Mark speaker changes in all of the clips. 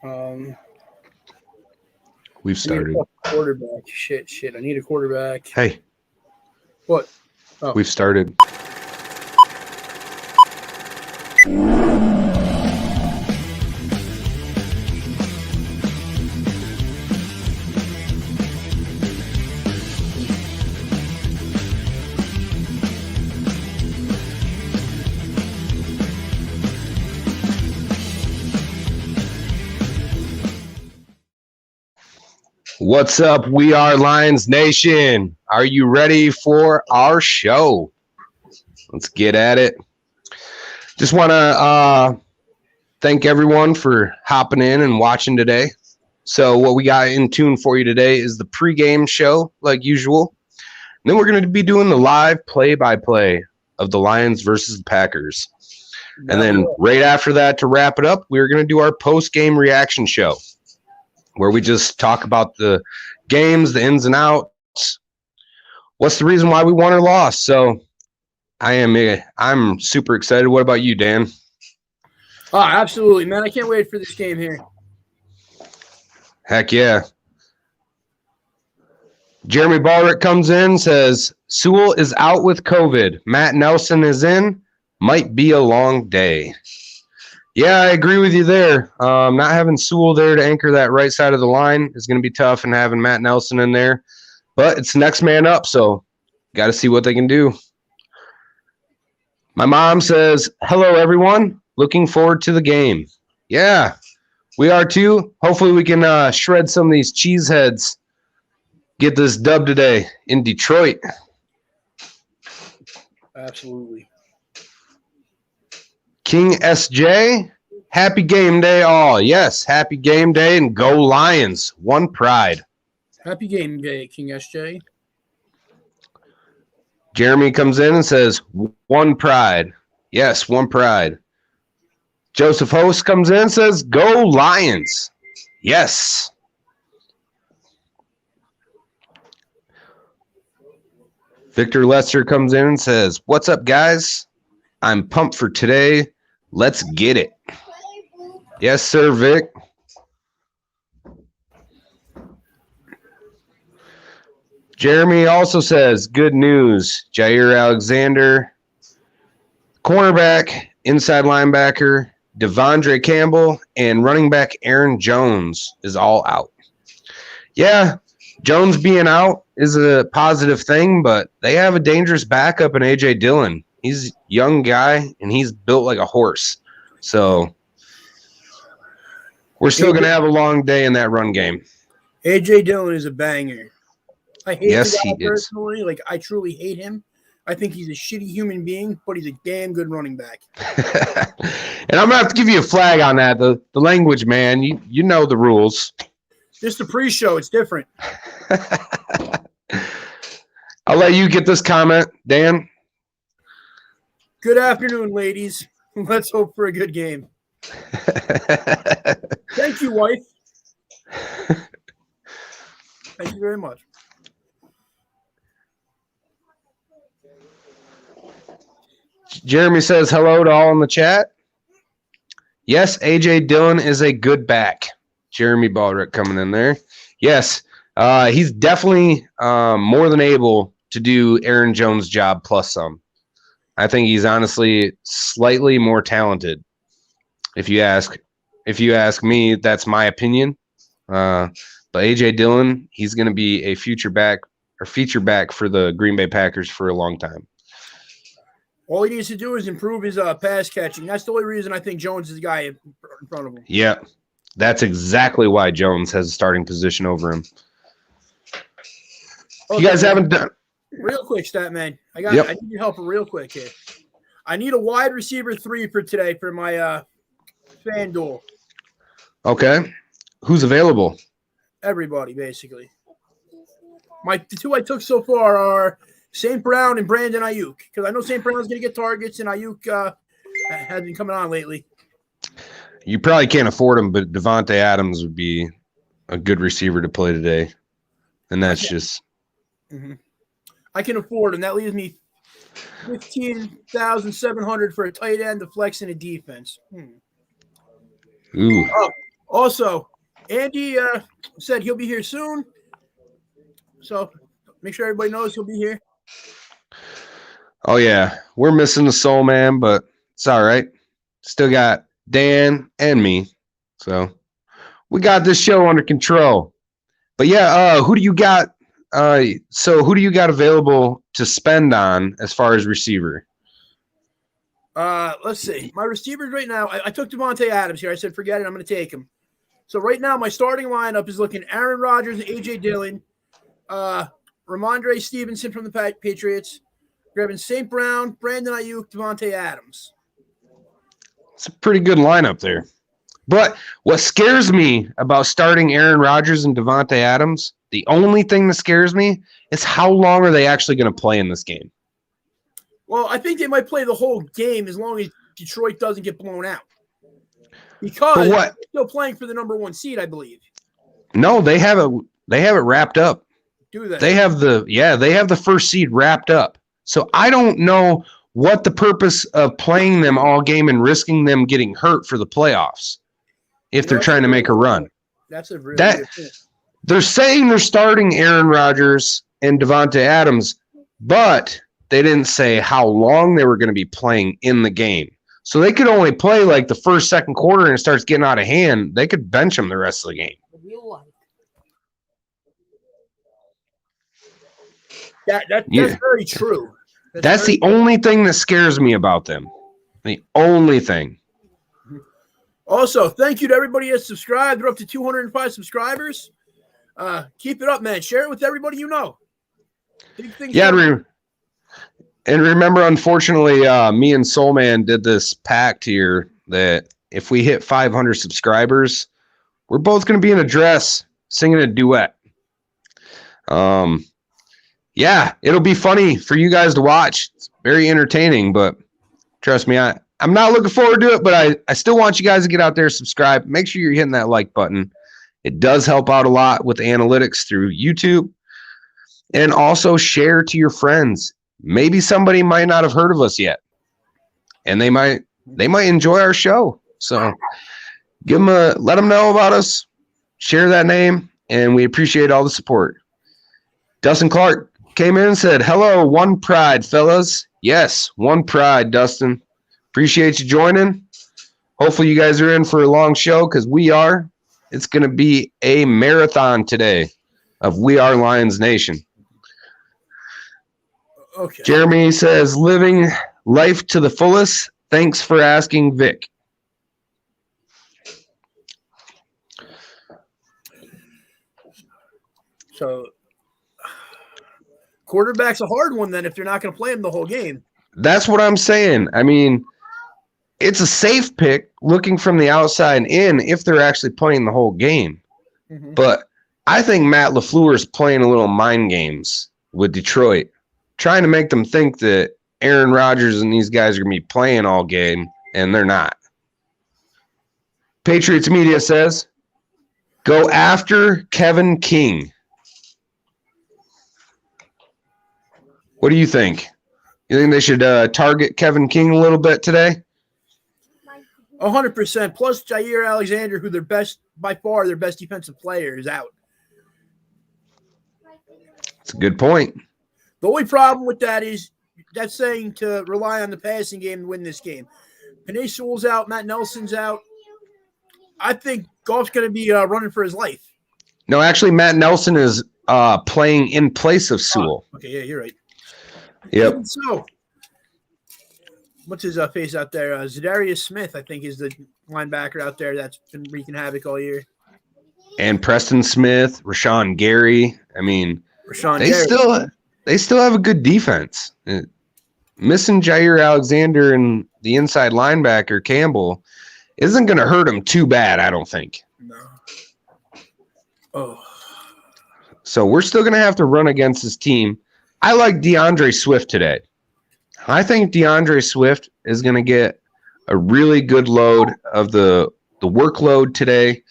Speaker 1: Um,
Speaker 2: We've started.
Speaker 1: Quarterback. Shit. I need a quarterback.
Speaker 2: Hey.
Speaker 1: What? Oh.
Speaker 2: We've started. What's up? We are Lions Nation. Are you ready for our show? Let's get at it. Just want to thank everyone for hopping in and watching today. So what we got in tune for you today is the pregame show, like usual. And then we're going to be doing the live play-by-play of the Lions versus the Packers. And then right after that, to wrap it up, we're going to do our post-game reaction show, where we just talk about the games, the ins and outs, what's the reason why we won or lost. So I'm super excited. What about you, Dan?
Speaker 1: Oh, absolutely, man. I can't wait for this game here.
Speaker 2: Heck yeah. Jeremy Ballrick comes in, says, Sewell is out with COVID. Matt Nelson is in. Might be a long day. Yeah, I agree with you there. Not having Sewell there to anchor that right side of the line is going to be tough, and having Matt Nelson in there. But it's next man up, so got to see what they can do. My mom says, hello, everyone. Looking forward to the game. Yeah, we are too. Hopefully we can shred some of these cheeseheads. Get this dub today in Detroit.
Speaker 1: Absolutely.
Speaker 2: King SJ, happy game day all. Yes, happy game day and go Lions. One pride.
Speaker 1: Happy game day, King SJ.
Speaker 2: Jeremy comes in and says, one pride. Yes, one pride. Joseph Host comes in and says, go Lions. Yes. Victor Lester comes in and says, what's up, guys? I'm pumped for today. Let's get it. Yes, sir, Vic. Jeremy also says, good news. Jair Alexander, cornerback, inside linebacker, Devondre Campbell, and running back Aaron Jones is all out. Yeah, Jones being out is a positive thing, but they have a dangerous backup in A.J. Dillon. He's a young guy, and he's built like a horse. So we're still going to have a long day in that run game.
Speaker 1: A.J. Dillon is a banger. I hate
Speaker 2: yes,
Speaker 1: the guy personally. Like, I truly hate him. I think he's a shitty human being, but he's a damn good running back.
Speaker 2: And I'm going to have to give you a flag on that. The language, man, you know the rules.
Speaker 1: Just a pre-show. It's different.
Speaker 2: I'll let you get this comment, Dan.
Speaker 1: Good afternoon, ladies. Let's hope for a good game. Thank you, wife. Thank you very much.
Speaker 2: Jeremy says hello to all in the chat. Yes, A.J. Dillon is a good back. Jeremy Baldrick coming in there. Yes, he's definitely more than able to do Aaron Jones' job plus some. I think he's honestly slightly more talented. If you ask me, that's my opinion. But A.J. Dillon, he's going to be a feature back for the Green Bay Packers for a long time.
Speaker 1: All he needs to do is improve his pass catching. That's the only reason I think Jones is the guy in front of him.
Speaker 2: Yeah, that's exactly why Jones has a starting position over him.
Speaker 1: Okay,
Speaker 2: you guys haven't done
Speaker 1: real quick, stat man. I need your help real quick here. I need a wide receiver 3 for today for my FanDuel.
Speaker 2: Okay, who's available?
Speaker 1: Everybody, basically. The 2 I took so far are St. Brown and Brandon Ayuk, because I know St. Brown's going to get targets, and Ayuk has been coming on lately.
Speaker 2: You probably can't afford him, but Devontae Adams would be a good receiver to play today, and that's just.
Speaker 1: Mm-hmm. I can afford him. That leaves me $15,700 for a tight end, a flex, and a defense.
Speaker 2: Ooh.
Speaker 1: Also, Andy said he'll be here soon. So make sure everybody knows he'll be here.
Speaker 2: Oh, yeah. We're missing the Soul Man, but it's all right. Still got Dan and me. So we got this show under control. But, yeah, who do you got? Who do you got available to spend on as far as receiver?
Speaker 1: Let's see. My receivers right now, I took Devontae Adams here. I said, forget it. I'm going to take him. So right now, my starting lineup is looking Aaron Rodgers, A.J. Dillon, Ramondre Stevenson from the Patriots, grabbing St. Brown, Brandon Ayuk, Devontae Adams.
Speaker 2: It's a pretty good lineup there. But what scares me about starting Aaron Rodgers and Devontae Adams, the only thing that scares me is how long are they actually going to play in this game?
Speaker 1: Well, I think they might play the whole game as long as Detroit doesn't get blown out. Because they're still playing for the number 1 seed, I believe.
Speaker 2: No, they have it wrapped up.
Speaker 1: Do they?
Speaker 2: They have the first seed wrapped up. So I don't know what the purpose of playing them all game and risking them getting hurt for the playoffs if they're trying to make a run.
Speaker 1: That's a really good point.
Speaker 2: They're saying they're starting Aaron Rodgers and Devontae Adams, but they didn't say how long they were going to be playing in the game. So they could only play like the first, second quarter, and it starts getting out of hand. They could bench them the rest of the game.
Speaker 1: That's very true.
Speaker 2: That's the only thing that scares me about them. The only thing.
Speaker 1: Also, thank you to everybody that subscribed. We're up to 205 subscribers. Keep it up, man. Share it with everybody you know.
Speaker 2: And remember, unfortunately, me and Soul Man did this pact here that if we hit 500 subscribers, we're both going to be in a dress singing a duet. Yeah, it'll be funny for you guys to watch. It's very entertaining, but trust me, I'm not looking forward to it, but I still want you guys to get out there, subscribe. Make sure you're hitting that like button. It does help out a lot with analytics through YouTube. And also share to your friends. Maybe somebody might not have heard of us yet, and they might enjoy our show. So let them know about us, share that name, and we appreciate all the support. Dustin Clark came in and said, "Hello, One Pride, fellas." Yes, One Pride, Dustin. Appreciate you joining. Hopefully you guys are in for a long show because we are. It's going to be a marathon today of We Are Lions Nation.
Speaker 1: Okay.
Speaker 2: Jeremy says, living life to the fullest. Thanks for asking, Vic.
Speaker 1: So, quarterback's a hard one then if they're not going to play him the whole game.
Speaker 2: That's what I'm saying. I mean, it's a safe pick looking from the outside in if they're actually playing the whole game.
Speaker 1: Mm-hmm.
Speaker 2: But I think Matt LaFleur is playing a little mind games with Detroit, trying to make them think that Aaron Rodgers and these guys are going to be playing all game, and they're not. Patriots media says, go after Kevin King. What do you think? You think they should target Kevin King a little bit today?
Speaker 1: 100%. Plus Jair Alexander, who by far their best defensive player, is out.
Speaker 2: That's a good point.
Speaker 1: The only problem with that is that's saying to rely on the passing game to win this game. Penei Sewell's out. Matt Nelson's out. I think Goff's going to be running for his life.
Speaker 2: No, actually, Matt Nelson is playing in place of Sewell.
Speaker 1: Okay, yeah, you're right.
Speaker 2: Yep.
Speaker 1: Even so, what's his face out there? Zadarius Smith, I think, is the linebacker out there that's been wreaking havoc all year.
Speaker 2: And Preston Smith, Rashawn Gary. I mean, they still have a good defense. Missing Jair Alexander and the inside linebacker Campbell isn't going to hurt him too bad, I don't think.
Speaker 1: No. Oh.
Speaker 2: So we're still going to have to run against this team. I like DeAndre Swift today. I think DeAndre Swift is going to get a really good load of the workload today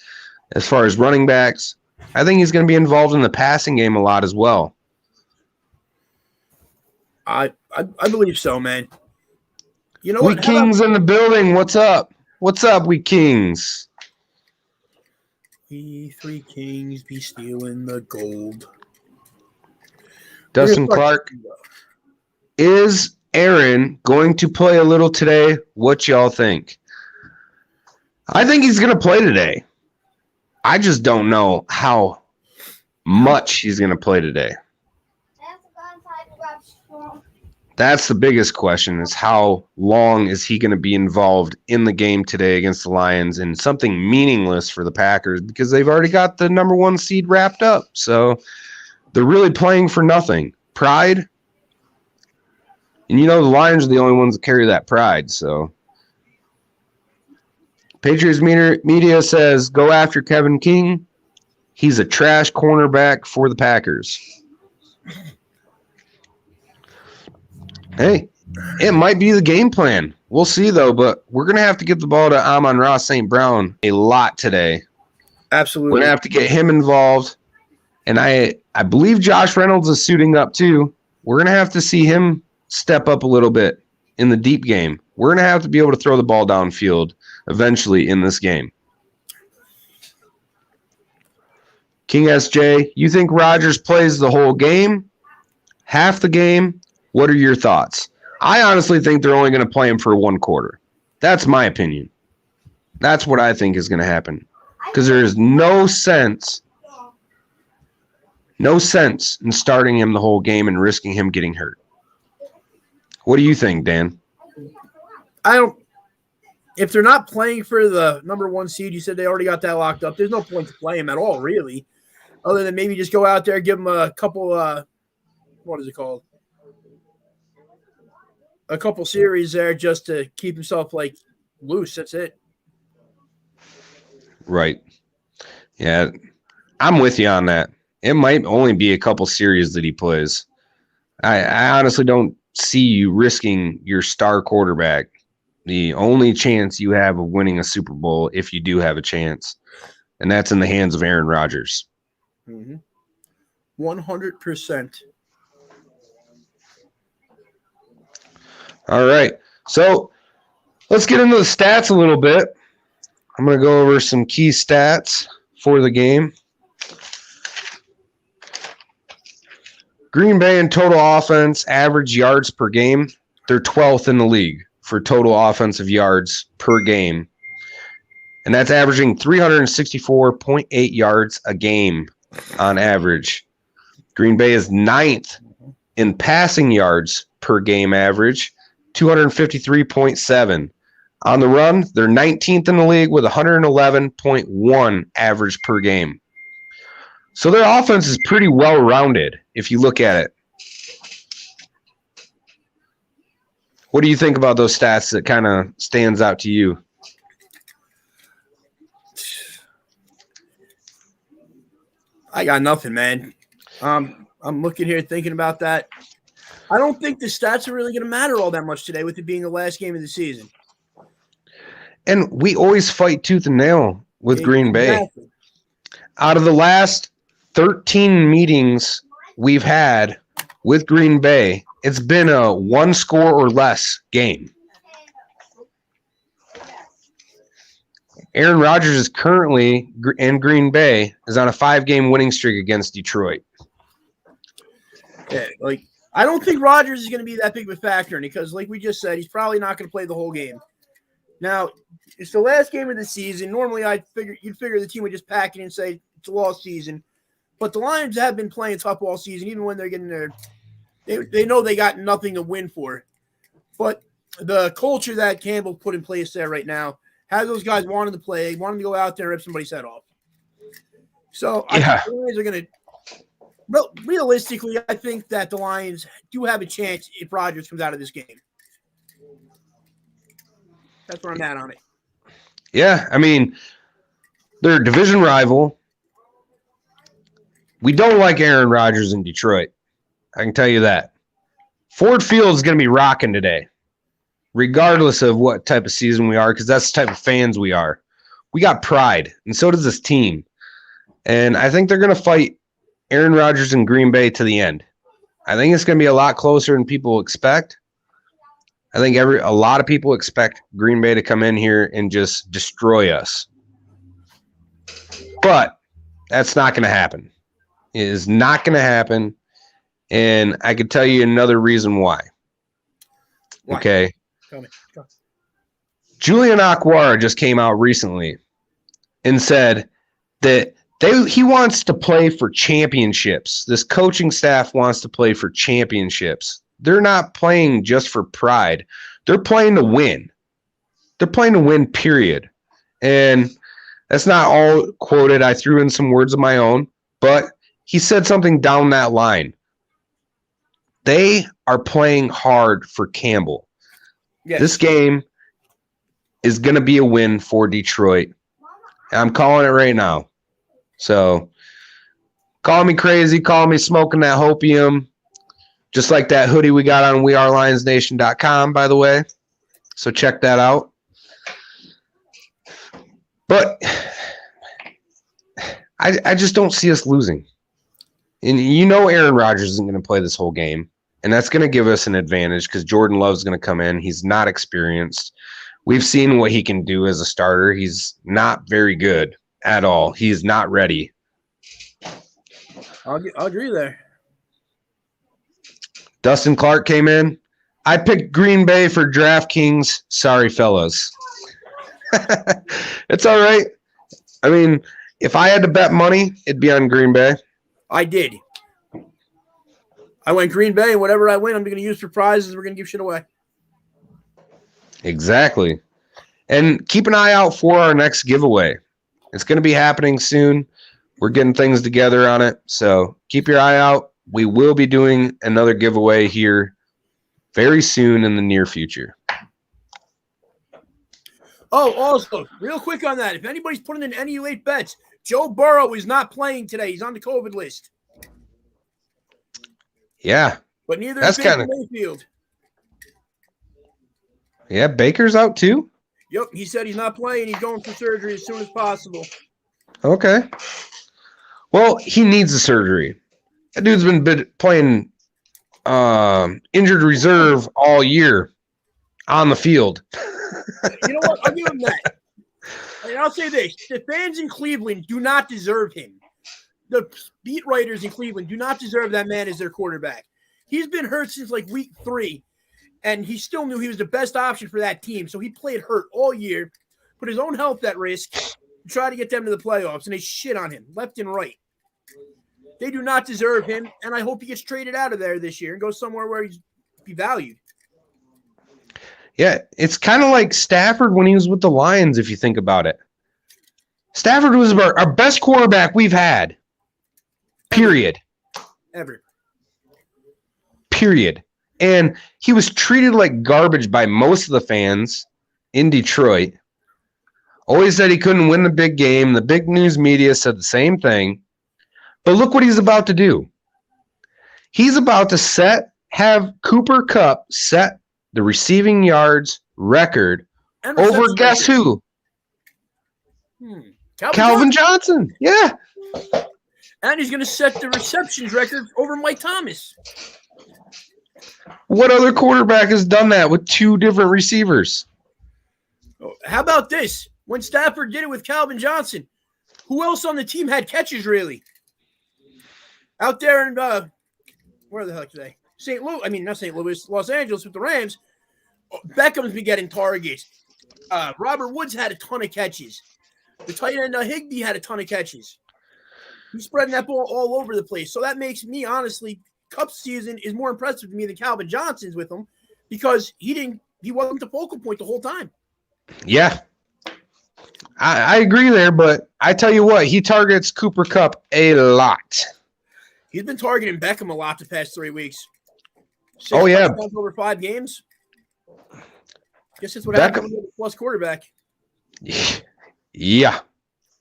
Speaker 2: as far as running backs. I think he's going to be involved in the passing game a lot as well.
Speaker 1: I believe so, man. You know what?
Speaker 2: We Kings in the building. What's up? What's up, we Kings?
Speaker 1: We three kings be stealing the gold.
Speaker 2: Dustin Clark, is Aaron going to play a little today? What y'all think? I think he's going to play today. I just don't know how much he's going to play today. That's the biggest question, is how long is he going to be involved in the game today against the Lions in something meaningless for the Packers, because they've already got the number 1 seed wrapped up. So they're really playing for nothing. Pride. And the Lions are the only ones that carry that pride. So Patriots media says, go after Kevin King. He's a trash cornerback for the Packers. Hey, it might be the game plan. We'll see, though, but we're going to have to get the ball to Amon-Ra St. Brown a lot today.
Speaker 1: Absolutely.
Speaker 2: We're going to have to get him involved. And I believe Josh Reynolds is suiting up, too. We're going to have to see him step up a little bit in the deep game. We're going to have to be able to throw the ball downfield eventually in this game. King SJ, you think Rodgers plays the whole game? Half the game? What are your thoughts? I honestly think they're only going to play him for 1 quarter. That's my opinion. That's what I think is going to happen. Because there is no sense in starting him the whole game and risking him getting hurt. What do you think, Dan?
Speaker 1: If they're not playing for the number 1 seed, you said they already got that locked up. There's no point to play him at all, really, other than maybe just go out there, give him a couple, what is it called? A couple series there just to keep himself loose. That's it.
Speaker 2: Right. Yeah, I'm with you on that. It might only be a couple series that he plays. I honestly don't see you risking your star quarterback. The only chance you have of winning a Super Bowl, if you do have a chance, and that's in the hands of Aaron Rodgers.
Speaker 1: 100%.
Speaker 2: All right. So let's get into the stats a little bit. I'm going to go over some key stats for the game. Green Bay in total offense, average yards per game, they're 12th in the league for total offensive yards per game. And that's averaging 364.8 yards a game on average. Green Bay is 9th in passing yards per game average, 253.7. On the run, they're 19th in the league with 111.1 average per game. So their offense is pretty well-rounded if you look at it. What do you think about those stats that kind of stands out to you?
Speaker 1: I got nothing, man. I'm looking here thinking about that. I don't think the stats are really going to matter all that much today with it being the last game of the season.
Speaker 2: And we always fight tooth and nail with Green Bay. Out of the last 13 meetings we've had with Green Bay, it's been a 1 score or less game. Aaron Rodgers is currently in Green Bay is on a 5-game winning streak against Detroit.
Speaker 1: Yeah, I don't think Rodgers is going to be that big of a factor because, like we just said, he's probably not going to play the whole game. Now, it's the last game of the season. Normally, you'd figure the team would just pack it and say it's a lost season. But the Lions have been playing tough all season, even when they're getting there. They know they got nothing to win for. But the culture that Campbell put in place there right now has those guys wanting to play, wanting to go out there and rip somebody's head off. So I think the Lions are going to – well, realistically, I think that the Lions do have a chance if Rodgers comes out of this game. That's where I'm at on it.
Speaker 2: Yeah, I mean, they're a division rival. We don't like Aaron Rodgers in Detroit. I can tell you that. Ford Field is going to be rocking today, regardless of what type of season we are, because that's the type of fans we are. We got pride, and so does this team. And I think they're going to fight Aaron Rodgers in Green Bay to the end. I think it's going to be a lot closer than people expect. I think a lot of people expect Green Bay to come in here and just destroy us. But that's not going to happen. It is not going to happen. And I could tell you another reason why. Okay.
Speaker 1: Tell me.
Speaker 2: Julian Aquara just came out recently and said that he wants to play for championships. This coaching staff wants to play for championships. They're not playing just for pride. They're playing to win. They're playing to win, period. And that's not all quoted. I threw in some words of my own, but he said something down that line. They are playing hard for Campbell. Yes. This game is going to be a win for Detroit. I'm calling it right now. So call me crazy, call me smoking that hopium, just like that hoodie we got on wearelionsnation.com, by the way. So check that out. But I just don't see us losing. And you know Aaron Rodgers isn't going to play this whole game, and that's going to give us an advantage because Jordan Love's going to come in. He's not experienced. We've seen what he can do as a starter. He's not very good at all. He's not ready.
Speaker 1: I'll agree there.
Speaker 2: Dustin Clark came in. I picked Green Bay for DraftKings. Sorry, fellas. It's all right. I mean, if I had to bet money, it'd be on Green Bay.
Speaker 1: I did. I went Green Bay, and whatever I win, I'm going to use for prizes. We're going to give shit away.
Speaker 2: Exactly. And keep an eye out for our next giveaway. It's going to be happening soon. We're getting things together on it. So keep your eye out. We will be doing another giveaway here very soon in the near future.
Speaker 1: Oh, also, real quick on that. If anybody's putting in any late bets, Joe Burrow is not playing today. He's on the COVID list.
Speaker 2: Yeah.
Speaker 1: But neither is Baker Mayfield.
Speaker 2: Yeah, Baker's out too?
Speaker 1: Yep, he said he's not playing. He's going for surgery as soon as possible.
Speaker 2: Okay. Well, he needs the surgery. That dude's been playing injured reserve all year on the field.
Speaker 1: You know what? I'll give him that. And I'll say this. The fans in Cleveland do not deserve him. The beat writers in Cleveland do not deserve that man as their quarterback. He's been hurt since like week 3, and he still knew he was the best option for that team. So he played hurt all year, put his own health at risk to try to get them to the playoffs, and they shit on him left and right. They do not deserve him, and I hope he gets traded out of there this year and goes somewhere where he's be valued.
Speaker 2: Yeah, it's kind of like Stafford when he was with the Lions, if you think about it. Stafford was our best quarterback we've had. Period.
Speaker 1: Ever.
Speaker 2: Period. And he was treated like garbage by most of the fans in Detroit. Always said he couldn't win the big game. The big news media said the same thing. But look what he's about to do. He's about to have Cooper Kupp set the receiving yards record over guess who? Calvin Johnson. Yeah.
Speaker 1: And he's going to set the receptions record over Mike Thomas.
Speaker 2: What other quarterback has done that with 2 different receivers?
Speaker 1: How about this? When Stafford did it with Calvin Johnson, who else on the team had catches, really? Out there in, where the heck today? Not St. Louis, Los Angeles with the Rams. Beckham's been getting targets. Robert Woods had a ton of catches. The tight end Higbee had a ton of catches. He's spreading that ball all over the place. So that makes me, honestly, Kupp's season is more impressive to me than Calvin Johnson's with him because he wasn't the focal point the whole time.
Speaker 2: Yeah. I agree there, but I tell you what, he targets Cooper Kupp a lot.
Speaker 1: He's been targeting Beckham a lot the past 3 weeks. 6 over 5 games. Guess that's what happened with a plus quarterback.
Speaker 2: Yeah.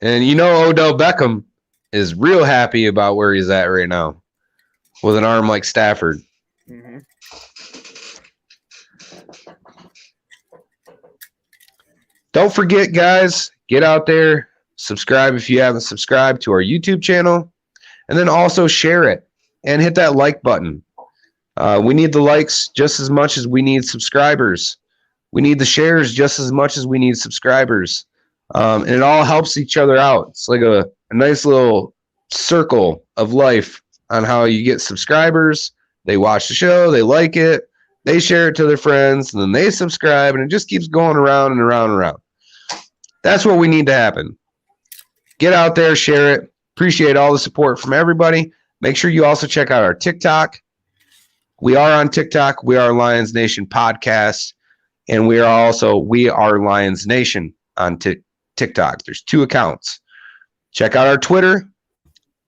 Speaker 2: And you know Odell Beckham is real happy about where he's at right now with an arm like Stafford.
Speaker 1: Mm-hmm.
Speaker 2: Don't forget, guys, get out there, subscribe if you haven't subscribed to our YouTube channel, and then also share it and hit that like button. We need the likes just as much as we need subscribers. We need the shares just as much as we need subscribers. And it all helps each other out. It's like a nice little circle of life on how you get subscribers. They watch the show, they like it, they share it to their friends, and then they subscribe, and it just keeps going around and around and around. That's what we need to happen. Get out there, share it. Appreciate all the support from everybody. Make sure you also check out our TikTok. We are on TikTok. We are Lions Nation Podcast. And we are Lions Nation on TikTok. There's 2 accounts. Check out our Twitter.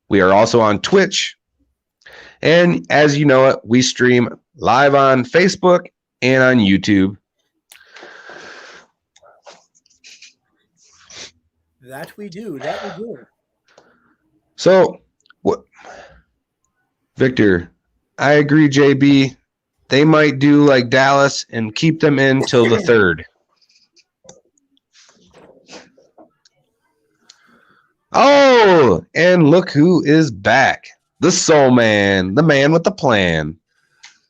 Speaker 2: We are also on Twitch. And as you know it, we stream live on Facebook and on YouTube.
Speaker 1: That we do.
Speaker 2: So, what, Victor, I agree, JB. They might do like Dallas and keep them in till the 3rd. Oh, and look who is back. The Soul Man, the man with the plan.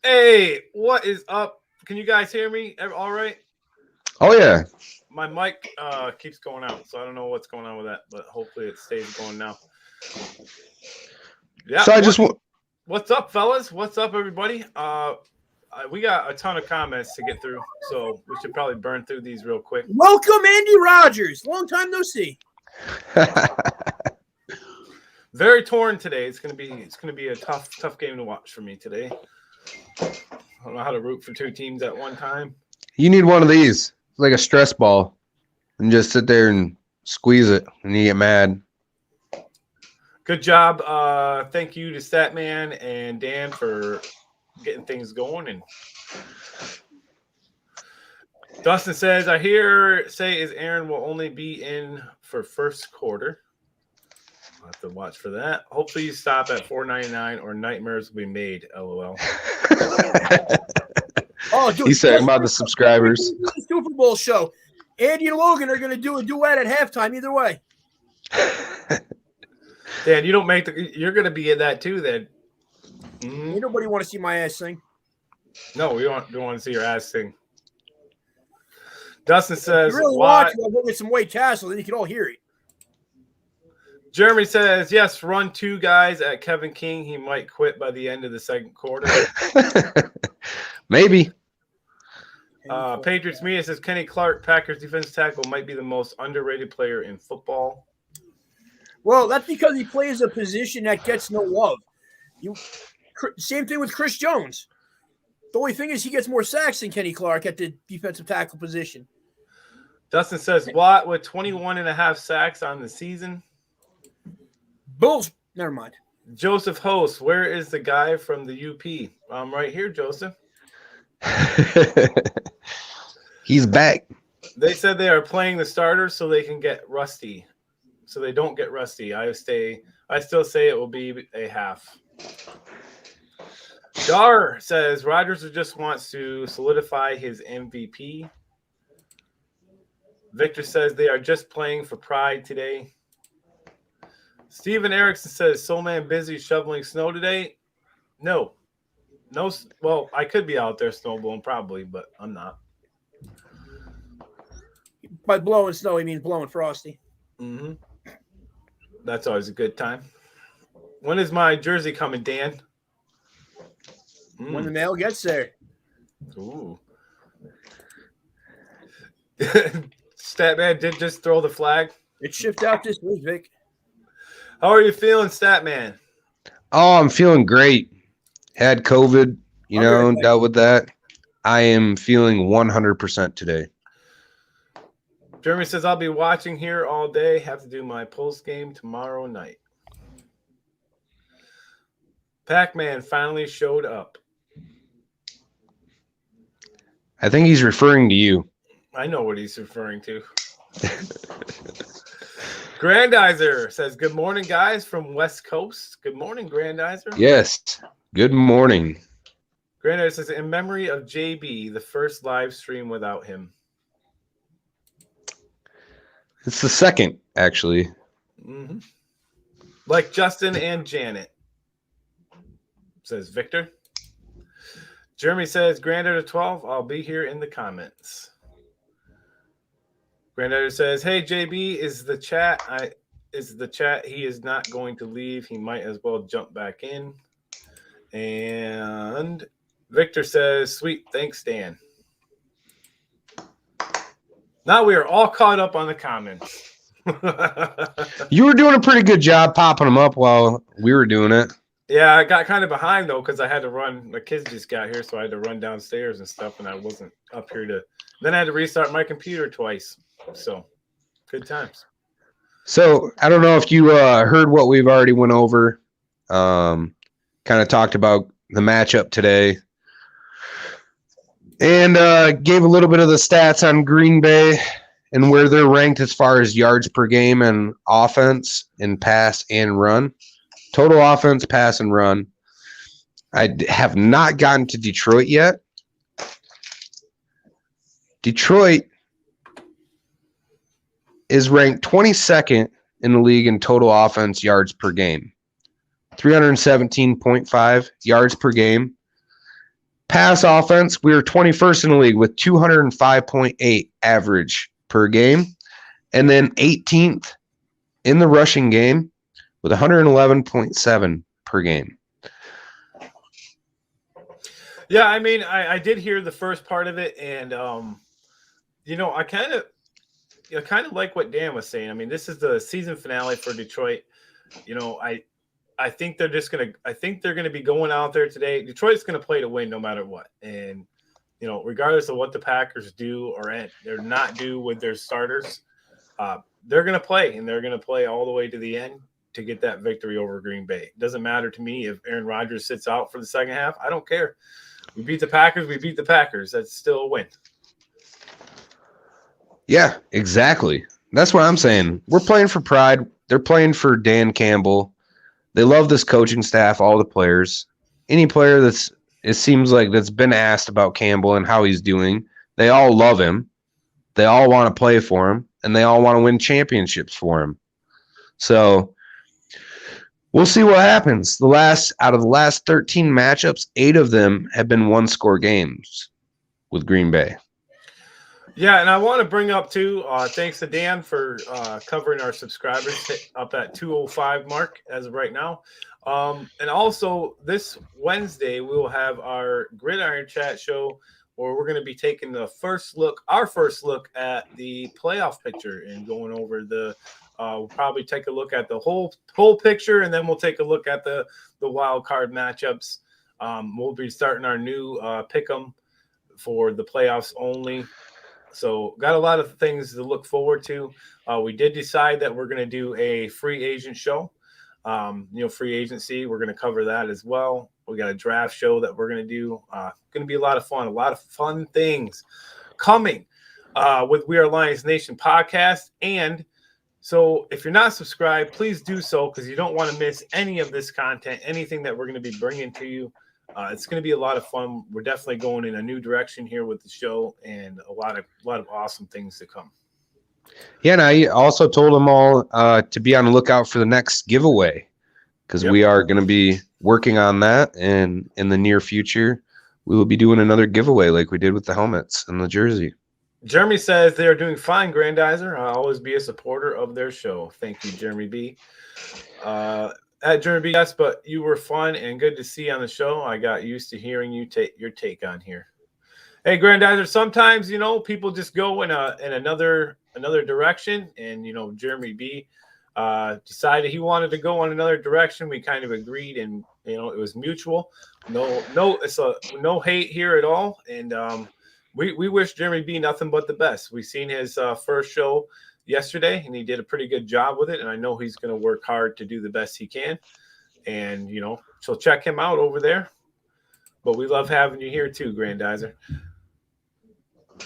Speaker 3: Hey, what is up? Can you guys hear me? All right?
Speaker 2: Oh, yeah.
Speaker 3: My mic keeps going out, so I don't know what's going on with that, but hopefully it stays going now. Yeah.
Speaker 2: So
Speaker 3: what's up, fellas? What's up, everybody? We got a ton of comments to get through, so we should probably burn through these real quick.
Speaker 1: Welcome, Andy Rogers. Long time no see.
Speaker 3: Very torn today. It's gonna be a tough game to watch for me today. I don't know how to root for 2 teams at one time.
Speaker 2: You need one of these, like a stress ball, and just sit there and squeeze it, and you get mad.
Speaker 3: Good job. Thank you to Statman and Dan for getting things going. And Dustin says, I say Aaron will only be in for first quarter. I'll have to watch for that. Hopefully you stop at $4.99 or nightmares will be made. LOL.
Speaker 1: Oh, dude,
Speaker 2: He's saying about the subscribers.
Speaker 1: Super Bowl show. Andy and Logan are going to do a duet at halftime either way.
Speaker 3: Dan, you don't make you're going to be in that too then.
Speaker 1: Ain't nobody want to see my ass sing.
Speaker 3: No, we don't want to see your ass sing. Dustin says,
Speaker 1: if you really want to, I'll go get some White Castle, then you can all hear it.
Speaker 3: Jeremy says, yes, run 2 guys at Kevin King. He might quit by the end of the second quarter.
Speaker 2: Maybe.
Speaker 3: Patriots Media says, Kenny Clark, Packers defensive tackle, might be the most underrated player in football.
Speaker 1: Well, that's because he plays a position that gets no love. Same thing with Chris Jones. The only thing is he gets more sacks than Kenny Clark at the defensive tackle position.
Speaker 3: Dustin says, Watt with 21.5 sacks on the season.
Speaker 1: Bulls. Never mind.
Speaker 3: Joseph Host, where is the guy from the UP? I'm right here, Joseph.
Speaker 2: He's back.
Speaker 3: They said they are playing the starters so they can get rusty. So they don't get rusty. I still say it will be a half. Dar says Rodgers just wants to solidify his MVP. Victor says they are just playing for pride today. Steven Erickson says, Soul Man busy shoveling snow today? No. Well, I could be out there snowballing probably, but I'm not.
Speaker 1: By blowing snow, he means blowing frosty.
Speaker 3: Mm-hmm. That's always a good time. When is my jersey coming, Dan?
Speaker 1: When the mail gets there.
Speaker 3: Ooh. Statman did just throw the flag.
Speaker 1: It shipped out this week, Vic.
Speaker 3: How are you feeling, Statman?
Speaker 2: Oh, I'm feeling great. Had COVID, dealt with that. I am feeling 100% today.
Speaker 3: Jeremy says, I'll be watching here all day. Have to do my post game tomorrow night. Pac-Man finally showed up.
Speaker 2: I think he's referring to you.
Speaker 3: I know what he's referring to. Grandizer says, good morning, guys, from West Coast. Good morning, Grandizer.
Speaker 2: Yes. Good morning.
Speaker 3: Grandizer says, in memory of JB, the first live stream without him.
Speaker 2: It's the second, actually.
Speaker 3: Mm-hmm. Like Justin and Janet, says Victor. Jeremy says, Grandizer 12, I'll be here in the comments. Granddaddy says, "Hey JB, is the chat? He is not going to leave. He might as well jump back in." And Victor says, "Sweet, thanks, Dan." Now we are all caught up on the comments.
Speaker 2: You were doing a pretty good job popping them up while we were doing it.
Speaker 3: Yeah, I got kind of behind though because I had to run. The kids just got here, so I had to run downstairs and stuff, and I wasn't up here to. Then I had to restart my computer twice. So, good times.
Speaker 2: So I don't know if you heard what we've already went over. Kind of talked about the matchup today, and gave a little bit of the stats on Green Bay and where they're ranked as far as yards per game and offense and pass and run. Total offense, pass, and run. I have not gotten to Detroit yet. Detroit is ranked 22nd in the league in total offense yards per game. 317.5 yards per game. Pass offense, we are 21st in the league with 205.8 average per game. And then 18th in the rushing game with 111.7 per game.
Speaker 3: Yeah, I mean, I did hear the first part of it, and I kind of like what Dan was saying. I mean, this is the season finale for Detroit. I think they're going to be going out there today. Detroit's going to play to win no matter what, and regardless of what the Packers do or they're not do with their starters, they're going to play, and they're going to play all the way to the end to get that victory over Green Bay. It doesn't matter to me if Aaron Rodgers sits out for the second half. I don't care. We beat the Packers. We beat the Packers. That's still a win.
Speaker 2: Yeah, exactly. That's what I'm saying. We're playing for pride. They're playing for Dan Campbell. They love this coaching staff, all the players. Any player it seems like that's been asked about Campbell and how he's doing, they all love him. They all want to play for him, and they all want to win championships for him. So we'll see what happens. Out of the last 13 matchups, 8 of them have been one-score games with Green Bay.
Speaker 3: Yeah, and I want to bring up too, thanks to Dan for covering our subscribers up at 205 mark as of right now. And also this Wednesday, we will have our Gridiron Chat show where we're going to be taking our first look at the playoff picture and going over we'll probably take a look at the whole picture, and then we'll take a look at the wild card matchups. We'll be starting our new pick'em for the playoffs only. So got a lot of things to look forward to. We did decide that we're going to do a free agent show. Free agency, we're going to cover that as well. We got a draft show that we're going to do. Going to be a lot of fun things coming with We Are Lions Nation podcast. And so if you're not subscribed, please do so because you don't want to miss any of this content, anything that we're going to be bringing to you. It's going to be a lot of fun. We're definitely going in a new direction here with the show, and a lot of awesome things to come.
Speaker 2: Yeah, and I also told them all to be on the lookout for the next giveaway because we are going to be working on that, and in the near future, we will be doing another giveaway like we did with the helmets and the jersey.
Speaker 3: Jeremy says they are doing fine, Grandizer. I'll always be a supporter of their show. Thank you, Jeremy B. At Jeremy B, yes, but you were fun and good to see on the show. I got used to hearing your take on here. Hey, Grandizer, sometimes, people just go in another direction, and, Jeremy B decided he wanted to go in another direction. We kind of agreed, and, it was mutual. No hate here at all. And we wish Jeremy B nothing but the best. We seen his first show yesterday, and he did a pretty good job with it, and I know he's going to work hard to do the best he can, and so check him out over there. But we love having you here too, Grandizer.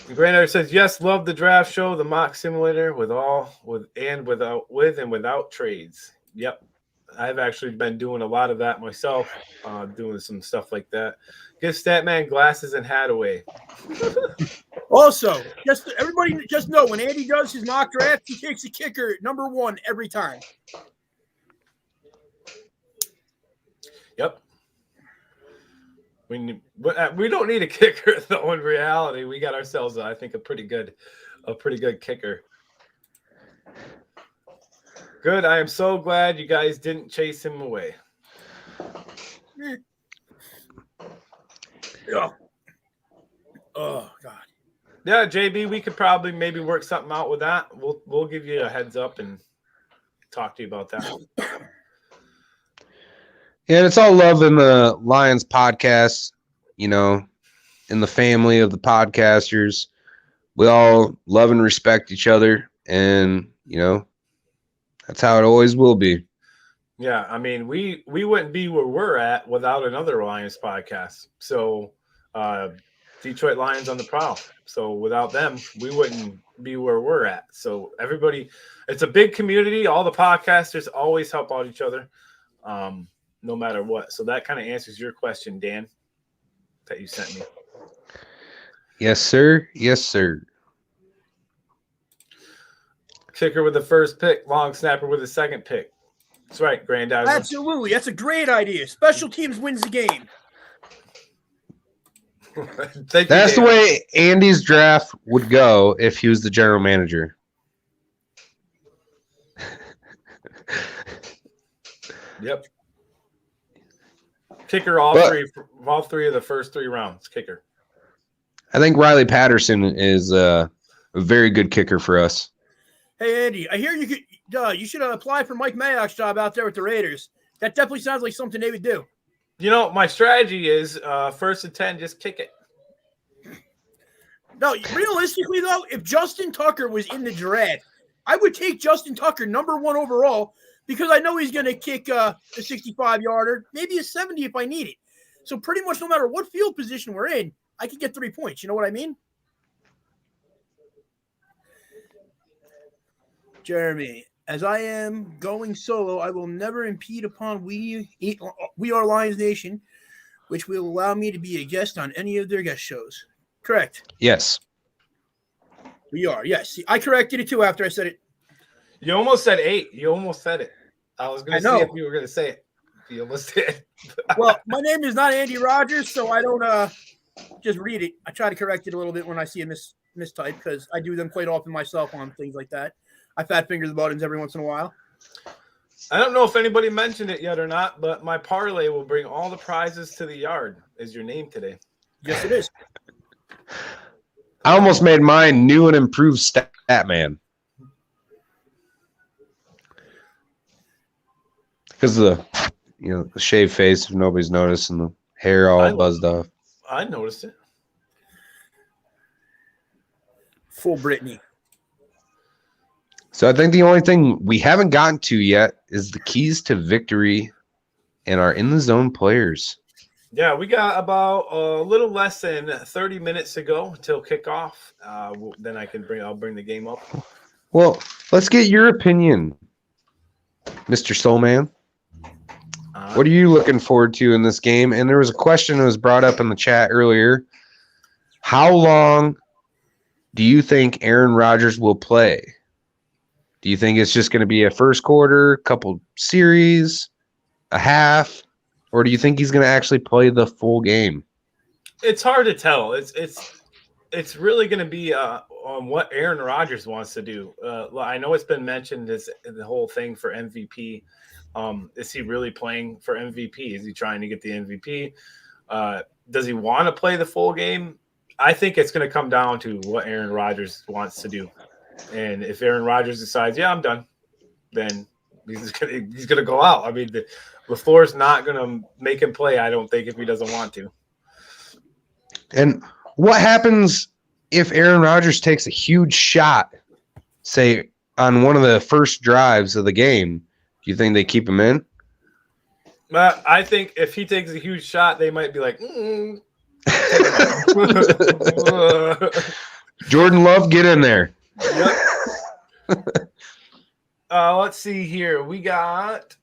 Speaker 3: Grandizer says yes, love the draft show, the mock simulator without trades. Yep, I've actually been doing a lot of that myself, doing some stuff like that. Give Statman glasses and hat away.
Speaker 1: Also, everybody just know when Andy does his mock draft, he takes a kicker number 1 every time.
Speaker 3: Yep. We don't need a kicker though. In reality, we got ourselves, I think, a pretty good kicker. Good. I am so glad you guys didn't chase him away.
Speaker 1: Yeah. Oh God.
Speaker 3: Yeah, JB, we could probably maybe work something out with that. We'll give you a heads up and talk to you about that.
Speaker 2: Yeah, and it's all love in the Lions podcast, in the family of the podcasters. We all love and respect each other, and that's how it always will be.
Speaker 3: Yeah, I mean, we wouldn't be where we're at without another Lions podcast. So, Detroit Lions on the Prowl. So without them, we wouldn't be where we're at. So everybody, it's a big community. All the podcasters always help out each other, no matter what. So that kind of answers your question, Dan, that you sent me.
Speaker 2: Yes, sir. Yes, sir.
Speaker 3: Kicker with the first pick, long snapper with the second pick. That's right, Grandizer.
Speaker 1: Absolutely. That's a great idea. Special teams wins the game.
Speaker 2: That's the way Andy's draft would go if he was the general manager.
Speaker 3: Yep. Kicker all three of the first 3 rounds. Kicker.
Speaker 2: I think Riley Patterson is a very good kicker for us.
Speaker 1: Hey Andy, I hear you should apply for Mike Mayock's job out there with the Raiders. That definitely sounds like something they would do.
Speaker 3: My strategy is 1st and 10, just kick it.
Speaker 1: No, realistically though, if Justin Tucker was in the draft, I would take Justin Tucker number 1 overall because I know he's going to kick a 65-yarder, maybe a 70 if I need it. So pretty much no matter what field position we're in, I could get 3 points. You know what I mean? Jeremy, as I am going solo, I will never impede upon We Are Lions Nation, which will allow me to be a guest on any of their guest shows. Correct?
Speaker 2: Yes.
Speaker 1: We are, yes. See, I corrected it too after I said it.
Speaker 3: You almost said 8. You almost said it. I was going to see if you were going to say it. You almost did.
Speaker 1: Well, my name is not Andy Rogers, so I don't just read it. I try to correct it a little bit when I see a mistype because I do them quite often myself on things like that. I fat finger the buttons every once in a while.
Speaker 3: I don't know if anybody mentioned it yet or not, but my parlay will bring all the prizes to the yard is your name today.
Speaker 1: Yes, it is.
Speaker 2: I almost made mine new and improved stat man. Because of the shaved face, if nobody's noticed, and the hair all buzzed off.
Speaker 3: I noticed it.
Speaker 1: Full Brittany.
Speaker 2: So I think the only thing we haven't gotten to yet is the keys to victory and our in the zone players.
Speaker 3: Yeah, we got about a little less than 30 minutes to go until kickoff. Then I'll bring the game up.
Speaker 2: Well, let's get your opinion, Mr. Soulman. What are you looking forward to in this game? And there was a question that was brought up in the chat earlier. How long do you think Aaron Rodgers will play? Do you think it's just going to be a first quarter, couple series, a half, or do you think he's going to actually play the full game?
Speaker 3: It's hard to tell. It's really going to be on what Aaron Rodgers wants to do. I know it's been mentioned the whole thing for MVP. Is he really playing for MVP? Is he trying to get the MVP? Does he want to play the full game? I think it's going to come down to what Aaron Rodgers wants to do. And if Aaron Rodgers decides, yeah, I'm done, then he's gonna go out. I mean, LaFleur's not gonna make him play, I don't think, if he doesn't want to.
Speaker 2: And what happens if Aaron Rodgers takes a huge shot, say, on one of the first drives of the game? Do you think they keep him in?
Speaker 3: I think if he takes a huge shot, they might be like,
Speaker 2: Jordan Love, get in there.
Speaker 3: Yep. Let's see here. We got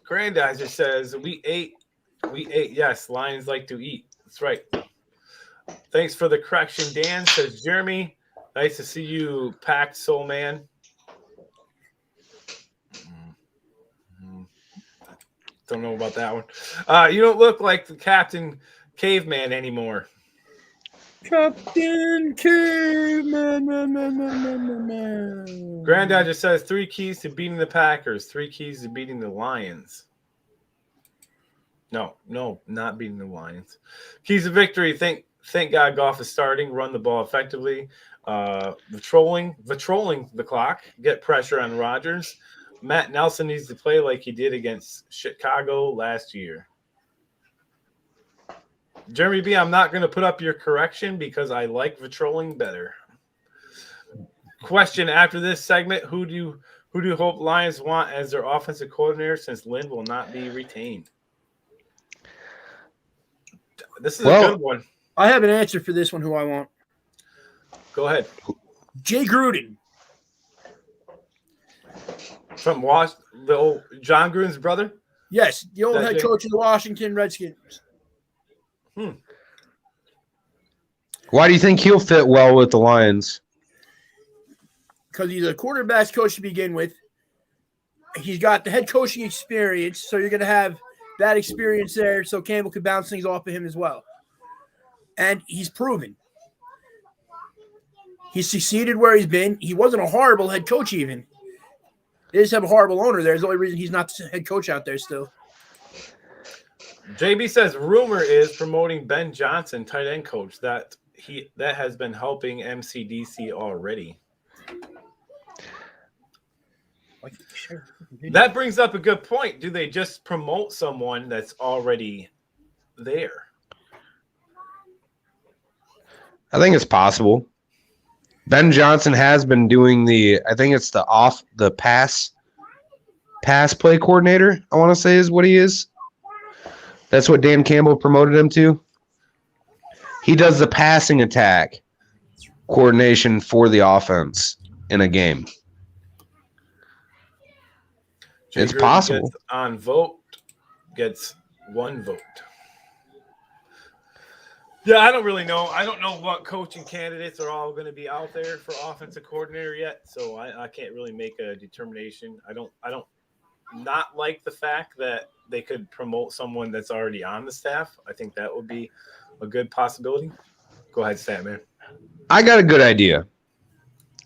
Speaker 3: Grandizer says we ate. Yes, Lions like to eat. That's right. Thanks for the correction, Dan. Says Jeremy. Nice to see you, packed soul man. Don't know about that one. You don't look like the Captain Caveman anymore.
Speaker 1: Captain Caveman.
Speaker 3: Granddad just says 3 keys to beating the Packers, 3 keys to beating the Lions. No, not beating the Lions. Keys to victory. Thank God Goff is starting. Run the ball effectively. Patrolling the clock. Get pressure on Rodgers. Matt Nelson needs to play like he did against Chicago last year. Jeremy B, I'm not going to put up your correction because I like patrolling better. Question after this segment: Who do you hope Lions want as their offensive coordinator since Lynn will not be retained? This is a good one.
Speaker 1: I have an answer for this one. Who I want?
Speaker 3: Go ahead.
Speaker 1: Jay Gruden.
Speaker 3: From the old John Gruden's brother?
Speaker 1: Yes, the old head coach of the Washington Redskins.
Speaker 2: Why do you think he'll fit well with the Lions?
Speaker 1: Because he's a quarterback's coach to begin with. He's got the head coaching experience, so you're going to have that experience there so Campbell could bounce things off of him as well. And he's proven. He's succeeded where he's been. He wasn't a horrible head coach even. They just have a horrible owner there. It's the only reason he's not the head coach out there still.
Speaker 3: JB says rumor is promoting Ben Johnson, tight end coach, that has been helping MCDC already. That brings up a good point. Do they just promote someone that's already there?
Speaker 2: I think it's possible. Ben Johnson has been doing the pass play coordinator, I want to say is what he is. That's what Dan Campbell promoted him to. He does the passing attack coordination for the offense in a game. It's possible.
Speaker 3: Gets on vote, gets 1 vote. Yeah, I don't really know. I don't know what coaching candidates are all going to be out there for offensive coordinator yet, so I can't really make a determination. I don't not like the fact that they could promote someone that's already on the staff. I think that would be a good possibility. Go ahead, Stat Man.
Speaker 2: I got a good idea.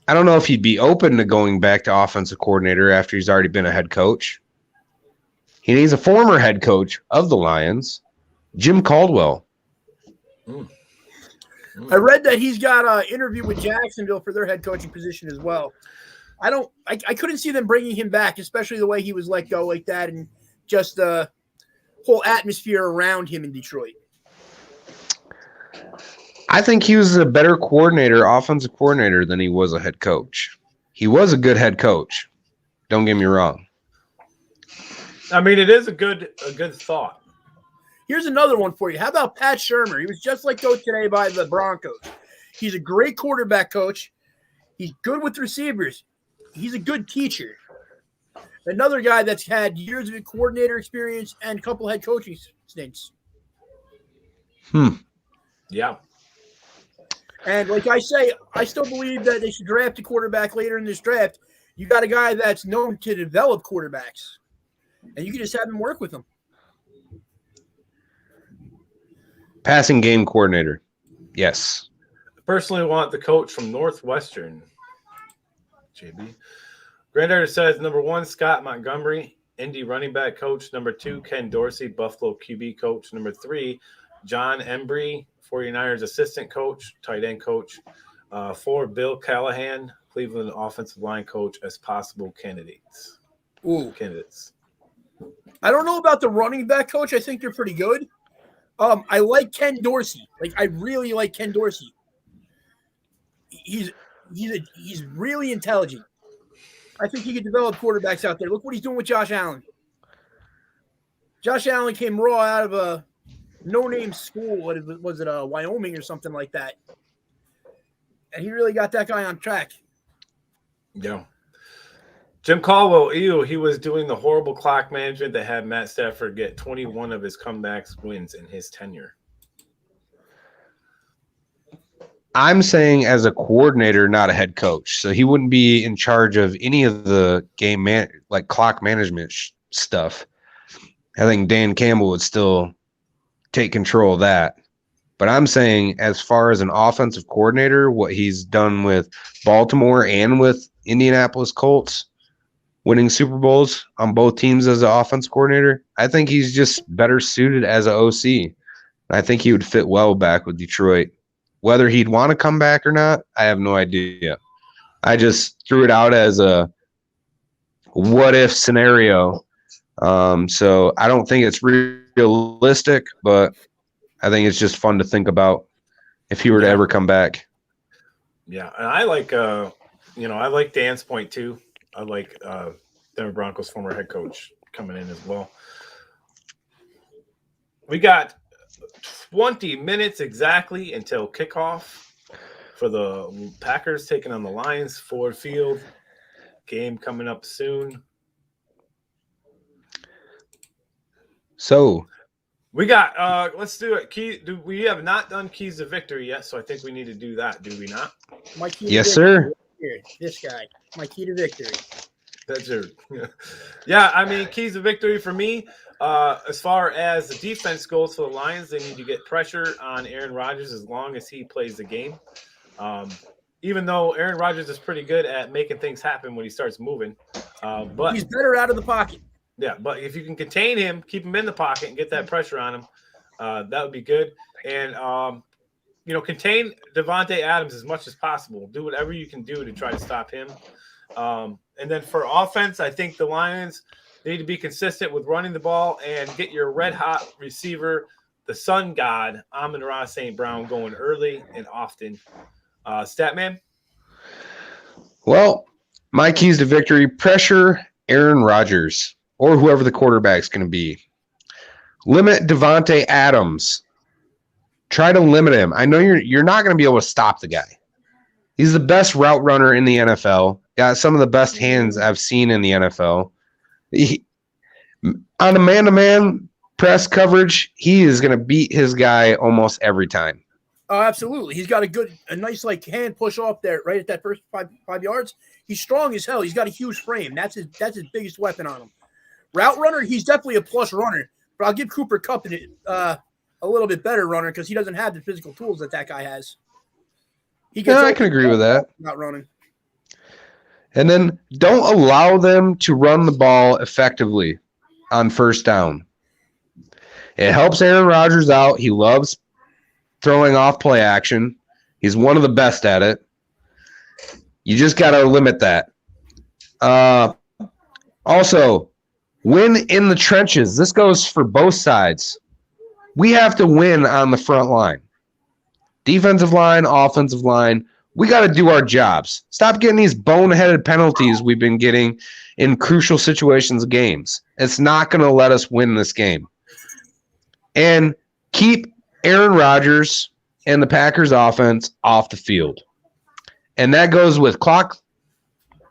Speaker 2: I don't know if he'd be open to going back to offensive coordinator after he's already been a head coach. He needs a former head coach of the Lions, Jim Caldwell.
Speaker 1: I read that he's got an interview with Jacksonville for their head coaching position as well. I couldn't see them bringing him back, especially the way he was let go like that and just the whole atmosphere around him in Detroit.
Speaker 2: I think he was a better offensive coordinator than he was a head coach. He was a good head coach. Don't get me wrong.
Speaker 3: I mean, it is a good thought.
Speaker 1: Here's another one for you. How about Pat Shurmur? He was just let go today by the Broncos. He's a great quarterback coach. He's good with receivers. He's a good teacher. Another guy that's had years of coordinator experience and a couple head coaching stints.
Speaker 3: Yeah.
Speaker 1: And like I say, I still believe that they should draft a quarterback later in this draft. You got a guy that's known to develop quarterbacks, and you can just have him work with them.
Speaker 2: Passing game coordinator. Yes.
Speaker 3: I personally want the coach from Northwestern. JB. Granddaughter says, number 1, Scott Montgomery, Indy running back coach. Number 2, Ken Dorsey, Buffalo QB coach. Number 3, John Embry, 49ers assistant coach, tight end coach. 4, Bill Callahan, Cleveland offensive line coach as possible candidates. Candidates.
Speaker 1: I don't know about the running back coach. I think they're pretty good. I like Ken Dorsey. I really like Ken Dorsey. He's really intelligent. I think he could develop quarterbacks out there. Look what he's doing with Josh Allen. Josh Allen came raw out of a no-name school. What was it, Wyoming or something like that? And he really got that guy on track.
Speaker 3: Yeah. Jim Caldwell, he was doing the horrible clock management that had Matt Stafford get 21 of his comebacks wins in his tenure.
Speaker 2: I'm saying as a coordinator, not a head coach. So he wouldn't be in charge of any of the game clock management stuff. I think Dan Campbell would still take control of that. But I'm saying, as far as an offensive coordinator, what he's done with Baltimore and with Indianapolis Colts, winning Super Bowls on both teams as an offense coordinator, I think he's just better suited as an OC. I think he would fit well back with Detroit. Whether he'd want to come back or not, I have no idea. I just threw it out as a what-if scenario. So I don't think it's realistic, but I think it's just fun to think about if he were to ever come back.
Speaker 3: Yeah, and I like, I like Dan's point too. I like Denver Broncos former head coach coming in as well. We got 20 minutes exactly until kickoff for the Packers taking on the Lions, Ford Field. Game coming up soon.
Speaker 2: So
Speaker 3: we got let's do it. We have not done keys to victory yet, so I think we need to do that, do we not?
Speaker 1: My key to
Speaker 2: yes,
Speaker 1: victory.
Speaker 2: sir.
Speaker 1: Here, this guy. My key to victory.
Speaker 3: That's your yeah, I mean, keys to victory for me. As far as the defense goes for the Lions, they need to get pressure on Aaron Rodgers as long as he plays the game. Even though Aaron Rodgers is pretty good at making things happen when he starts moving. But
Speaker 1: he's better out of the pocket.
Speaker 3: Yeah, but if you can contain him, keep him in the pocket and get that pressure on him, that would be good. And, contain Devontae Adams as much as possible. Do whatever you can do to try to stop him. And then for offense, I think the Lions need to be consistent with running the ball and get your red-hot receiver, the sun god, Amon-Ra St. Brown, going early and often. Statman?
Speaker 2: Well, my keys to victory: pressure Aaron Rodgers or whoever the quarterback's going to be. Limit Devontae Adams. Try to limit him. I know you're not going to be able to stop the guy. He's the best route runner in the NFL. Got some of the best hands I've seen in the NFL. On a man-to-man press coverage, he is going to beat his guy almost every time.
Speaker 1: Oh, absolutely. He's got a nice hand push off there, right at that first five yards. He's strong as hell. He's got a huge frame. That's his biggest weapon on him. Route runner, he's definitely a plus runner, but I'll give Cooper Kupp a little bit better runner because he doesn't have the physical tools that guy has.
Speaker 2: I can agree with that.
Speaker 1: Not running.
Speaker 2: And then don't allow them to run the ball effectively on first down. It helps Aaron Rodgers out. He loves throwing off play action. He's one of the best at it. You just got to limit that. Also, win in the trenches. This goes for both sides. We have to win on the front line. Defensive line, offensive line. We got to do our jobs. Stop getting these boneheaded penalties we've been getting in crucial situations of games. It's not going to let us win this game. And keep Aaron Rodgers and the Packers offense off the field. And that goes with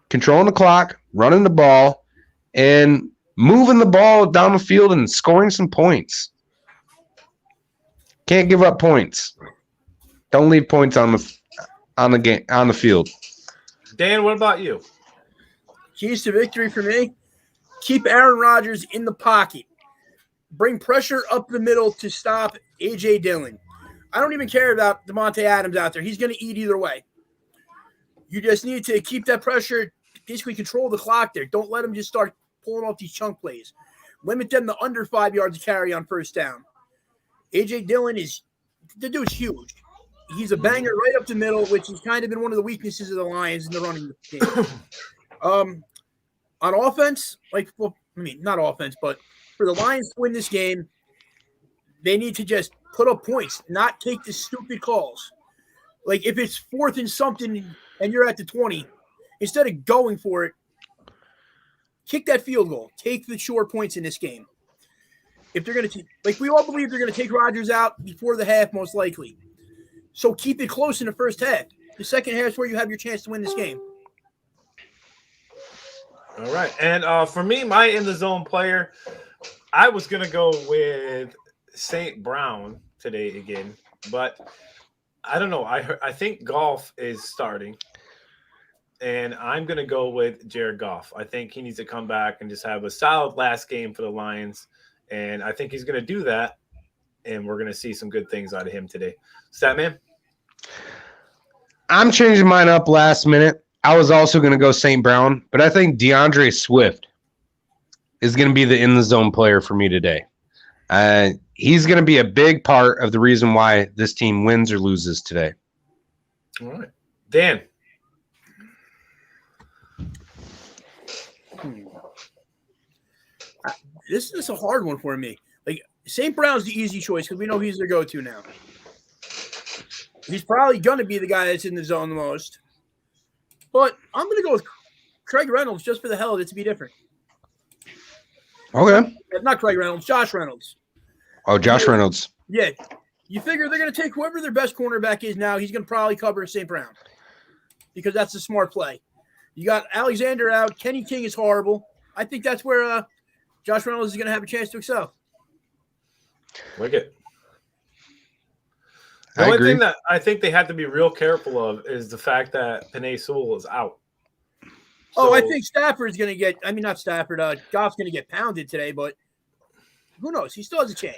Speaker 2: controlling the clock, running the ball, and moving the ball down the field and scoring some points. Can't give up points. Don't leave points on the field.
Speaker 3: Dan, what about you?
Speaker 1: Keys to victory for me: keep Aaron Rodgers in the pocket. Bring pressure up the middle to stop A.J. Dillon. I don't even care about Devontae Adams out there. He's going to eat either way. You just need to keep that pressure, basically control the clock there. Don't let them just start pulling off these chunk plays. Limit them to under 5 yards to carry on first down. A.J. Dillon the dude's huge. He's a banger right up the middle, which has kind of been one of the weaknesses of the Lions in the running game. On offense, not offense, but for the Lions to win this game, they need to just put up points, not take the stupid calls. Like if it's 4th and something and you're at the 20, instead of going for it, kick that field goal. Take the short points in this game. If they're going to, we all believe they're going to take Rodgers out before the half, most likely. So keep it close in the first half. The second half is where you have your chance to win this game.
Speaker 3: All right. And for me, my in the zone player, I was going to go with St. Brown today again, but I don't know. I think Goff is starting, and I'm going to go with Jared Goff. I think he needs to come back and just have a solid last game for the Lions, and I think he's going to do that. and we're going to see some good things out of him today. Statman?
Speaker 2: I'm changing mine up last minute. I was also going to go St. Brown, but I think DeAndre Swift is going to be the in-the-zone player for me today. He's going to be a big part of the reason why this team wins or loses today.
Speaker 3: All right. Dan?
Speaker 1: This is a hard one for me. Like, St. Brown's the easy choice because we know he's their go-to now. He's probably going to be the guy that's in the zone the most. But I'm going to go with Craig Reynolds just for the hell of it to be different.
Speaker 2: Okay.
Speaker 1: Not Craig Reynolds, Josh Reynolds.
Speaker 2: Oh, Josh Reynolds.
Speaker 1: Yeah. You figure they're going to take whoever their best cornerback is now. He's going to probably cover St. Brown because that's a smart play. You got Alexander out. Kenny King is horrible. I think that's where Josh Reynolds is going to have a chance to excel.
Speaker 3: Wicked. The only thing that I think they have to be real careful of is the fact that Penei Sewell is out.
Speaker 1: So, I think Stafford's going to get – I mean, not Stafford. Goff's going to get pounded today, but who knows? He still has a chance.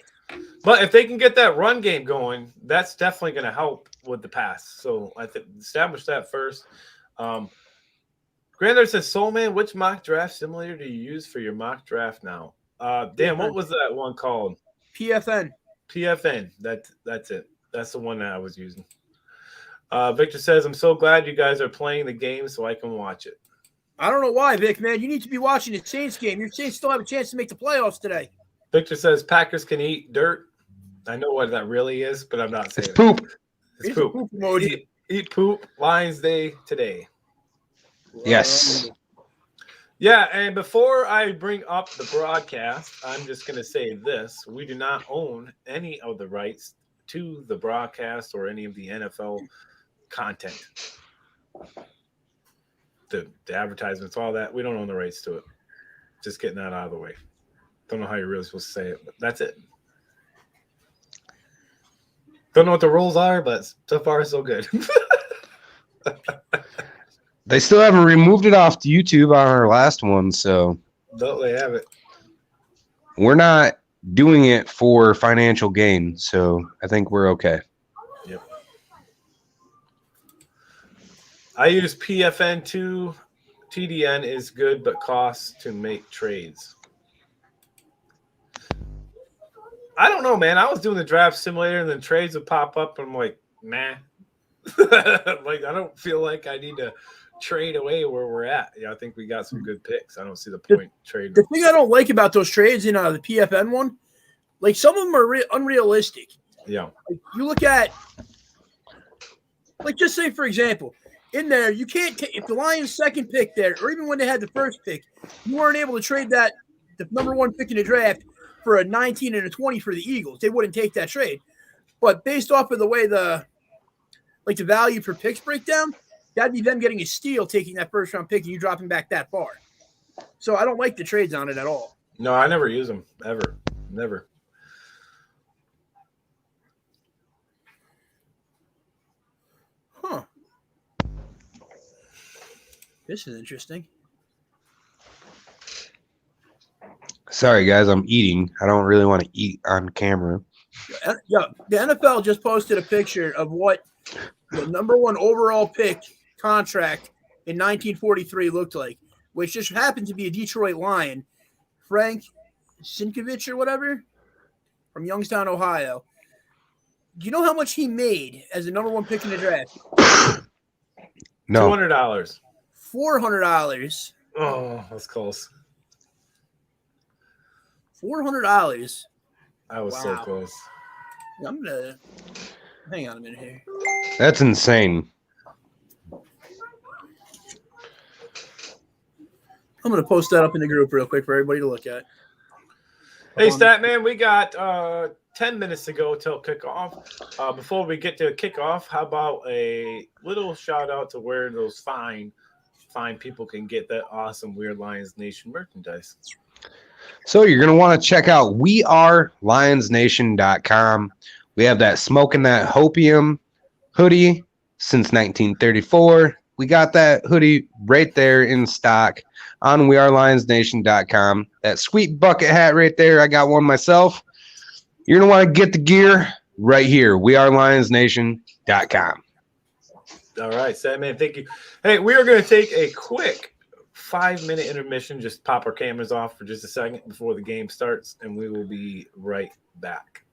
Speaker 3: But if they can get that run game going, that's definitely going to help with the pass. So I think establish that first. Grandar says, Soul Man, which mock draft simulator do you use for your mock draft now? Dan, what was that one called?
Speaker 1: PFN.
Speaker 3: PFN. That's it. That's the one that I was using. Victor says, I'm so glad you guys are playing the game so I can watch it.
Speaker 1: I don't know why, Vic, man. You need to be watching the Saints game. Your Saints still have a chance to make the playoffs today.
Speaker 3: Victor says, Packers can eat dirt. I know what that really is, but I'm not saying
Speaker 2: it's poop.
Speaker 3: It's poop.
Speaker 1: Poop emoji.
Speaker 3: Eat poop. Lions Day today.
Speaker 2: Yes.
Speaker 3: Yeah, and before I bring up the broadcast, I'm just going to say this. We do not own any of the rights to the broadcast or any of the NFL content. The advertisements, all that. We don't own the rights to it. Just getting that out of the way. Don't know how you're really supposed to say it, but that's it. Don't know what the rules are, but so far so good.
Speaker 2: They still haven't removed it off YouTube on our last one, so
Speaker 3: No, they have it.
Speaker 2: we're not doing it for financial gain, so I think we're okay.
Speaker 3: Yep. I use PFN2. TDN is good, but costs to make trades. I don't know, man. I was doing the draft simulator, and then trades would pop up, and I'm like, nah. Like, I don't feel like I need to trade away where we're at. Yeah, I think we got some good picks. I don't see the point trading.
Speaker 1: The thing I don't like about those trades in the PFN one, like some of them are unrealistic.
Speaker 3: Yeah.
Speaker 1: Like, you look at, like, just say, for example, in there, you can't if the Lions' second pick there, or even when they had the first pick, you weren't able to trade that, the number one pick in the draft, for a 19 and a 20 for the Eagles. They wouldn't take that trade. But based off of the way the value for picks break down, that'd be them getting a steal, taking that first round pick and you dropping back that far. So I don't like the trades on it at all.
Speaker 3: No, I never use them, ever. Never.
Speaker 1: Huh. This is interesting.
Speaker 2: Sorry, guys, I'm eating. I don't really want to eat on camera.
Speaker 1: Yeah, the NFL just posted a picture of what the number one overall pick contract in 1943 looked like, which just happened to be a Detroit Lion, Frank Sinkovich or whatever, from Youngstown, Ohio. Do you know how much he made as the number one pick in the draft?
Speaker 2: No.
Speaker 3: $200.
Speaker 1: $400.
Speaker 3: Oh, that's close.
Speaker 1: $400.
Speaker 3: I was so
Speaker 1: Wow.
Speaker 3: close.
Speaker 1: I'm gonna hang on a minute here.
Speaker 2: That's insane.
Speaker 1: I'm gonna post that up in the group real quick for everybody to look at.
Speaker 3: Hey, Statman, we got 10 minutes to go till kickoff. Before we get to kickoff, how about a little shout out to where those fine people can get that awesome Weird Lions Nation merchandise?
Speaker 2: So you're going to want to check out wearelionsnation.com. We have that Smoking That Hopium hoodie since 1934. We got that hoodie right there in stock on wearelionsnation.com. That sweet bucket hat right there, I got one myself. You're going to want to get the gear right here. WeAreLionsNation.com.
Speaker 3: All right, Sandman, thank you. Hey, we are going to take a quick 5-minute intermission. Just pop our cameras off for just a second before the game starts, and we will be right back.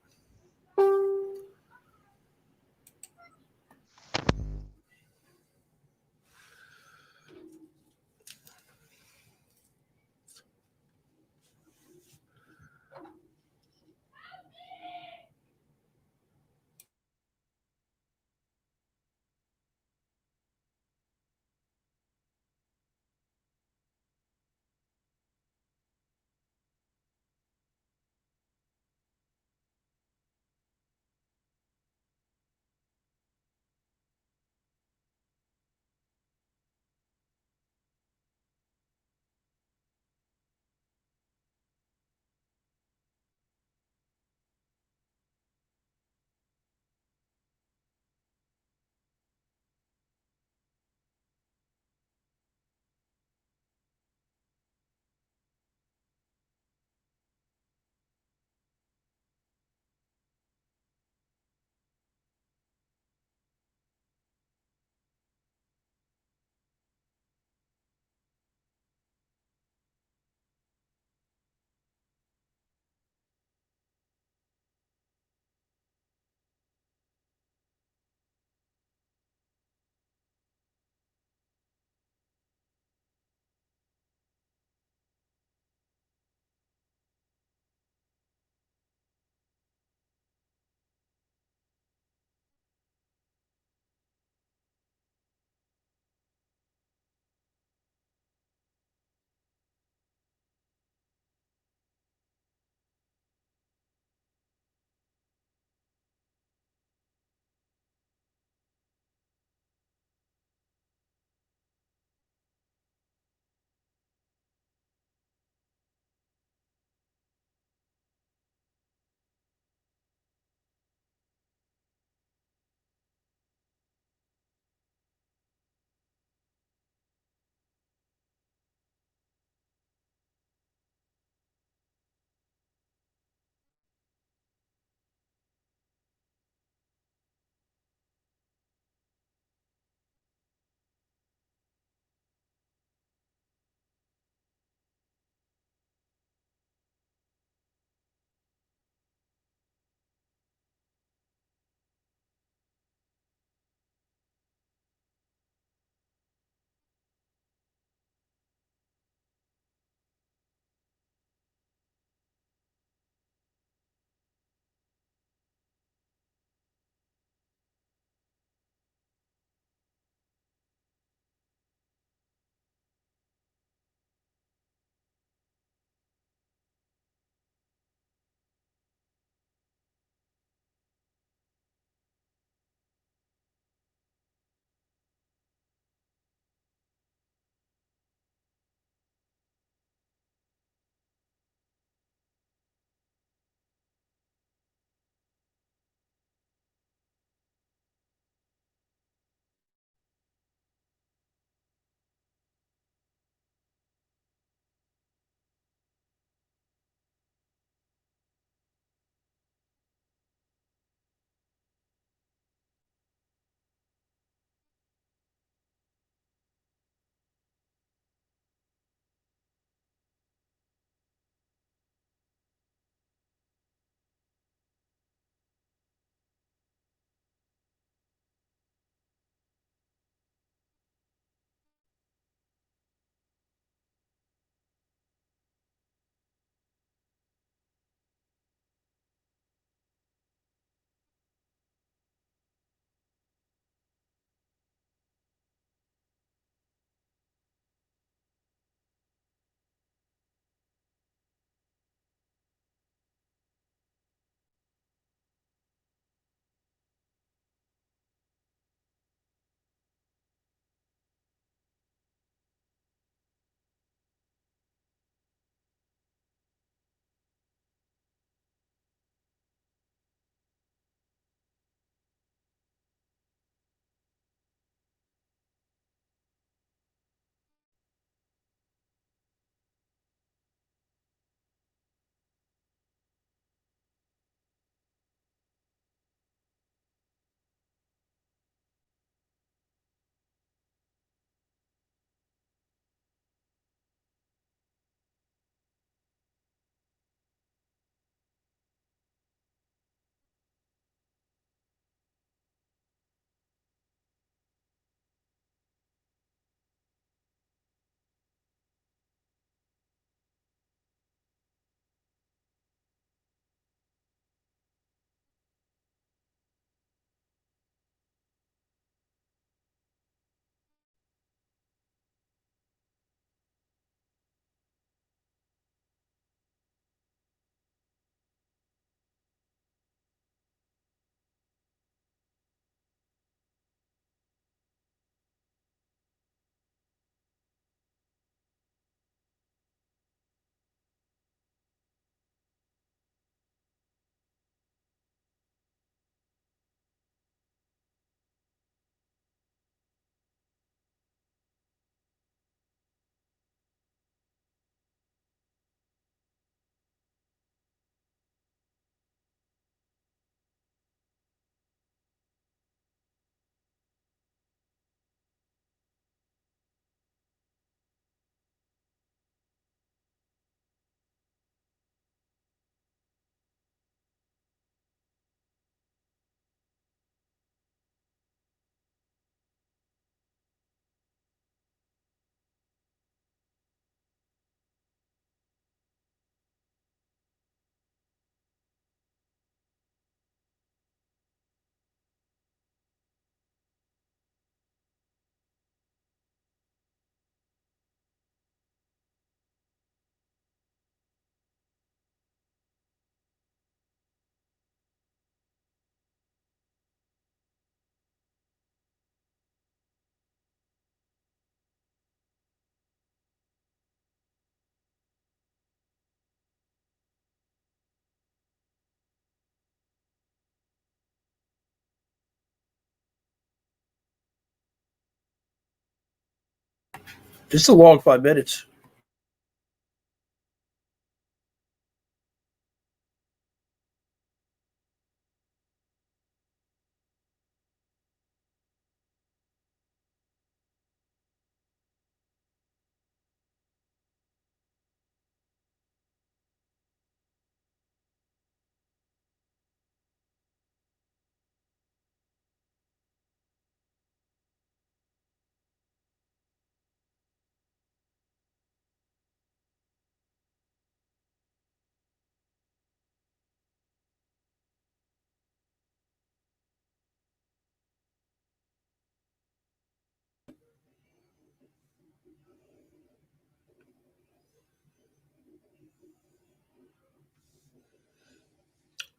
Speaker 1: It's a long 5 minutes.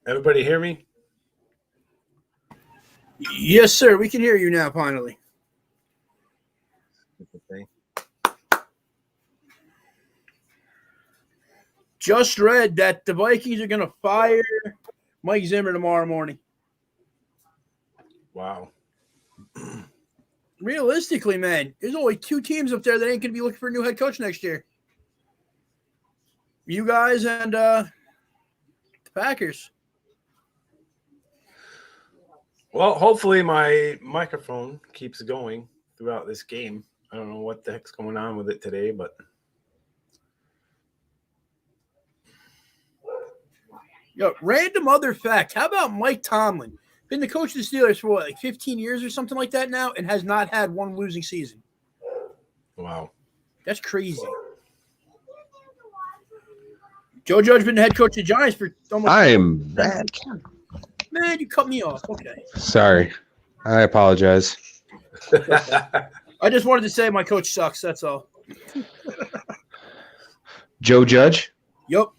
Speaker 3: Everybody hear me?
Speaker 1: Yes, sir. We can hear you now, finally.
Speaker 3: Okay.
Speaker 1: Just read that the Vikings are going to fire Mike Zimmer tomorrow morning.
Speaker 3: Wow.
Speaker 1: Realistically, man, there's only 2 teams up there that ain't going to be looking for a new head coach next year. You guys and the Packers.
Speaker 3: Well, hopefully my microphone keeps going throughout this game. I don't know what the heck's going on with it today, but
Speaker 1: Yo, random other fact. How about Mike Tomlin? Been the coach of the Steelers for what, like 15 years or something like that now, and has not had one losing season.
Speaker 3: wow.
Speaker 1: That's crazy. Joe Judge been the head coach of the Giants for almost.
Speaker 2: I am back.
Speaker 1: Man, you cut me off. Okay.
Speaker 2: Sorry. I apologize.
Speaker 1: I just wanted to say my coach sucks. That's all.
Speaker 2: Joe Judge?
Speaker 1: Yup.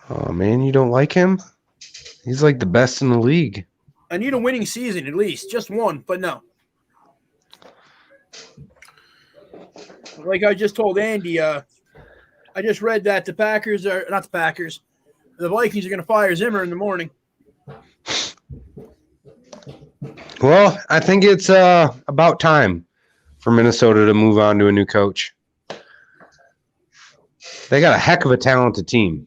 Speaker 2: Oh, man, you don't like him? He's like the best in the league.
Speaker 1: I need a winning season at least. Just one, but no. Like I just told Andy, I just read that the Packers are – not the Packers. The Vikings are going to fire Zimmer in the morning.
Speaker 2: Well, I think it's about time for Minnesota to move on to a new coach. They got a heck of a talented team.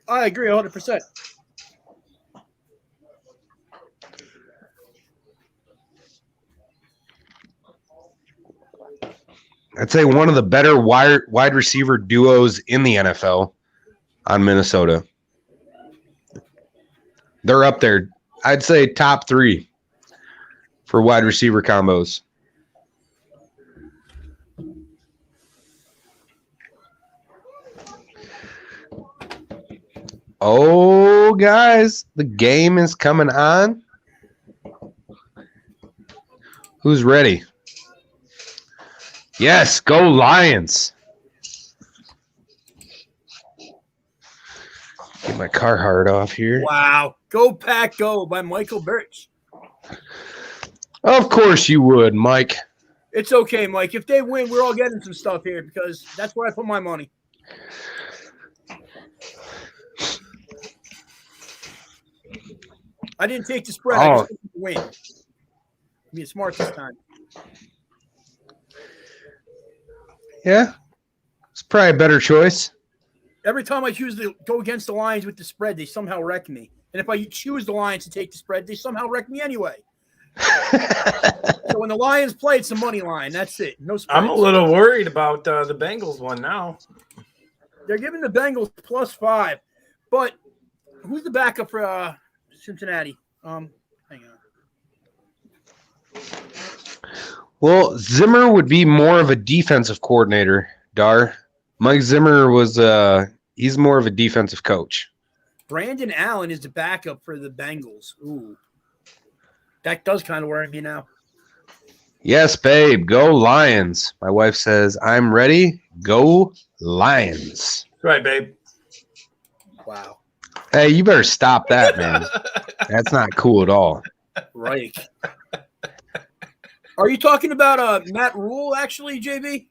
Speaker 1: I agree 100%.
Speaker 2: I'd say one of the better wide receiver duos in the NFL on Minnesota. They're up there. I'd say top 3 for wide receiver combos. Oh, guys, the game is coming on. Who's ready? Yes, go Lions. Get my Carhartt off here.
Speaker 1: Wow. Go Pack Go by Michael Birch.
Speaker 2: Of course you would, Mike.
Speaker 1: It's okay, Mike. If they win, we're all getting some stuff here because that's where I put my money. I didn't take the spread. I just took the win. Be smart this time.
Speaker 2: Yeah, it's probably a better choice.
Speaker 1: Every time I choose to go against the Lions with the spread, they somehow wreck me. And if I choose the Lions to take the spread, they somehow wreck me anyway. So when the Lions play, it's a money line. That's it. No spreads.
Speaker 3: I'm a little worried about the Bengals one now.
Speaker 1: They're giving the Bengals +5. But who's the backup for Cincinnati? Hang on.
Speaker 2: Well, Zimmer would be more of a defensive coordinator, Dar. Mike Zimmer was he's more of a defensive coach.
Speaker 1: Brandon Allen is the backup for the Bengals. Ooh. That does kind of worry me now.
Speaker 2: Yes, babe, go Lions. My wife says, I'm ready. Go Lions.
Speaker 3: Right, babe.
Speaker 1: Wow.
Speaker 2: Hey, you better stop that, man. That's not cool at all.
Speaker 1: Right. Are you talking about Matt Rule, actually, JB?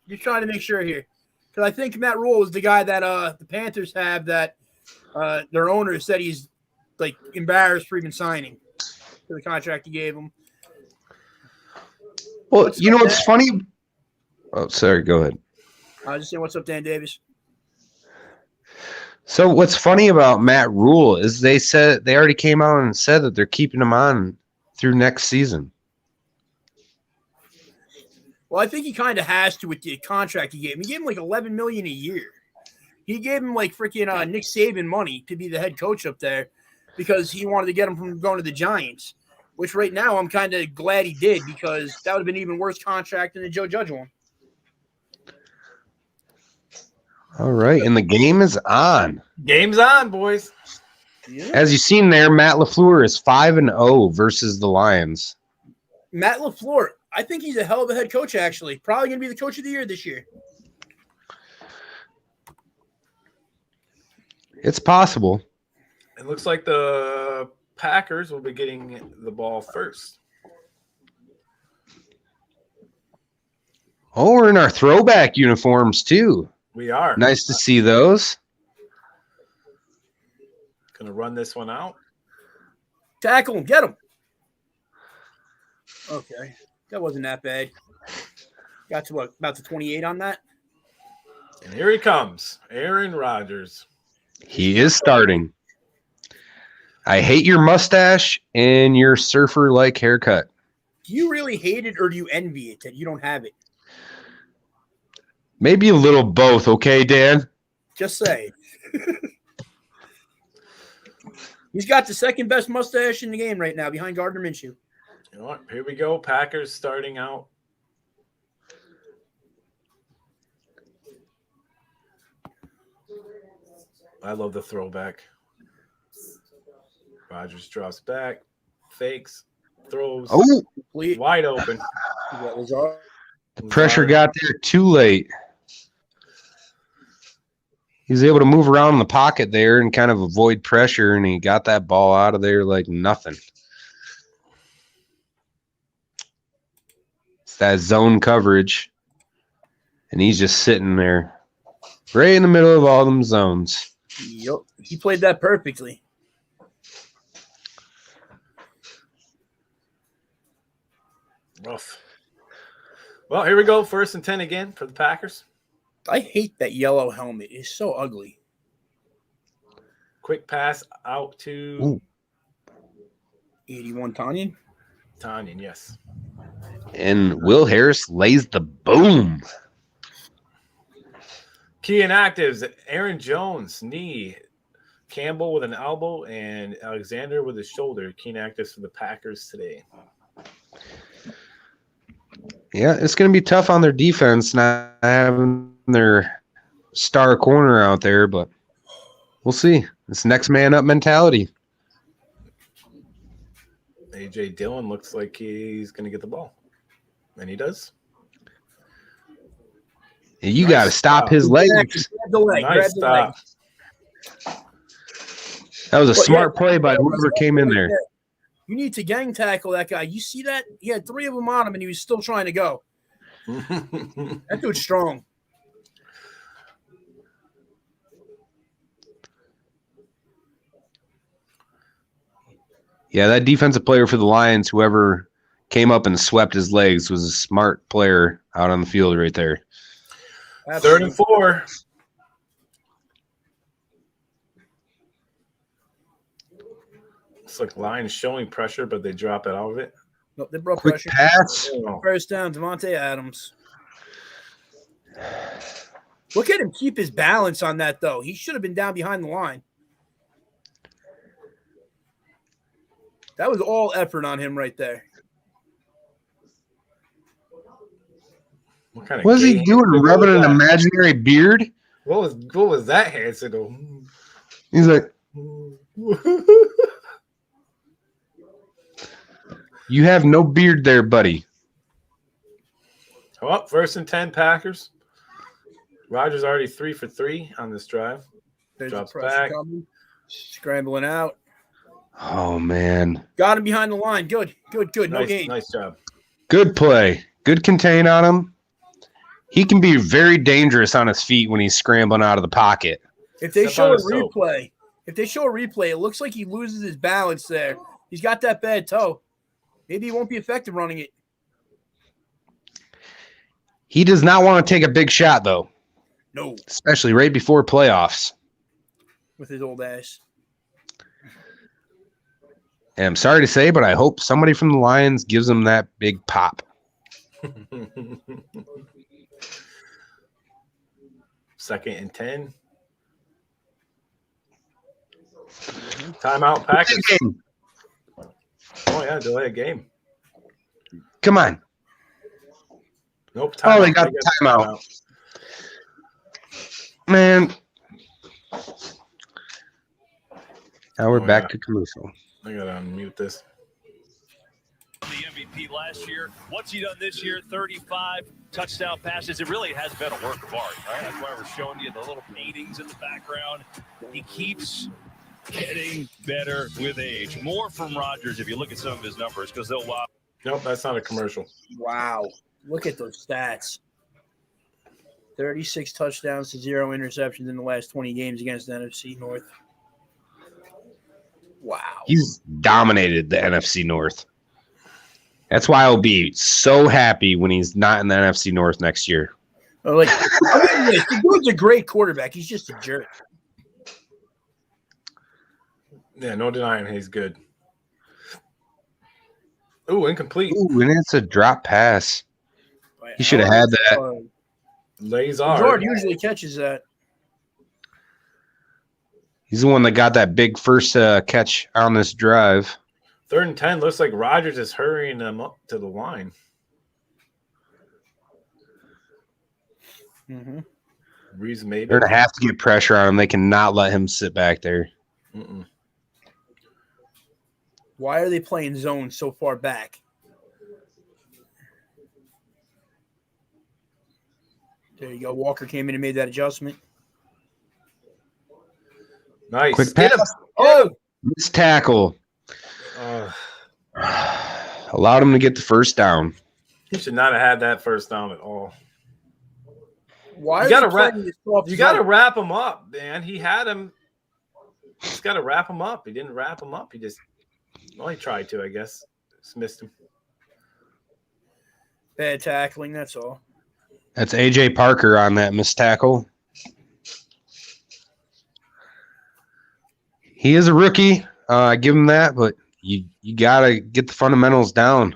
Speaker 1: You're trying to make sure here. Because I think Matt Rule is the guy that the Panthers have that their owner said he's, like, embarrassed for even signing for the contract he gave him.
Speaker 2: Well,
Speaker 1: What's
Speaker 2: you know
Speaker 1: up,
Speaker 2: what's
Speaker 1: Dan?
Speaker 2: funny? Oh, sorry. Go ahead.
Speaker 1: I was just saying, what's up, Dan Davis?
Speaker 2: So what's funny about Matt Rule is they already came out and said that they're keeping him on through next season.
Speaker 1: Well, I think he kind of has to with the contract he gave him. He gave him like $11 million a year. He gave him like freaking Nick Saban money to be the head coach up there because he wanted to get him from going to the Giants. Which right now I'm kind of glad he did because that would have been even worse contract than the Joe Judge one.
Speaker 2: All right, and the game is on.
Speaker 3: Game's on, boys.
Speaker 1: Yeah.
Speaker 2: As you've seen there, Matt LaFleur is 5-0 versus the Lions.
Speaker 1: Matt LaFleur, I think he's a hell of a head coach, actually. Probably going to be the coach of the year this year.
Speaker 2: It's possible.
Speaker 3: It looks like the Packers will be getting the ball first.
Speaker 2: Oh, we're in our throwback uniforms too.
Speaker 3: We are.
Speaker 2: Nice to see those.
Speaker 3: Gonna run this one out.
Speaker 1: Tackle him. Get him. Okay. That wasn't that bad. Got to what? About the 28 on that?
Speaker 3: And here he comes. Aaron Rodgers.
Speaker 2: He is starting. I hate your mustache and your surfer-like haircut.
Speaker 1: Do you really hate it or do you envy it that you don't have it?
Speaker 2: Maybe a little both, okay, Dan?
Speaker 1: Just say. He's got the second best mustache in the game right now behind Gardner Minshew.
Speaker 3: You know what? Here we go. Packers starting out. I love the throwback. Rodgers drops back, fakes, throws.
Speaker 2: Oh,
Speaker 3: Wide open.
Speaker 2: the pressure got there too late. He was able to move around in the pocket there and kind of avoid pressure, and he got that ball out of there like nothing. It's that zone coverage, and he's just sitting there right in the middle of all them zones.
Speaker 1: Yep. He played that perfectly.
Speaker 3: Rough. Well, here we go. 1st and 10 again for the Packers.
Speaker 1: I hate that yellow helmet. It's so ugly.
Speaker 3: Quick pass out to
Speaker 1: 81 Tanyan.
Speaker 3: Tanyan, yes.
Speaker 2: And Will Harris lays the boom.
Speaker 3: Key inactives, Aaron Jones, knee. Campbell with an elbow and Alexander with his shoulder. Key inactives for the Packers today.
Speaker 2: Yeah, it's going to be tough on their defense not having their star corner out there, but we'll see. It's next man up mentality.
Speaker 3: A.J. Dillon looks like he's going to get the ball. And he does.
Speaker 2: And you got to stop his legs.
Speaker 1: Grab the leg.
Speaker 3: Nice
Speaker 1: Grab the
Speaker 3: stop.
Speaker 1: leg.
Speaker 2: That was a
Speaker 1: Well,
Speaker 2: smart
Speaker 1: yeah,
Speaker 2: play by whoever came in there.
Speaker 1: You need to gang tackle that guy. You see that? He had 3 of them on him, and he was still trying to go. That dude's strong.
Speaker 2: Yeah, that defensive player for the Lions, whoever came up and swept his legs, was a smart player out on the field right there.
Speaker 3: 3rd and 4. Looks like Lions showing pressure, but they drop it out of it.
Speaker 1: Nope, they brought
Speaker 2: Quick
Speaker 1: pressure.
Speaker 2: pass.
Speaker 1: First down, Devontae Adams. Look at him keep his balance on that, though. He should have been down behind the line. That was all effort on him right there.
Speaker 3: What kind of
Speaker 2: What was he
Speaker 3: game?
Speaker 2: doing?
Speaker 3: What
Speaker 2: Rubbing
Speaker 3: was
Speaker 2: an
Speaker 3: that?
Speaker 2: imaginary beard?
Speaker 3: What was that hand signal?
Speaker 2: He's like, you have no beard there, buddy.
Speaker 3: Well, 1st and 10 Packers. Rodgers already 3 for 3 on this drive.
Speaker 1: There's
Speaker 3: Drops
Speaker 1: the pressure
Speaker 3: back.
Speaker 1: coming. Scrambling out.
Speaker 2: Oh, man.
Speaker 1: Got him behind the line. Good. No gain.
Speaker 3: Nice job.
Speaker 2: Good play. Good contain on him. He can be very dangerous on his feet when he's scrambling out of the pocket.
Speaker 1: If they
Speaker 3: Step
Speaker 1: show
Speaker 3: on
Speaker 1: a
Speaker 3: his toe.
Speaker 1: replay, it looks like he loses his balance there. He's got that bad toe. Maybe he won't be effective running it.
Speaker 2: He does not want to take a big shot, though.
Speaker 1: No.
Speaker 2: Especially right before playoffs.
Speaker 1: With his old ass.
Speaker 2: And I'm sorry to say, but I hope somebody from the Lions gives him that big pop.
Speaker 3: Second and 10. Timeout, Packers. Oh, yeah, delay a game.
Speaker 2: Come on.
Speaker 3: Nope. Timeout.
Speaker 2: Oh, they got the timeout. Man. Now we're back to commercial.
Speaker 3: I got to unmute this.
Speaker 4: The MVP last year. What's he done this year? 35 touchdown passes. It really has been a work of art, right? That's why we're showing you the little paintings in the background. He keeps getting better with age. More from Rodgers if you look at some of his numbers because they'll wow.
Speaker 3: Nope, that's not a commercial.
Speaker 1: Wow. Look at those stats. 36 touchdowns to 0 interceptions in the last 20 games against the NFC North. Wow.
Speaker 2: He's dominated the NFC North. That's why I'll be so happy when he's not in the NFC North next year.
Speaker 1: The dude's a great quarterback. He's just a jerk.
Speaker 3: Yeah, no denying he's good. Ooh, incomplete.
Speaker 2: Ooh, and it's a drop pass. He should have had that.
Speaker 3: Lazard.
Speaker 1: Jordan usually catches that.
Speaker 2: He's the one that got that big first catch on this drive.
Speaker 3: 3rd and 10. Looks like Rodgers is hurrying them up to the line.
Speaker 1: Mm-hmm.
Speaker 3: Reese maybe.
Speaker 2: They're going to have to get pressure on him. They cannot let him sit back there.
Speaker 3: Mm-mm.
Speaker 1: Why are they playing zone so far back? There you go. Walker came in and made that adjustment.
Speaker 3: Nice.
Speaker 2: Quick pass.
Speaker 1: Oh!
Speaker 2: Missed tackle. Allowed him to get the first down.
Speaker 3: He should not have had that first down at all.
Speaker 1: Why
Speaker 3: You gotta
Speaker 1: wrap
Speaker 3: him up, man. He had him. He's got to wrap him up. He didn't wrap him up. He tried to, I guess. Just missed him.
Speaker 1: Bad tackling, that's all.
Speaker 2: That's A.J. Parker on that missed tackle. He is a rookie. I give him that, but you got to get the fundamentals down.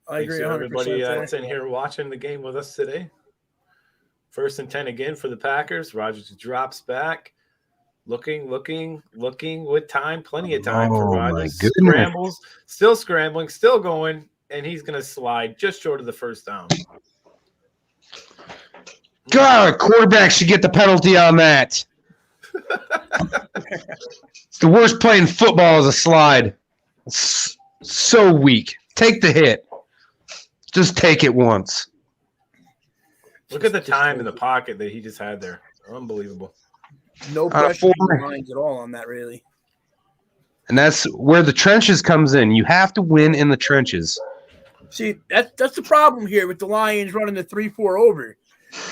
Speaker 1: I agree 100%.
Speaker 3: Everybody that's in here watching the game with us today. 1st and 10 again for the Packers. Rodgers drops back. Looking with time. Plenty of time for Rodgers. Scrambles. Still scrambling. Still going. And he's going to slide just short of the first down.
Speaker 2: God, quarterback should get the penalty on that. It's the worst play in football is a slide. It's so weak. Take the hit. Just take it once.
Speaker 3: Look at the time in the pocket that he just had there. Unbelievable.
Speaker 1: No pressure lines at all on that, really.
Speaker 2: And that's where the trenches comes in. You have to win in the trenches.
Speaker 1: See, that's the problem here with the Lions running the 3-4 over.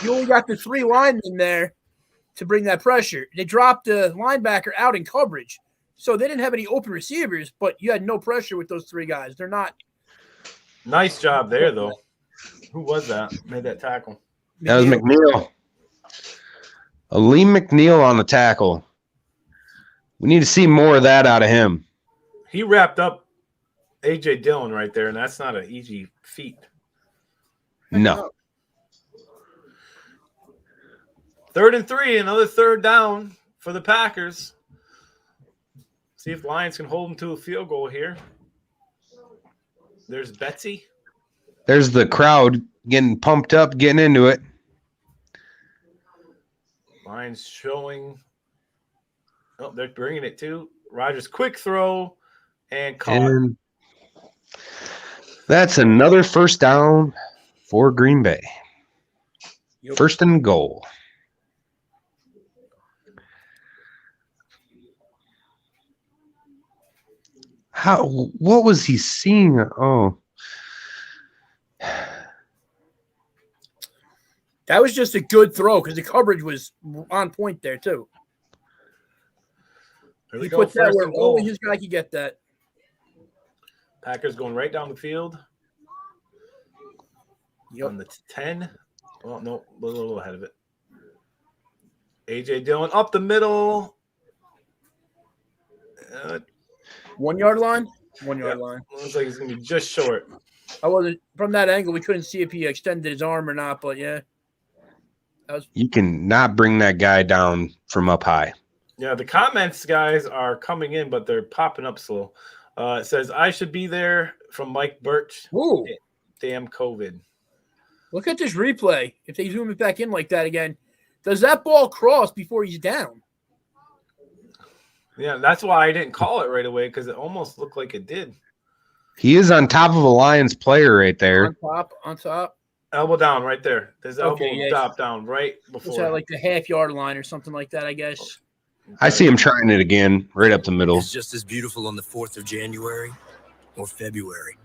Speaker 1: You only got the 3 linemen there to bring that pressure. They dropped the linebacker out in coverage. So they didn't have any open receivers, but you had no pressure with those 3 guys. They're not.
Speaker 3: Nice job there, though. Who was that? Made that tackle.
Speaker 2: That was McNeil. Aleem McNeil on the tackle. We need to see more of that out of him.
Speaker 3: He wrapped up A.J. Dillon right there, and that's not an easy feat.
Speaker 2: No.
Speaker 3: 3rd and 3, another 3rd down for the Packers. See if Lions can hold them to a field goal here. There's Betsy.
Speaker 2: There's the crowd getting pumped up, getting into it.
Speaker 3: Lions showing. Oh, they're bringing it to Rodgers. Quick throw and caught. And
Speaker 2: that's another first down for Green Bay.
Speaker 1: Yep.
Speaker 2: 1st and goal. What was he seeing? Oh.
Speaker 1: That was just a good throw because the coverage was on point there, too. He put that where only his guy could get that.
Speaker 3: Packers going right down the field. on the 10. Well, no, a little ahead of it. AJ Dillon up the middle.
Speaker 1: 1 yard line? 1 yard line.
Speaker 3: Looks like he's going to be just short.
Speaker 1: I wasn't from that angle. We couldn't see if he extended his arm or not, but yeah.
Speaker 2: You can not bring that guy down from up high.
Speaker 3: Yeah, the comments, guys, are coming in, but they're popping up slow. It says, I should be there from Mike Birch.
Speaker 1: Ooh.
Speaker 3: Damn COVID.
Speaker 1: Look at this replay. If they zoom it back in like that again, does that ball cross before he's down?
Speaker 3: Yeah, that's why I didn't call it right away, because it almost looked like it did.
Speaker 2: He is on top of a Lions player right there.
Speaker 1: On top.
Speaker 3: Elbow down right there. There's elbow
Speaker 1: Okay, yeah.
Speaker 3: drop down right
Speaker 1: What's
Speaker 3: before.
Speaker 1: that, like the half-yard line or something like that, I guess?
Speaker 2: I see him trying it again, right up the middle.
Speaker 5: It's just as beautiful on the 4th of January or February.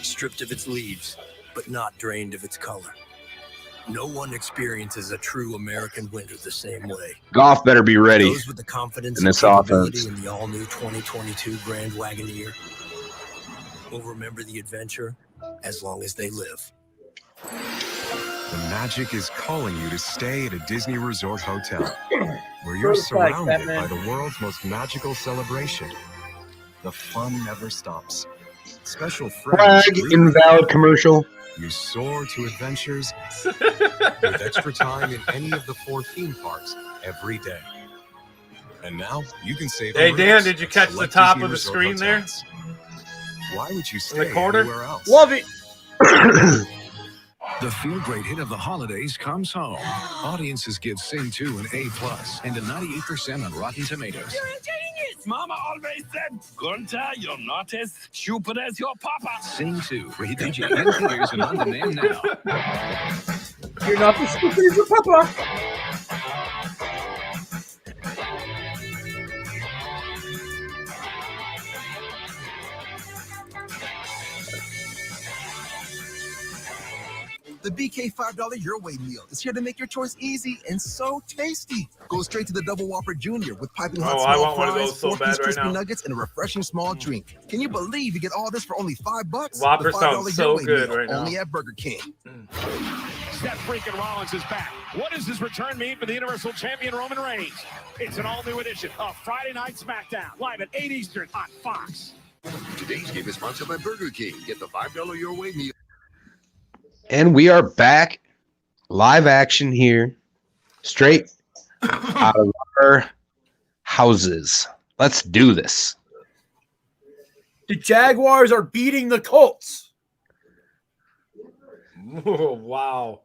Speaker 5: Stripped of its leaves, but not drained of its color. No one experiences a true American winter the same way.
Speaker 2: Goff better be ready.
Speaker 5: Those with the confidence
Speaker 2: in
Speaker 5: and
Speaker 2: this
Speaker 5: capability
Speaker 2: offense.
Speaker 5: in the all-new 2022 Grand Wagoneer will remember the adventure as long as they live.
Speaker 6: The magic is calling you to stay at a Disney Resort hotel, where
Speaker 1: Throw
Speaker 6: you're
Speaker 1: the flag,
Speaker 6: surrounded
Speaker 1: Batman.
Speaker 6: by the world's most magical celebration. The fun never stops. Special friends
Speaker 2: Flag
Speaker 6: greet
Speaker 2: invalid commercial.
Speaker 6: you soar to adventures with extra time in any of the 4 theme parks every day. And now you can save.
Speaker 3: Hey,
Speaker 6: on
Speaker 3: Dan,
Speaker 6: rooms
Speaker 3: did you
Speaker 6: at
Speaker 3: catch the
Speaker 6: select
Speaker 3: top
Speaker 6: Disney
Speaker 3: of the
Speaker 6: Resort
Speaker 3: screen there?
Speaker 6: hotels. Why would you stay
Speaker 3: corner?
Speaker 6: anywhere else?
Speaker 1: Love it.
Speaker 7: The feel-great hit of the holidays comes home. Audiences give Sing 2 an A+ and a 98% on Rotten Tomatoes.
Speaker 8: You're a genius! Mama always said, Gunther, you're not as stupid as your papa.
Speaker 7: Sing 2, rated PG in theaters and on demand now.
Speaker 1: You're not as stupid as your papa.
Speaker 9: The BK $5 Your Way meal is here to make your choice easy and so tasty. Go straight to the Double Whopper Junior with piping hot
Speaker 3: I
Speaker 9: small
Speaker 3: want one of
Speaker 9: fries,
Speaker 3: those so
Speaker 9: 4-piece
Speaker 3: bad right
Speaker 9: crispy
Speaker 3: now.
Speaker 9: nuggets, and a refreshing small drink. Can you believe you get all this for only $5?
Speaker 3: Whopper
Speaker 9: The $5
Speaker 3: sounds so
Speaker 9: Your Way
Speaker 3: good
Speaker 9: meal,
Speaker 3: right now.
Speaker 9: only at Burger King.
Speaker 4: Seth freaking Rollins is back. What does this return mean for the Universal Champion Roman Reigns? It's an all-new edition of Friday Night SmackDown, live at 8 Eastern on Fox.
Speaker 7: Today's game is sponsored by Burger King. Get the $5 Your Way meal.
Speaker 2: And we are back. Live action here. Straight out of our houses. Let's do this.
Speaker 1: The Jaguars are beating the Colts.
Speaker 3: Oh, wow.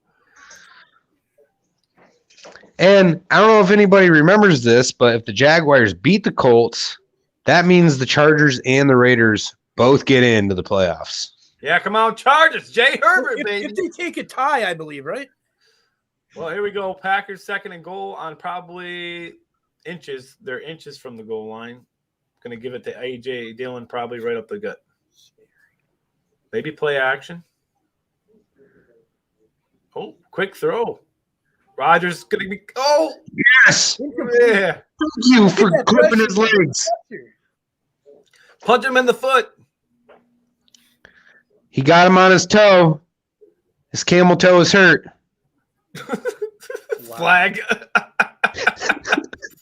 Speaker 2: And I don't know if anybody remembers this, but if the Jaguars beat the Colts, that means the Chargers and the Raiders both get into the playoffs.
Speaker 3: Yeah, come on, Chargers. Jay Herbert, baby.
Speaker 1: If they take a tie, I believe, right?
Speaker 3: Well, here we go. Packers 2nd and goal on probably inches. They're inches from the goal line. Going to give it to A.J. Dillon probably right up the gut. Maybe play action. Oh, quick throw. Rodgers going to be – oh!
Speaker 2: Yes!
Speaker 3: Yeah.
Speaker 2: Thank you for clipping his legs.
Speaker 3: Punch him in the foot.
Speaker 2: He got him on his toe. His camel toe is hurt.
Speaker 3: Flag.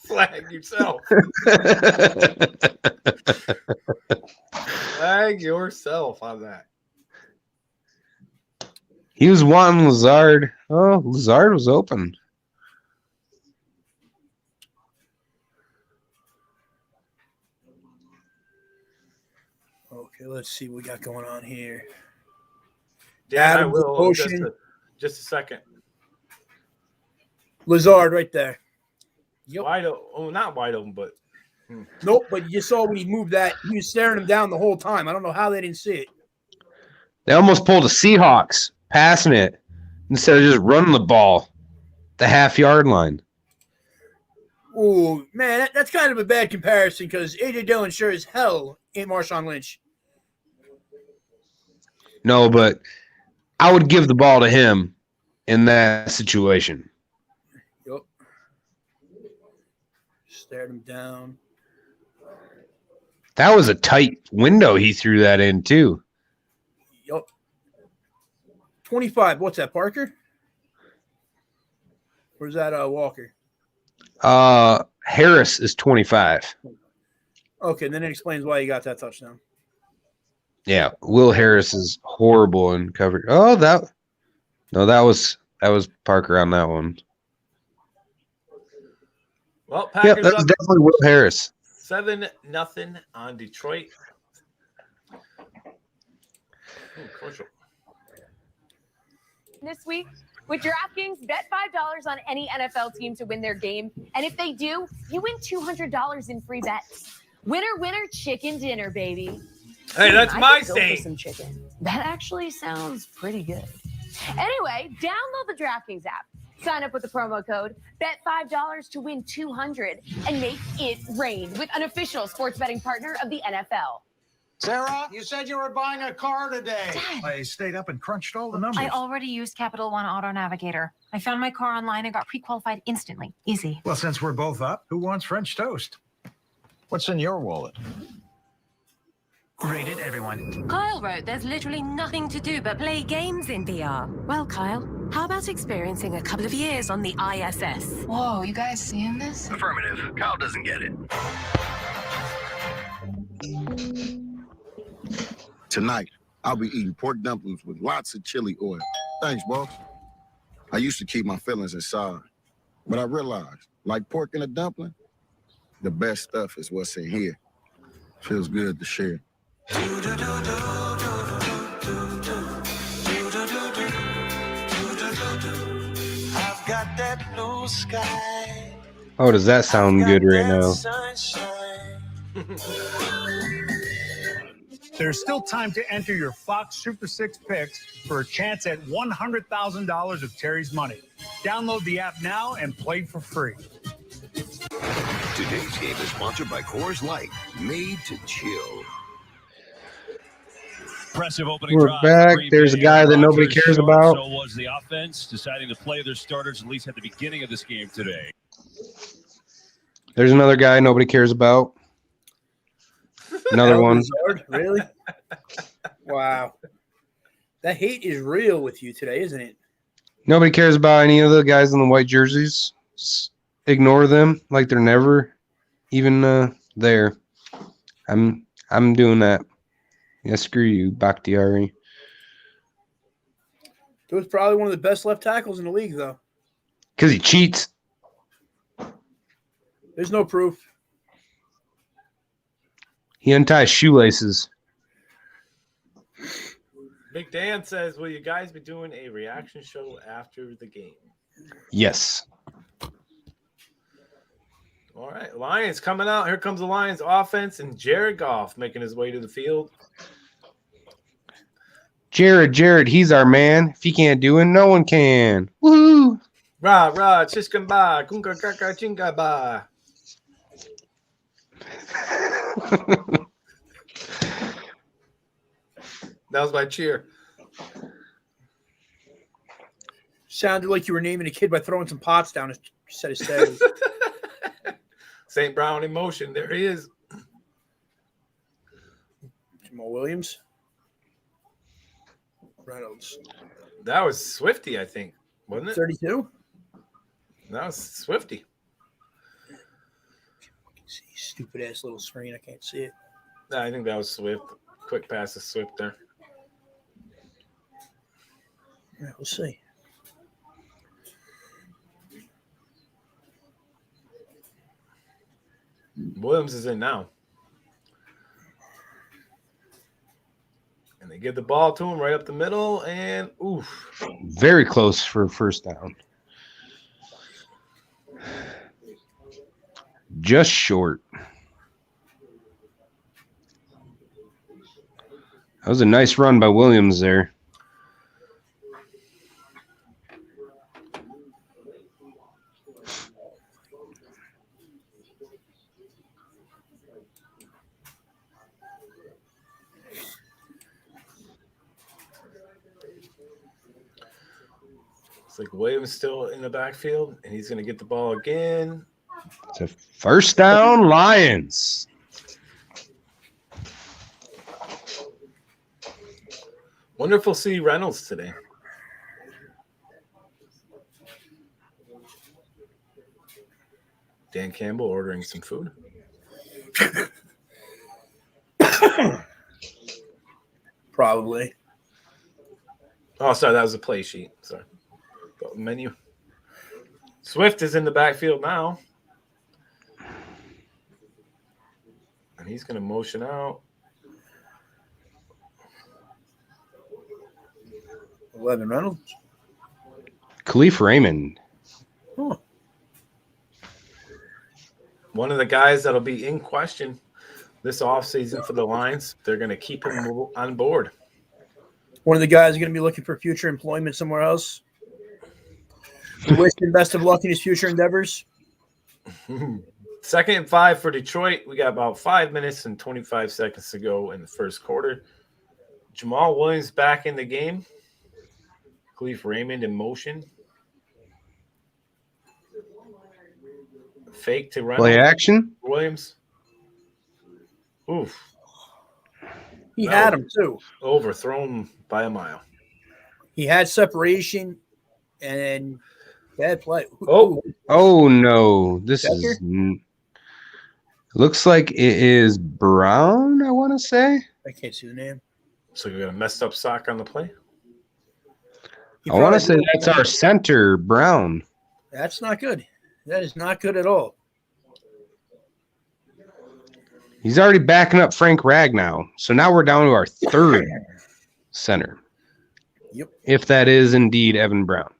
Speaker 3: Flag yourself. Flag yourself on that.
Speaker 2: He was wanting Lazard. Oh, Lazard was open.
Speaker 1: Okay, let's see what we got going on here.
Speaker 3: Yeah, I
Speaker 1: Adams
Speaker 3: will.
Speaker 1: motion.
Speaker 3: Just a second.
Speaker 1: Lazard right there. Yep.
Speaker 3: Wide open. Oh, not wide open, but
Speaker 1: Nope, but you saw when he moved that, he was staring him down the whole time. I don't know how they didn't see it.
Speaker 2: They almost pulled a Seahawks passing it instead of just running the ball the half-yard line.
Speaker 1: Oh, man, that's kind of a bad comparison because A.J. Dillon sure as hell ain't Marshawn Lynch.
Speaker 2: No, but I would give the ball to him in that situation.
Speaker 1: Yep. Stared him down.
Speaker 2: That was a tight window he threw that in, too.
Speaker 1: Yep. 25. What's that, Parker? Or is that Walker?
Speaker 2: Harris is 25.
Speaker 1: Okay, and then it explains why he got that touchdown.
Speaker 2: Yeah, Will Harris is horrible in coverage. Oh, that was Parker on that one.
Speaker 3: Well,
Speaker 2: Yep,
Speaker 3: Packers
Speaker 2: that was
Speaker 3: up
Speaker 2: definitely Will Harris.
Speaker 3: 7-0 on Detroit. Ooh, commercial.
Speaker 10: This week with DraftKings, bet $5 on any NFL team to win their game. And if they do, you win $200 in free bets. Winner, winner, chicken dinner, baby.
Speaker 3: Hey, that's
Speaker 10: I
Speaker 3: my
Speaker 10: could go for
Speaker 3: saying.
Speaker 10: some chicken. That actually sounds pretty good. Anyway, download the DraftKings app. Sign up with the promo code, bet $5 to win $200, and make it rain with an official sports betting partner of the NFL.
Speaker 11: Sarah, you said you were buying a car today.
Speaker 12: Dad.
Speaker 11: I stayed up and crunched all the numbers.
Speaker 12: I already used Capital One Auto Navigator. I found my car online and got pre-qualified instantly. Easy.
Speaker 11: Well, since we're both up, who wants French toast? What's in your wallet?
Speaker 13: Rated everyone.
Speaker 12: Kyle wrote there's literally nothing to do but play games in VR. Well, Kyle, how about experiencing a couple of years on the ISS?
Speaker 14: Whoa, you guys seeing this?
Speaker 8: Affirmative. Kyle doesn't get it.
Speaker 15: Tonight, I'll be eating pork dumplings with lots of chili oil. Thanks, boss. I used to keep my feelings inside, but I realized, like pork in a dumpling, the best stuff is what's in here. Feels good to share.
Speaker 8: I've got that blue sky.
Speaker 2: Oh, does that sound good right now?
Speaker 16: There's still time to enter your Fox Super 6 picks for a chance at $100,000 of Terry's money. Download the app now and play for free.
Speaker 7: Today's game is sponsored by Coors Light, made to chill.
Speaker 4: Impressive opening
Speaker 2: We're
Speaker 4: drive.
Speaker 2: back.
Speaker 4: Greenbay.
Speaker 2: There's a guy that nobody
Speaker 4: Rodgers
Speaker 2: cares
Speaker 4: showed,
Speaker 2: about.
Speaker 4: So was the offense, deciding to play their starters at least at the beginning of this game today.
Speaker 2: There's another guy nobody cares about. Another one.
Speaker 1: Really? Wow. That hate is real with you today, isn't it?
Speaker 2: Nobody cares about any of the guys in the white jerseys. Just ignore them like they're never even there. I'm doing that. Yeah, screw you, Bakhtiari.
Speaker 1: He was probably one of the best left tackles in the league, though.
Speaker 2: Because he cheats.
Speaker 1: There's no proof.
Speaker 2: He unties shoelaces.
Speaker 3: Big Dan says, will you guys be doing a reaction show after the game?
Speaker 2: Yes.
Speaker 3: All right, Lions coming out. Here comes the Lions offense and Jared Goff making his way to the field.
Speaker 2: Jared, he's our man. If he can't do it, no one can. Woo!
Speaker 3: Rah, chiskamba, kunga kaka chingaba. That was my cheer.
Speaker 1: Sounded like you were naming a kid by throwing some pots down a set of stairs.
Speaker 3: St. Brown in motion. There he is.
Speaker 1: Jamal Williams. Reynolds.
Speaker 3: That was Swifty, I think. Wasn't it?
Speaker 1: 32?
Speaker 3: That was Swifty.
Speaker 1: See, stupid ass little screen. I can't see it.
Speaker 3: I think that was Swift. Quick pass to Swift there.
Speaker 1: Yeah, we'll see.
Speaker 3: Williams is in now. And they give the ball to him right up the middle, and oof.
Speaker 2: Very close for first down. Just short. That was a nice run by Williams there.
Speaker 3: It's like Williams still in the backfield, and he's going to get the ball again.
Speaker 2: It's a first down, Lions.
Speaker 3: Wonderful to see Reynolds today. Dan Campbell ordering some food.
Speaker 1: Probably.
Speaker 3: Oh, sorry, that was a play sheet. Sorry. Menu. Swift is in the backfield now. And he's going to motion out.
Speaker 1: 11 Reynolds.
Speaker 2: Khalif Raymond.
Speaker 1: Huh.
Speaker 3: One of the guys that'll be in question this offseason for the Lions. They're going to keep him on board.
Speaker 1: One of the guys is going to be looking for future employment somewhere else. Wish him best of luck in his future endeavors.
Speaker 3: 2nd and 5 for Detroit. We got about 5 minutes and 25 seconds to go in the first quarter. Jamal Williams back in the game. Khalif Raymond in motion. Fake to run.
Speaker 2: Play action.
Speaker 3: Williams. Oof.
Speaker 1: He had him too.
Speaker 3: Overthrown by a mile.
Speaker 1: He had separation and bad play.
Speaker 2: Oh no. This is looks like it is Brown, I want to say.
Speaker 1: I can't see the name.
Speaker 3: So you got a messed up sock on the play?
Speaker 2: I want to say that's our center, Brown.
Speaker 1: That's not good. That is not good at all.
Speaker 2: He's already backing up Frank Ragnow. So now we're down to our 3rd center.
Speaker 1: Yep.
Speaker 2: If that is indeed Evan Brown.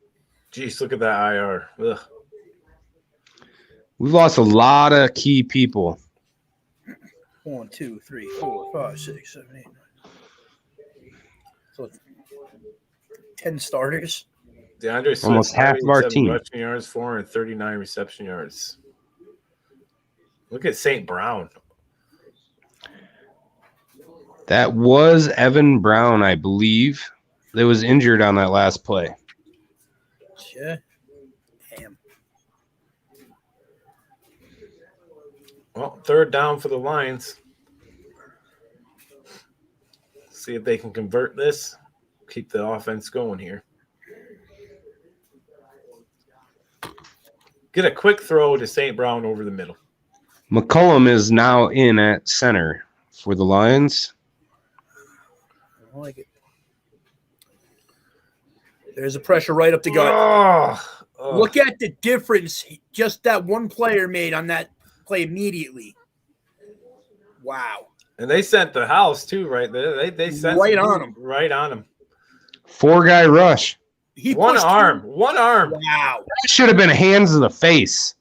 Speaker 3: Jeez, look at that IR. Ugh.
Speaker 2: We've lost a lot of key people.
Speaker 1: 1, 2, 3, 4, 5, 6, 7, 8, 9. So 10 starters.
Speaker 3: DeAndre Swift,
Speaker 2: almost half of our team.
Speaker 3: Rushing yards, 439 reception yards. Look at St. Brown.
Speaker 2: That was Evan Brown, I believe, that was injured on that last play.
Speaker 1: Yeah. Damn.
Speaker 3: Well, 3rd down for the Lions. See if they can convert this. Keep the offense going here. Get a quick throw to St. Brown over the middle.
Speaker 2: McCollum is now in at center for the Lions.
Speaker 1: I like it. There's a pressure right up the gut. Look at the difference just that one player made on that play immediately. Wow.
Speaker 3: And they sent the house too, right there. They sent
Speaker 1: right on him.
Speaker 3: Right on him.
Speaker 2: 4-guy rush.
Speaker 3: One arm. Wow.
Speaker 2: That should have been hands to the face.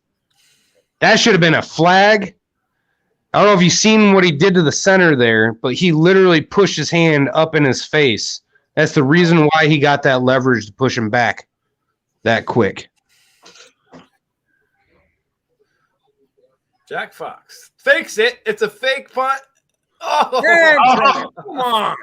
Speaker 2: That should have been a flag. I don't know if you've seen what he did to the center there, but he literally pushed his hand up in his face. That's the reason why he got that leverage to push him back that quick.
Speaker 3: Jack Fox fakes it. It's a fake punt.
Speaker 1: Oh, come on.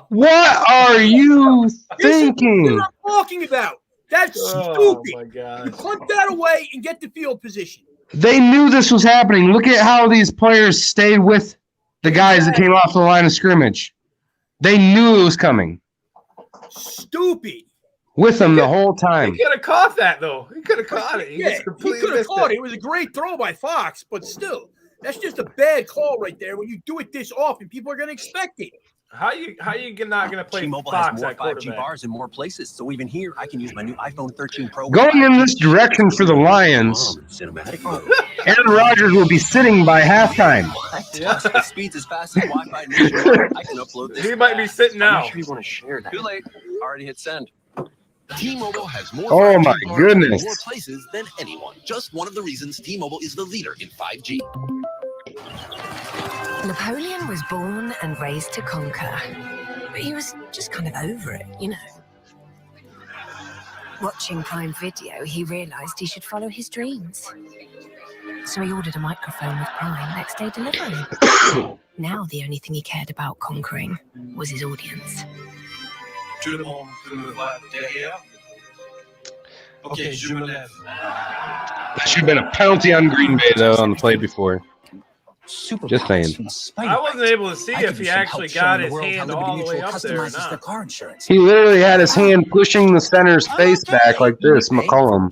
Speaker 2: What are you thinking?
Speaker 1: This is what I'm talking about. That's stupid.
Speaker 3: Oh, my God.
Speaker 1: You punt that away and get the field position.
Speaker 2: They knew this was happening. Look at how these players stayed with the guys that came off the line of scrimmage. They knew it was coming.
Speaker 1: Stupid.
Speaker 2: With them the whole time.
Speaker 3: He could have caught that, though. He could have caught it.
Speaker 1: He could have caught it. It was a great throw by Fox, but still, that's just a bad call right there. When you do it this often, people are going to expect it.
Speaker 3: How you not going to play
Speaker 5: T-Mobile
Speaker 3: Fox
Speaker 5: has more
Speaker 3: at
Speaker 5: 5G
Speaker 3: quarterback?
Speaker 5: bars in more places, so even here, I can use my new iPhone 13 Pro.
Speaker 2: Going in this direction for the Lions,
Speaker 5: Cinematic.
Speaker 2: Aaron Rodgers will be sitting by halftime.
Speaker 5: Yeah. The speed's as fast as Wi-Fi nationwide. I can upload this.
Speaker 3: He might be sitting now.
Speaker 5: I'm sure you want to share that. Too late. Already hit send.
Speaker 6: T-Mobile has more
Speaker 2: Oh
Speaker 6: 5G
Speaker 2: my
Speaker 6: bars
Speaker 2: goodness.
Speaker 6: in more places than anyone. Just one of the reasons T-Mobile is the leader in 5G.
Speaker 12: Napoleon was born and raised to conquer, but he was just kind of over it, you know. Watching Prime Video, he realised he should follow his dreams. So he ordered a microphone with Prime next day delivery. Now the only thing he cared about conquering was his audience.
Speaker 8: Okay, je me lève.
Speaker 2: That should have been a penalty on Greenbay, though, on the play before. Just saying.
Speaker 3: I wasn't able to see if he actually got his hand all the way up there or not.
Speaker 2: He literally had his hand pushing the center's face back like this, McCollum.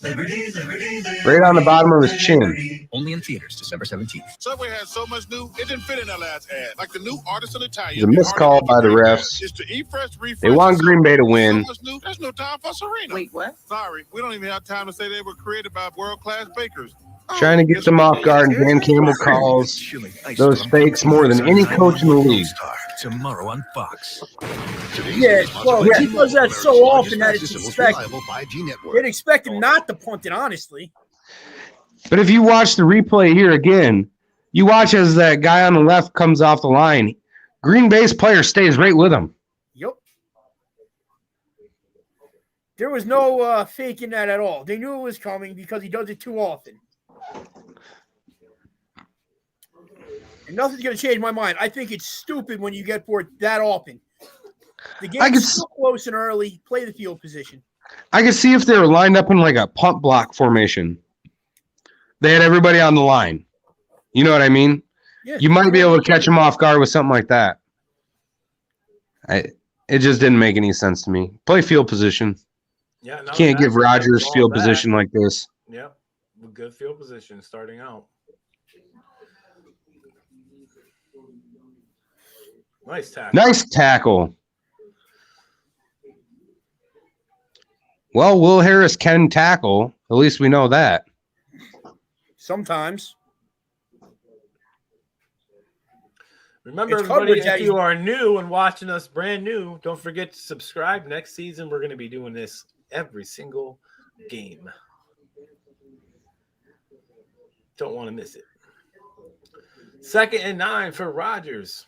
Speaker 2: Right on the bottom of his chin.
Speaker 13: Only in theaters December 17th.
Speaker 14: Subway has so much new, it didn't fit in that last ad. Like the new Artisan Italian.
Speaker 2: It's a missed call by the refs. They want Green Bay to win.
Speaker 14: There's no time for Serena.
Speaker 17: Wait, what?
Speaker 14: Sorry, we don't even have time to say they were created by world-class bakers.
Speaker 2: Trying to get them off guard, and Dan Campbell calls those fakes more than any coach in the league.
Speaker 13: Tomorrow on Fox.
Speaker 1: Yeah, well, he does that so often that it's expected. They'd expect him not to punt it, honestly.
Speaker 2: But if you watch the replay here again, you watch as that guy on the left comes off the line. Green Bay's player stays right with him.
Speaker 1: Yep. There was no faking that at all. They knew it was coming because he does it too often. And nothing's going to change my mind. I think it's stupid when you get for it that often. The game's so close and early. Play the field position.
Speaker 2: I could see if they were lined up in like a punt block formation. They had everybody on the line. You know what I mean?
Speaker 1: Yeah,
Speaker 2: you might be able to catch them off guard with something like that. It just didn't make any sense to me. Play field position.
Speaker 3: Yeah,
Speaker 2: you can't give Rodgers field position like this.
Speaker 3: Yep. Good field position starting out. Nice tackle.
Speaker 2: Nice tackle. Well, Will Harris can tackle. At least we know that.
Speaker 1: Sometimes.
Speaker 3: Remember, everybody, if you are new and watching us brand new, don't forget to subscribe. Next season, we're going to be doing this every single game. Don't want to miss it. 2nd and 9 for Rodgers.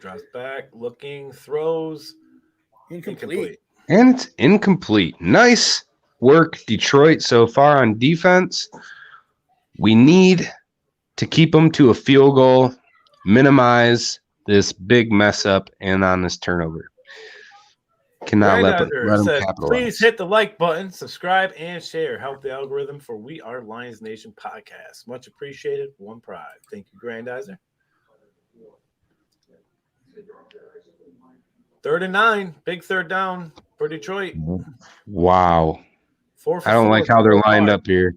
Speaker 3: Drops back, looking, throws. Incomplete.
Speaker 2: And it's incomplete. Nice work, Detroit, so far on defense. We need to keep them to a field goal, minimize this big mess up, and on this turnover. Cannot let them capitalize.
Speaker 3: Please hit the like button, subscribe, and share. Help the algorithm for We Are Lions Nation podcast. Much appreciated. One pride. Thank you, Grandizer. 3rd and 9. Big third down for Detroit.
Speaker 2: Wow.
Speaker 3: 4 for
Speaker 2: I don't
Speaker 3: 4,
Speaker 2: like how they're lined up here.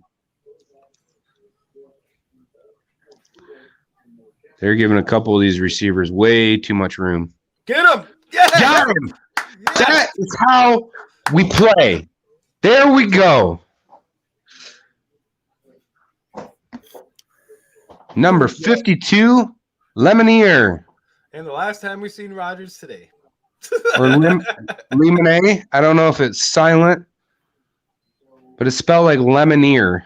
Speaker 2: They're giving a couple of these receivers way too much room.
Speaker 3: Get him! Yeah!
Speaker 2: Got him! Yes! That is how we play. There we go. Number 52, Lemonier.
Speaker 3: And the last time we seen Rodgers today.
Speaker 2: Or Lemonade. I don't know if it's silent, but it's spelled like Lemonier.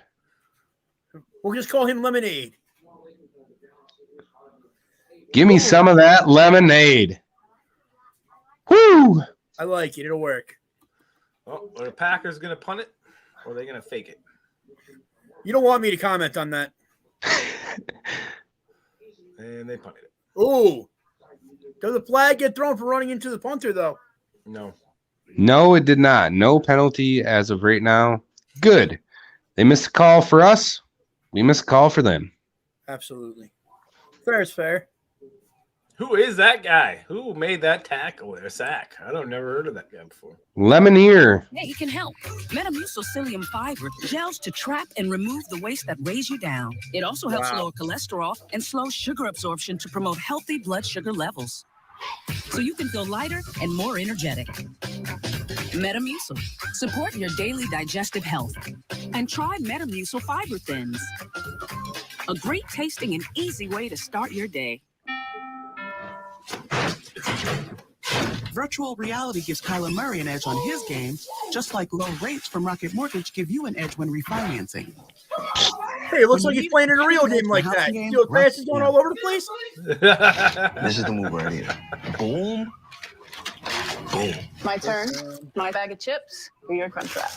Speaker 1: We'll just call him Lemonade.
Speaker 2: Give me some of that lemonade. Woo!
Speaker 1: I like it. It'll work.
Speaker 3: Oh, are the Packers going to punt it, or are they going to fake it?
Speaker 1: You don't want me to comment on that.
Speaker 3: And they punted it.
Speaker 1: Ooh. Does the flag get thrown for running into the punter, though?
Speaker 3: No.
Speaker 2: No, it did not. No penalty as of right now. Good. They missed a call for us. We missed a call for them.
Speaker 1: Absolutely. Fair is fair.
Speaker 3: Who is that guy? Who made that tackle or sack? I don't never heard of that guy before.
Speaker 2: Lemonier.
Speaker 18: Yeah, it can help. Metamucil psyllium fiber gels to trap and remove the waste that weighs you down. It also helps lower cholesterol and slows sugar absorption to promote healthy blood sugar levels. So you can feel lighter and more energetic. Metamucil. Support your daily digestive health. And try Metamucil Fiber Thins. A great tasting and easy way to start your day.
Speaker 19: Virtual reality gives Kyler Murray an edge on his game, just like low rates from Rocket Mortgage give you an edge when refinancing.
Speaker 1: Hey, it looks like he's playing in a real game like that. You know, grass is going all over the place?
Speaker 20: This is the move right here. Boom. Boom.
Speaker 17: My turn. My bag of chips or your crunch wrap?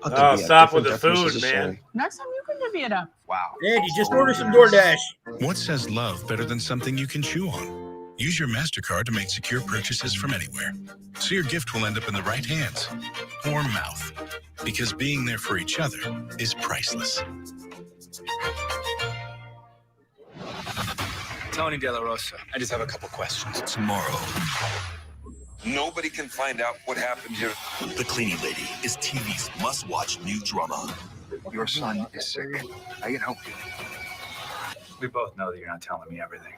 Speaker 3: Oh, stop with the food, man.
Speaker 17: Next time you can divvy it up.
Speaker 20: Wow.
Speaker 1: Andy, just order some DoorDash.
Speaker 7: What says love better than something you can chew on? Use your MasterCard to make secure purchases from anywhere, so your gift will end up in the right hands or mouth, because being there for each other is priceless.
Speaker 13: Tony De La Rosa. I just have a couple questions.
Speaker 5: Tomorrow,
Speaker 8: Nobody can find out what happened here.
Speaker 5: The Cleaning Lady is TV's must-watch new drama.
Speaker 11: Your son is sick. I can help you. We both know that you're not telling me everything.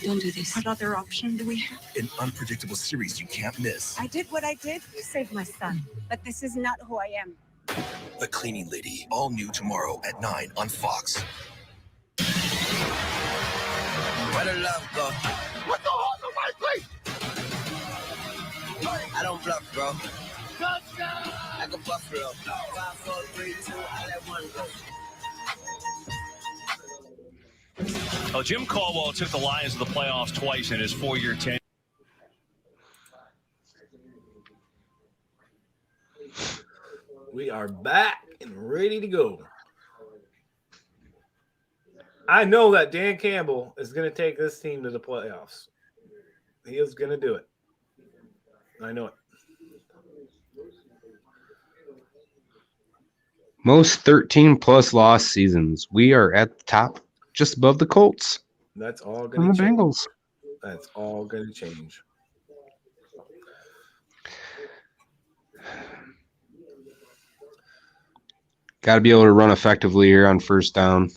Speaker 12: Don't do this.
Speaker 18: What other option do we have?
Speaker 5: An unpredictable series you can't miss.
Speaker 21: I did what I did to save my son, but this is not who I am.
Speaker 5: The Cleaning Lady, all new tomorrow at 9 on Fox.
Speaker 22: Where the love go?
Speaker 14: What the hell's on my plate?
Speaker 22: I don't bluff, bro. Like a buffalo. 5, 4, 3, 2, I let one go.
Speaker 4: Well, Jim Caldwell took the Lions to the playoffs twice in his 4-year tenure.
Speaker 3: We are back and ready to go. I know that Dan Campbell is going to take this team to the playoffs. He is going to do it. I know it.
Speaker 2: Most 13-plus loss seasons. We are at the top, just above the Colts.
Speaker 3: That's all
Speaker 2: And
Speaker 3: going
Speaker 2: the
Speaker 3: to change.
Speaker 2: Bengals.
Speaker 3: That's all going to change.
Speaker 2: Got to be able to run effectively here on first down.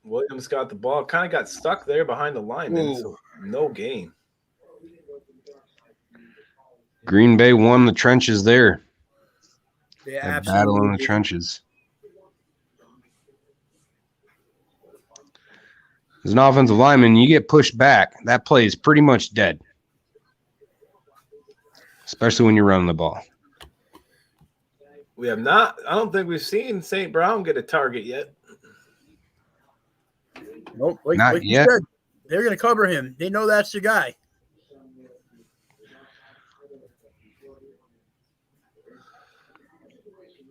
Speaker 3: Williams got the ball. Kind of got stuck there behind the lineman. So no gain.
Speaker 2: Green Bay won the trenches there.
Speaker 1: Yeah,
Speaker 2: That
Speaker 1: absolutely.
Speaker 2: battle in the trenches. As an offensive lineman, you get pushed back. That play is pretty much dead, especially when you're running the ball.
Speaker 3: We have not. I don't think we've seen St. Brown get a target yet.
Speaker 1: Nope. Like
Speaker 2: Not
Speaker 1: you
Speaker 2: yet.
Speaker 1: said, they're going to cover him. They know that's the guy.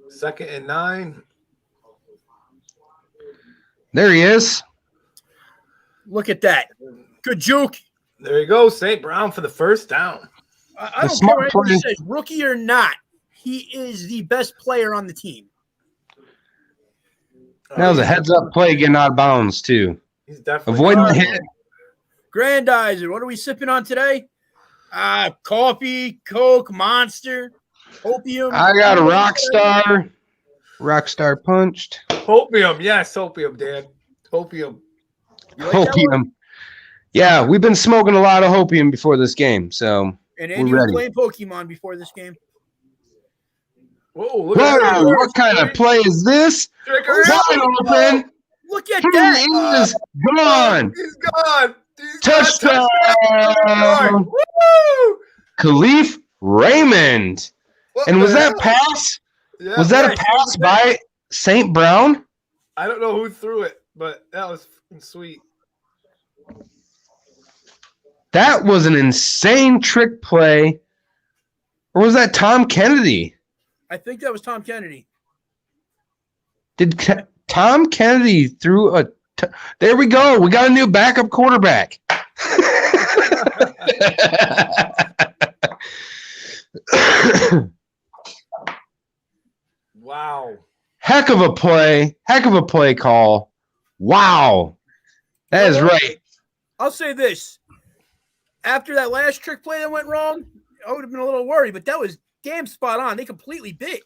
Speaker 3: Second and 9.
Speaker 2: There he is.
Speaker 1: Look at that. Good juke.
Speaker 3: There you go. St. Brown for the first down.
Speaker 1: I don't care what anybody says, rookie or not. He is the best player on the team.
Speaker 2: That was a heads-up play getting out of bounds, too.
Speaker 3: He's definitely
Speaker 2: Avoiding the hit.
Speaker 1: Grandizer, what are we sipping on today? Coffee, Coke, Monster, opium.
Speaker 2: I got a Rockstar punched.
Speaker 3: Hopium. Yes, hopium, Dan. Hopium.
Speaker 2: Hopium. Yeah, we've been smoking a lot of hopium before this game, so
Speaker 1: And
Speaker 2: we're
Speaker 1: Andy was
Speaker 2: ready.
Speaker 1: playing Pokemon before this game.
Speaker 3: Whoa, look
Speaker 2: Whoa,
Speaker 3: at that.
Speaker 2: what kind of play is this?
Speaker 3: Trickery.
Speaker 2: Wide open.
Speaker 1: Look at
Speaker 2: He
Speaker 1: that.
Speaker 2: is gone.
Speaker 3: He's gone.
Speaker 2: Touchdown.
Speaker 3: Woo!
Speaker 2: Khalif Raymond.
Speaker 3: What
Speaker 2: And was
Speaker 3: the
Speaker 2: that
Speaker 3: hell?
Speaker 2: pass?
Speaker 3: Yeah,
Speaker 2: Was that a
Speaker 3: right.
Speaker 2: pass by St. Brown?
Speaker 3: I don't know who threw it, but that was fucking sweet.
Speaker 2: That was an insane trick play. Or was that Tom Kennedy?
Speaker 1: I think that was Tom Kennedy.
Speaker 2: Did Tom Kennedy threw a there we go. We got a new backup quarterback.
Speaker 3: Wow.
Speaker 2: Heck of a play. Heck of a play call. Wow. That is right.
Speaker 1: I'll say this. After that last trick play that went wrong, I would have been a little worried, but that was damn spot on. They completely bit.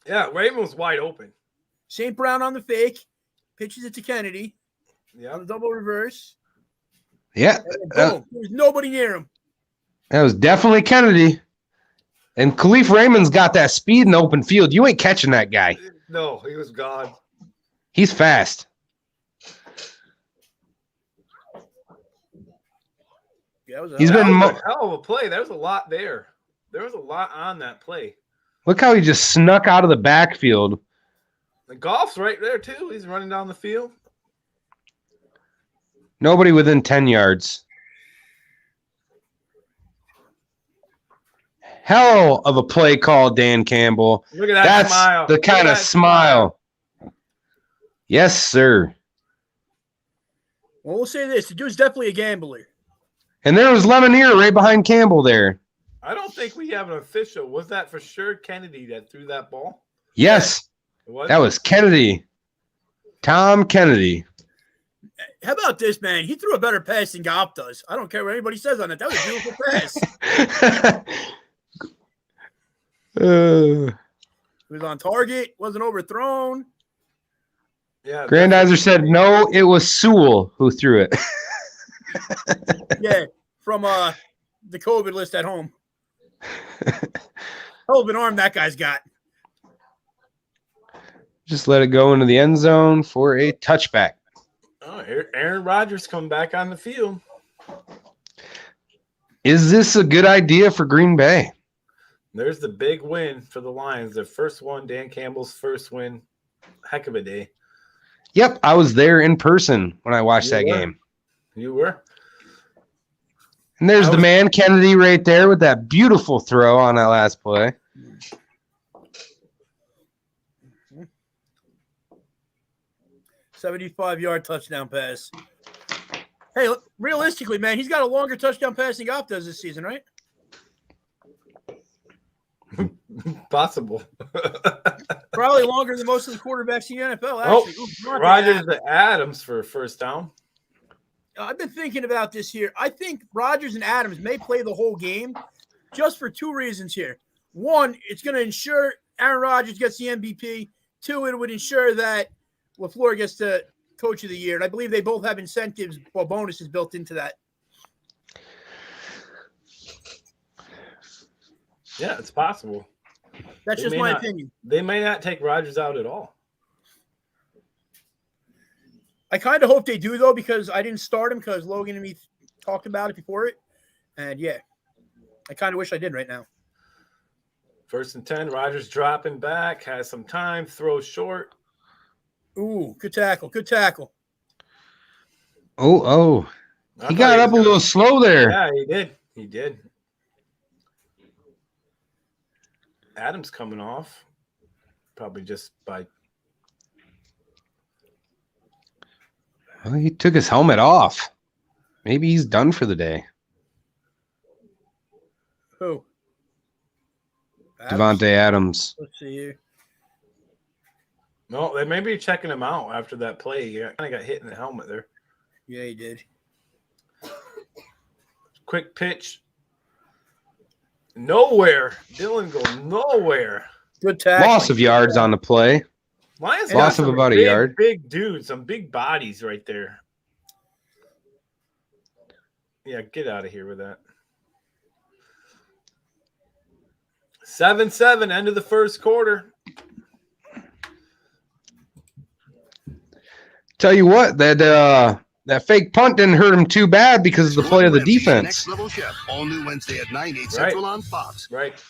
Speaker 3: Yeah, Raymond was wide open.
Speaker 1: St. Brown on the fake. Pitches it to Kennedy.
Speaker 3: Yeah.
Speaker 1: On the double reverse.
Speaker 2: Yeah.
Speaker 1: And boom. There was nobody near him.
Speaker 2: That was definitely Kennedy. And Khalif Raymond's got that speed in the open field. You ain't catching that guy.
Speaker 3: No, he was gone.
Speaker 2: He's fast.
Speaker 1: Yeah, that was
Speaker 2: He's been
Speaker 3: a hell of a play. There was a lot there. There was a lot on that play.
Speaker 2: Look how he just snuck out of the backfield.
Speaker 3: The golf's right there, too. He's running down the field.
Speaker 2: Nobody within 10 yards. Hell of a play call, Dan Campbell.
Speaker 3: Look at that
Speaker 2: That's
Speaker 3: smile.
Speaker 2: the
Speaker 3: Look
Speaker 2: kind
Speaker 3: at
Speaker 2: of
Speaker 3: that
Speaker 2: smile. Yes, sir.
Speaker 1: Well, we'll say this. The dude's definitely a gambler.
Speaker 2: And there was Lemonier right behind Campbell there.
Speaker 3: I don't think we have an official. Was that for sure Kennedy that threw that ball?
Speaker 2: Yes.
Speaker 3: It was?
Speaker 2: That was Kennedy. Tom Kennedy.
Speaker 1: How about this, man? He threw a better pass than Goff does. I don't care what anybody says on it. That was a beautiful pass. It was on target. Wasn't overthrown.
Speaker 3: Yeah.
Speaker 2: Grandizer said, no, it was Sewell who threw it.
Speaker 1: Yeah, from the COVID list at home. Hell of an arm that guy's got.
Speaker 2: Just let it go into the end zone for a touchback.
Speaker 3: Oh, Aaron Rodgers coming back on the field.
Speaker 2: Is this a good idea for Green Bay?
Speaker 3: There's the big win for the Lions. Their first one, Dan Campbell's first win. Heck of a day.
Speaker 2: Yep, I was there in person when I watched that game.
Speaker 3: You were?
Speaker 2: And there's the man, Kennedy, right there with that beautiful throw on that last play.
Speaker 1: Mm-hmm. 75-yard touchdown pass. Hey, look, realistically, man, he's got a longer touchdown pass than Goff does this season, right?
Speaker 3: Possible.
Speaker 1: Probably longer than most of the quarterbacks in the NFL, actually.
Speaker 3: Oh, Rodgers to Adams for a first down.
Speaker 1: I've been thinking about this here. I think Rodgers and Adams may play the whole game just for two reasons here. One, it's going to ensure Aaron Rodgers gets the MVP. Two, it would ensure that LaFleur gets the Coach of the Year. And I believe they both have incentives or bonuses built into that.
Speaker 3: Yeah, it's possible.
Speaker 1: That's just my opinion.
Speaker 3: They may not take Rodgers out at all.
Speaker 1: I kind of hope they do, though, because I didn't start him because Logan and me talked about it before it. And, yeah, I kind of wish I did right now.
Speaker 3: 1st and 10, Rodgers dropping back, has some time, throws short.
Speaker 1: Ooh, good tackle, good tackle.
Speaker 2: Oh. He got up a little slow there.
Speaker 3: Yeah, he did. He did. Adams coming off. Probably just by...
Speaker 2: Well, he took his helmet off. Maybe he's done for the day.
Speaker 1: Who?
Speaker 2: Devontae Adams.
Speaker 1: Let's see here.
Speaker 3: No, they may be checking him out after that play. He kind of got hit in the helmet there.
Speaker 1: Yeah, he did.
Speaker 3: Quick pitch. Nowhere. Dylan goes nowhere.
Speaker 1: Good tackle.
Speaker 2: Loss of yards on the play.
Speaker 3: Lions
Speaker 2: Loss of about a yard.
Speaker 3: Big dudes, some big bodies right there. Yeah, get out of here with that. 7-7, end of the first quarter.
Speaker 2: Tell you what, that fake punt didn't hurt him too bad because of the play of the defense.
Speaker 9: Next Level Chef, all new Wednesday at 9, 8 Central on Fox.
Speaker 3: Right.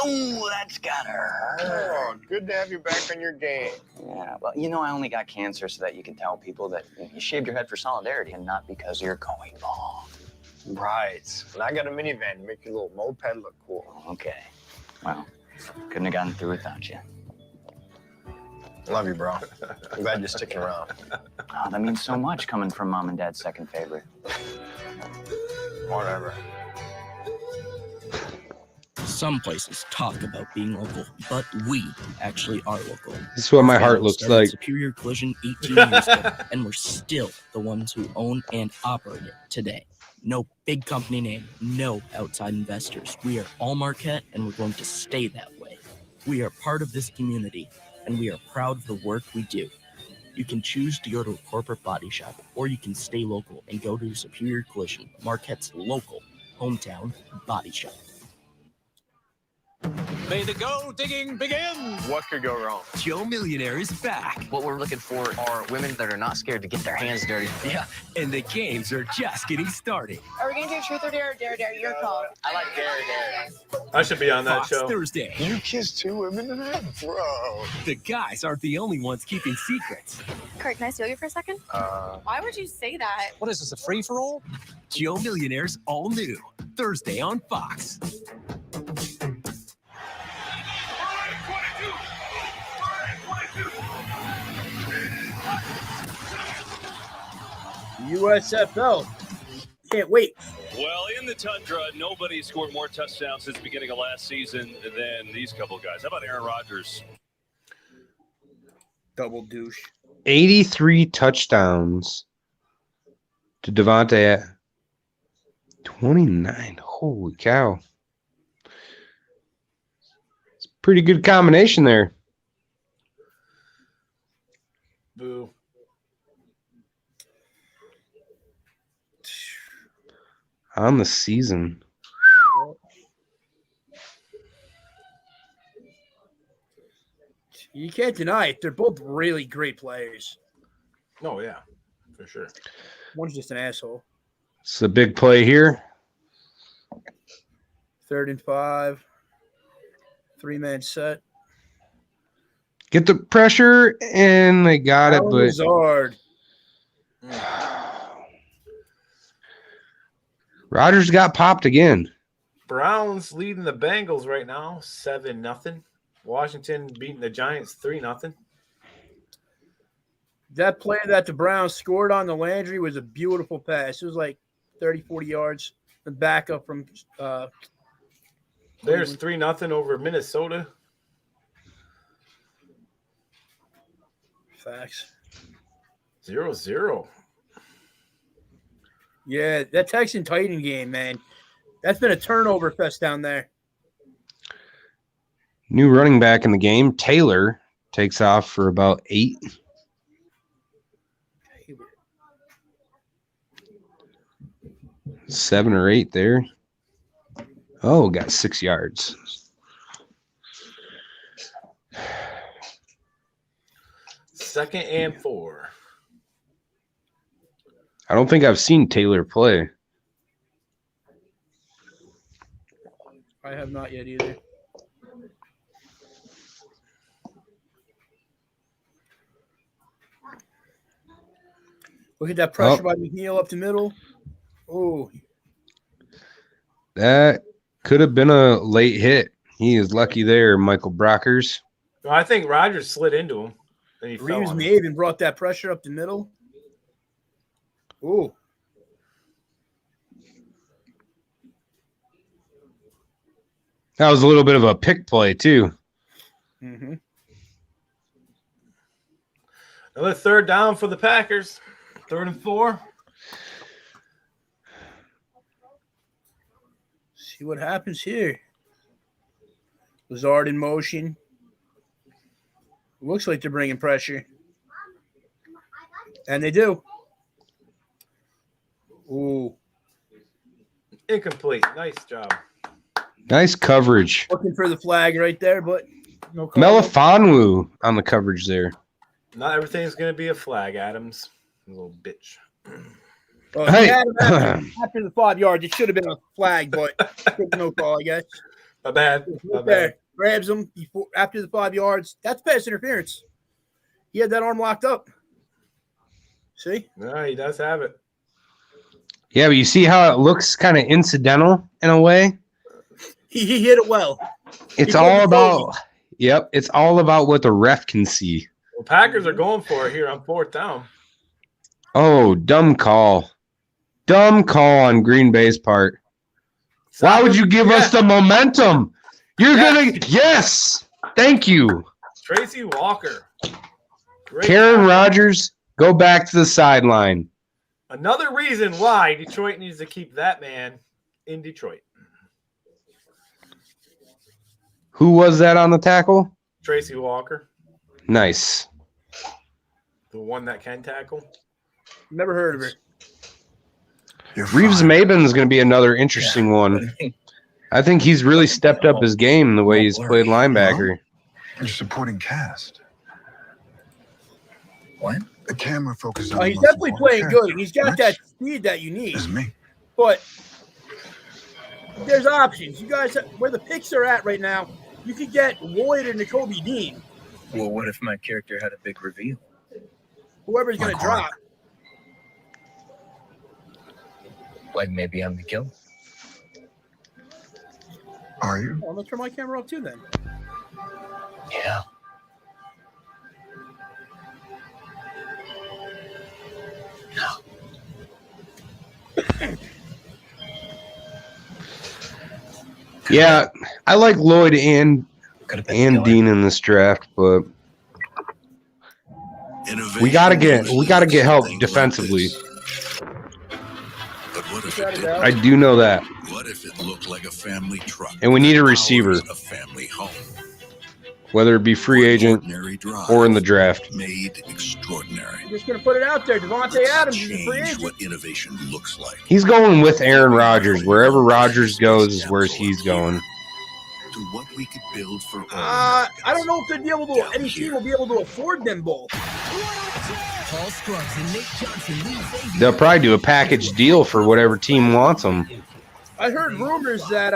Speaker 10: Ooh, that's gotta hurt.
Speaker 23: Oh, good to have you back on your game.
Speaker 10: Yeah, well, you know, I only got cancer so that you can tell people that you shaved your head for solidarity and not because you're going bald.
Speaker 23: Right. And I got a minivan to make your little moped look cool.
Speaker 10: Okay. Well, couldn't have gotten through without you.
Speaker 23: Love you, bro. I'm glad you're sticking around.
Speaker 10: Oh, that means so much coming from Mom and Dad's second favorite.
Speaker 23: Whatever.
Speaker 5: Some places talk about being local, but we actually are local.
Speaker 2: This is what my heart looks like.
Speaker 5: Superior Collision 18 years ago, and we're still the ones who own and operate it today. No big company name, no outside investors. We are all Marquette, and we're going to stay that way. We are part of this community, and we are proud of the work we do. You can choose to go to a corporate body shop, or you can stay local and go to Superior Collision, Marquette's local hometown body shop.
Speaker 8: May the gold digging begin.
Speaker 23: What could go wrong?
Speaker 8: Joe Millionaire is back.
Speaker 10: What we're looking for are women that are not scared to get their hands dirty.
Speaker 8: Yeah, and the games are just getting started.
Speaker 17: Are we going to do truth or dare? Dare, your call.
Speaker 23: I like dare.
Speaker 3: I should be on that
Speaker 8: Fox
Speaker 3: show.
Speaker 8: Thursday.
Speaker 23: You kissed 2 women today? Bro.
Speaker 8: The guys aren't the only ones keeping secrets.
Speaker 17: Kurt, can I steal you for a second? Why would you say that?
Speaker 8: What is this, a free-for-all? Joe Millionaire's all new. Thursday on Fox.
Speaker 1: USFL. Can't wait.
Speaker 4: Well, in the Tundra, nobody scored more touchdowns since the beginning of last season than these couple guys. How about Aaron Rodgers?
Speaker 1: Double douche.
Speaker 2: 83 touchdowns to Devontae at 29. Holy cow. It's a pretty good combination there.
Speaker 3: Boo.
Speaker 2: On the season.
Speaker 1: You can't deny it. They're both really great players.
Speaker 3: Oh, yeah, for sure.
Speaker 1: One's just an asshole.
Speaker 2: It's a big play here.
Speaker 1: 3rd and 5. 3-man set.
Speaker 2: Get the pressure, and they got it, but
Speaker 1: Lazard.
Speaker 2: Rodgers got popped again.
Speaker 3: Browns leading the Bengals right now, 7-0. Washington beating the Giants 3-0.
Speaker 1: That play that the Browns scored on the Landry was a beautiful pass. It was like 30, 40 yards. The backup from
Speaker 3: There's 3-0 over Minnesota.
Speaker 1: Facts.
Speaker 3: 0-0.
Speaker 1: Yeah, that Texan Titan game, man. That's been a turnover fest down there.
Speaker 2: New running back in the game, Taylor, takes off for about 8. 7 or 8 there. Oh, got 6 yards.
Speaker 3: Second and 4.
Speaker 2: I don't think I've seen Taylor play.
Speaker 1: I have not yet either. Look at that pressure by McNeil up the middle. Oh.
Speaker 2: That could have been a late hit. He is lucky there, Michael Brockers.
Speaker 3: Well, I think Rodgers slid into him. And he
Speaker 1: Reeves may even brought that pressure up the middle. Ooh.
Speaker 2: That was a little bit of a pick play, too.
Speaker 1: Mm-hmm.
Speaker 3: Another 3rd down for the Packers. 3rd and 4.
Speaker 1: See what happens here. Lazard in motion. Looks like they're bringing pressure. And they do. Ooh.
Speaker 3: Incomplete. Nice job.
Speaker 2: Nice coverage.
Speaker 1: Looking for the flag right there, but no call.
Speaker 2: Melifonwu on the coverage there.
Speaker 3: Not everything's going to be a flag, Adams. You little bitch.
Speaker 2: Hey.
Speaker 1: After the 5 yards, it should have been a flag, but no call, I guess.
Speaker 3: My bad. My
Speaker 1: There.
Speaker 3: bad.
Speaker 1: Grabs him before after the 5 yards. That's pass interference. He had that arm locked up. See?
Speaker 3: No, he does have it.
Speaker 2: Yeah, but you see how it looks kind of incidental in a way?
Speaker 1: He hit it well.
Speaker 2: It's all about it's all about what the ref can see.
Speaker 3: Well, Packers are going for it here on 4th down.
Speaker 2: Oh, dumb call. Dumb call on Green Bay's part. Why would you give us the momentum? You're going to – yes. Thank you.
Speaker 3: Tracy Walker. Great
Speaker 2: Karen
Speaker 3: job.
Speaker 2: Rodgers, go back to the sideline.
Speaker 3: Another reason why Detroit needs to keep that man in Detroit.
Speaker 2: Who was that on the tackle?
Speaker 3: Tracy Walker,
Speaker 2: Nice.
Speaker 3: the one that can tackle.
Speaker 1: Never heard of her.
Speaker 2: Reeves Maben's going to be another interesting one. I think he's really stepped up his game the way he's played linebacker.
Speaker 11: Your supporting cast. What? The camera focuses on
Speaker 1: Oh,
Speaker 11: the
Speaker 1: he's
Speaker 11: most
Speaker 1: definitely
Speaker 11: important
Speaker 1: playing
Speaker 11: character,
Speaker 1: good. He's got
Speaker 11: which
Speaker 1: that speed that you need.
Speaker 11: is me.
Speaker 1: But there's options. You guys, where the picks are at right now, you could get Lloyd or N'Kobe Dean.
Speaker 13: Well, what if my character had a big reveal?
Speaker 1: Whoever's going to drop.
Speaker 13: Like maybe I'm the killer.
Speaker 11: Are you?
Speaker 1: Well, let's turn my camera off too then.
Speaker 13: Yeah.
Speaker 2: Yeah, I like Lloyd and Dean in this draft, but We gotta get help defensively.
Speaker 7: But what if
Speaker 2: I do know that.
Speaker 7: What if it looked like a family truck?
Speaker 2: And we need a receiver,
Speaker 7: A family home.
Speaker 2: whether it be free agent or in the draft.
Speaker 7: Made extraordinary.
Speaker 1: I'm just going to put it out there. Devontae Adams is a free agent.
Speaker 7: What innovation looks like.
Speaker 2: He's going with Aaron Rodgers. Wherever Rodgers goes is where he's going.
Speaker 7: To what we could build for all.
Speaker 1: I don't know if they'd be able to. Any team will be able to afford them both.
Speaker 22: Paul Scruggs and Nate Johnson lead
Speaker 2: They'll probably do a package deal for whatever team wants them.
Speaker 1: I heard rumors that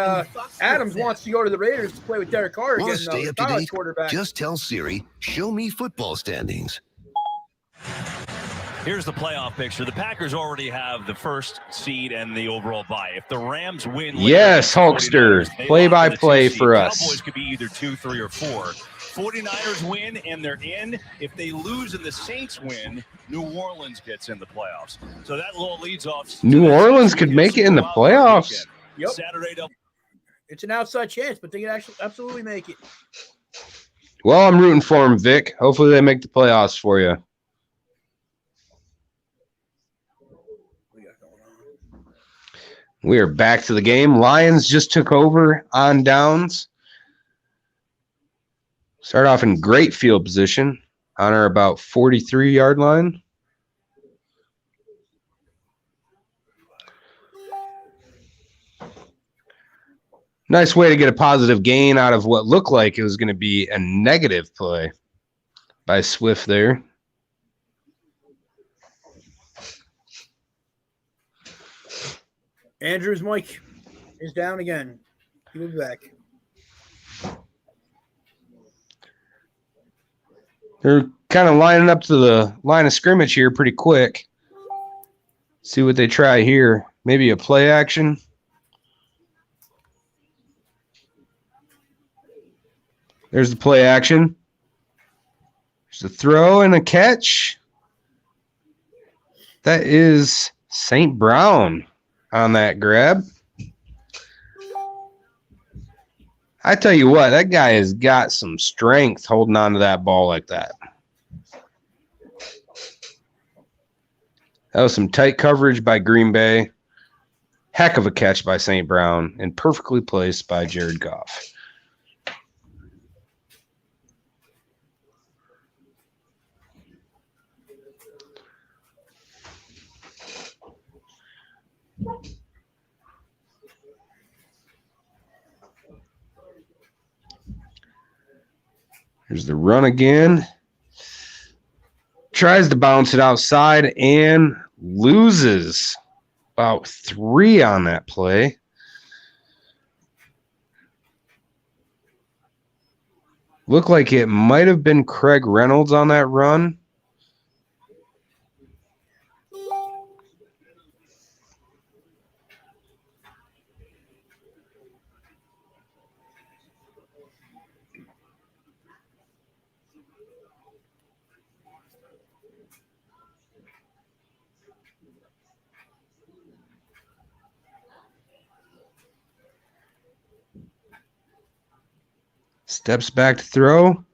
Speaker 1: Adams wants to go to the Raiders to play with Derek Carr
Speaker 9: Want
Speaker 1: again,
Speaker 9: to stay up to
Speaker 1: college
Speaker 9: date?
Speaker 1: quarterback.
Speaker 9: Just tell Siri, show me football standings.
Speaker 4: Here's the playoff picture. The Packers already have the first seed and the overall bye. If the Rams win,
Speaker 2: Yes, Hulkster. Play-by-play for us.
Speaker 4: Cowboys could be either 2, 3, or 4. 49ers win and they're in. If they lose and the Saints win, New Orleans gets in the playoffs. So that all leads off.
Speaker 2: New Orleans could make it in the playoffs.
Speaker 1: Yep.
Speaker 4: Saturday.
Speaker 1: It's an outside chance, but they can actually absolutely make it.
Speaker 2: Well, I'm rooting for them, Vic. Hopefully they make the playoffs for you. We are back to the game. Lions just took over on downs. Start off in great field position on our about 43-yard line. Nice way to get a positive gain out of what looked like it was going to be a negative play by Swift there.
Speaker 1: Andrew's mic is down again. He'll be back.
Speaker 2: They're kind of lining up to the line of scrimmage here pretty quick. See what they try here. Maybe a play action. There's the play action. There's a throw and a catch. That is St. Brown on that grab. I tell you what, that guy has got some strength holding on to that ball like that. That was some tight coverage by Greenbay. Heck of a catch by St. Brown and perfectly placed by Jared Goff. Here's the run again. Tries to bounce it outside and loses about 3 on that play. Looked like it might have been Craig Reynolds on that run. Steps back to throw.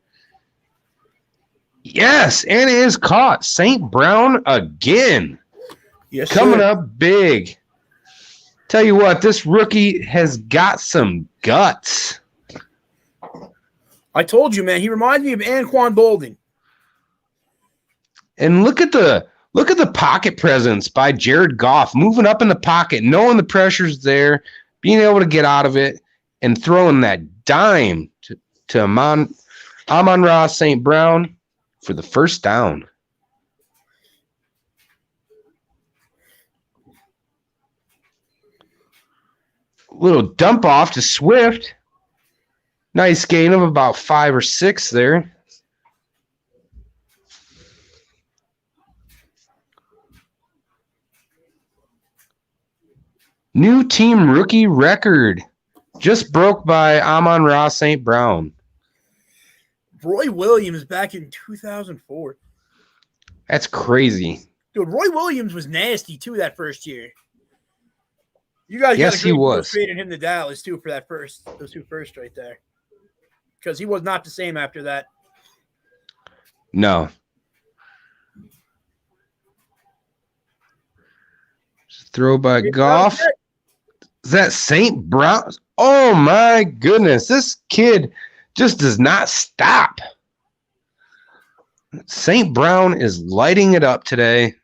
Speaker 2: Yes, and it is caught. St. Brown again.
Speaker 1: Yes,
Speaker 2: coming
Speaker 1: sir.
Speaker 2: up big. Tell you what, this rookie has got some guts.
Speaker 1: I told you, man. He reminds me of Anquan Boldin.
Speaker 2: And look at the pocket presence by Jared Goff, moving up in the pocket, knowing the pressure's there, being able to get out of it, and throwing that dime to Amon-Ra St. Brown for the first down. Little dump off to Swift. Nice gain of about 5 or 6 there. New team rookie record. Just broke by Amon-Ra St. Brown.
Speaker 1: Roy Williams back in 2004.
Speaker 2: That's crazy.
Speaker 1: Dude, Roy Williams was nasty, too, that first year. You guys
Speaker 2: Yes,
Speaker 1: got a great
Speaker 2: he was.
Speaker 1: trading him to Dallas, too, for that those 2 firsts right there. Because he was not the same after that.
Speaker 2: No. Throw by Goff. Is that St. Brown? Oh, my goodness. This kid just does not stop. St. Brown is lighting it up today.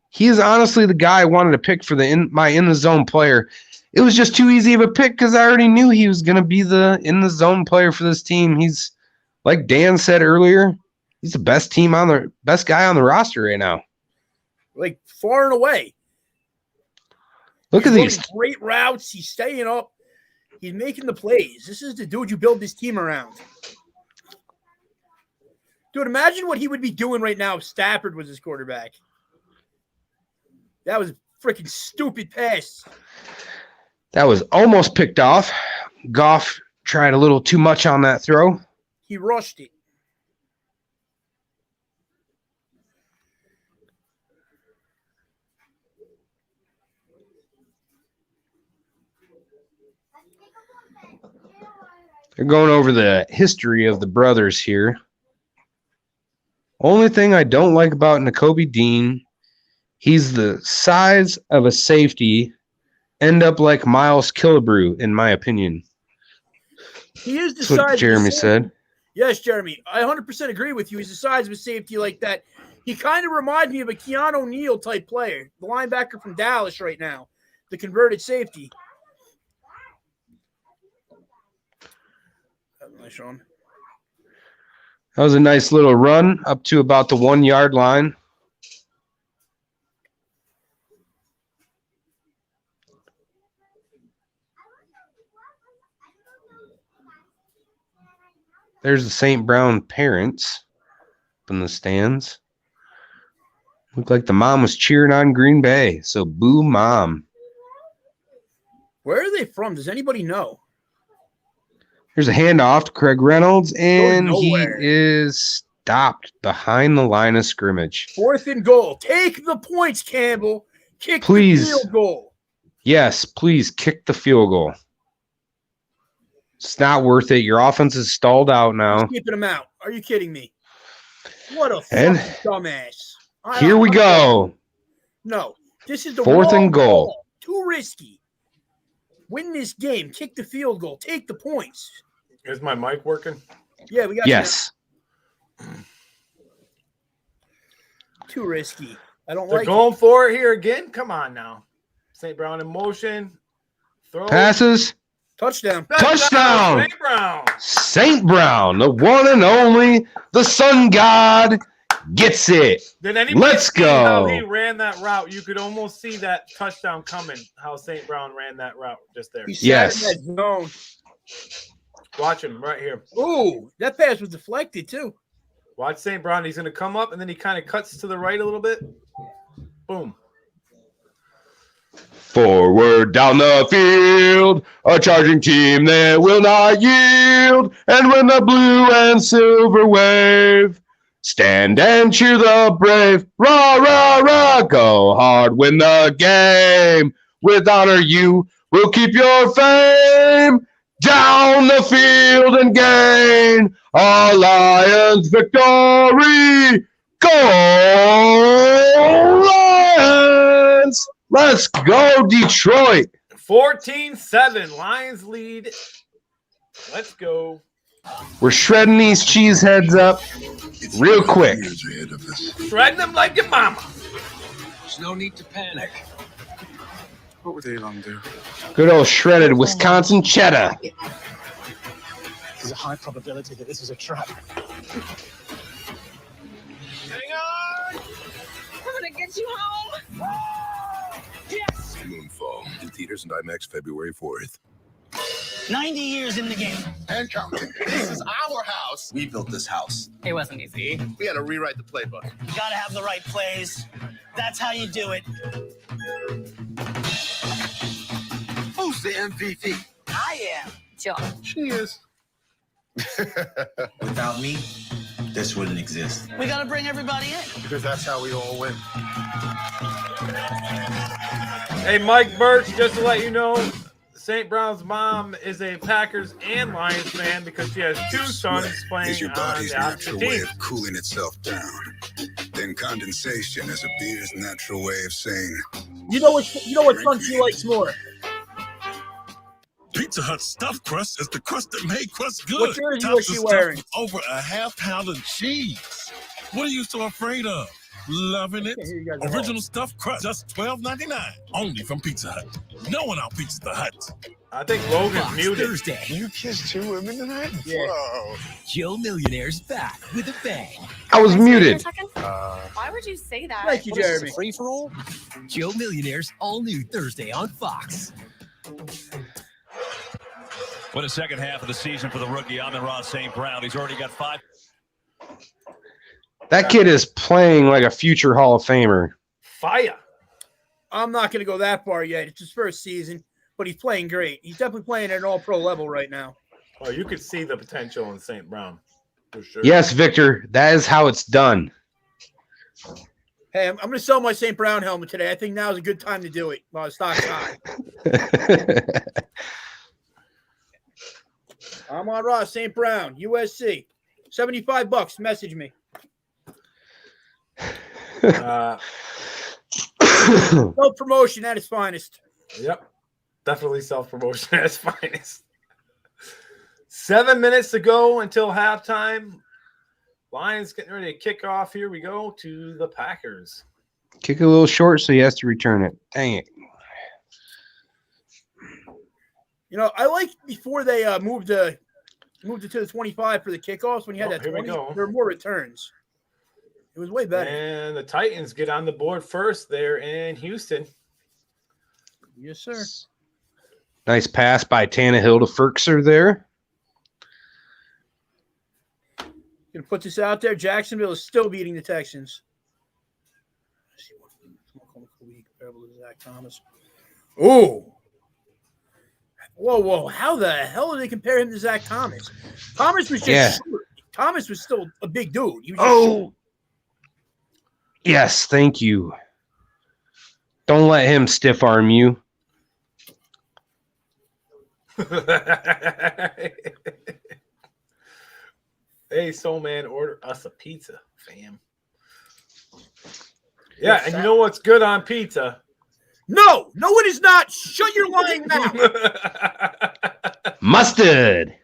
Speaker 2: He is honestly the guy I wanted to pick for my in-the-zone player. It was just too easy of a pick because I already knew he was going to be the in-the-zone player for this team. He's, like Dan said earlier, he's the best guy on the roster right now.
Speaker 1: Like, far and away.
Speaker 2: Look at these
Speaker 1: great routes. He's staying up. He's making the plays. This is the dude you build this team around. Dude, imagine what he would be doing right now if Stafford was his quarterback. That was a freaking stupid pass.
Speaker 2: That was almost picked off. Goff tried a little too much on that throw.
Speaker 1: He rushed it.
Speaker 2: They're going over the history of the brothers here. Only thing I don't like about Nakobe Dean, he's the size of a safety, end up like Miles Killebrew, in my opinion.
Speaker 1: He is the
Speaker 2: That's
Speaker 1: size
Speaker 2: what Jeremy
Speaker 1: of a
Speaker 2: said.
Speaker 1: Yes, Jeremy. I 100% agree with you. He's the size of a safety like that. He kind of reminds me of a Keanu O'Neal type player, the linebacker from Dallas right now, the converted safety. Nice, Sean.
Speaker 2: That was a nice little run up to about the 1 yard line. There's the St. Brown parents up in the stands. Looked like the mom was cheering on Green Bay. So boo mom.
Speaker 1: Where are they from? Does anybody know?
Speaker 2: Here's a handoff to Craig Reynolds, and he
Speaker 1: nowhere.
Speaker 2: is stopped behind the line of scrimmage.
Speaker 1: 4th and goal. Take the points, Campbell. Kick
Speaker 2: Please.
Speaker 1: the field goal.
Speaker 2: Yes, please kick the field goal. It's not worth it. Your offense is stalled out now.
Speaker 1: Keeping him out. Are you kidding me? What a
Speaker 2: And
Speaker 1: fucking dumbass.
Speaker 2: Here we go.
Speaker 1: No, this is the
Speaker 2: 4th
Speaker 1: wrong
Speaker 2: and goal.
Speaker 1: call. Too risky. Win this game. Kick the field goal. Take the points.
Speaker 3: Is my mic working?
Speaker 1: Yeah, we got
Speaker 2: Yes.
Speaker 1: Too risky. I don't
Speaker 3: They're
Speaker 1: like
Speaker 3: going for it here again. Come on now. St. Brown in motion. Throw.
Speaker 2: Passes.
Speaker 1: Touchdown.
Speaker 2: Touchdown.
Speaker 3: St. Brown.
Speaker 2: St. Brown, the one and only, the sun god, gets it.
Speaker 3: Did anybody
Speaker 2: Let's
Speaker 3: see how he
Speaker 2: go.
Speaker 3: ran that route? You could almost see that touchdown coming, how St. Brown ran that route just there.
Speaker 1: He sat
Speaker 2: Yes.
Speaker 1: in that zone.
Speaker 3: Watch him right here.
Speaker 1: Ooh, that pass was deflected too.
Speaker 3: Watch St. Brown. He's going to come up, and then he kind of cuts to the right a little bit. Boom.
Speaker 2: Forward down the field, a charging team that will not yield. And when the blue and silver wave, stand and cheer the brave. Rah, rah, rah, go hard, win the game. With honor you will keep your fame. Down the field and gain a Lions victory. Go Lions! Let's go, Detroit.
Speaker 3: 14-7. Lions lead. Let's go.
Speaker 2: We're shredding these cheese heads up real quick.
Speaker 3: Shredding them like your mama.
Speaker 5: There's no need to panic.
Speaker 11: What were they going to do?
Speaker 2: Good old shredded Wisconsin cheddar.
Speaker 5: There's a high probability that this is a trap.
Speaker 22: We're gonna get you home. Yes.
Speaker 14: Moonfall in theaters and IMAX February 4th.
Speaker 22: 90 years in the game.
Speaker 14: And counting. This is our house.
Speaker 22: We built this house. It wasn't easy.
Speaker 14: We had to rewrite the playbook.
Speaker 22: You gotta have the right plays. That's how you do it.
Speaker 14: Who's the MVP?
Speaker 22: I am. John.
Speaker 14: She is.
Speaker 6: Without me, this wouldn't exist.
Speaker 22: We gotta bring everybody in.
Speaker 14: Because that's how we all win.
Speaker 3: Hey, Mike Birch, just to let you know, St. Brown's mom is a Packers and Lions fan because she has two sons playing
Speaker 14: is your
Speaker 3: on
Speaker 14: body's
Speaker 3: the opposite
Speaker 14: natural way
Speaker 3: team.
Speaker 14: of cooling itself down.
Speaker 15: Then condensation is a beer's natural way of saying.
Speaker 1: You know what Crunchy likes more?
Speaker 8: Pizza Hut stuffed crust is the crust that made crust good.
Speaker 1: What jersey
Speaker 8: Tops
Speaker 1: was she
Speaker 8: the stuff
Speaker 1: wearing?
Speaker 8: with over a half-pound of cheese. What are you so afraid of? Loving it? Original stuffed crust, just $12.99. Only from Pizza Hut. No one out Pizza the Hut.
Speaker 3: I think Logan's
Speaker 16: Fox
Speaker 3: muted.
Speaker 16: Thursday.
Speaker 15: You kissed 2 women tonight?
Speaker 1: Yeah.
Speaker 15: Whoa.
Speaker 16: Joe Millionaire's back with a bang.
Speaker 2: I was muted.
Speaker 17: Why would you say that?
Speaker 1: Thank you, Jeremy.
Speaker 16: Free for all? Joe Millionaire's all new Thursday on Fox.
Speaker 4: What a second half of the season for the rookie Amon-Ra St. Brown. He's already got 5.
Speaker 2: That kid is playing like a future Hall of Famer.
Speaker 3: Fire.
Speaker 1: I'm not going to go that far yet. It's his first season, but he's playing great. He's definitely playing at an all-pro level right now.
Speaker 3: Oh, you could see the potential in St. Brown, for sure.
Speaker 2: Yes, Victor, that is how it's done.
Speaker 1: Hey, I'm going to sell my St. Brown helmet today. I think now is a good time to do it while the stock's high. Amon-Ra St. Brown, USC, $75. Message me. Self-promotion at its finest.
Speaker 3: Yep. Definitely self-promotion at its finest. 7 minutes to go until halftime. Lions getting ready to kick off. Here we go to the Packers.
Speaker 2: Kick a little short, so he has to return it. Dang it.
Speaker 1: You know, I like before they moved it to the 25 for the kickoffs when you had that 20. There were more returns. It was way better.
Speaker 3: And the Titans get on the board first there in Houston.
Speaker 1: Yes, sir.
Speaker 2: Nice pass by Tannehill to Ferkser there.
Speaker 1: Gonna put this out there. Jacksonville is still beating the Texans. Comparable to Zach Thomas. Ooh. Whoa. How the hell did they compare him to Zach Thomas? Thomas was just short. Thomas was still a big dude. He was just short.
Speaker 2: Yes, thank you. Don't let him stiff arm you.
Speaker 3: Hey, Soul Man, order us a pizza, fam. Yeah, and you know what's good on pizza?
Speaker 1: No, it is not. Shut your lying mouth.
Speaker 2: Mustard.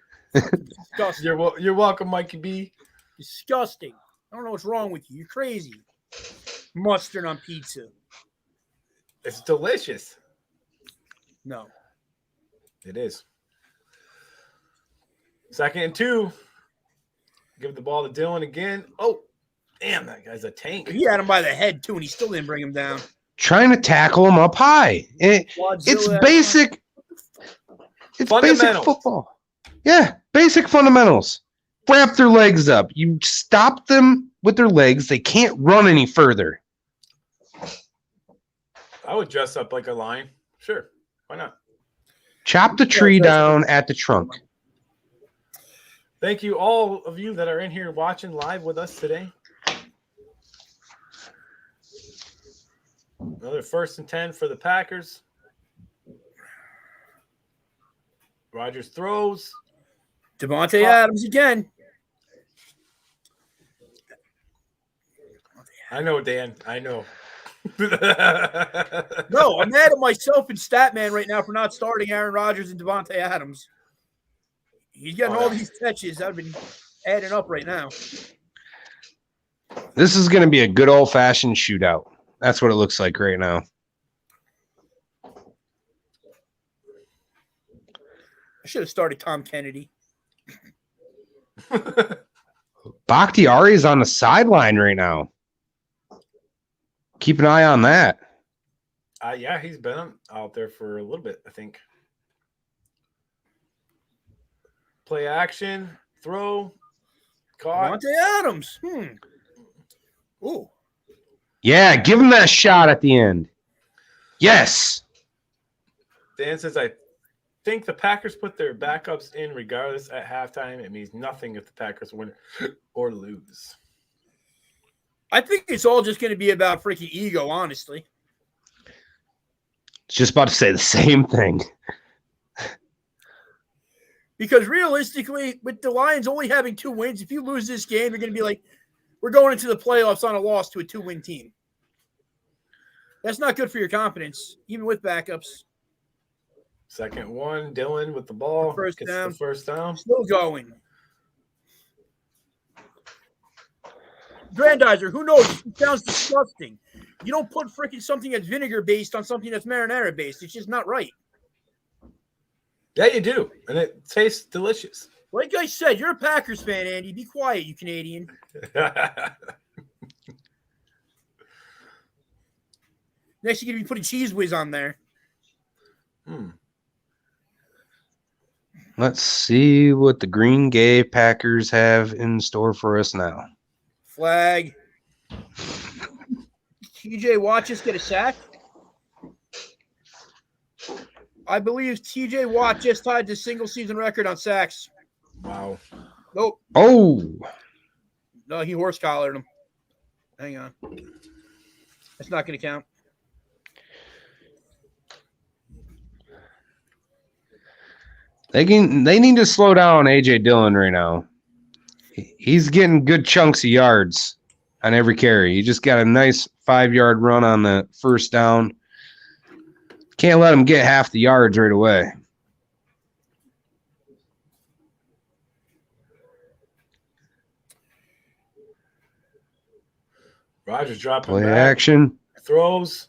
Speaker 3: You're welcome, Mikey B.
Speaker 1: Disgusting. I don't know what's wrong with you. You're crazy. Mustard on pizza.
Speaker 3: It's delicious.
Speaker 1: No.
Speaker 3: It is. 2nd and 2. Give the ball to Dillon again. Oh, damn, that guy's a tank.
Speaker 1: He had him by the head, too, and he still didn't bring him down.
Speaker 2: Trying to tackle him up high. It's basic. It's basic football. Yeah, basic fundamentals. Wrap their legs up. You stop them with their legs. They can't run any further.
Speaker 3: I would dress up like a lion. Sure. Why not?
Speaker 2: Chop the tree down at the trunk.
Speaker 3: Thank you, all of you that are in here watching live with us today. Another 1st and 10 for the Packers. Rodgers throws.
Speaker 1: Devontae Adams again.
Speaker 3: I know, Dan. I know.
Speaker 1: No, I'm mad at myself and Statman right now for not starting Aaron Rodgers and Devontae Adams. He's getting all these catches. I've been adding up right now.
Speaker 2: This is going to be a good old-fashioned shootout. That's what it looks like right now.
Speaker 1: I should have started Tom Kennedy.
Speaker 2: Bakhtiari is on the sideline right now. Keep an eye on that.
Speaker 3: Yeah, he's been out there for a little bit, I think. Play action, throw, caught.
Speaker 1: Devontae Adams. Ooh.
Speaker 2: Yeah, give him that shot at the end. Yes.
Speaker 3: Dan says, I think the Packers put their backups in regardless at halftime. It means nothing if the Packers win or lose.
Speaker 1: I think it's all just going to be about freaking ego, honestly.
Speaker 2: Just about to say the same thing.
Speaker 1: Because realistically, with the Lions only having 2 wins, if you lose this game, you're going to be like, we're going into the playoffs on a loss to a 2-win team. That's not good for your confidence, even with backups.
Speaker 3: Second one, Dylan with the ball.
Speaker 1: First
Speaker 3: Gets
Speaker 1: down.
Speaker 3: the first down.
Speaker 1: Still going. Grandizer, who knows? It sounds disgusting. You don't put freaking something that's vinegar-based on something that's marinara-based. It's just not right.
Speaker 3: Yeah, you do. And it tastes delicious.
Speaker 1: Like I said, you're a Packers fan, Andy. Be quiet, you Canadian. Next, you're going to be putting Cheese Whiz on there.
Speaker 2: Let's see what the Greenbay Packers have in store for us now.
Speaker 1: Flag. TJ Watt just get a sack. I believe TJ Watt just tied the single-season record on sacks.
Speaker 3: Wow.
Speaker 1: Nope.
Speaker 2: Oh.
Speaker 1: No, he horse-collared him. Hang on. That's not going to count.
Speaker 2: They need to slow down A.J. Dillon right now. He's getting good chunks of yards on every carry. He just got a nice 5-yard run on the first down. Can't let him get half the yards right away.
Speaker 3: Rodgers dropping
Speaker 2: Play
Speaker 3: back.
Speaker 2: action.
Speaker 3: Throws.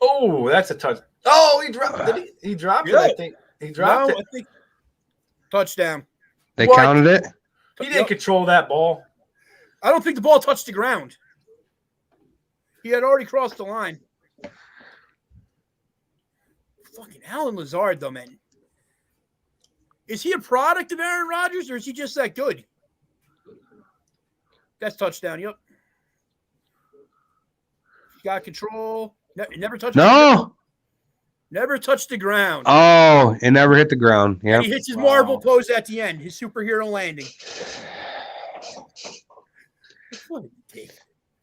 Speaker 3: Oh, that's a touch. Oh, he dropped. Did he dropped it, I think. He dropped it.
Speaker 1: I think touchdown.
Speaker 2: They counted it?
Speaker 3: He didn't control that ball.
Speaker 1: I don't think the ball touched the ground. He had already crossed the line. Fucking Alan Lazard, though, man. Is he a product of Aaron Rodgers, or is he just that good? That's touchdown, yep. Got control. Never touched Never touched the ground.
Speaker 2: Oh, it never hit the ground. Yeah.
Speaker 1: He hits his marble pose at the end, his superhero landing.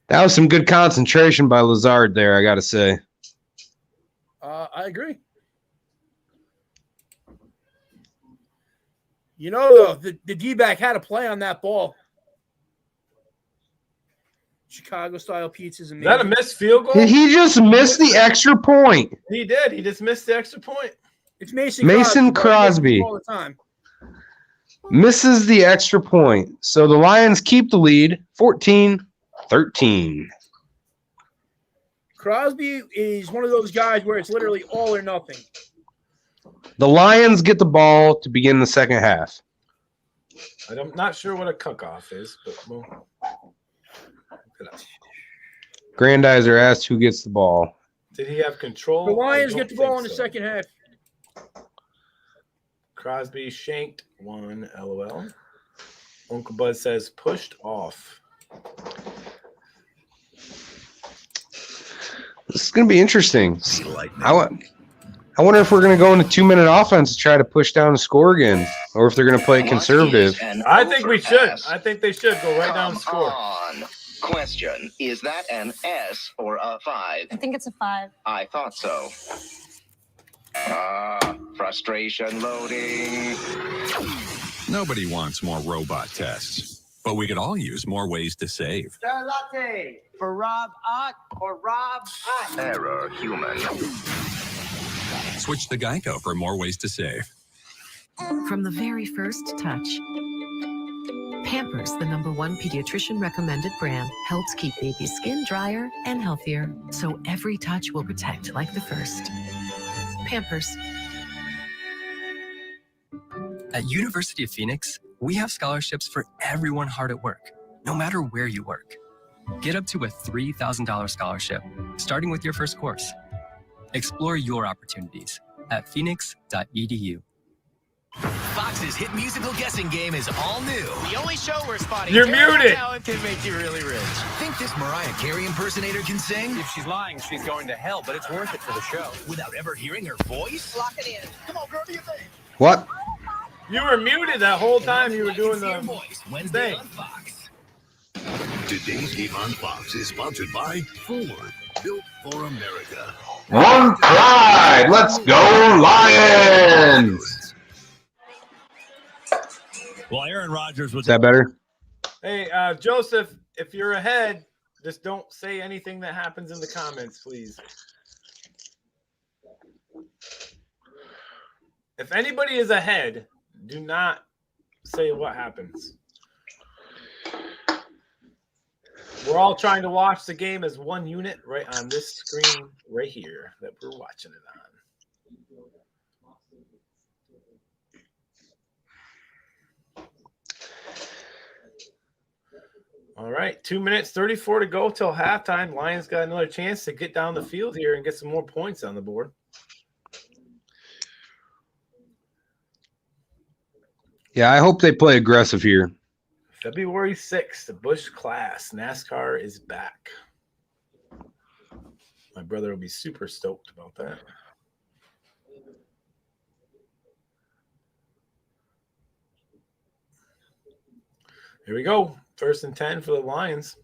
Speaker 2: That was some good concentration by Lazard there, I got to say.
Speaker 1: I agree. You know, though, the D-back had a play on that ball. Chicago-style pizzas.
Speaker 3: Is that a missed field goal?
Speaker 2: He just missed the extra point.
Speaker 3: He did. He just missed the extra point.
Speaker 1: It's Mason
Speaker 2: Crosby.
Speaker 1: All the time.
Speaker 2: Misses the extra point. So the Lions keep the lead, 14-13.
Speaker 1: Crosby is one of those guys where it's literally all or nothing.
Speaker 2: The Lions get the ball to begin the second half.
Speaker 3: I'm not sure what a cutoff is, but well.
Speaker 2: Grandizer asked who gets the ball.
Speaker 3: Did he have control?
Speaker 1: The Lions get the ball in the second half.
Speaker 3: Crosby shanked one, LOL. Uncle Bud says pushed off.
Speaker 2: This is going to be interesting. I wonder if we're going to go into 2-minute offense to try to push down the score again, or if they're going to play conservative.
Speaker 3: I think we should. I think they should go right down the score.
Speaker 12: Question, is that an S or a 5?
Speaker 21: I think it's a 5.
Speaker 12: I thought so. Frustration loading.
Speaker 7: Nobody wants more robot tests, but we could all use more ways to save.
Speaker 22: Star latte for Rob Ott or Rob Ott.
Speaker 12: Error human.
Speaker 7: Switch to Geico for more ways to save.
Speaker 19: From the very first touch, Pampers, the #1 pediatrician recommended brand, helps keep baby's skin drier and healthier, so every touch will protect like the first. Pampers.
Speaker 20: At University of Phoenix, we have scholarships for everyone hard at work, no matter where you work. Get up to a $3,000 scholarship, starting with your first course. Explore your opportunities at phoenix.edu.
Speaker 16: Fox's hit musical guessing game is all new. The only show where spotting
Speaker 3: You're muted.
Speaker 16: talent can make you really rich. Think this Mariah Carey impersonator can sing?
Speaker 11: If she's lying, she's going to hell, but it's worth it for the show.
Speaker 16: Without ever hearing her voice? Lock it in. Come on, girl, do your thing.
Speaker 2: What?
Speaker 3: You were muted that whole time you were doing the
Speaker 16: Wednesday
Speaker 3: thing.
Speaker 16: on Fox.
Speaker 9: Today's game on Fox is sponsored by Ford, built for America.
Speaker 2: One pride. Let's go, Lions.
Speaker 4: Well, Aaron Rodgers was.
Speaker 2: Is that better?
Speaker 3: Hey, Joseph, if you're ahead, just don't say anything that happens in the comments, please. If anybody is ahead, do not say what happens. We're all trying to watch the game as one unit right on this screen right here that we're watching it on. All right, 2 minutes, 34 to go till halftime. Lions got another chance to get down the field here and get some more points on the board.
Speaker 2: Yeah, I hope they play aggressive here.
Speaker 3: February 6th, the Busch Class. NASCAR is back. My brother will be super stoked about that. Here we go. 1st and 10 for the Lions.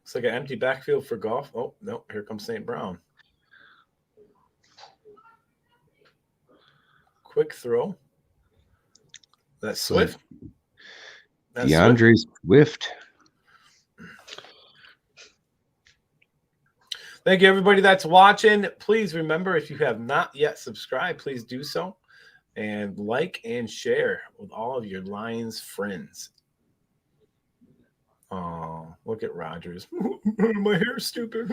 Speaker 3: Looks like an empty backfield for Goff. Oh, no. Here comes St. Brown. Quick throw. That's Swift. That's
Speaker 2: DeAndre Swift.
Speaker 3: Thank you, everybody that's watching. Please remember, if you have not yet subscribed, please do so. And like and share with all of your Lions friends. Oh, look at Rodgers. My hair's stupid.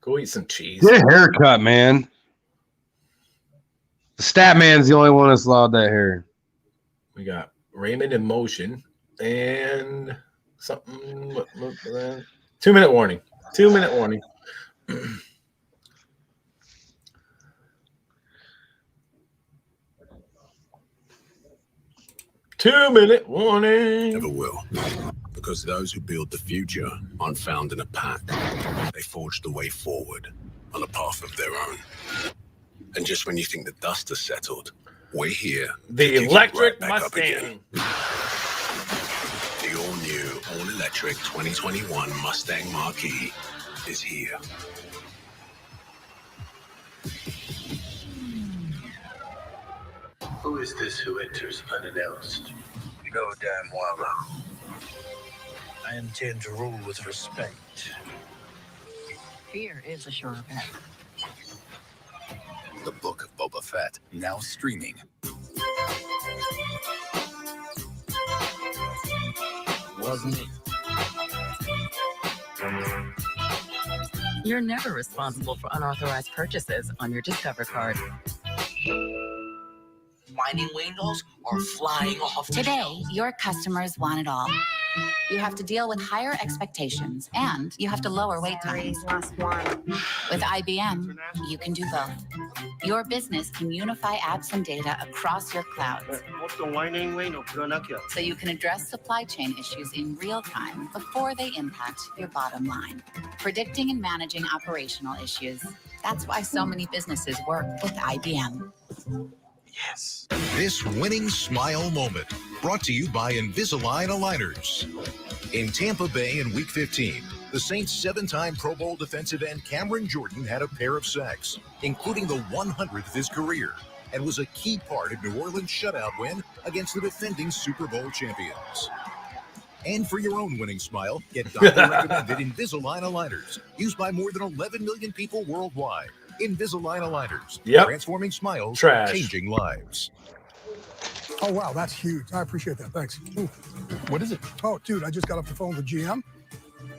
Speaker 3: Go eat some cheese.
Speaker 2: Good haircut, man. The stat man's the only one that's allowed that hair.
Speaker 3: We got Raymond in motion and something. 2 minute warning. 2 minute warning. 2 minute warning.
Speaker 9: Never will. Because those who build the future aren't found in a pack. They forge the way forward on a path of their own. And just when you think the dust has settled, we're here.
Speaker 3: The electric Mustang.
Speaker 9: The all-new, all-electric 2021 Mustang Marquee is here.
Speaker 10: Who is this who enters unannounced?
Speaker 5: No damn well. I intend to rule with respect.
Speaker 19: Fear is a sure bet.
Speaker 10: The Book of Boba Fett, now streaming.
Speaker 5: Wasn't it?
Speaker 19: You're never responsible for unauthorized purchases on your Discover card.
Speaker 22: Mining windows are flying off the
Speaker 18: Today,
Speaker 22: shelf.
Speaker 18: your customers want it all. You have to deal with higher expectations, and you have to lower wait times. With IBM, you can do both. Your business can unify apps and data across your clouds, so you can address supply chain issues in real time before they impact your bottom line. Predicting and managing operational issues. That's why so many businesses work with IBM.
Speaker 23: Yes. This winning smile moment brought to you by Invisalign Aligners. In Tampa Bay in Week 15, the Saints' 7-time Pro Bowl defensive end Cameron Jordan had a pair of sacks, including the 100th of his career, and was a key part of New Orleans' shutout win against the defending Super Bowl champions. And for your own winning smile, get doctor-recommended Invisalign Aligners, used by more than 11 million people worldwide. Invisalign Aligners.
Speaker 3: Yep.
Speaker 23: Transforming smiles,
Speaker 3: Trash.
Speaker 23: changing lives.
Speaker 24: Oh, wow, that's huge. I appreciate that. Thanks. Ooh. What is it? Oh, dude, I just got off the phone with GM.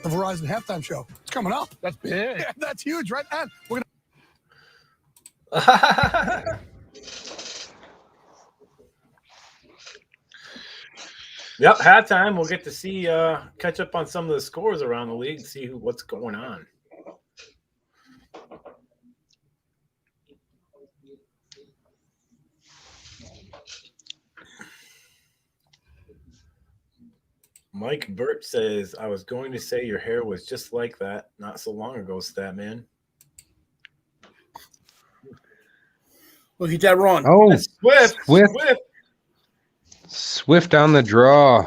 Speaker 24: The Verizon halftime show. It's coming up. That's big. Yeah, that's huge, right? And we're
Speaker 3: gonna. Yep, halftime. We'll get to see, catch up on some of the scores around the league, see what's going on. Mike Burt says, I was going to say your hair was just like that not so long ago, Statman.
Speaker 1: Well, he did wrong.
Speaker 2: Oh,
Speaker 3: Swift.
Speaker 2: Swift on the draw.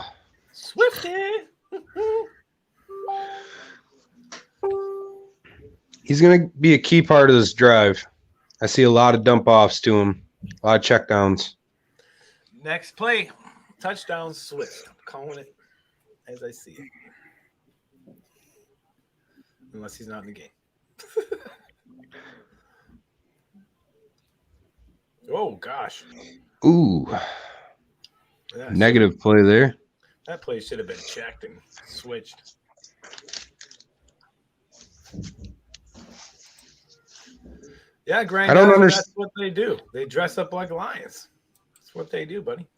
Speaker 3: Swifty.
Speaker 2: He's going to be a key part of this drive. I see a lot of dump offs to him, a lot of check downs.
Speaker 3: Next play, touchdown Swift. I'm calling it as I see it. Unless he's not in the game. Oh, gosh.
Speaker 2: Ooh.
Speaker 3: Yeah,
Speaker 2: Negative play there.
Speaker 3: That play should have been checked and switched. Yeah, Grant.
Speaker 2: I don't understand.
Speaker 3: That's what they do. They dress up like lions. That's what they do, buddy.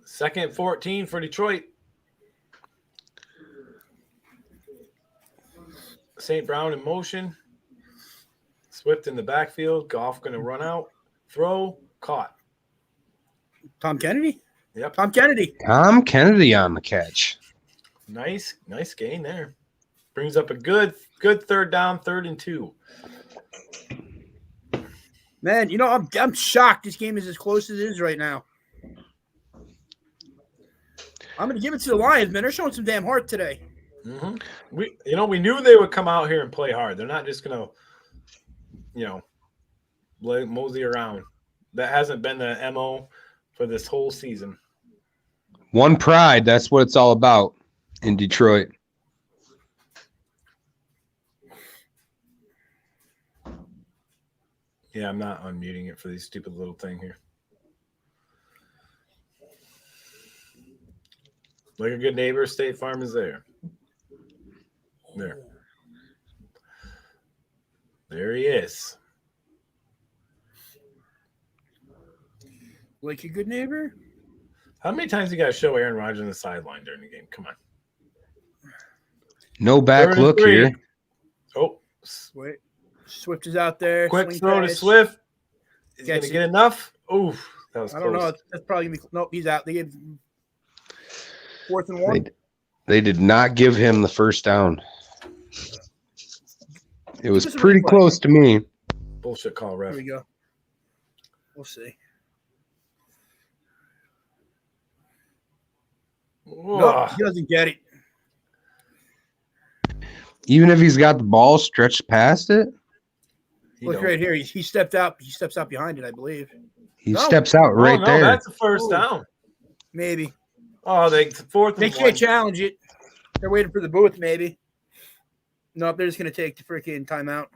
Speaker 3: Second 14 for Detroit. St. Brown in motion. Swift in the backfield. Goff going to run out. Throw. Caught.
Speaker 1: Tom Kennedy?
Speaker 3: Yep.
Speaker 1: Tom Kennedy.
Speaker 2: Tom Kennedy on the catch.
Speaker 3: Nice gain there. Brings up a good third down, 3rd and 2.
Speaker 1: Man, you know, I'm shocked this game is as close as it is right now. I'm going to give it to the Lions, man. They're showing some damn heart today.
Speaker 3: Mm-hmm. We knew they would come out here and play hard. They're not just going to, mosey around. That hasn't been the MO for this whole season.
Speaker 2: One pride, that's what it's all about in Detroit.
Speaker 3: Yeah, I'm not unmuting it for this stupid little thing here. Like a good neighbor, State Farm is there. There he is.
Speaker 1: Like a good neighbor?
Speaker 3: How many times you got to show Aaron Rodgers on the sideline during the game? Come on.
Speaker 2: No back look here.
Speaker 3: Oh.
Speaker 1: Wait. Swift is out there.
Speaker 3: Quick throw to Swift. Is going to get enough? Oof. That was close.
Speaker 1: I don't know. That's probably going to be – nope, he's out. They gave 4th and 1.
Speaker 2: They did not give him the first down. It was pretty close to me.
Speaker 3: Bullshit call, ref.
Speaker 1: Here we go. We'll see. No, he doesn't get it.
Speaker 2: Even if he's got the ball stretched past it?
Speaker 1: Look right here. He stepped out. He steps out behind it, I believe.
Speaker 2: He steps out right there.
Speaker 3: That's a first down.
Speaker 1: Maybe.
Speaker 3: Oh, they 4th and 1.
Speaker 1: They can't challenge it. They're waiting for the booth, maybe. Nope, they're just going to take the freaking timeout.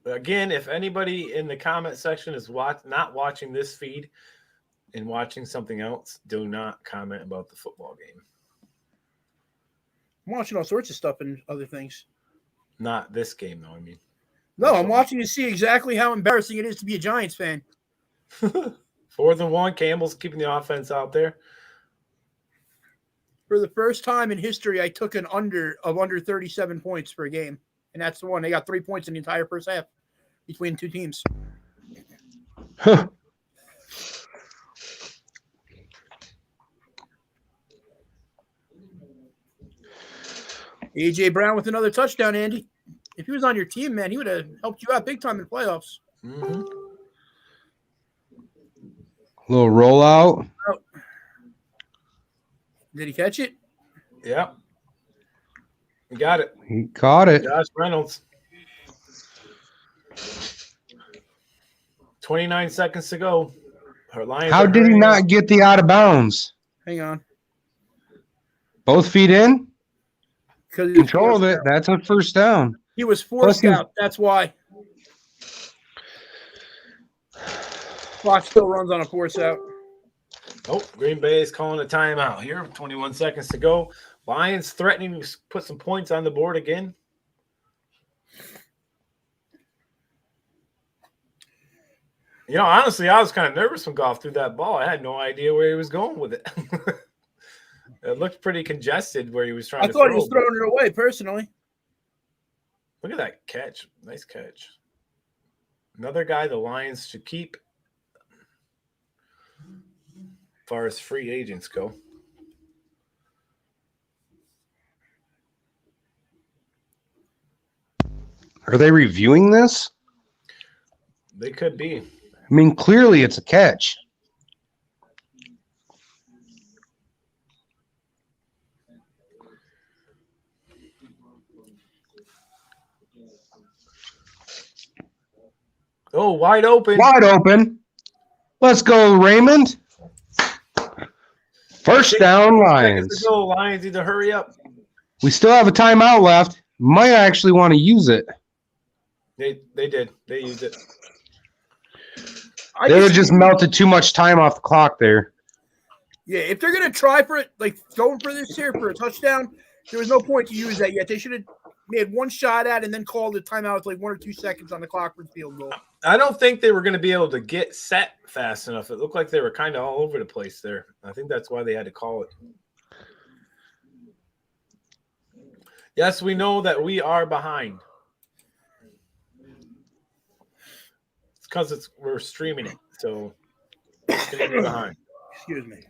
Speaker 3: Again, if anybody in the comment section is not watching this feed and watching something else, do not comment about the football game.
Speaker 1: I'm watching all sorts of stuff and other things.
Speaker 3: Not this game, though, I mean.
Speaker 1: No, I'm watching to see exactly how embarrassing it is to be a Giants fan.
Speaker 3: 4th and 1, Campbell's keeping the offense out there.
Speaker 1: For the first time in history, I took an under 37 points per game. And that's the one. They got 3 points in the entire first half between two teams.
Speaker 2: Huh.
Speaker 1: A.J. Brown with another touchdown, Andy. If he was on your team, man, he would have helped you out big time in the playoffs.
Speaker 3: Mm-hmm.
Speaker 2: Little rollout.
Speaker 1: Oh. Did he catch it?
Speaker 3: Yeah. He got it.
Speaker 2: He caught it.
Speaker 3: Josh Reynolds. 29 seconds to go.
Speaker 2: How did he not get the out of bounds?
Speaker 1: Hang on.
Speaker 2: Both feet in? Controlled it. That's a first down.
Speaker 1: He was forced out. That's why. Clock still runs on a force out.
Speaker 3: Oh, Green Bay is calling a timeout here. 21 seconds to go. Lions threatening to put some points on the board again. You know, honestly, I was kind of nervous when Goff threw that ball. I had no idea where he was going with it. It looked pretty congested where he was trying to throw.
Speaker 1: I thought he was throwing it away, personally.
Speaker 3: Look at that catch. Nice catch. Another guy the Lions should keep as far as free agents go.
Speaker 2: Are they reviewing this?
Speaker 3: They could be.
Speaker 2: I mean, clearly it's a catch.
Speaker 3: Oh, wide open.
Speaker 2: Wide open. Let's go, Raymond. First down, Lions.
Speaker 3: Go, Lions need to hurry up.
Speaker 2: We still have a timeout left. Might actually want to use it.
Speaker 3: They did. They used it.
Speaker 2: They would just melted too much time off the clock there.
Speaker 1: Yeah, if they're gonna try for it, like going for this here for a touchdown, there was no point to use that yet. They should have made one shot at it and then called the timeout with like 1 or 2 seconds on the clock for the field goal.
Speaker 3: I don't think they were going to be able to get set fast enough. It looked like they were kind of all over the place there. I think that's why they had to call it. Yes, we know that we are behind. It's because we're streaming it, so it's going to be behind.
Speaker 1: Excuse me.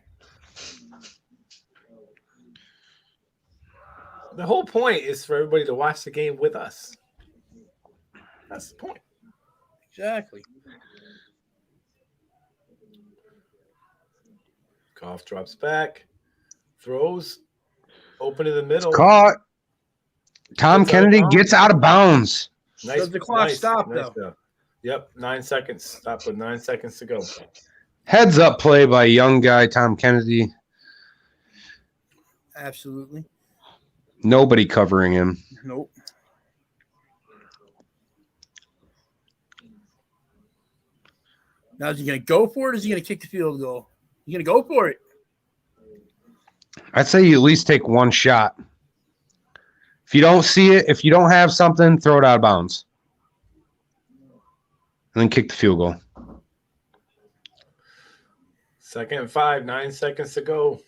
Speaker 3: The whole point is for everybody to watch the game with us. That's the point.
Speaker 1: Exactly.
Speaker 3: Goff drops back, throws, open in the middle.
Speaker 2: It's caught. Tom Kennedy gets out of bounds.
Speaker 3: Nice.
Speaker 1: Does the clock stop, though?
Speaker 3: Job. Yep, 9 seconds. Stop with 9 seconds to go.
Speaker 2: Heads up play by young guy Tom Kennedy.
Speaker 1: Absolutely.
Speaker 2: Nobody covering him.
Speaker 1: Nope. Now is he going to go for it or is he going to kick the field goal? He's going to go for it.
Speaker 2: I'd say you at least take one shot. If you don't see it, if you don't have something, throw it out of bounds. And then kick the field goal.
Speaker 3: 2nd and 5, 9 seconds to go.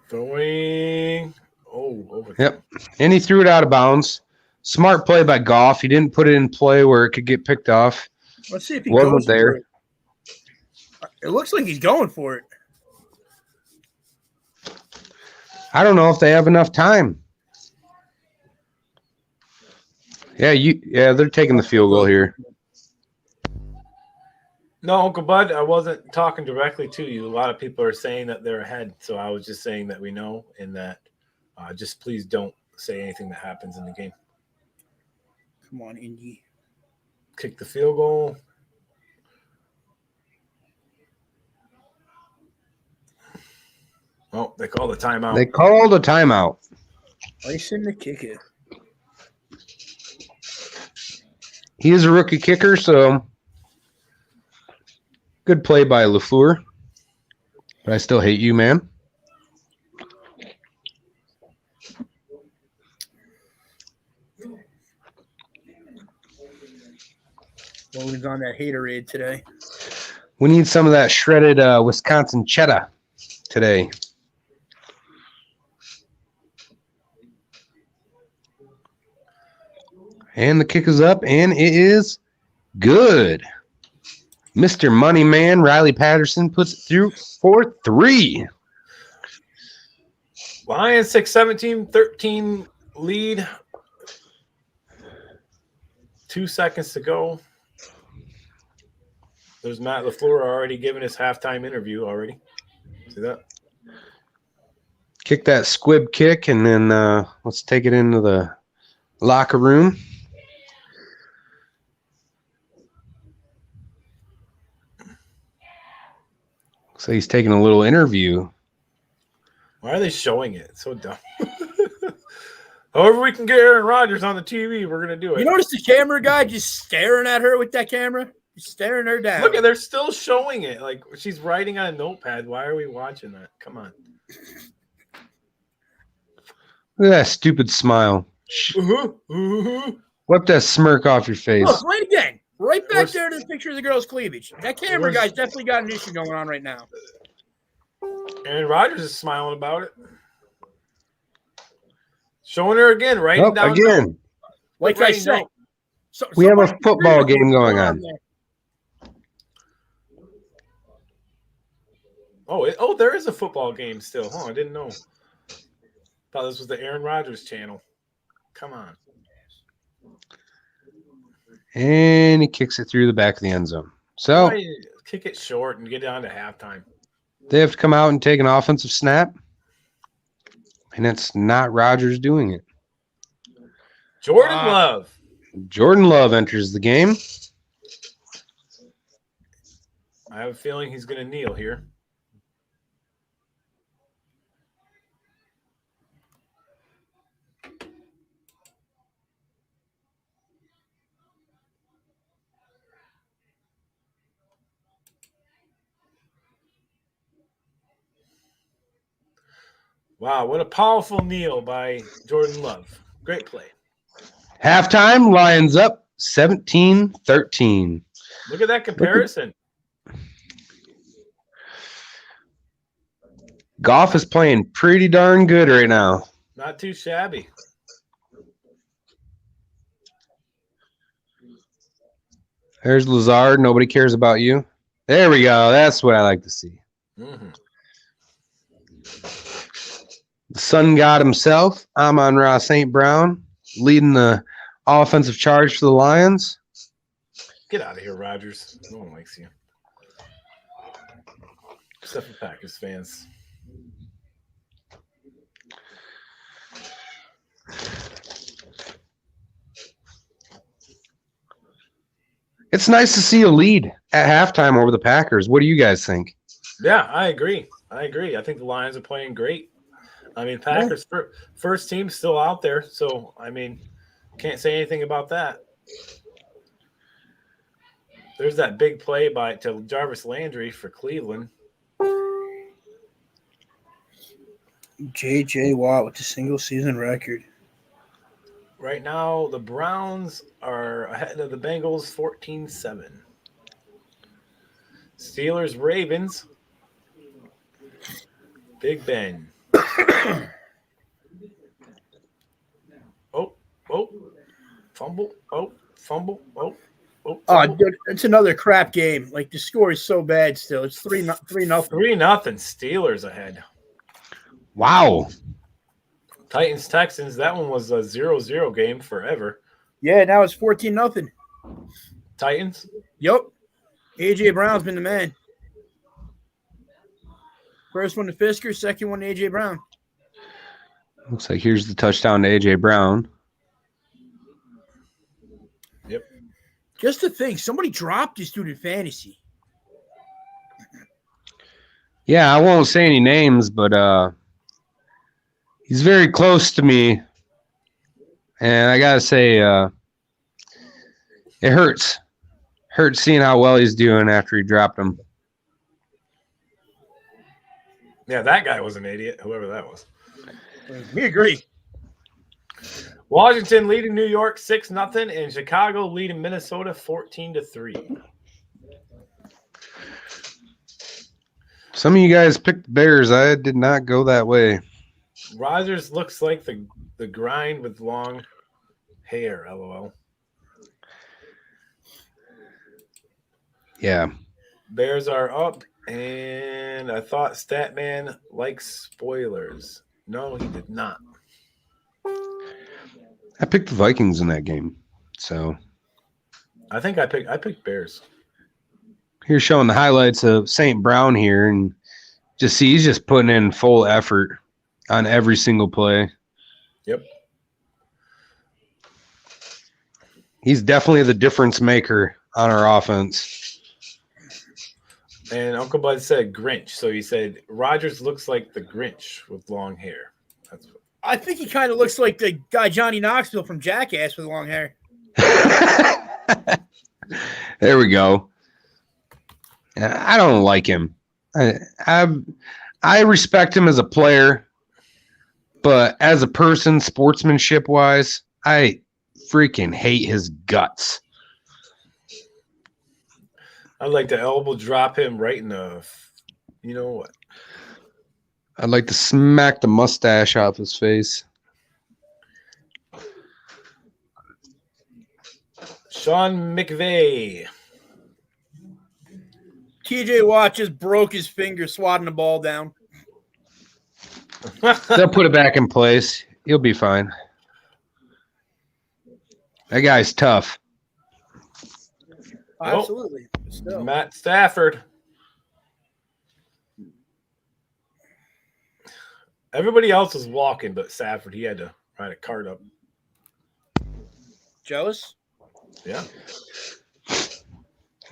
Speaker 3: Throwing. Oh, over.
Speaker 2: Yep. And he threw it out of bounds. Smart play by Goff. He didn't put it in play where it could get picked off.
Speaker 1: Let's see if he
Speaker 2: wasn't
Speaker 1: goes
Speaker 2: there.
Speaker 1: For it. It looks like he's going for it.
Speaker 2: I don't know if they have enough time. Yeah, they're taking the field goal here.
Speaker 3: No, Uncle Bud, I wasn't talking directly to you. A lot of people are saying that they're ahead, so I was just saying that we know and that just please don't say anything that happens in the game.
Speaker 1: Come on, Indy.
Speaker 3: Kick the field goal. Oh, they called a timeout.
Speaker 2: They called a timeout.
Speaker 1: Icing the kicker.
Speaker 2: He is a rookie kicker, so good play by LaFleur. But I still hate you, man.
Speaker 1: Logan's on that haterade today.
Speaker 2: We need some of that shredded Wisconsin cheddar today. And the kick is up, and it is good. Mr. Moneyman, Riley Patterson, puts it through for 3.
Speaker 3: Lions 6-17-13 lead. 2 seconds to go. There's Matt LaFleur already giving his halftime interview already. See that?
Speaker 2: Kick that squib kick, and then let's take it into the locker room. So he's taking a little interview.
Speaker 3: Why are they showing it? It's so dumb. However we can get Aaron Rodgers on the TV, we're going to do it.
Speaker 1: You notice the camera guy just staring at her with that camera? Just staring her down.
Speaker 3: Look, they're still showing it. Like she's writing on a notepad. Why are we watching that? Come on.
Speaker 2: Look at that stupid smile. Wipe that smirk off your face.
Speaker 1: Look, right again. Right back there to the picture of the girl's cleavage. That camera guy's definitely got an issue going on right now.
Speaker 3: Aaron Rodgers is smiling about it. Showing her again, right? Down
Speaker 2: again.
Speaker 1: Like I said.
Speaker 2: We have a football game going on.
Speaker 3: Oh, there is a football game still. Oh, I didn't know. Thought this was the Aaron Rodgers channel. Come on.
Speaker 2: And he kicks it through the back of the end zone. So
Speaker 3: kick it short and get down to halftime.
Speaker 2: They have to come out and take an offensive snap. And it's not Rodgers doing it.
Speaker 3: Jordan Love.
Speaker 2: Jordan Love enters the game.
Speaker 3: I have a feeling he's going to kneel here. Wow, what a powerful kneel by Jordan Love. Great play.
Speaker 2: Halftime, Lions up 17-13.
Speaker 3: Look at that comparison.
Speaker 2: Goff is playing pretty darn good right now.
Speaker 3: Not too shabby.
Speaker 2: There's Lazard. Nobody cares about you. There we go. That's what I like to see.
Speaker 3: Mm-hmm.
Speaker 2: The sun god himself, Amon-Ra St. Brown, leading the offensive charge for the Lions.
Speaker 3: Get out of here, Rodgers. No one likes you. Except for Packers fans.
Speaker 2: It's nice to see a lead at halftime over the Packers. What do you guys think?
Speaker 3: Yeah, I agree. I think the Lions are playing great. I mean, Packers first team's still out there, so I mean, can't say anything about that. There's that big play to Jarvis Landry for Cleveland.
Speaker 1: J.J. Watt with the single season record.
Speaker 3: Right now, the Browns are ahead of the Bengals 14-7. Steelers, Ravens. Big Ben. Fumble. Fumble.
Speaker 1: Oh, dude, it's another crap game. Like, the score is so bad still. It's 3-0.
Speaker 3: 3-0. Steelers ahead.
Speaker 2: Wow.
Speaker 3: Titans, Texans. That one was a 0-0 game forever.
Speaker 1: Yeah, now it's 14-0.
Speaker 3: Titans?
Speaker 1: Yep. A.J. Brown's been the man. First one to Fisker, second one to A.J. Brown.
Speaker 2: Looks like here's the touchdown to A.J. Brown.
Speaker 3: Yep.
Speaker 1: Just to think, somebody dropped this dude in fantasy.
Speaker 2: Yeah, I won't say any names, but he's very close to me. And I got to say, it hurts. Hurts seeing how well he's doing after he dropped him.
Speaker 3: Yeah, that guy was an idiot, whoever that was.
Speaker 1: We agree.
Speaker 3: Washington leading New York 6-0, and Chicago leading Minnesota 14-3.
Speaker 2: Some of you guys picked the Bears. I did not go that way.
Speaker 3: Rodgers looks like the grind with long hair, LOL.
Speaker 2: Yeah.
Speaker 3: Bears are up, and I thought Statman likes spoilers. No, he did not.
Speaker 2: I picked the Vikings in that game. So
Speaker 3: I think I picked Bears.
Speaker 2: Here's showing the highlights of St. Brown here, and just see he's just putting in full effort on every single play.
Speaker 3: Yep.
Speaker 2: He's definitely the difference maker on our offense.
Speaker 3: And Uncle Bud said Grinch. So he said Rodgers looks like the Grinch with long hair.
Speaker 1: I think he kind of looks like the guy Johnny Knoxville from Jackass with long hair.
Speaker 2: There we go. I don't like him. I respect him as a player, but as a person, sportsmanship wise, I freaking hate his guts.
Speaker 3: I'd like to elbow drop him right in the, you know what?
Speaker 2: I'd like to smack the mustache off his face.
Speaker 3: Sean McVay.
Speaker 1: TJ Watt just broke his finger swatting the ball down.
Speaker 2: They'll put it back in place. He'll be fine. That guy's tough.
Speaker 1: Absolutely. Still.
Speaker 3: Matt Stafford. Everybody else was walking, but Stafford, he had to ride a cart up.
Speaker 1: Jealous?
Speaker 3: Yeah.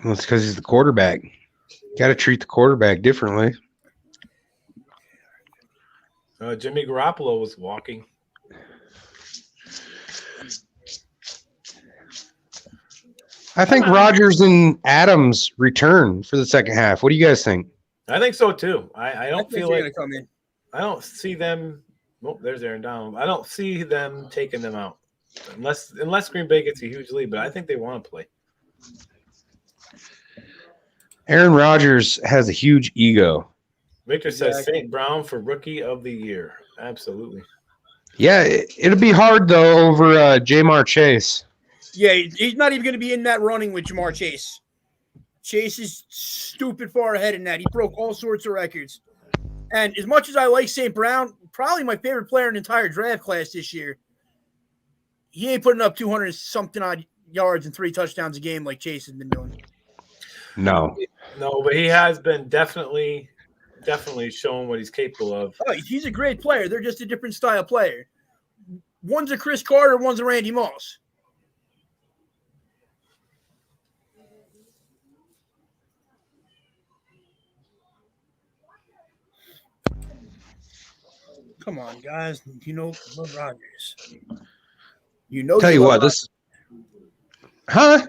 Speaker 2: Well, it's because he's the quarterback. Got to treat the quarterback differently.
Speaker 3: Jimmy Garoppolo was walking.
Speaker 2: I think Rodgers and Adams return for the second half. What do you guys think?
Speaker 3: I think so too. I don't feel like
Speaker 1: they're gonna come in.
Speaker 3: I don't see them. Oh, there's Aaron Donald. I don't see them taking them out unless Green Bay gets a huge lead. But I think they want to play.
Speaker 2: Aaron Rodgers has a huge ego.
Speaker 3: Victor says St. Brown for Rookie of the Year. Absolutely.
Speaker 2: Yeah, it'll be hard though over Jamar Chase.
Speaker 1: Yeah, he's not even going to be in that running with Jamar Chase. Chase is stupid far ahead in that. He broke all sorts of records. And as much as I like St. Brown, probably my favorite player in the entire draft class this year, he ain't putting up 200-something odd yards and 3 touchdowns a game like Chase has been doing.
Speaker 2: No,
Speaker 3: but he has been definitely showing what he's capable of.
Speaker 1: Oh, he's a great player. They're just a different style player. One's a Chris Carter, one's a Randy Moss. Come on, guys. You know, love Rodgers. You know.
Speaker 2: Tell you what, this. Huh?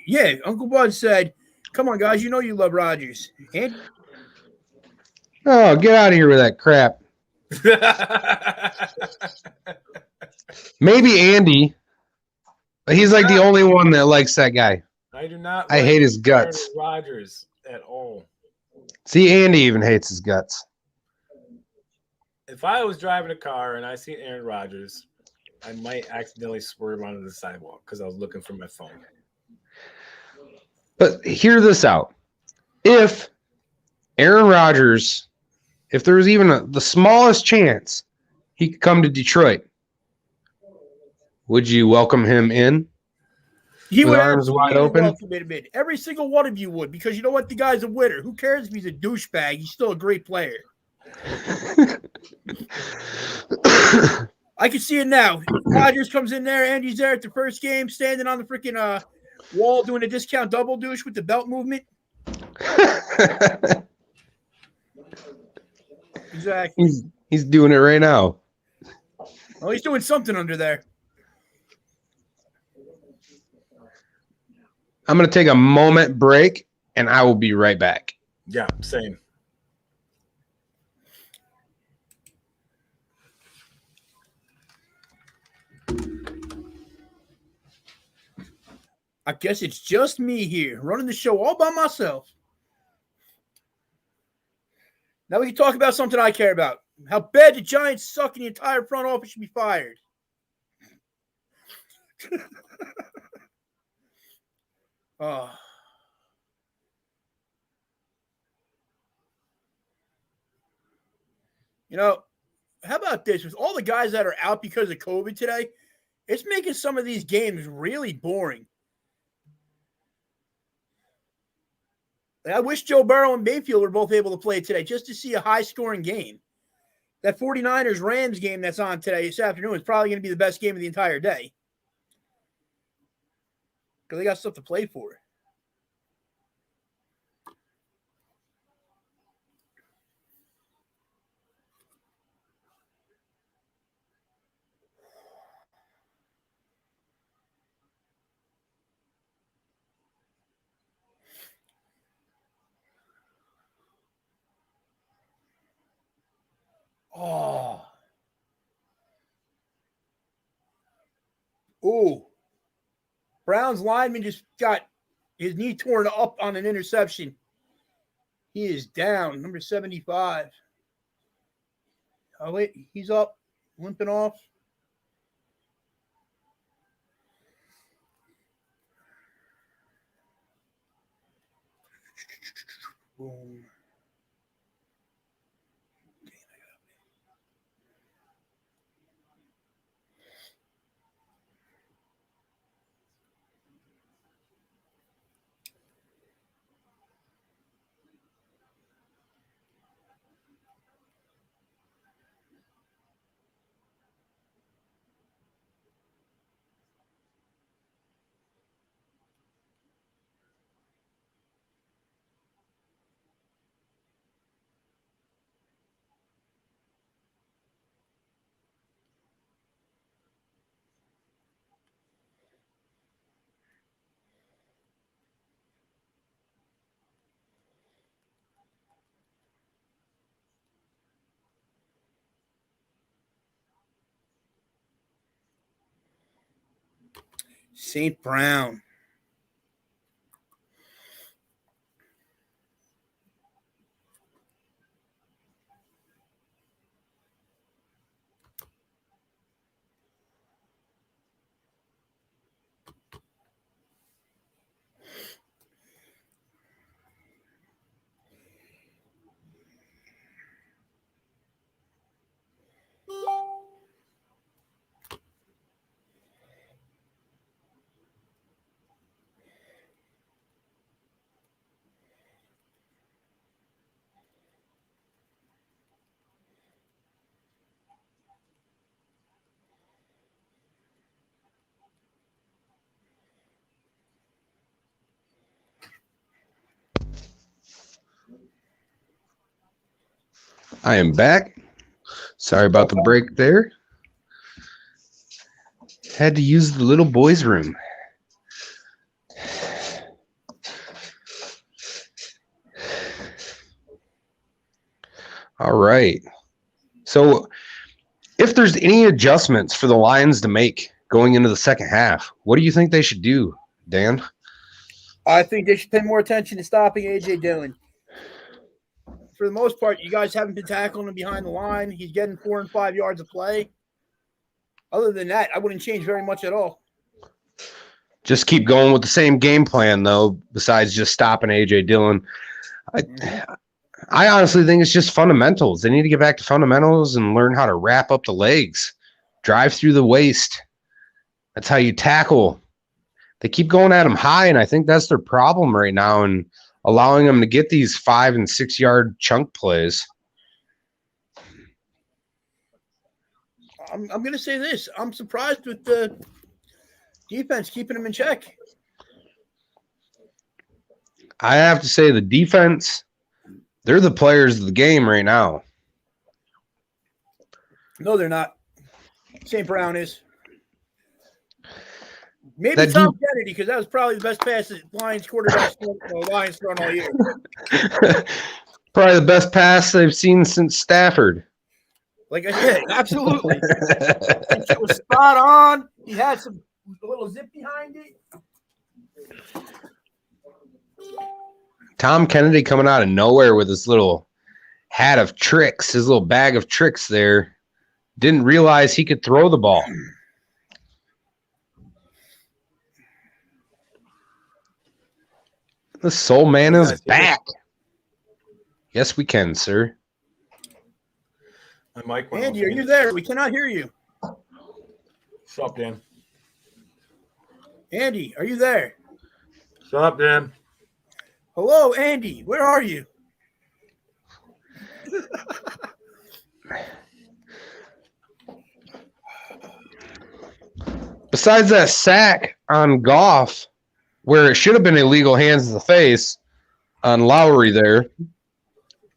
Speaker 1: Yeah, Uncle Bud said, "Come on, guys. You know you love Rodgers." And
Speaker 2: oh, get out of here with that crap. Maybe Andy, but he's like the only one that likes that guy.
Speaker 3: I do not.
Speaker 2: I hate his guts.
Speaker 3: Rodgers at all.
Speaker 2: See, Andy even hates his guts.
Speaker 3: If I was driving a car and I seen Aaron Rodgers, I might accidentally swerve onto the sidewalk because I was looking for my phone.
Speaker 2: But hear this out. If Aaron Rodgers, if there was even the smallest chance he could come to Detroit, would you welcome him in?
Speaker 1: he
Speaker 2: with
Speaker 1: would
Speaker 2: arms wide open?
Speaker 1: welcome him in. Every single one of you would, because you know what? The guy's a winner. Who cares if he's a douchebag? He's still a great player. I can see it now. Rodgers comes in there, Andy's there at the first game, standing on the freaking wall doing a discount double douche with the belt movement. Exactly.
Speaker 2: He's doing it right now.
Speaker 1: Well, he's doing something under there.
Speaker 2: I'm going to take a moment break, and I will be right back.
Speaker 3: Yeah, same.
Speaker 1: I guess it's just me here running the show all by myself. Now we can talk about something I care about. How bad the Giants suck and the entire front office should be fired. Oh. You know, how about this? With all the guys that are out because of COVID today, it's making some of these games really boring. I wish Joe Burrow and Mayfield were both able to play today just to see a high-scoring game. That 49ers-Rams game that's on today, this afternoon, is probably going to be the best game of the entire day. Because they got stuff to play for. Oh. Ooh. Brown's lineman just got his knee torn up on an interception. He is down, number 75. Oh, wait, he's up, limping off. Boom. St. Brown.
Speaker 2: I am back. Sorry about the break there. Had to use the little boy's room. All right. So if there's any adjustments for the Lions to make going into the second half, what do you think they should do, Dan?
Speaker 1: I think they should pay more attention to stopping A.J. Dillon. For the most part, you guys haven't been tackling him behind the line. He's getting 4 and 5 yards of play. Other than that, I wouldn't change very much at all.
Speaker 2: Just keep going with the same game plan, though, besides just stopping A.J. Dillon. I honestly think it's just fundamentals. They need to get back to fundamentals and learn how to wrap up the legs, drive through the waist. That's how you tackle. They keep going at them high, and I think that's their problem right now, and allowing them to get these 5 and 6 yard chunk plays.
Speaker 1: I'm going to say this. I'm surprised with the defense keeping them in check.
Speaker 2: I have to say the defense, they're the players of the game right now.
Speaker 1: No, they're not. St. Brown is. Maybe Tom Kennedy, because that was probably the best pass that Lions quarterback Lions thrown all year.
Speaker 2: Probably the best pass they've seen since Stafford.
Speaker 1: Like I said, absolutely. It was spot on. He had a little zip behind it.
Speaker 2: Tom Kennedy coming out of nowhere with his little hat of tricks, his little bag of tricks there. Didn't realize he could throw the ball. The soul man is back. Yes, we can, sir.
Speaker 3: My mic went
Speaker 1: Andy, are you there? We cannot hear you.
Speaker 3: Shut up, Dan.
Speaker 1: Andy, are you there?
Speaker 3: Shut up, Dan.
Speaker 1: Hello, Andy. Where are you?
Speaker 2: Besides that sack on Goff, where it should have been illegal hands to the face on Lowry there,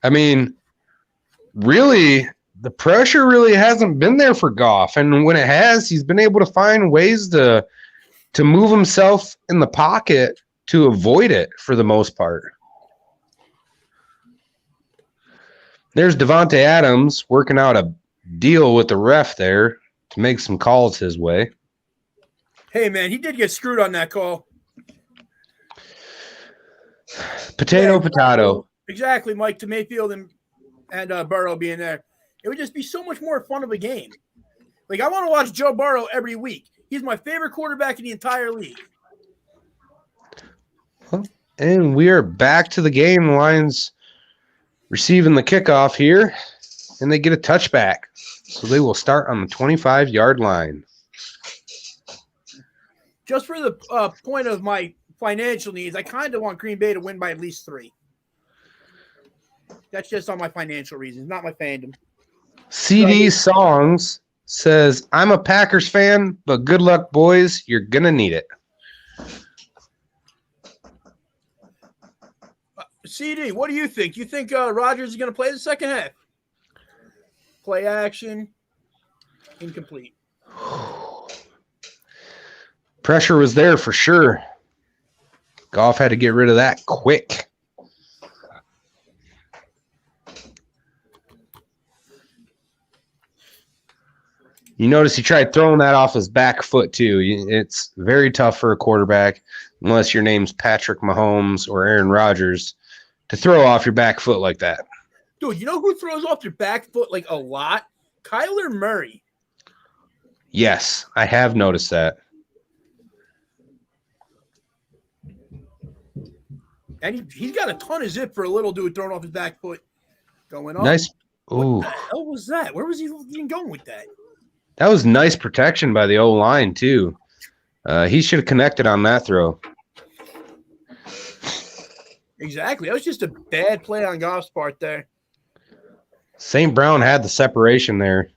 Speaker 2: I mean, really, the pressure really hasn't been there for Goff. And when it has, he's been able to find ways to move himself in the pocket to avoid it for the most part. There's Devontae Adams working out a deal with the ref there to make some calls his way.
Speaker 1: Hey, man, he did get screwed on that call.
Speaker 2: Potato.
Speaker 1: Exactly, Mike, to Mayfield and Burrow being there. It would just be so much more fun of a game. Like, I want to watch Joe Burrow every week. He's my favorite quarterback in the entire league.
Speaker 2: And we are back to the game. The Lions receiving the kickoff here, and they get a touchback. So they will start on the 25-yard line.
Speaker 1: Just for the point of my financial needs, I kind of want Green Bay to win by at least 3. That's just on my financial reasons, not my fandom.
Speaker 2: CD Songs says, I'm a Packers fan, but good luck, boys. You're going to need it.
Speaker 1: CD, what do you think? You think Rodgers is going to play the second half? Play action, incomplete.
Speaker 2: Pressure was there for sure. Goff had to get rid of that quick. You notice he tried throwing that off his back foot too. It's very tough for a quarterback, unless your name's Patrick Mahomes or Aaron Rodgers, to throw off your back foot like that.
Speaker 1: Dude, you know who throws off their back foot like a lot? Kyler Murray.
Speaker 2: Yes, I have noticed that.
Speaker 1: And he's got a ton of zip for a little dude throwing off his back foot. Going up.
Speaker 2: Nice. Ooh.
Speaker 1: What the hell was that? Where was he even going with that?
Speaker 2: That was nice protection by the O-line, too. He should have connected on that throw.
Speaker 1: Exactly. That was just a bad play on Goff's part there.
Speaker 2: St. Brown had the separation there.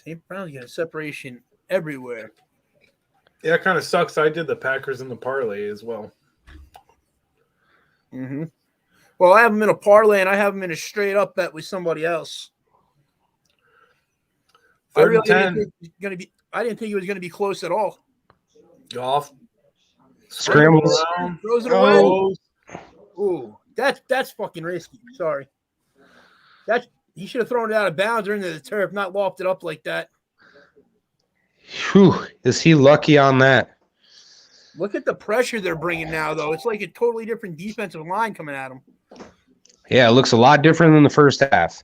Speaker 1: St. Brown's got a separation everywhere.
Speaker 3: Yeah, it kind of sucks. I did the Packers in the parlay as well.
Speaker 1: Mm-hmm. Well, I have him in a parlay, and I have him in a straight-up bet with somebody else. I didn't think he was going to be close at all.
Speaker 3: Goff
Speaker 2: scrambles,
Speaker 1: throws it away. Ooh, that's fucking risky. Sorry. He should have thrown it out of bounds or into the turf, not lofted it up like that.
Speaker 2: Whew, is he lucky on that?
Speaker 1: Look at the pressure they're bringing now, though. It's like a totally different defensive line coming at him.
Speaker 2: Yeah, it looks a lot different than the first half.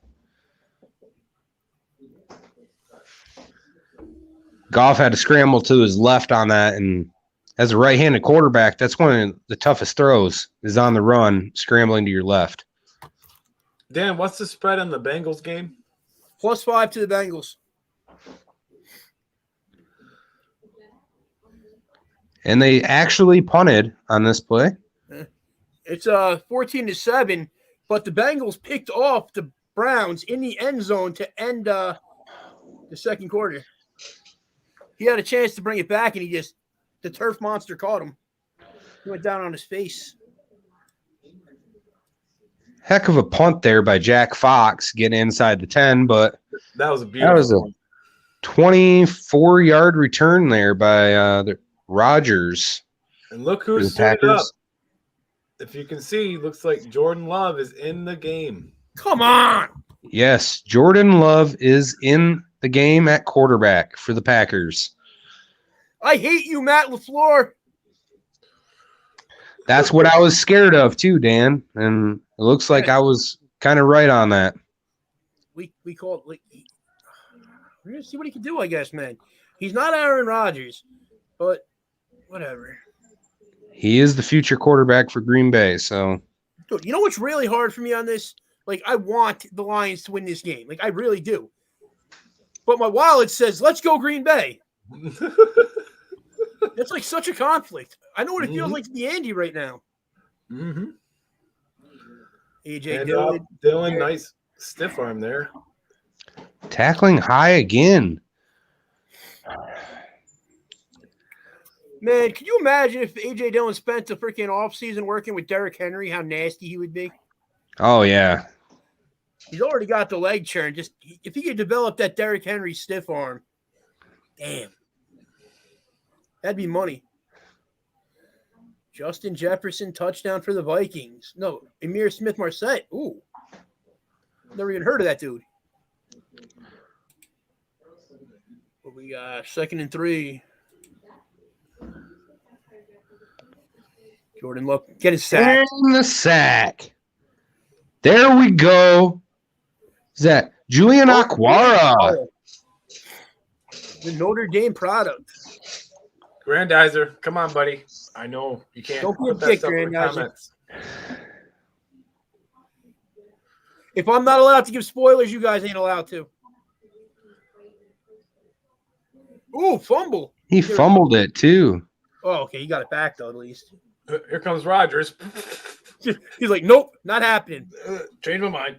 Speaker 2: Goff had to scramble to his left on that, and as a right-handed quarterback, that's one of the toughest throws is on the run, scrambling to your left.
Speaker 3: Dan, what's the spread in the Bengals game?
Speaker 1: +5 to the Bengals.
Speaker 2: And they actually punted on this play.
Speaker 1: It's 14-7, but the Bengals picked off the Browns in the end zone to end the second quarter. He had a chance to bring it back, and the turf monster caught him. He went down on his face.
Speaker 2: Heck of a punt there by Jack Fox getting inside the 10, but
Speaker 3: that was a beautiful
Speaker 2: one. 24-yard return there by the Rodgers.
Speaker 3: And look who's suited up. If you can see, looks like Jordan Love is in the game.
Speaker 1: Come on.
Speaker 2: Yes, Jordan Love is in the game at quarterback for the Packers.
Speaker 1: I hate you, Matt LaFleur.
Speaker 2: That's what I was scared of too, Dan. And it looks like I was kind of right on that.
Speaker 1: We call it we're gonna see what he can do, I guess, man. He's not Aaron Rodgers, but whatever.
Speaker 2: He is the future quarterback for Green Bay. So,
Speaker 1: dude, you know what's really hard for me on this? Like, I want the Lions to win this game. Like, I really do. But my wallet says, let's go Green Bay. It's like such a conflict. I know what it feels like to be Andy right now.
Speaker 3: Mm-hmm.
Speaker 1: AJ
Speaker 3: and, Dillon, nice stiff arm there.
Speaker 2: Tackling high again.
Speaker 1: Man, can you imagine if AJ Dillon spent the freaking offseason working with Derrick Henry, how nasty he would be?
Speaker 2: Oh, yeah.
Speaker 1: He's already got the leg churn. Just if he could develop that Derrick Henry stiff arm, damn. That'd be money. Justin Jefferson, touchdown for the Vikings. No, Emir Smith-Marset. Ooh. Never even heard of that dude. What we got? 2nd and 3. Jordan Love, get his sack.
Speaker 2: And the sack. There we go. Is that Julian Aquara?
Speaker 1: The Notre Dame product.
Speaker 3: Grandizer, come on, buddy. I know you can't
Speaker 1: Don't be a
Speaker 3: put that
Speaker 1: dick,
Speaker 3: stuff in the
Speaker 1: Grandizer.
Speaker 3: comments.
Speaker 1: If I'm not allowed to give spoilers, you guys ain't allowed to. Ooh, fumble.
Speaker 2: He fumbled it, too.
Speaker 1: Oh, okay. He got it back, though, at least.
Speaker 3: Here comes Rodgers.
Speaker 1: He's like, nope, not happening.
Speaker 3: Change my mind.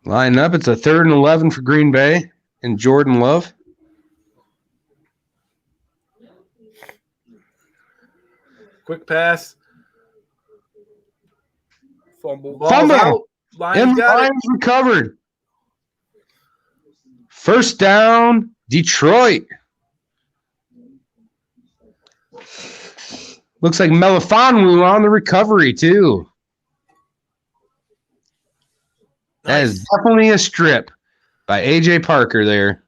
Speaker 2: Line up. It's a 3rd and 11 for Green Bay and Jordan Love.
Speaker 3: Quick pass.
Speaker 1: Fumble.
Speaker 2: Fumble.
Speaker 3: Lions got
Speaker 2: Lions recovered. First down, Detroit. Looks like Melifonwu on the recovery, too. That is definitely a strip by AJ Parker there.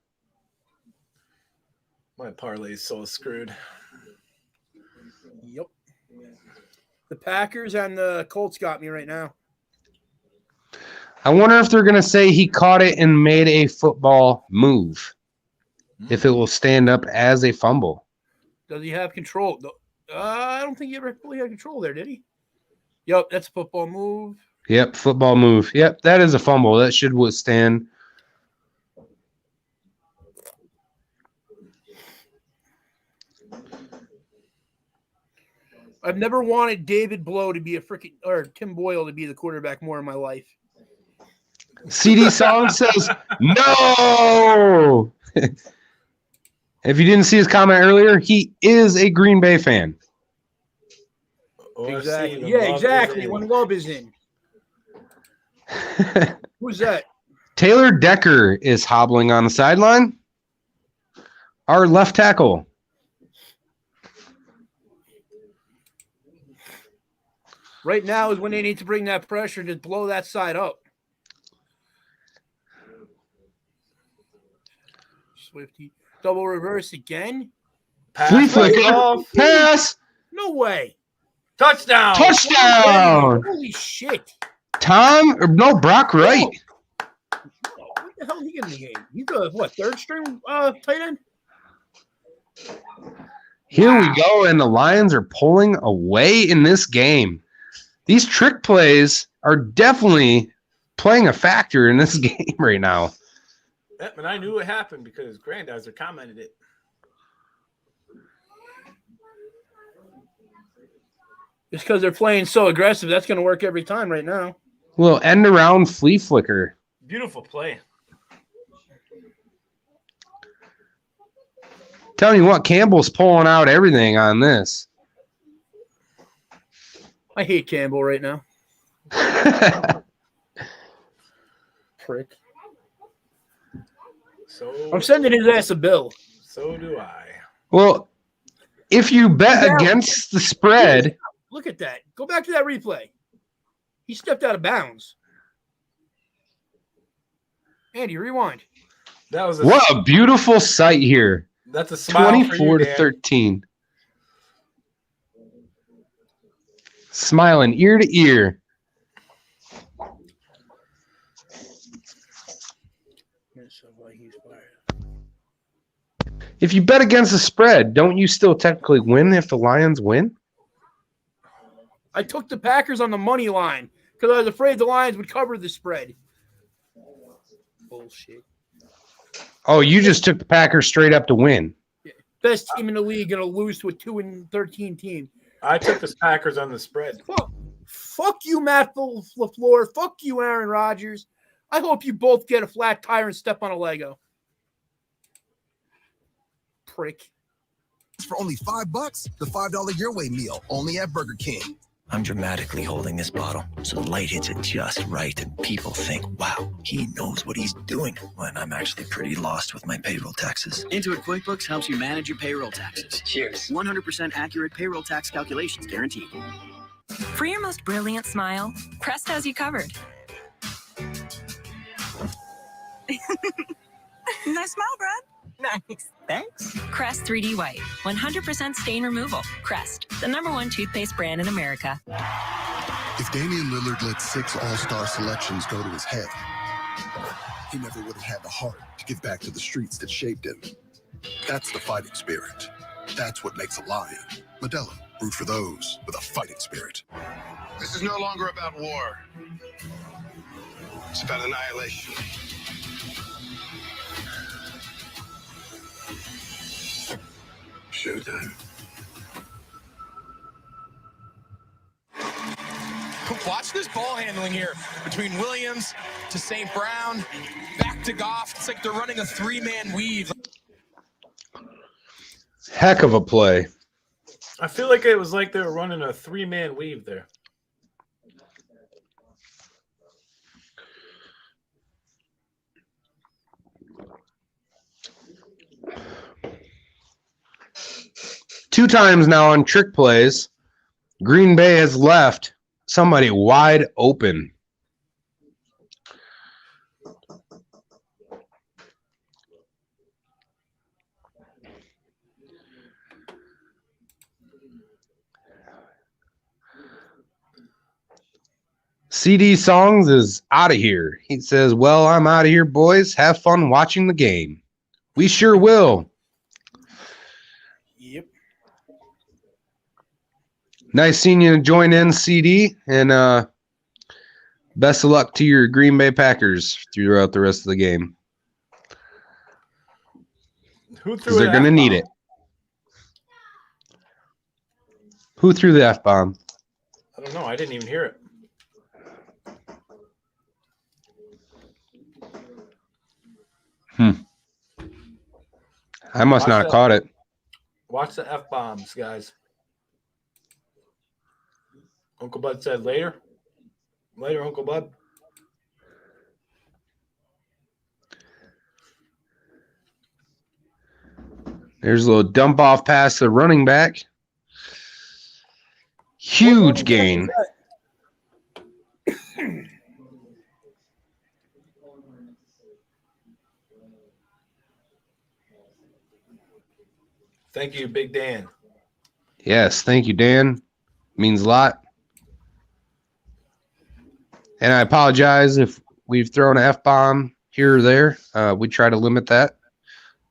Speaker 3: My parlay is so screwed.
Speaker 1: Yep. The Packers and the Colts got me right now.
Speaker 2: I wonder if they're going to say he caught it and made a football move. If it will stand up as a fumble.
Speaker 1: Does he have control? I don't think he ever fully had control there, did he? Yep, that's a football move.
Speaker 2: Yep, football move. Yep, that is a fumble. That should withstand.
Speaker 1: I've never wanted David Blow to be or Tim Boyle to be the quarterback more in my life.
Speaker 2: CD Song says, no! If you didn't see his comment earlier, he is a Green Bay fan.
Speaker 1: Exactly. Yeah, exactly. When love is in. Who's that?
Speaker 2: Taylor Decker is hobbling on the sideline. Our left tackle.
Speaker 1: Right now is when they need to bring that pressure to blow that side up. Swifty. Double reverse again.
Speaker 2: Flea flicker. Pass.
Speaker 1: No way.
Speaker 3: Touchdown.
Speaker 2: Touchdown.
Speaker 1: Holy shit.
Speaker 2: Brock Wright.
Speaker 1: What the hell is he in the game? He's a, third string tight end?
Speaker 2: Here we go, and the Lions are pulling away in this game. These trick plays are definitely playing a factor in this game right now.
Speaker 3: Yep, and I knew it happened because Grandizer commented it.
Speaker 1: Just because they're playing so aggressive, that's going to work every time right now.
Speaker 2: Little end around flea flicker.
Speaker 3: Beautiful play.
Speaker 2: Telling you what, Campbell's pulling out everything on this.
Speaker 1: I hate Campbell right now. Prick.
Speaker 3: So
Speaker 1: I'm sending his ass a bill.
Speaker 3: So do I.
Speaker 2: Well, if you bet against the spread.
Speaker 1: Look at that. Go back to that replay. He stepped out of bounds. Andy, rewind.
Speaker 3: That was
Speaker 2: what a beautiful sight here.
Speaker 3: That's a smile
Speaker 2: 24 to 13. Smiling ear to ear. If you bet against the spread, don't you still technically win if the Lions win?
Speaker 1: I took the Packers on the money line because I was afraid the Lions would cover the spread. Bullshit.
Speaker 2: Oh, you just took the Packers straight up to win.
Speaker 1: Best team in the league going to lose to a 2-13 team.
Speaker 3: I took the Packers on the spread.
Speaker 1: Fuck you, Matt LaFleur. Fuck you, Aaron Rodgers. I hope you both get a flat tire and step on a Lego. Prick.
Speaker 6: For only $5, the $5 Your Way meal, only at Burger King.
Speaker 5: I'm dramatically holding this bottle so the light hits it just right and people think, wow, he knows what he's doing, when I'm actually pretty lost with my payroll taxes.
Speaker 8: Intuit QuickBooks helps you manage your payroll taxes. Cheers. 100% accurate payroll tax calculations guaranteed.
Speaker 13: For your most brilliant smile, Crest has you covered.
Speaker 21: Nice smile, Brad.
Speaker 13: Nice. Thanks. Crest 3D White. 100% stain removal. Crest, the #1 toothpaste brand in America.
Speaker 15: If Damian Lillard let 6 all-star selections go to his head, he never would have had the heart to give back to the streets that shaped him. That's the fighting spirit. That's what makes a Lion. Modelo, root for those with a fighting spirit.
Speaker 9: This is no longer about war. It's about annihilation. Showtime.
Speaker 14: Watch this ball handling here between Williams to St. Brown, back to Goff. It's like they're running a 3-man weave.
Speaker 2: Heck of a play.
Speaker 3: I feel like it was like they were running a 3-man weave there.
Speaker 2: Two times now on trick plays, Green Bay has left somebody wide open. CD Songs is out of here. He says, well, I'm out of here, boys. Have fun watching the game. We sure will.
Speaker 1: Yep.
Speaker 2: Nice seeing you join in, CD. And best of luck to your Green Bay Packers throughout the rest of the game.
Speaker 3: Who
Speaker 2: Because they're going to need it. Who threw the F-bomb?
Speaker 3: I don't know. I didn't even hear it.
Speaker 2: I must not have caught it.
Speaker 3: Watch the F-bombs, guys. Uncle Bud said later. Later, Uncle Bud.
Speaker 2: There's a little dump off pass to the running back. Huge gain.
Speaker 3: Thank you, Big Dan.
Speaker 2: Yes, thank you, Dan. Means a lot. And I apologize if we've thrown an F-bomb here or there. We try to limit that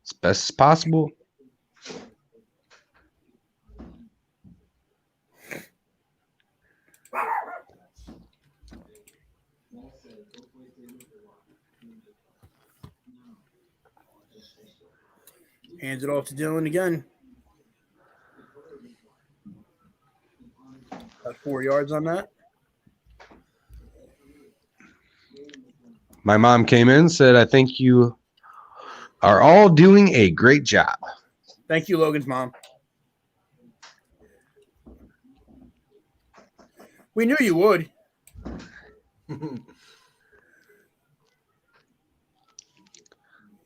Speaker 2: as best as possible.
Speaker 1: Hands it off to Dylan again. About 4 yards on that.
Speaker 2: My mom came in and said, I think you are all doing a great job.
Speaker 1: Thank you, Logan's mom. We knew you would.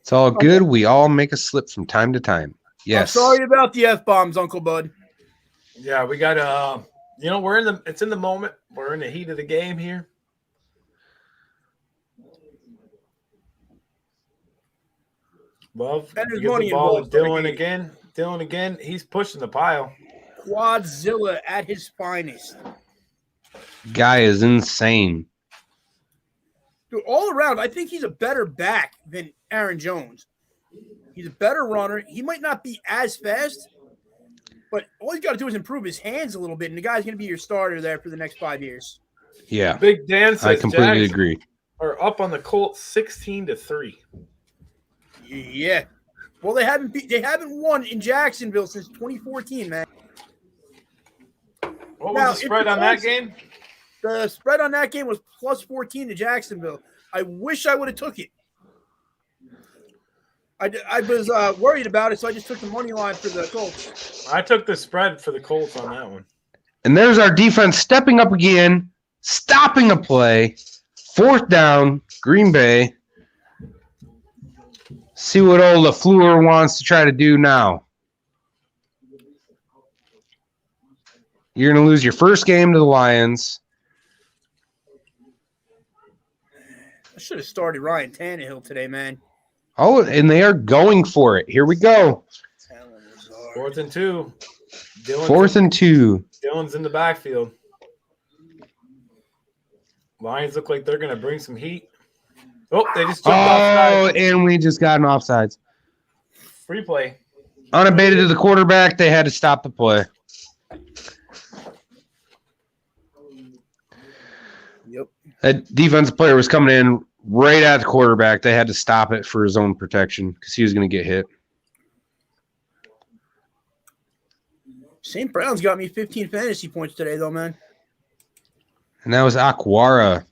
Speaker 2: It's all good. We all make a slip from time to time. Yes.
Speaker 1: I'm sorry about the F-bombs, Uncle Bud.
Speaker 3: Yeah, we got it's in the moment. We're in the heat of the game here. Well,
Speaker 1: there's
Speaker 3: you get
Speaker 1: money
Speaker 3: the ball
Speaker 1: involved.
Speaker 3: to Dylan again. Dylan again. He's pushing the pile.
Speaker 1: Quadzilla at his finest.
Speaker 2: Guy is insane.
Speaker 1: Dude, all around, I think he's a better back than Aaron Jones. He's a better runner. He might not be as fast, but all he's got to do is improve his hands a little bit, and the guy's going to be your starter there for the next 5 years.
Speaker 2: Yeah.
Speaker 3: Big Dan says
Speaker 2: I completely
Speaker 3: Jags
Speaker 2: agree.
Speaker 3: are up on the Colts 16-3.
Speaker 1: Yeah. Well, they haven't won in Jacksonville since 2014, man.
Speaker 3: What was the spread on that game?
Speaker 1: The spread on that game was plus 14 to Jacksonville. I wish I would have took it. I was worried about it, so I just took the money line for the Colts.
Speaker 3: I took the spread for the Colts on that one.
Speaker 2: And there's our defense stepping up again, stopping a play. 4th down, Green Bay. See what old LaFleur wants to try to do now. You're going to lose your first game to the Lions.
Speaker 1: I should have started Ryan Tannehill today, man.
Speaker 2: Oh, and they are going for it. Here we go.
Speaker 3: 4th and 2.
Speaker 2: 4th and 2.
Speaker 3: Dylan's in the backfield. Lions look like they're going to bring some heat. Oh, they just jumped offside.
Speaker 2: And we just got an offsides.
Speaker 3: Free play.
Speaker 2: Unabated to the quarterback. They had to stop the play.
Speaker 1: Yep.
Speaker 2: That defensive player was coming in right at the quarterback. They had to stop it for his own protection because he was going to get hit.
Speaker 1: St. Brown's got me 15 fantasy points today, though, man.
Speaker 2: And that was Aquara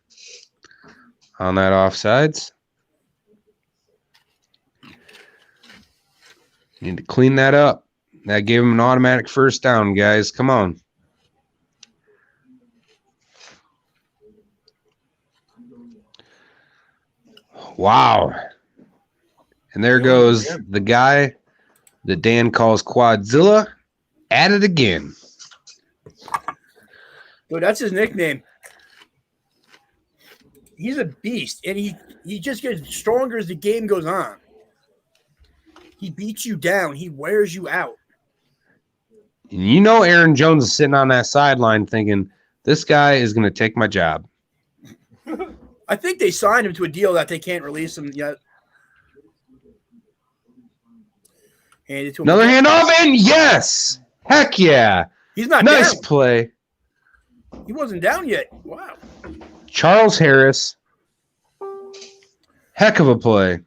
Speaker 2: on that offsides. Need to clean that up. That gave him an automatic first down, guys. Come on. Wow. And there goes the guy that Dan calls Quadzilla at it again.
Speaker 1: Dude, that's his nickname. He's a beast, and he just gets stronger as the game goes on. He beats you down. He wears you out.
Speaker 2: And you know Aaron Jones is sitting on that sideline thinking, this guy is going to take my job.
Speaker 1: I think they signed him to a deal that they can't release him yet. Handed to him
Speaker 2: Another
Speaker 1: again.
Speaker 2: handoff, and yes! Heck yeah!
Speaker 1: He's not
Speaker 2: nice
Speaker 1: down.
Speaker 2: play.
Speaker 1: He wasn't down yet. Wow.
Speaker 2: Charles Harris. Heck of a play.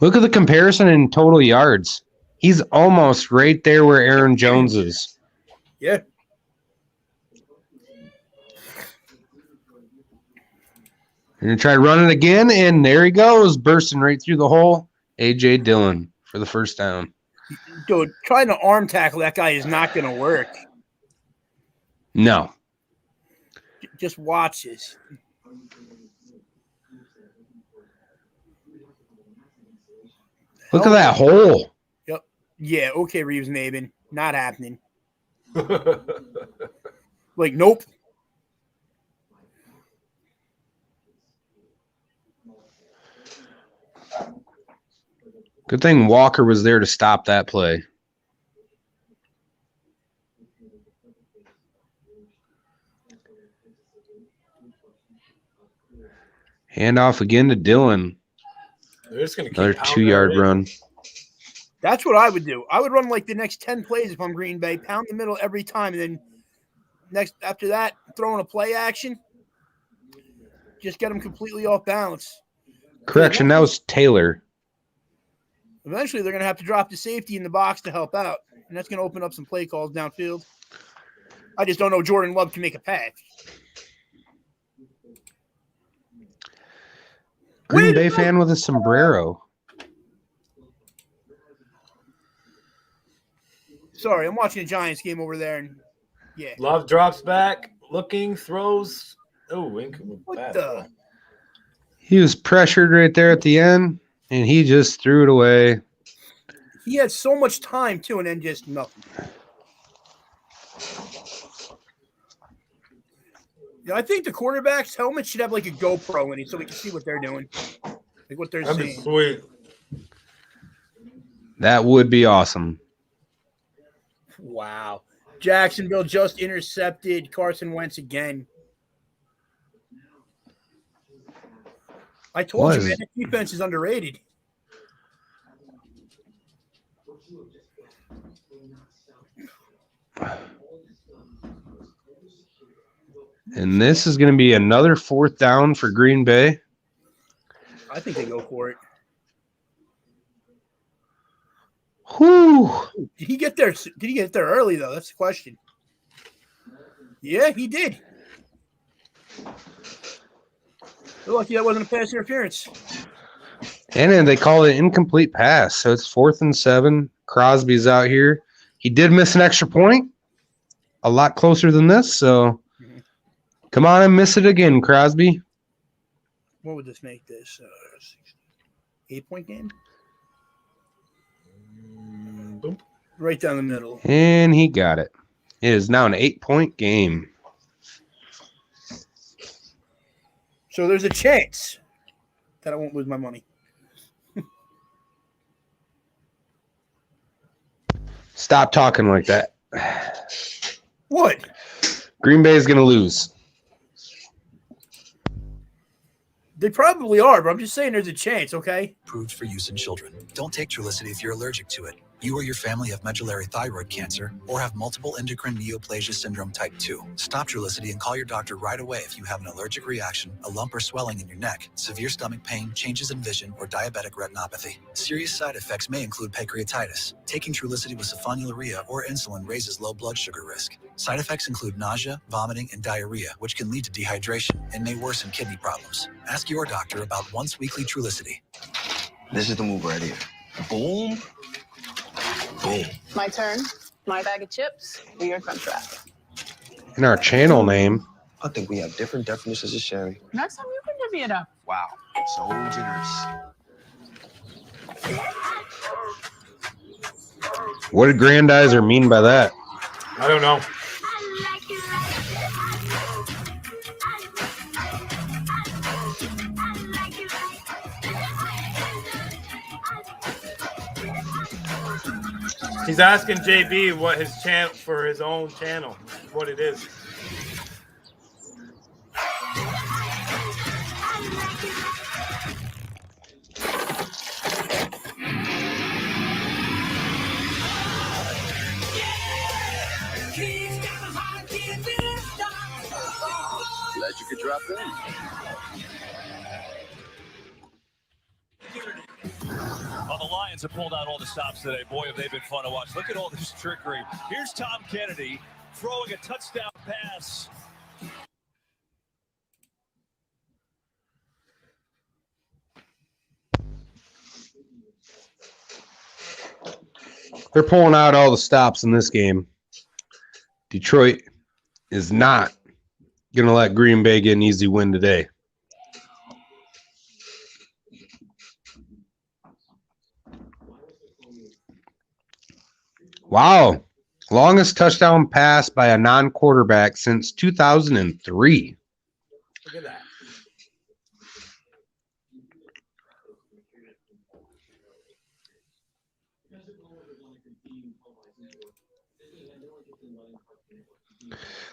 Speaker 2: Look at the comparison in total yards. He's almost right there where Aaron Jones is.
Speaker 1: Yeah.
Speaker 2: You're going to try running again, and there he goes, bursting right through the hole. A.J. Dillon for the first down.
Speaker 1: Dude, trying to arm tackle that guy is not going to work.
Speaker 2: No.
Speaker 1: Just watch this.
Speaker 2: Look at that hole.
Speaker 1: Yep. Yeah, okay, Reeves Maben. Not happening. Like, nope.
Speaker 2: Good thing Walker was there to stop that play. Handoff again to Dillon.
Speaker 3: They're just gonna keep
Speaker 2: Another
Speaker 3: pounding
Speaker 2: 2-yard
Speaker 3: that in.
Speaker 2: run.
Speaker 1: That's what I would do. I would run like the next 10 plays if I'm Green Bay, pound the middle every time, and then after that, throwing a play action. Just get them completely off balance.
Speaker 2: Correction, that was Taylor.
Speaker 1: Eventually, they're going to have to drop the safety in the box to help out, and that's going to open up some play calls downfield. I just don't know Jordan Love can make a pass.
Speaker 2: Green Bay fan with a sombrero.
Speaker 1: Sorry, I'm watching a Giants game over there, and yeah.
Speaker 3: Love drops back, looking, throws. Oh,
Speaker 1: what the?
Speaker 2: He was pressured right there at the end, and he just threw it away.
Speaker 1: He had so much time, too, and then just nothing. Yeah, I think the quarterback's helmet should have like a GoPro in it so we can see what they're doing. Like what they're
Speaker 3: That'd be
Speaker 1: saying.
Speaker 3: sweet.
Speaker 2: That would be awesome.
Speaker 1: Wow. Jacksonville just intercepted Carson Wentz again. I told you, man, that defense is underrated.
Speaker 2: And this is going to be another 4th down for Green Bay.
Speaker 1: I think they go for it.
Speaker 2: Whew.
Speaker 1: Did he get there? Did he get there early, though? That's the question. Yeah, he did. They're lucky that wasn't a pass interference.
Speaker 2: And then they call it an incomplete pass. So it's 4th and 7. Crosby's out here. He did miss an extra point. A lot closer than this. So come on and miss it again, Crosby.
Speaker 1: What would this make this? 8-point game? Right down the middle.
Speaker 2: And he got it. It is now an 8-point game.
Speaker 1: So there's a chance that I won't lose my money.
Speaker 2: Stop talking like that.
Speaker 1: What?
Speaker 2: Green Bay is going to lose.
Speaker 1: They probably are, but I'm just saying there's a chance, okay?
Speaker 5: Approved for use in children. Don't take Trulicity if you're allergic to it. You or your family have medullary thyroid cancer or have multiple endocrine neoplasia syndrome type 2. Stop Trulicity and call your doctor right away if you have an allergic reaction, a lump or swelling in your neck, severe stomach pain, changes in vision, or diabetic retinopathy. Serious side effects may include pancreatitis. Taking Trulicity with sulfonylurea or insulin raises low blood sugar risk. Side effects include nausea, vomiting, and diarrhea, which can lead to dehydration and may worsen kidney problems. Ask your doctor about once-weekly Trulicity.
Speaker 10: This is the move right here. Boom. Boom.
Speaker 7: My turn. My bag of chips. New York crunch wrap.
Speaker 2: And our channel name.
Speaker 10: I think we have different definitions of sharing.
Speaker 7: Next time you can divvy it up.
Speaker 10: Wow. So generous.
Speaker 2: What did Grandizer mean by that?
Speaker 3: I don't know. He's asking JB what his channel for his own channel, what it is.
Speaker 10: Glad you could drop in.
Speaker 4: Well, the Lions have pulled out all the stops today. Boy, have they been fun to watch. Look at all this trickery. Here's Tom Kennedy throwing a touchdown pass.
Speaker 2: They're pulling out all the stops in this game. Detroit is not going to let Green Bay get an easy win today. Wow. Longest touchdown pass by a non-quarterback since 2003.
Speaker 3: Look at that.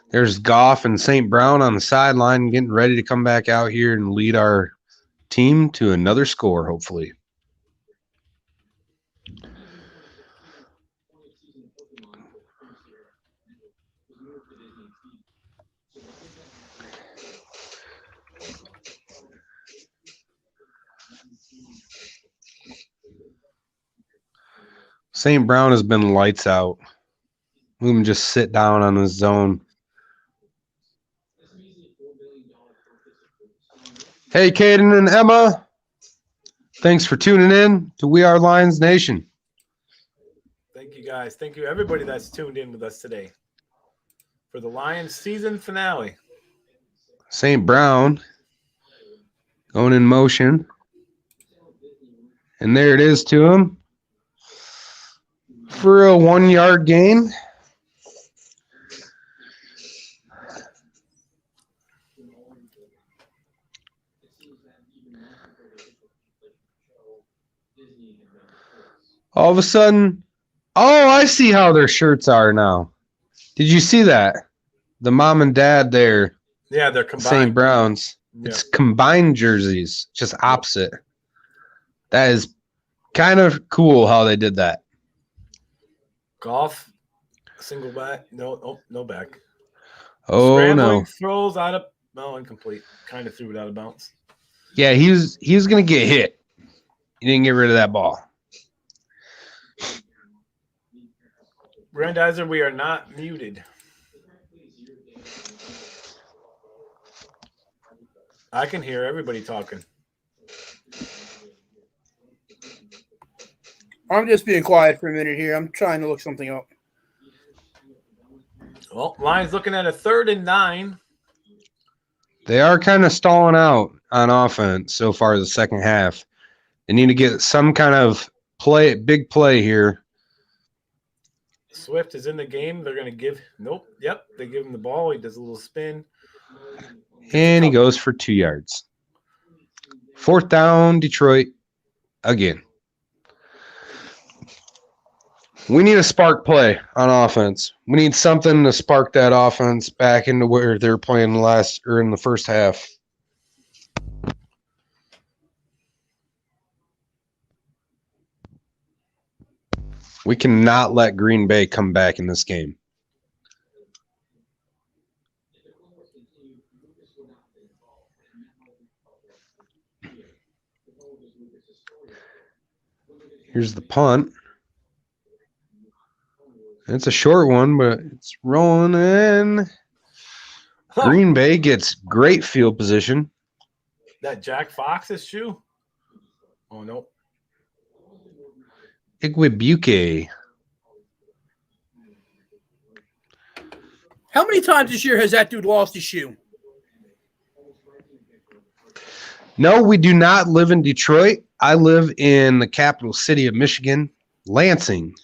Speaker 2: There's Goff and St. Brown on the sideline getting ready to come back out here and lead our team to another score, hopefully. St. Brown has been lights out. Let him just sit down on his zone. Hey, Caden and Emma. Thanks for tuning in to We Are Lions Nation.
Speaker 3: Thank you, guys. Thank you, everybody that's tuned in with us today for the Lions season finale.
Speaker 2: St. Brown going in motion. And there it is to him for a 1-yard gain. All of a sudden, oh, I see how their shirts are now. Did you see that? The mom and dad there.
Speaker 3: Yeah, they're combined.
Speaker 2: St. Brown's.
Speaker 3: Yeah.
Speaker 2: It's combined jerseys, just opposite. That is kind of cool how they did that.
Speaker 3: Golf, single back. No back.
Speaker 2: Oh,
Speaker 3: Scrambling
Speaker 2: no.
Speaker 3: Throws out of, incomplete. Kind of threw it out of bounds.
Speaker 2: Yeah, he was going to get hit. He didn't get rid of that ball.
Speaker 3: Grandizer, we are not muted. I can hear everybody talking.
Speaker 1: I'm just being quiet for a minute here. I'm trying to look something up.
Speaker 3: Well, Lions looking at a 3rd and 9.
Speaker 2: They are kind of stalling out on offense so far the second half. They need to get some kind of big play here.
Speaker 3: Swift is in the game. They're going to give – nope. Yep, they give him the ball. He does a little spin.
Speaker 2: And he goes for 2 yards. 4th down, Detroit again. We need a spark play on offense. We need something to spark that offense back into where they're playing in the first half. We cannot let Green Bay come back in this game. Here's the punt. It's a short one, but it's rolling in. Green Bay gets great field position.
Speaker 3: That Jack Fox's shoe? Oh, no.
Speaker 2: Igwebuike.
Speaker 1: How many times this year has that dude lost his shoe?
Speaker 2: No, we do not live in Detroit. I live in the capital city of Michigan, Lansing.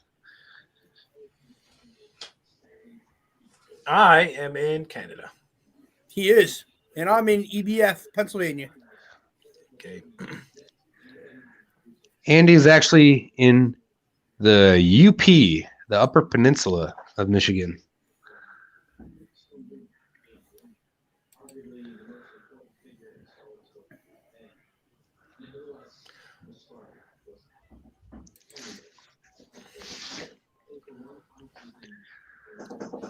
Speaker 3: I am in Canada.
Speaker 1: He is. And I'm in EBF, Pennsylvania.
Speaker 3: Okay.
Speaker 2: Andy's actually in the UP the Upper Peninsula of Michigan.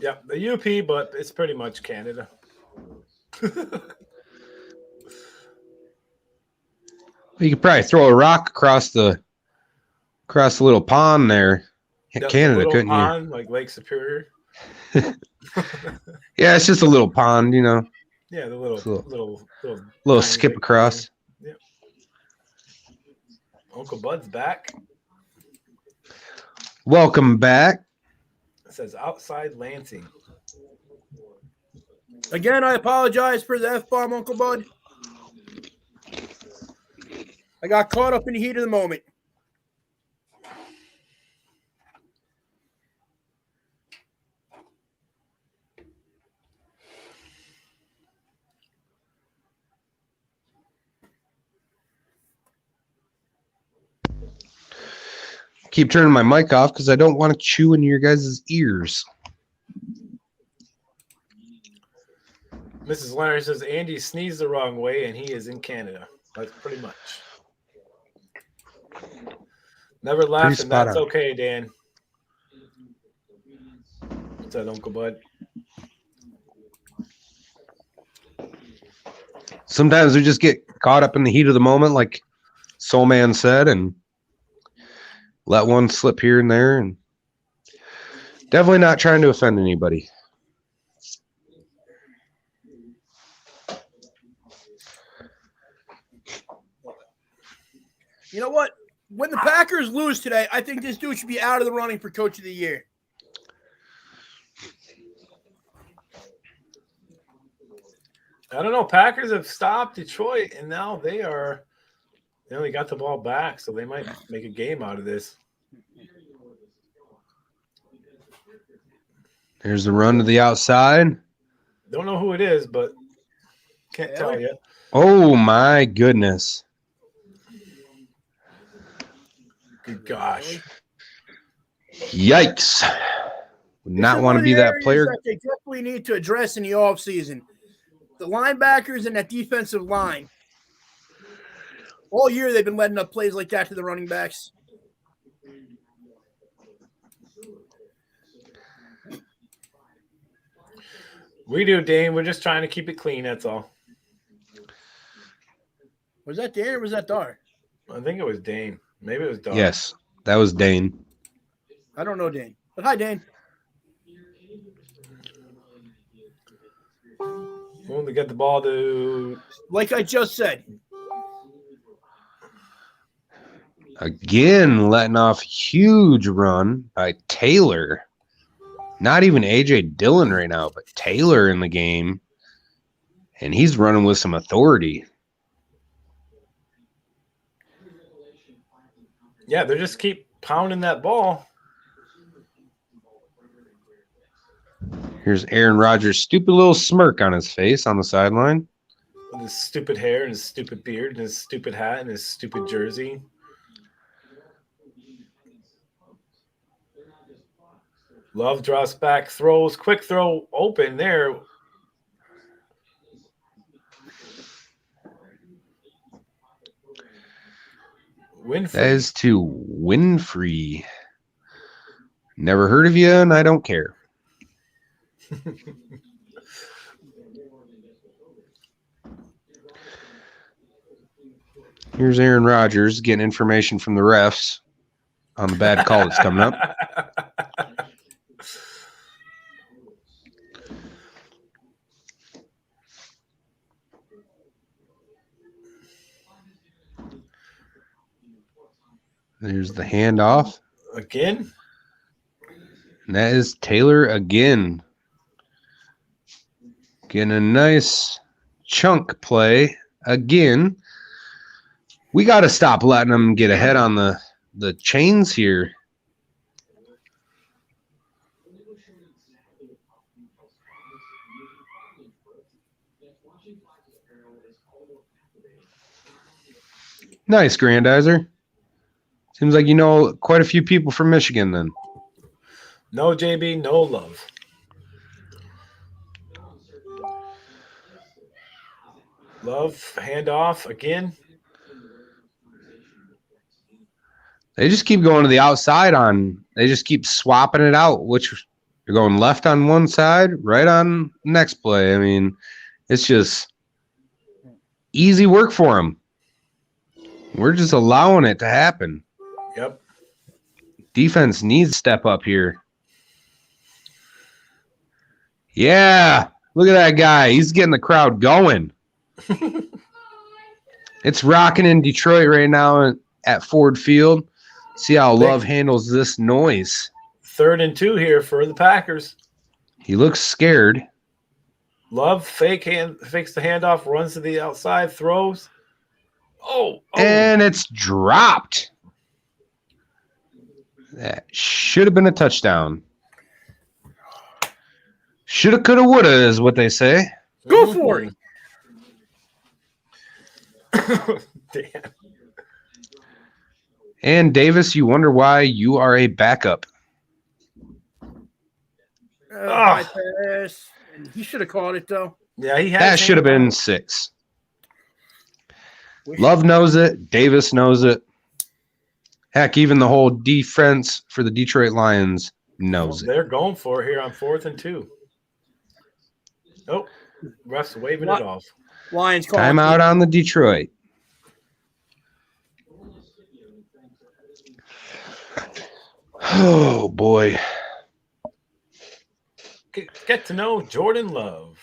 Speaker 3: Yeah, the UP, but it's pretty much Canada.
Speaker 2: You could probably throw a rock across the little pond there.
Speaker 3: Yeah,
Speaker 2: Canada,
Speaker 3: little
Speaker 2: couldn't
Speaker 3: pond, like Lake Superior.
Speaker 2: you? Yeah, it's just a little pond, you know.
Speaker 3: Yeah, the little
Speaker 2: Little skip across.
Speaker 3: Yeah. Uncle Bud's back.
Speaker 2: Welcome back.
Speaker 3: It says outside Lansing.
Speaker 1: Again, I apologize for the F-bomb, Uncle Bud. I got caught up in the heat of the moment.
Speaker 2: Keep turning my mic off because I don't want to chew into your guys' ears.
Speaker 3: Mrs. Leonard says Andy sneezed the wrong way and he is in Canada. That's pretty much. Never laughed, and that's okay, Dan. What's that, Uncle Bud?
Speaker 2: Sometimes we just get caught up in the heat of the moment, like Soul Man said, and let one slip here and there, and definitely not trying to offend anybody.
Speaker 1: You know what? When the Packers lose today, I think this dude should be out of the running for Coach of the Year.
Speaker 3: I don't know. Packers have stopped Detroit, and now they only got the ball back, so they might make a game out of this.
Speaker 2: There's the run to the outside.
Speaker 3: Don't know who it is, but can't tell yet.
Speaker 2: Oh, my goodness.
Speaker 3: Good gosh.
Speaker 2: Yikes. Would not want to be that player.
Speaker 1: That they definitely need to address in the offseason. The linebackers and that defensive line. All year they've been letting up plays like that to the running backs.
Speaker 3: We do, Dane. We're just trying to keep it clean, that's all.
Speaker 1: Was that Dan or was that Dar?
Speaker 3: I think it was Dane. Maybe it was Dar.
Speaker 2: Yes, that was Dane.
Speaker 1: I don't know Dane. But hi, Dane.
Speaker 3: When to get the ball to...
Speaker 1: Like I just said.
Speaker 2: Again, letting off huge run by Taylor. Not even A.J. Dillon right now, but Taylor in the game. And he's running with some authority.
Speaker 3: Yeah, they just keep pounding that ball.
Speaker 2: Here's Aaron Rodgers' stupid little smirk on his face on the sideline.
Speaker 3: With his stupid hair and his stupid beard and his stupid hat and his stupid jersey. Love draws back, throws, quick throw open there. Winfrey.
Speaker 2: That is to Winfrey. Never heard of you, and I don't care. Here's Aaron Rodgers getting information from the refs on the bad call that's coming up. There's the handoff.
Speaker 3: Again?
Speaker 2: And that is Taylor again. Getting a nice chunk play again. We got to stop letting them get ahead on the chains here. Nice, Grandizer. Seems like you know quite a few people from Michigan then.
Speaker 3: No JB, no Love. Love, handoff again.
Speaker 2: They just keep going to the outside they just keep swapping it out, which you're going left on one side, right on next play. I mean, it's just easy work for them. We're just allowing it to happen.
Speaker 3: Yep.
Speaker 2: Defense needs to step up here. Yeah. Look at that guy. He's getting the crowd going. It's rocking in Detroit right now at Ford Field. See how Love handles this noise.
Speaker 3: 3rd and 2 here for the Packers.
Speaker 2: He looks scared.
Speaker 3: Love fakes the handoff, runs to the outside, throws. Oh.
Speaker 2: And it's dropped. That should have been a touchdown. Shoulda, coulda, woulda is what they say.
Speaker 1: Go for it.
Speaker 3: Damn.
Speaker 2: And Davis, you wonder why you are a backup.
Speaker 1: High pass. And he should have caught it, though.
Speaker 3: Yeah, he had.
Speaker 2: That should have been 6. Love knows it. Davis knows it. Heck, even the whole defense for the Detroit Lions knows it.
Speaker 3: They're going for it here on 4th and 2. Oh, ref's waving it off.
Speaker 1: Lions call
Speaker 2: Timeout on the Detroit. Oh, boy.
Speaker 3: Get to know Jordan Love.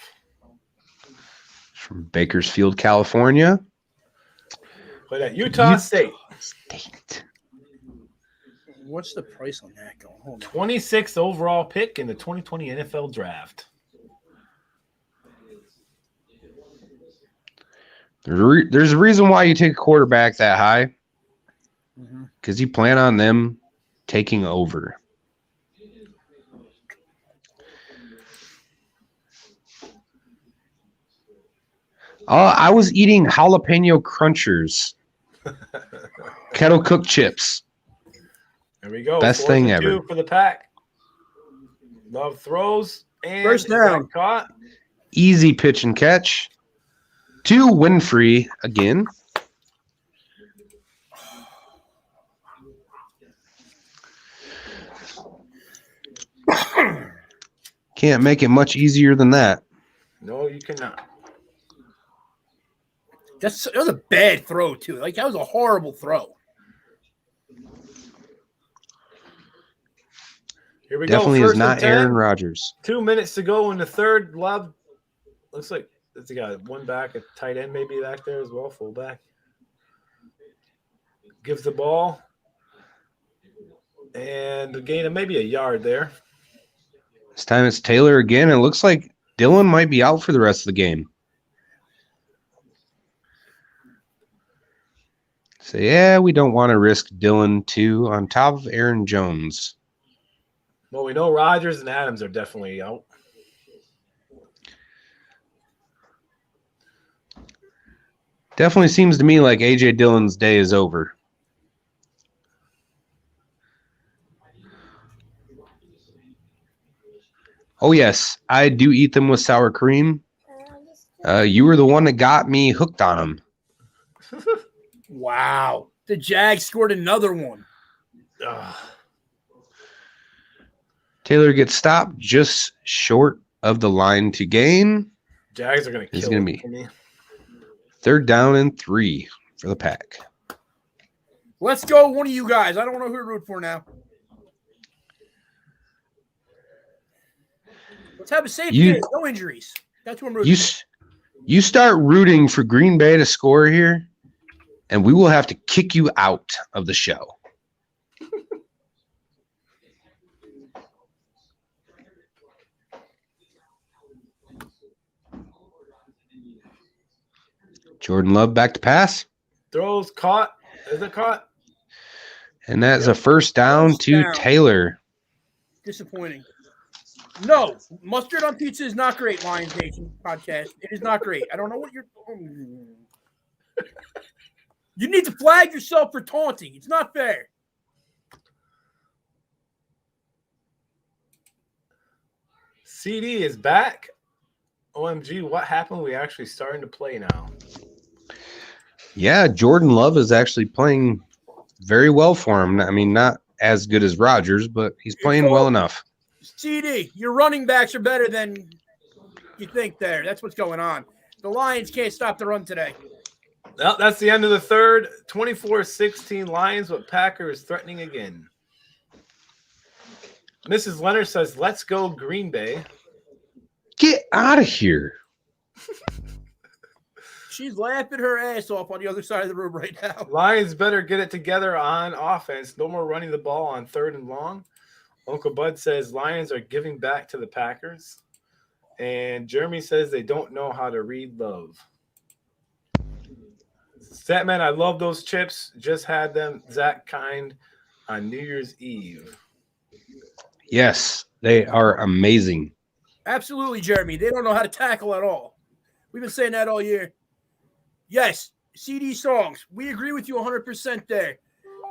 Speaker 2: From Bakersfield, California.
Speaker 3: Played at Utah State.
Speaker 1: What's the price on that going? Hold on.
Speaker 3: 26th overall pick in the 2020 NFL Draft.
Speaker 2: There's a reason why you take a quarterback that high. Because you plan on them taking over. I was eating jalapeno crunchers. Kettle cooked chips.
Speaker 3: There we go.
Speaker 2: Best thing ever.
Speaker 3: For the Pack. Love throws. And
Speaker 1: first down.
Speaker 3: Caught.
Speaker 2: Easy pitch and catch. To Winfrey again. Can't make it much easier than that.
Speaker 3: No, you cannot.
Speaker 1: That was a bad throw, too. Like, that was a horrible throw.
Speaker 3: Here we
Speaker 2: Definitely
Speaker 3: go.
Speaker 2: is
Speaker 3: First
Speaker 2: not
Speaker 3: and 10.
Speaker 2: Aaron Rodgers.
Speaker 3: 2 minutes to go in the third. Love looks like it's got one back, a tight end maybe back there as well, fullback. Gives the ball. And a gain of maybe a yard there.
Speaker 2: This time it's Taylor again. It looks like Dylan might be out for the rest of the game. So, yeah, we don't want to risk Dylan, too, on top of Aaron Jones.
Speaker 3: Well, we know Rodgers and Adams are definitely out.
Speaker 2: Definitely seems to me like A.J. Dillon's day is over. Oh, yes, I do eat them with sour cream. You were the one that got me hooked on them.
Speaker 1: Wow. The Jags scored another one.
Speaker 2: Taylor gets stopped just short of the line to gain.
Speaker 3: Jags are going to kill
Speaker 2: It's going to
Speaker 3: him.
Speaker 2: be 3rd down and 3 for the Pack.
Speaker 1: Let's go, one of you guys. I don't know who to root for now. Let's have a safe game. No injuries. That's what I'm rooting for.
Speaker 2: You start rooting for Green Bay to score here, and we will have to kick you out of the show. Jordan Love back to pass.
Speaker 3: Throws caught. Is it caught?
Speaker 2: And that's a first down to Taylor.
Speaker 1: Disappointing. No, mustard on pizza is not great, Lions Nation podcast. It is not great. I don't know what you're. You need to flag yourself for taunting. It's not fair.
Speaker 3: CD is back. OMG, what happened? We actually starting to play now.
Speaker 2: Yeah, Jordan Love is actually playing very well for him. I mean, not as good as Rodgers, but he's playing well enough.
Speaker 1: CD, your running backs are better than you think there. That's what's going on. The Lions can't stop the run today.
Speaker 3: Well, that's the end of the third. 24-16 Lions, but Packers threatening again. Mrs. Leonard says, let's go Green Bay.
Speaker 2: Get out of here.
Speaker 1: She's laughing her ass off on the other side of the room right now.
Speaker 3: Lions better get it together on offense. No more running the ball on 3rd and long. Uncle Bud says Lions are giving back to the Packers. And Jeremy says they don't know how to read love. Statman, I love those chips. Just had them. Zach Kind on New Year's Eve.
Speaker 2: Yes, they are amazing.
Speaker 1: Absolutely, Jeremy. They don't know how to tackle at all. We've been saying that all year. Yes, CD songs. We agree with you 100% there.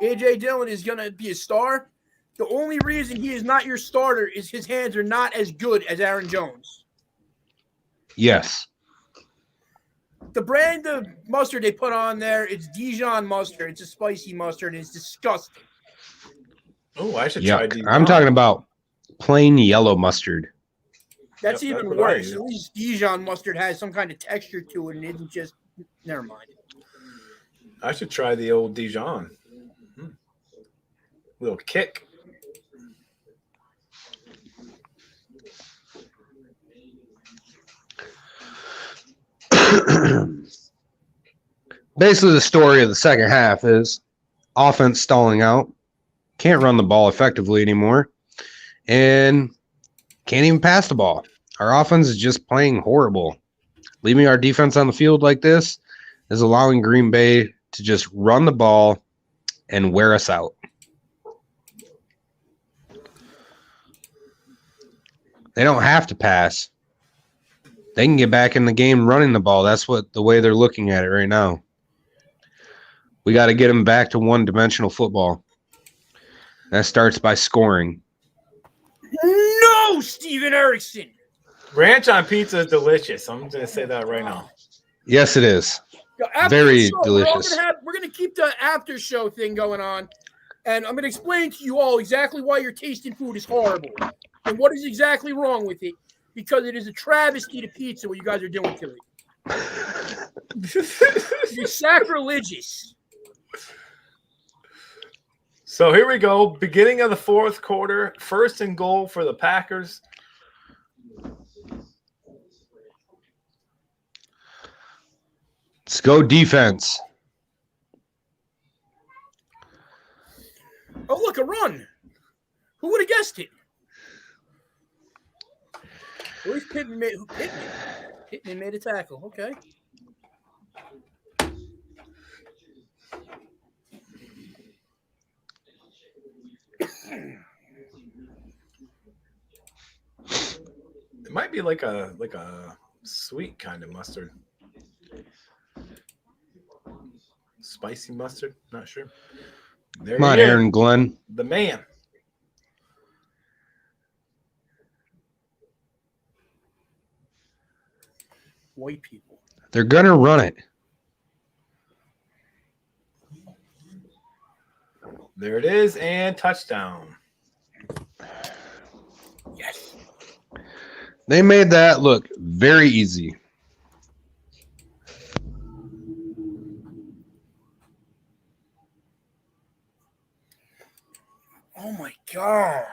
Speaker 1: A.J. Dillon is going to be a star. The only reason he is not your starter is his hands are not as good as Aaron Jones.
Speaker 2: Yes.
Speaker 1: The brand of mustard they put on there, it's Dijon mustard. It's a spicy mustard. It's disgusting.
Speaker 3: Oh, I should try Dijon.
Speaker 2: I'm talking about plain yellow mustard.
Speaker 1: That's even worse. At least Dijon mustard has some kind of texture to it and isn't just – never mind.
Speaker 3: I should try the old Dijon. Little kick.
Speaker 2: Basically, the story of the second half is offense stalling out, can't run the ball effectively anymore, and can't even pass the ball. Our offense is just playing horrible. Leaving our defense on the field like this is allowing Green Bay to just run the ball and wear us out. They don't have to pass. They can get back in the game running the ball. That's what the way they're looking at it right now. We got to get them back to one-dimensional football. That starts by scoring.
Speaker 1: No, Steven Erickson.
Speaker 3: Ranch on pizza is delicious. I'm going to say that right now.
Speaker 2: Yes, it is.
Speaker 1: After
Speaker 2: Very
Speaker 1: the show,
Speaker 2: delicious.
Speaker 1: We're going to keep the after show thing going on, and I'm going to explain to you all exactly why your tasting food is horrible and what is exactly wrong with it, because it is a travesty to pizza what you guys are doing to it. You're sacrilegious.
Speaker 3: So here we go. Beginning of the fourth quarter. 1st and goal for the Packers.
Speaker 2: Let's go defense.
Speaker 1: Oh, look, a run. Who would have guessed it? At least Pittman made a tackle. Okay.
Speaker 3: It might be like a sweet kind of mustard. Spicy mustard, not sure. There
Speaker 2: Come on, Aaron Glenn.
Speaker 3: The man.
Speaker 1: White people.
Speaker 2: They're going to run it.
Speaker 3: There it is, and touchdown.
Speaker 1: Yes.
Speaker 2: They made that look very easy.
Speaker 1: Oh, my God.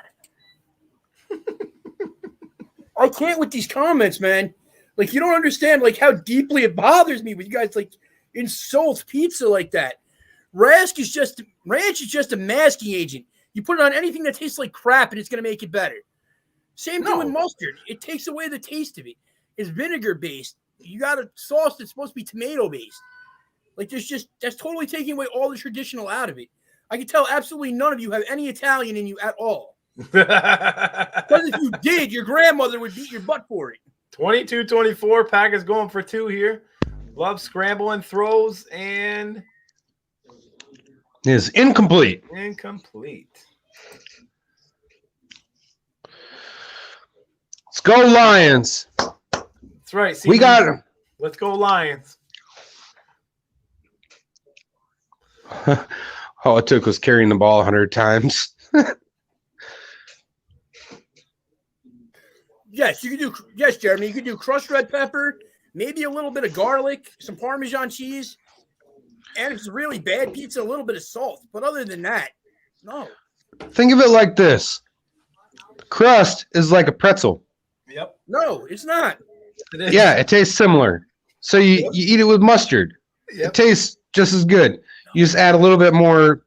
Speaker 1: I can't with these comments, man. Like, you don't understand, like, how deeply it bothers me when you guys, like, insult pizza like that. Ranch is just a masking agent. You put it on anything that tastes like crap, and it's going to make it better. Same thing with mustard. It takes away the taste of it. It's vinegar-based. You got a sauce that's supposed to be tomato-based. Like, that's totally taking away all the traditional out of it. I can tell absolutely none of you have any Italian in you at all. Because if you did, your grandmother would beat your butt for it.
Speaker 3: 22-24. Packers going for 2 here. Love scrambling throws and
Speaker 2: is incomplete.
Speaker 3: Incomplete.
Speaker 2: Let's go Lions.
Speaker 3: That's right.
Speaker 2: We got him.
Speaker 3: Let's go Lions.
Speaker 2: All it took was carrying the ball 100 times.
Speaker 1: Yes, you can do. Yes, Jeremy, you can do crushed red pepper, maybe a little bit of garlic, some Parmesan cheese, and if it's really bad pizza, a little bit of salt. But other than that, no.
Speaker 2: Think of it like this: the crust is like a pretzel.
Speaker 3: Yep.
Speaker 1: No, it's not.
Speaker 2: Yeah, it tastes similar. So you eat it with mustard.
Speaker 3: Yep.
Speaker 2: It tastes just as good. You just add a little bit more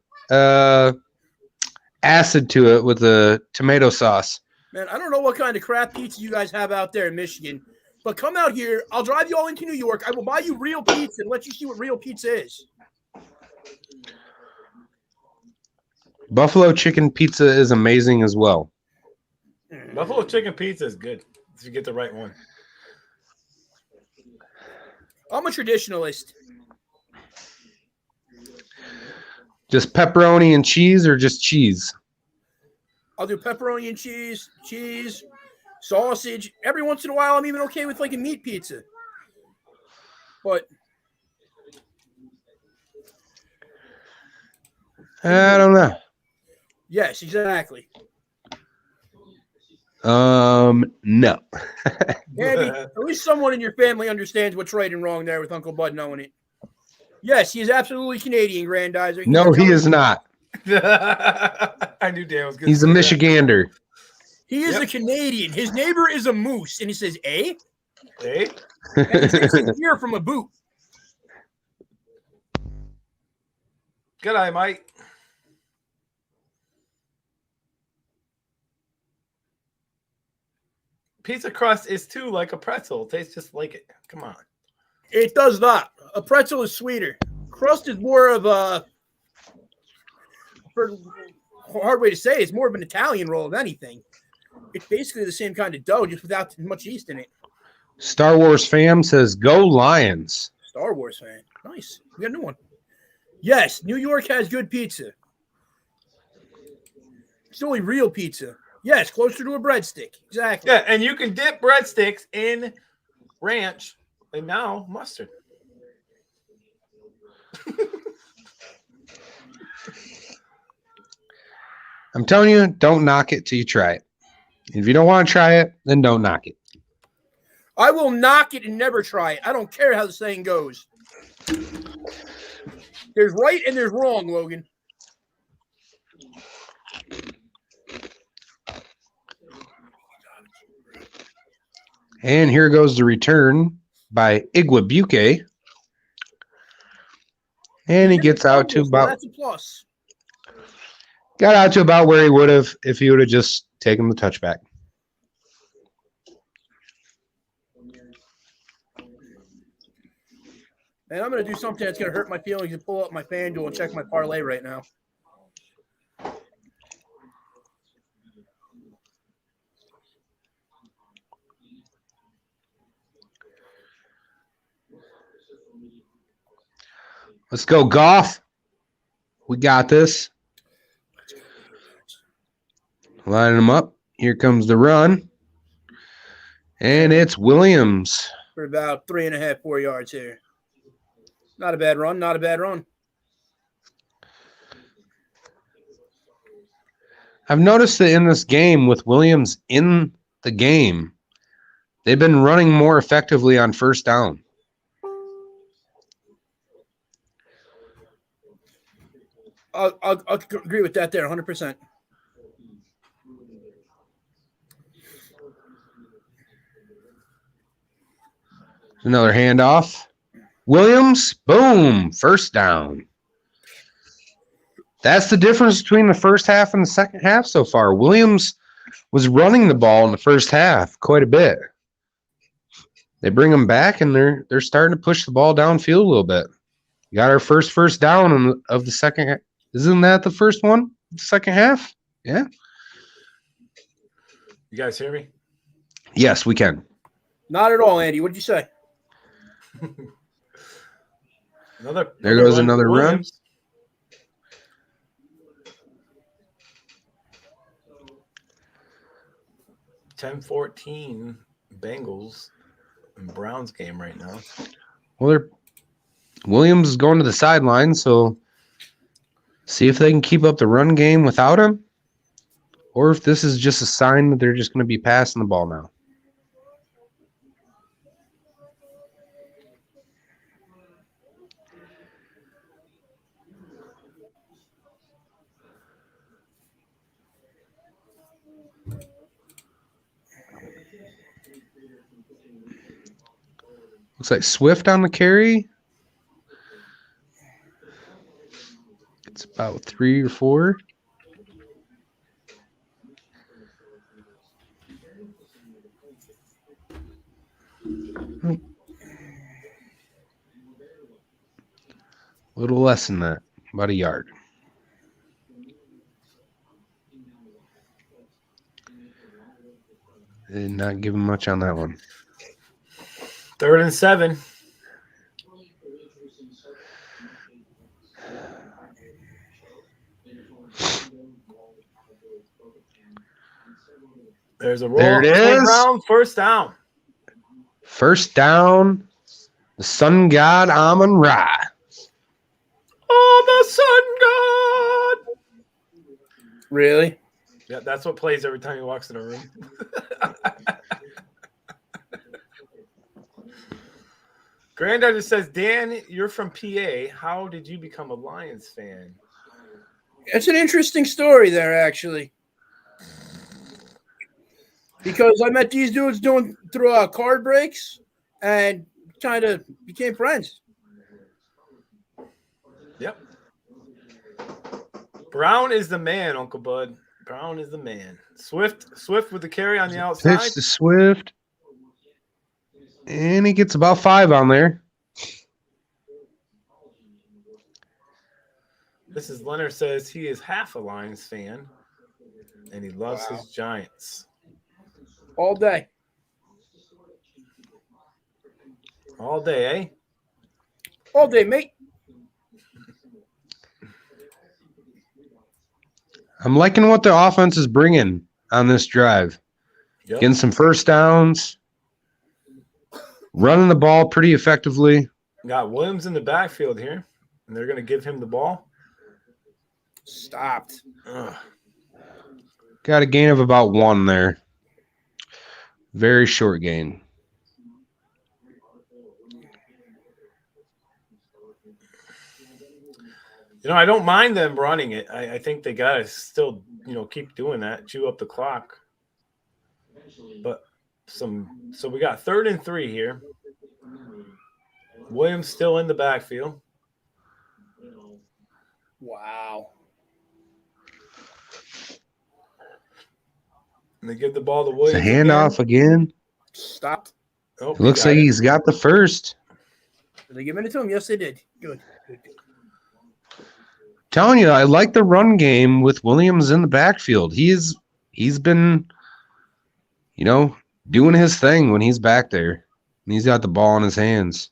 Speaker 2: acid to it with the tomato sauce.
Speaker 1: Man, I don't know what kind of crap pizza you guys have out there in Michigan, but come out here. I'll drive you all into New York. I will buy you real pizza and let you see what real pizza is.
Speaker 2: Buffalo chicken pizza is amazing as well.
Speaker 3: Buffalo chicken pizza is good if you get the right one.
Speaker 1: I'm a traditionalist.
Speaker 2: Just pepperoni and cheese or just cheese?
Speaker 1: I'll do pepperoni and cheese, sausage. Every once in a while, I'm even okay with like a meat pizza. But
Speaker 2: I don't know.
Speaker 1: Yes, exactly.
Speaker 2: No.
Speaker 1: Andy, at least someone in your family understands what's right and wrong there with Uncle Bud knowing it. Yes, he is absolutely Canadian, Grandizer.
Speaker 2: No, he is not.
Speaker 3: I knew Dan was good.
Speaker 2: He's a Michigander.
Speaker 1: He is a Canadian. His neighbor is a moose, and he says, "Eh?
Speaker 3: Eh?"
Speaker 1: And he takes a beer from a boot.
Speaker 3: Good eye, Mike. Pizza crust is too like a pretzel. It tastes just like it. Come on.
Speaker 1: It does not. A pretzel is sweeter. Crust is more of a hard way to say it. It's more of an Italian roll than anything. It's basically the same kind of dough, just without much yeast in it.
Speaker 2: Star Wars fam says, "Go Lions."
Speaker 1: Star Wars fan. Nice. We got a new one. Yes, New York has good pizza. It's only real pizza. Yes, closer to a breadstick. Exactly.
Speaker 3: Yeah, and you can dip breadsticks in ranch and now mustard.
Speaker 2: I'm telling you, don't knock it till you try it. If you don't want to try it, then don't knock it.
Speaker 1: I will knock it and never try it. I don't care how the saying goes. There's right and there's wrong, Logan.
Speaker 2: And here goes the return by Iguabuke. And he gets out to about...
Speaker 1: That's a plus.
Speaker 2: Got out to about where he would have if he would have just taken the touchback.
Speaker 1: And I'm going to do something that's going to hurt my feelings and pull up my FanDuel and check my parlay right now.
Speaker 2: Let's go, Goff. We got this. Lining them up. Here comes the run. And it's Williams.
Speaker 1: For about 3.5, 4 yards here. Not a bad run. Not a bad run.
Speaker 2: I've noticed that in this game, with Williams in the game, they've been running more effectively on first down.
Speaker 1: I'll agree with that there, 100%.
Speaker 2: Another handoff. Williams, boom, first down. That's the difference between the first half and the second half so far. Williams was running the ball in the first half quite a bit. They bring him back, and they're starting to push the ball downfield a little bit. We got our first down of the second. Isn't that the first one? The second half? Yeah.
Speaker 3: You guys hear me?
Speaker 2: Yes, we can.
Speaker 1: Not at all, Andy. What did you say?
Speaker 2: There goes another run.
Speaker 3: 10-14 Bengals and Browns game right now.
Speaker 2: Well, Williams is going to the sideline, so see if they can keep up the run game without him, or if this is just a sign that they're just going to be passing the ball now. Looks like Swift on the carry. It's about 3 or 4. A little less than that, about a yard. Did not give him much on that one.
Speaker 3: 3rd and 7. There's a roll.
Speaker 2: There it is.
Speaker 3: Brown, first down.
Speaker 2: First down. The sun god Amon Ra.
Speaker 3: Oh, the sun god.
Speaker 1: Really?
Speaker 3: Yeah, that's what plays every time he walks in a room. Granddad just says, Dan, you're from PA. How did you become a Lions fan?
Speaker 1: It's an interesting story there, actually. Because I met these dudes doing through card breaks and kind of became friends.
Speaker 3: Yep. Brown is the man, Uncle Bud. Brown is the man. Swift with the carry on the outside.
Speaker 2: Pitch to Swift. And he gets about 5 on there.
Speaker 3: Mrs. Leonard says he is half a Lions fan, and he loves his Giants.
Speaker 1: All day.
Speaker 3: All day, eh?
Speaker 1: All day, mate.
Speaker 2: I'm liking what the offense is bringing on this drive.
Speaker 3: Yep.
Speaker 2: Getting some first downs. Running the ball pretty effectively.
Speaker 3: Got Williams in the backfield here, and they're going to give him the ball.
Speaker 1: Stopped.
Speaker 3: Ugh.
Speaker 2: Got a gain of about 1 there. Very short gain.
Speaker 3: I don't mind them running it. I think they got to still, keep doing that, chew up the clock. But so we got 3rd and 3 here. Williams still in the backfield.
Speaker 1: Wow.
Speaker 3: And they give the ball to Williams.
Speaker 2: It's a handoff again.
Speaker 1: Stopped.
Speaker 3: Oh,
Speaker 2: It looks like he's got the first.
Speaker 1: Did they give it to him? Yes, they did. Good.
Speaker 2: Telling you, I like the run game with Williams in the backfield. He's been, doing his thing when he's back there. And he's got the ball in his hands.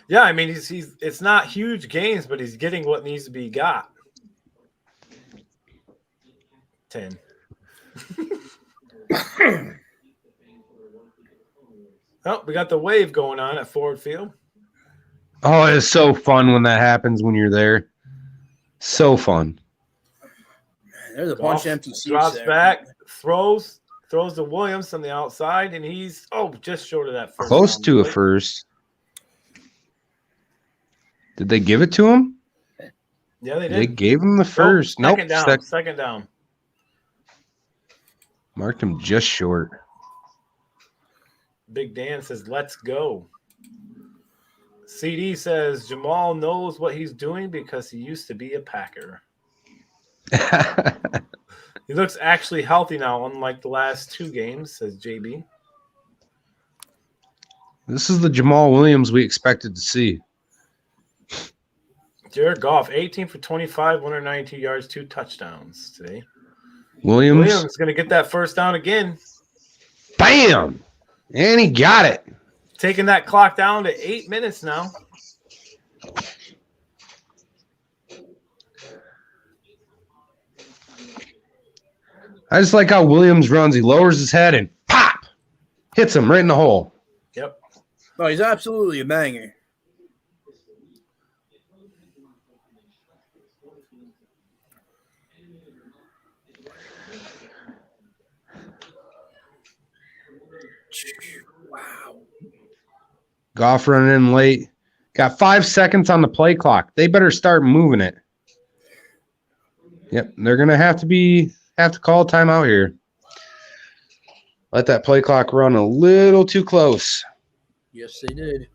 Speaker 3: Yeah, I mean he's it's not huge gains, but he's getting what needs to be got. 10. Oh, we got the wave going on at Ford Field.
Speaker 2: Oh, it's so fun when that happens when you're there. So fun.
Speaker 1: There's a bunch of empty seats.
Speaker 3: Drops
Speaker 1: there.
Speaker 3: back, throws to Williams on the outside, and he's just short of that first.
Speaker 2: Close
Speaker 3: down.
Speaker 2: to a first. Did they give it to him?
Speaker 3: Yeah, they did.
Speaker 2: They gave him the first. Nope.
Speaker 3: Second down.
Speaker 2: Marked him just short.
Speaker 3: Big Dan says, let's go. CD says, Jamal knows what he's doing because he used to be a Packer. He looks actually healthy now, unlike the last 2 games, says JB.
Speaker 2: This is the Jamal Williams we expected to see.
Speaker 3: Jared Goff, 18 for 25, 192 yards, 2 touchdowns today.
Speaker 2: Williams
Speaker 3: is going to get that first down again.
Speaker 2: Bam! And he got it.
Speaker 3: Taking that clock down to 8 minutes now.
Speaker 2: I just like how Williams runs. He lowers his head and pop, hits him right in the hole.
Speaker 3: Yep.
Speaker 1: Oh, he's absolutely a banger. Wow.
Speaker 2: Goff running in late. Got 5 seconds on the play clock. They better start moving it. Yep, they're gonna have to call a timeout here. Let that play clock run a little too close.
Speaker 1: Yes, they did.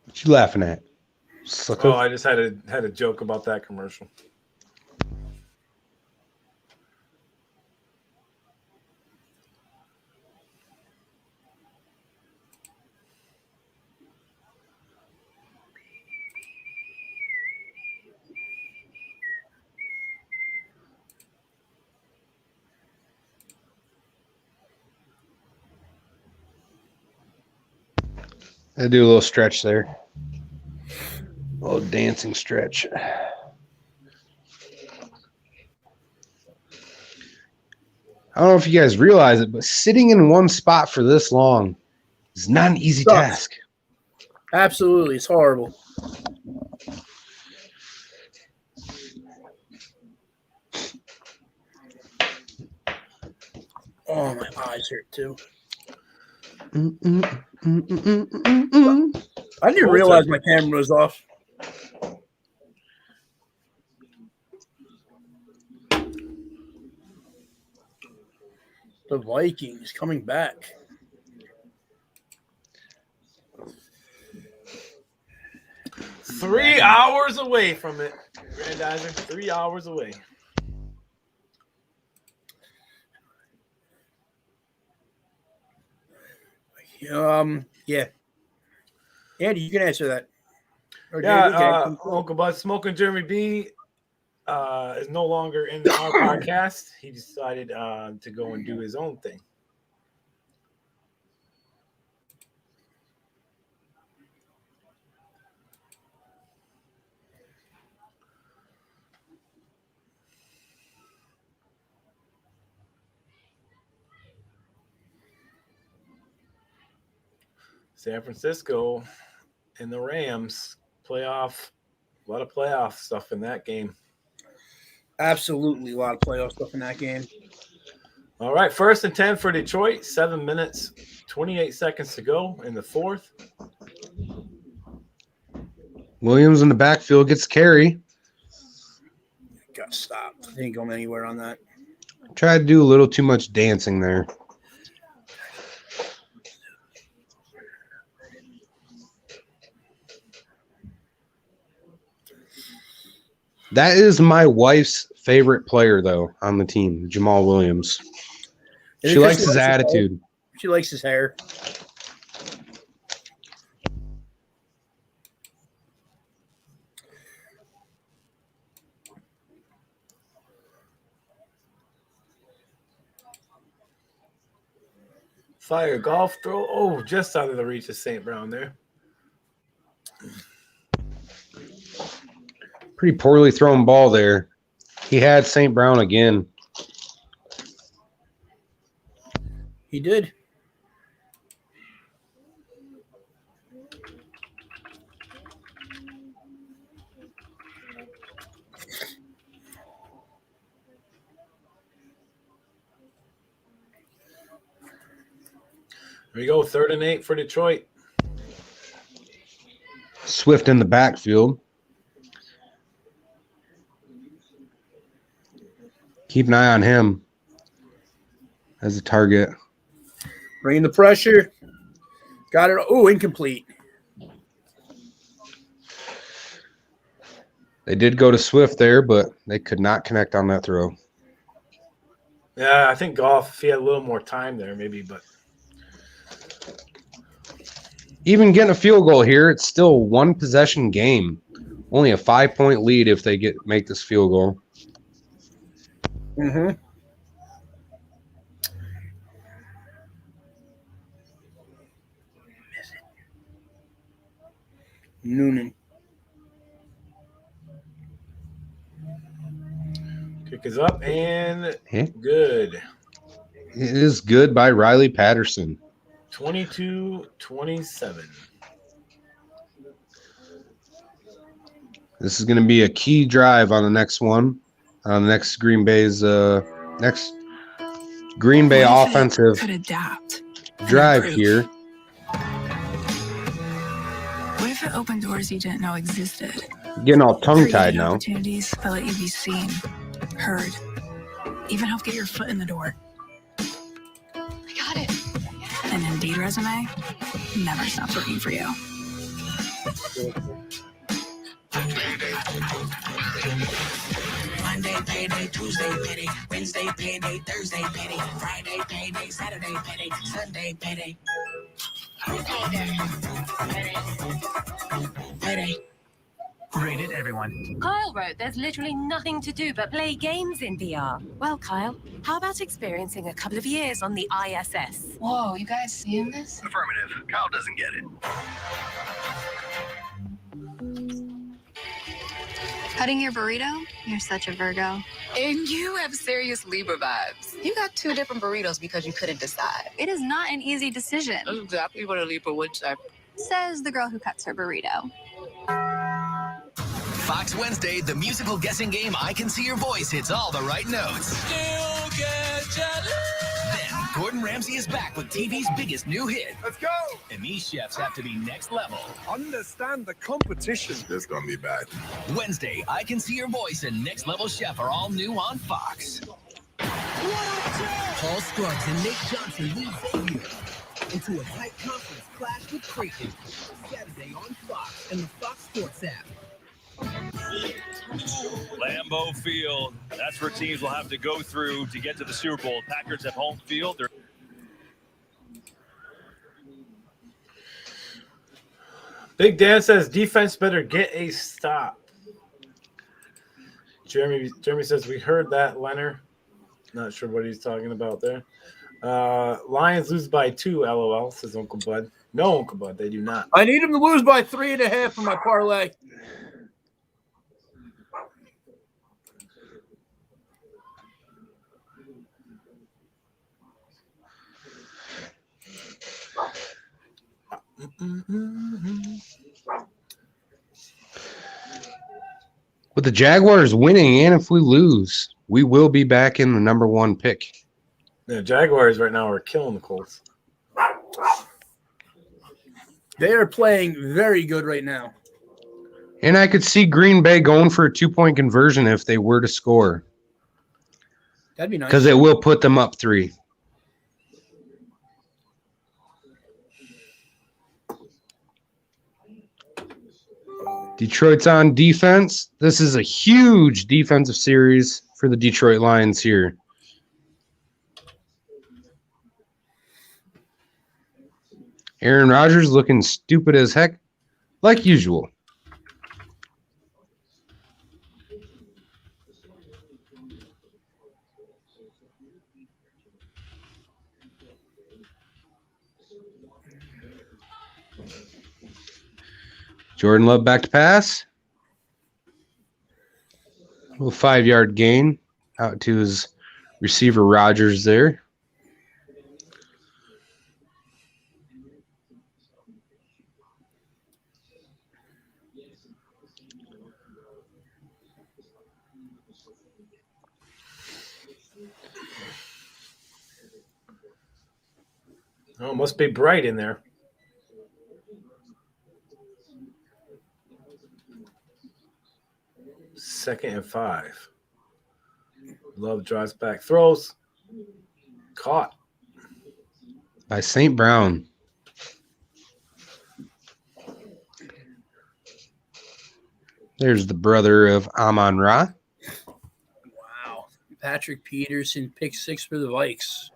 Speaker 2: What you laughing at? Sucker?
Speaker 3: Oh, I just had a joke about that commercial.
Speaker 2: I do a little stretch there. A little dancing stretch. I don't know if you guys realize it, but sitting in one spot for this long is not an easy task.
Speaker 1: Absolutely. It's horrible. Oh, my eyes hurt too. I didn't realize my camera was off. The Vikings coming back.
Speaker 3: Three hours away from it, Grandizer. 3 hours away.
Speaker 1: Yeah. Andy, you can answer that. Or
Speaker 3: Yeah, Uncle Bud Smoking Jeremy B is no longer in our podcast. He decided to go and do his own thing. San Francisco and the Rams playoff, a lot of playoff stuff in that game.
Speaker 1: Absolutely, a lot of playoff stuff in that game.
Speaker 3: All right, 1st and 10 for Detroit. 7 minutes, 28 seconds to go in the fourth.
Speaker 2: Williams in the backfield gets carry.
Speaker 1: Got stopped. He ain't going anywhere on that.
Speaker 2: Tried to do a little too much dancing there. That is my wife's favorite player, though, on the team, Jamal Williams. She likes his attitude.
Speaker 1: She likes his hair.
Speaker 3: Fire golf throw. Oh, just out of the reach of St. Brown there.
Speaker 2: Pretty poorly thrown ball there. He had St. Brown again.
Speaker 1: He did.
Speaker 3: Here we go, 3rd and 8 for Detroit.
Speaker 2: Swift in the backfield. Keep an eye on him as a target.
Speaker 1: Bringing the pressure. Got it. Oh, incomplete.
Speaker 2: They did go to Swift there, but they could not connect on that throw.
Speaker 3: Yeah, I think Goff, if he had a little more time there, maybe, but
Speaker 2: Even getting a field goal here, it's still a 1-possession game. Only a 5-point lead if they make this field goal.
Speaker 1: Mm-hmm. Noonan.
Speaker 3: kick is up and
Speaker 2: Yeah.
Speaker 3: good.
Speaker 2: It is good by Riley Patterson.
Speaker 3: 22-27.
Speaker 2: This is going to be a key drive on the next one. On the next Green Bay's next Green Bay offensive
Speaker 11: could adapt
Speaker 2: drive here.
Speaker 11: What if it opened doors you didn't know existed?
Speaker 2: Getting all tongue-tied
Speaker 11: Created
Speaker 2: now.
Speaker 11: Opportunities that let you be seen, heard, even help get your foot in the door.
Speaker 12: I got it.
Speaker 11: An Indeed resume never stops working for you.
Speaker 22: Monday payday, Tuesday payday, Wednesday payday, Thursday payday, Friday payday, Saturday payday, Sunday payday. Payday.
Speaker 8: Rated everyone.
Speaker 12: Kyle wrote there's literally nothing to do but play games in VR. Well, Kyle, how about experiencing a couple of years on the ISS? Whoa, you guys seeing this?
Speaker 8: Affirmative. Kyle doesn't get it.
Speaker 17: Cutting your burrito? You're such a Virgo.
Speaker 12: And you have serious Libra vibes. You got 2 different burritos because you couldn't decide.
Speaker 17: It is not an easy decision.
Speaker 12: That's exactly what a Libra would say.
Speaker 17: Says the girl who cuts her burrito.
Speaker 16: Fox Wednesday, the musical guessing game I Can See Your Voice hits all the right notes.
Speaker 22: Still get jealous.
Speaker 16: Then, Gordon Ramsay is back with TV's biggest new hit.
Speaker 22: Let's go.
Speaker 16: And these chefs have to be next level.
Speaker 22: Understand the competition.
Speaker 9: This gonna be bad.
Speaker 16: Wednesday, I Can See Your Voice and Next Level Chef are all new on Fox.
Speaker 8: Paul Scruggs and Nate Johnson lead Xavier into a tight conference clash with Creighton. Saturday on Fox and the Fox Sports app.
Speaker 4: Lambeau Field. That's where teams will have to go through to get to the Super Bowl. Packers have home field.
Speaker 3: Big Dan says defense better get a stop. Jeremy says we heard that, Leonard. Not sure what he's talking about there. Lions lose by 2, LOL, says Uncle Bud. No, Uncle Bud, they do not.
Speaker 1: I need him to lose by 3.5 for my parlay.
Speaker 2: With the Jaguars winning, and if we lose, we will be back in the number 1 pick.
Speaker 3: The Jaguars right now are killing the Colts.
Speaker 1: They are playing very good right now.
Speaker 2: And I could see Green Bay going for a 2-point conversion if they were to score.
Speaker 1: That'd be nice.
Speaker 2: Because it will put them up 3. Detroit's on defense. This is a huge defensive series for the Detroit Lions here. Aaron Rodgers looking stupid as heck, like usual. Jordan Love back to pass. A little 5-yard gain out to his receiver Rodgers there.
Speaker 3: Oh, it must be bright in there. Second and 5. Love drives back, throws. Caught.
Speaker 2: By St. Brown. There's the brother of Amon-Ra.
Speaker 1: Wow. Patrick Peterson, pick 6 for the Vikes.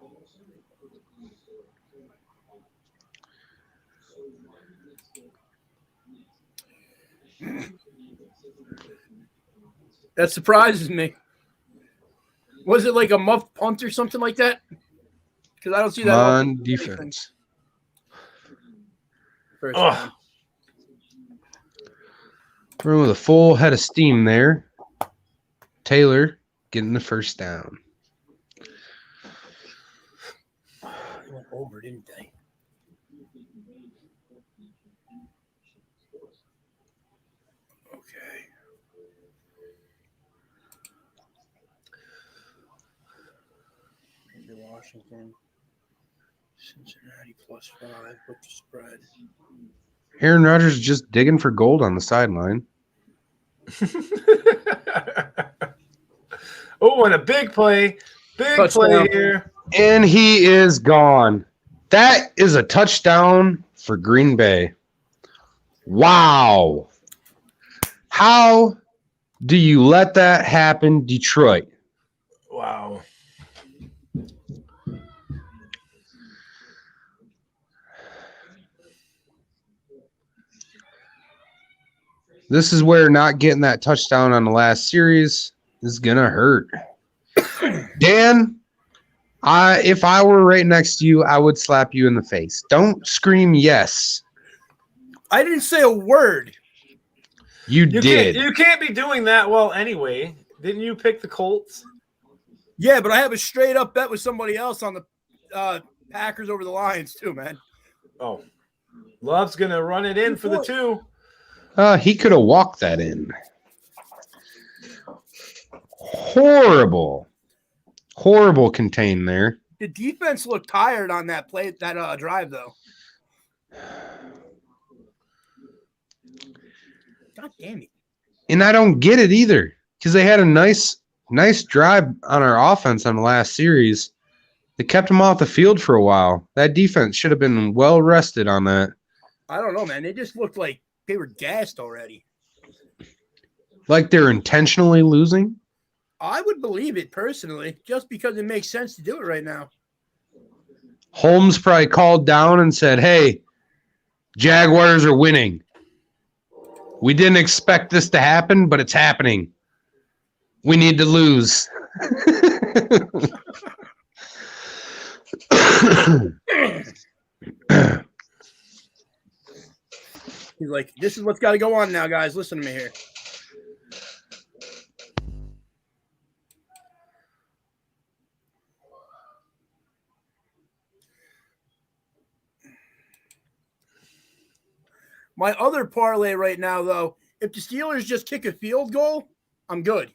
Speaker 1: That surprises me. Was it like a muffed punt or something like that? Because I don't see that
Speaker 2: on defense.
Speaker 1: First down.
Speaker 2: Run with a full head of steam there. Taylor getting the first down.
Speaker 1: They went over, didn't they? Okay. Maybe Washington. Cincinnati +5. What's the spread?
Speaker 2: Aaron Rodgers just digging for gold on the sideline.
Speaker 3: Oh, and a big play. Big play here.
Speaker 2: And he is gone. That is a touchdown for Green Bay. Wow. How do you let that happen, Detroit?
Speaker 3: Wow.
Speaker 2: This is where not getting that touchdown on the last series is going to hurt. Dan, if I were right next to you, I would slap you in the face. Don't scream yes.
Speaker 1: I didn't say a word.
Speaker 2: You did.
Speaker 3: You can't be doing that well anyway. Didn't you pick the Colts?
Speaker 1: Yeah, but I have a straight up bet with somebody else on the Packers over the Lions too, man.
Speaker 3: Oh. Love's going to run it in for the 2.
Speaker 2: He could have walked that in. Horrible contain there.
Speaker 1: The defense looked tired on that play, that drive, though. God damn it!
Speaker 2: And I don't get it either because they had a nice drive on our offense on the last series. They kept them off the field for a while. That defense should have been well rested on that.
Speaker 1: I don't know, man. They just looked like they were gassed already.
Speaker 2: Like they're intentionally losing?
Speaker 1: I would believe it personally, just because it makes sense to do it right now.
Speaker 2: Holmes probably called down and said, hey, Jaguars are winning. We didn't expect this to happen, but it's happening. We need to lose.
Speaker 1: He's like, this is what's got to go on now, guys. Listen to me here. My other parlay right now, though, if the Steelers just kick a field goal, I'm good.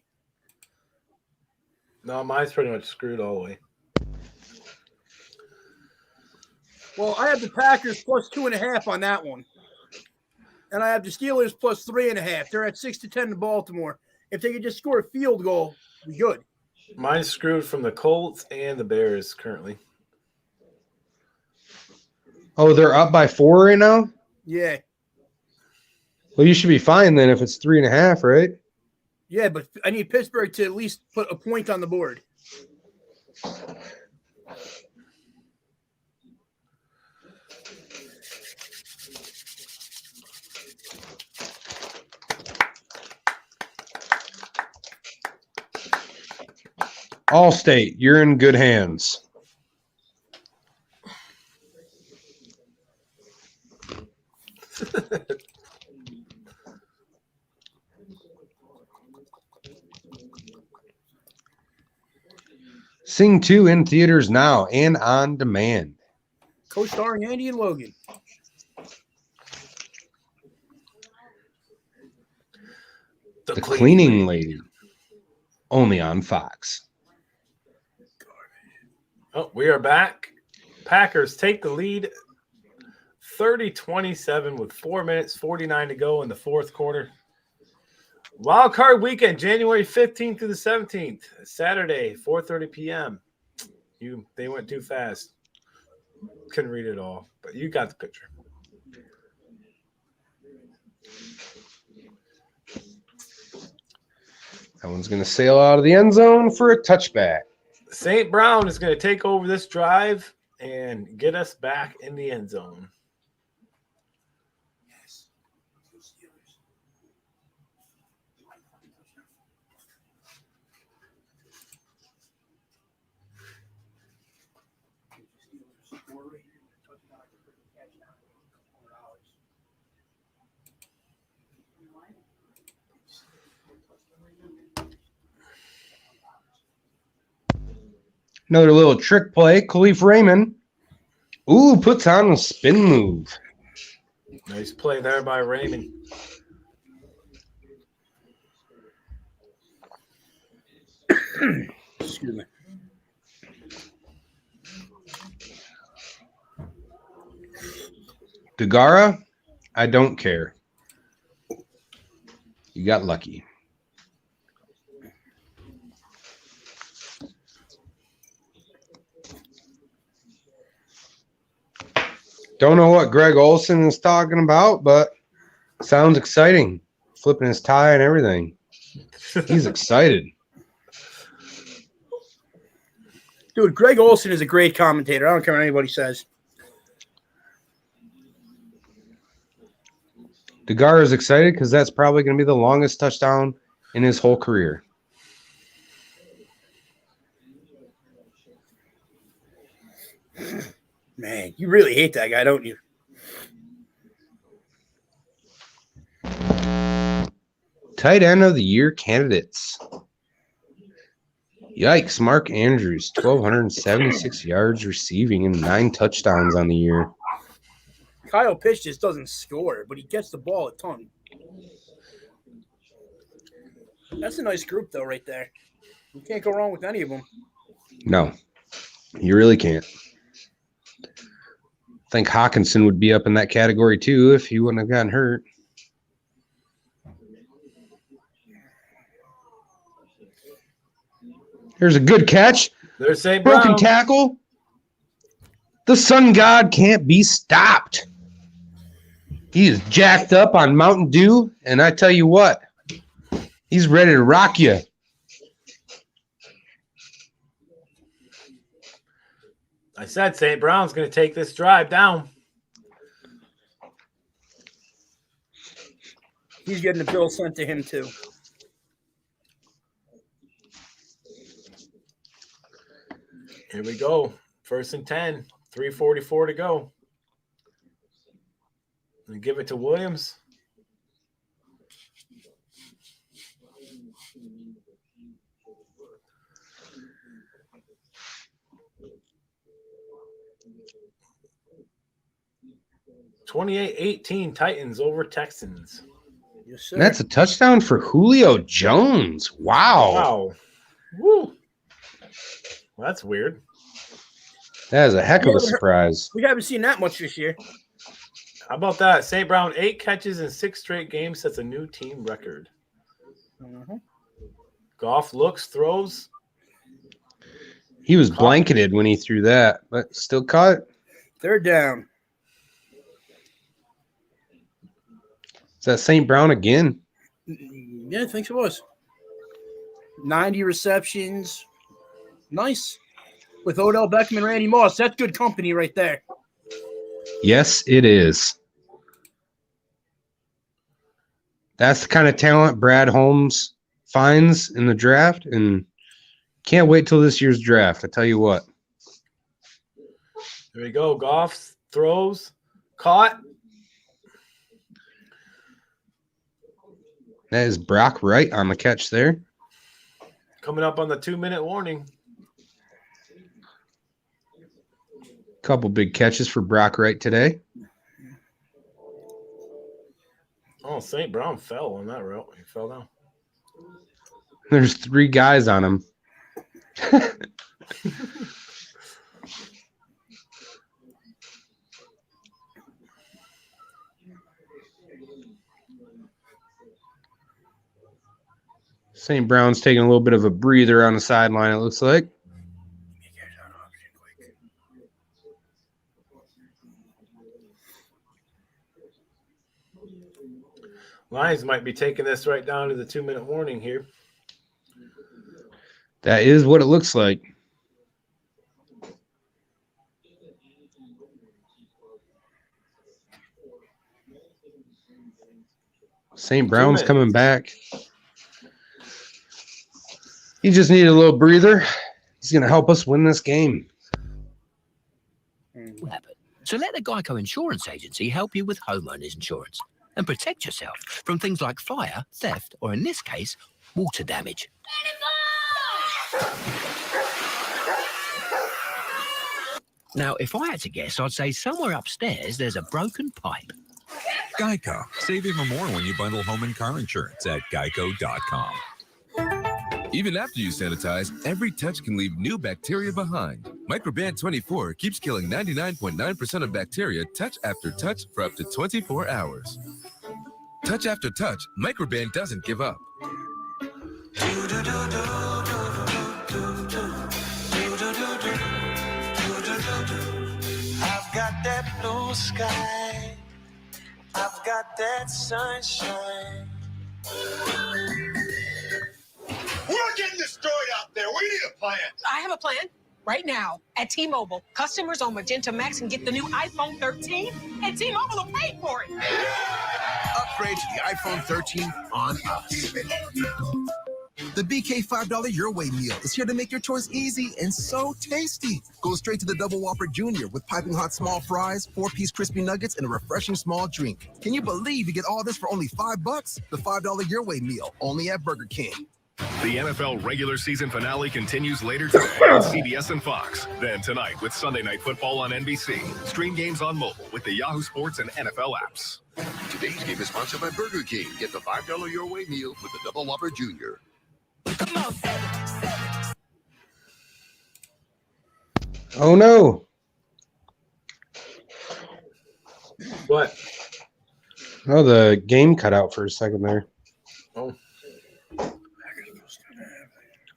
Speaker 3: No, mine's pretty much screwed all the way.
Speaker 1: Well, I have the Packers +2.5 on that one. And I have the Steelers +3.5. They're at 6-10 to Baltimore. If they could just score a field goal, we're good.
Speaker 3: Mine's screwed from the Colts and the Bears currently.
Speaker 2: Oh, they're up by 4 right now?
Speaker 1: Yeah.
Speaker 2: Well, you should be fine then if it's 3.5, right?
Speaker 1: Yeah, but I need Pittsburgh to at least put a point on the board.
Speaker 2: Allstate, you're in good hands. Sing 2 in theaters now and on demand.
Speaker 1: Co-starring Andy and Logan.
Speaker 2: The Cleaning Lady. Only on Fox.
Speaker 3: Oh, we are back. Packers take the lead 30-27 with 4 minutes, 49 to go in the fourth quarter. Wild card weekend, January 15th through the 17th, Saturday, 4:30 p.m. They went too fast. Couldn't read it all, but you got the picture.
Speaker 2: That one's going to sail out of the end zone for a touchback.
Speaker 3: St. Brown is going to take over this drive and get us back in the end zone.
Speaker 2: Another little trick play. Khalif Raymond. Ooh, puts on a spin move.
Speaker 3: Nice play there by Raymond.
Speaker 1: Excuse me.
Speaker 2: Degara, I don't care. You got lucky. Don't know what Greg Olson is talking about, but sounds exciting. Flipping his tie and everything. He's excited.
Speaker 1: Dude, Greg Olson is a great commentator. I don't care what anybody says.
Speaker 2: Degara is excited because that's probably going to be the longest touchdown in his whole career.
Speaker 1: Man, you really hate that guy, don't you?
Speaker 2: Tight end of the year candidates. Yikes, Mark Andrews, 1,276 yards receiving and 9 touchdowns on the year.
Speaker 1: Kyle Pitts just doesn't score, but he gets the ball a ton. That's a nice group, though, right there. You can't go wrong with any of them.
Speaker 2: No, you really can't. I think Hawkinson would be up in that category too if he wouldn't have gotten hurt. There's a good catch.
Speaker 3: There's St.
Speaker 2: Broken
Speaker 3: Brown.
Speaker 2: tackle. The sun god can't be stopped. He is jacked up on Mountain Dew, and I tell you what, he's ready to rock you.
Speaker 3: I said St. Brown's going to take this drive down.
Speaker 1: He's getting the bill sent to him, too.
Speaker 3: Here we go. 1st and 10. 3:44 to go. And give it to Williams. (28-18) Titans over Texans.
Speaker 1: Yes, sir.
Speaker 2: That's a touchdown for Julio Jones. Wow.
Speaker 3: Wow. Woo. Well, that's weird.
Speaker 2: That is a heck of a surprise.
Speaker 1: We haven't seen that much this year.
Speaker 3: How about that? St. Brown, 8 catches in 6 straight games. That's a new team record. Goff looks, throws.
Speaker 2: He was blanketed when he threw that, but still caught it.
Speaker 1: 3rd down.
Speaker 2: Is that St. Brown again?
Speaker 1: Yeah, I think it was. 90 receptions. Nice. With Odell Beckham and Randy Moss. That's good company right there.
Speaker 2: Yes, it is. That's the kind of talent Brad Holmes finds in the draft, and can't wait till this year's draft. I tell you what.
Speaker 3: There we go. Goff throws. Caught.
Speaker 2: That is Brock Wright on the catch there.
Speaker 3: Coming up on the 2-minute warning.
Speaker 2: Couple big catches for Brock Wright today.
Speaker 3: Oh, St. Brown fell on that route. He fell down.
Speaker 2: There's 3 guys on him. St. Brown's taking a little bit of a breather on the sideline, it looks like.
Speaker 3: Lions might be taking this right down to the 2-minute warning here.
Speaker 2: That is what it looks like. St. Brown's coming back. He just needed a little breather. He's going to help us win this game.
Speaker 18: So let the Geico Insurance Agency help you with homeowners insurance and protect yourself from things like fire, theft, or in this case, water damage. Now, if I had to guess, I'd say somewhere upstairs there's a broken pipe.
Speaker 19: Geico. Save even more when you bundle home and car insurance at geico.com. Even after you sanitize, every touch can leave new bacteria behind. Microban 24 keeps killing 99.9% of bacteria touch after touch for up to 24 hours. Touch after touch, Microban doesn't give up.
Speaker 22: I've got that blue sky. I've got that sunshine.
Speaker 20: We're getting destroyed out there. We need a plan.
Speaker 21: I have a plan. Right now, at T-Mobile, customers on Magenta Max can get the new iPhone 13, and T-Mobile will pay for it.
Speaker 6: Upgrade to the iPhone 13 on us. The BK $5 Your Way meal is here to make your choice easy and so tasty. Go straight to the Double Whopper Jr. with piping hot small fries, 4-piece crispy nuggets, and a refreshing small drink. Can you believe you get all this for only $5? The $5 Your Way meal, only at Burger King.
Speaker 23: The NFL regular season finale continues later today on CBS and Fox. Then tonight with Sunday Night Football on NBC. Stream games on mobile with the Yahoo Sports and NFL apps.
Speaker 15: Today's game is sponsored by Burger King. Get the $5 Your Way meal with the Double Whopper Jr.
Speaker 2: Oh, no.
Speaker 3: What?
Speaker 2: Oh, the game cut out for a second there.
Speaker 3: Oh.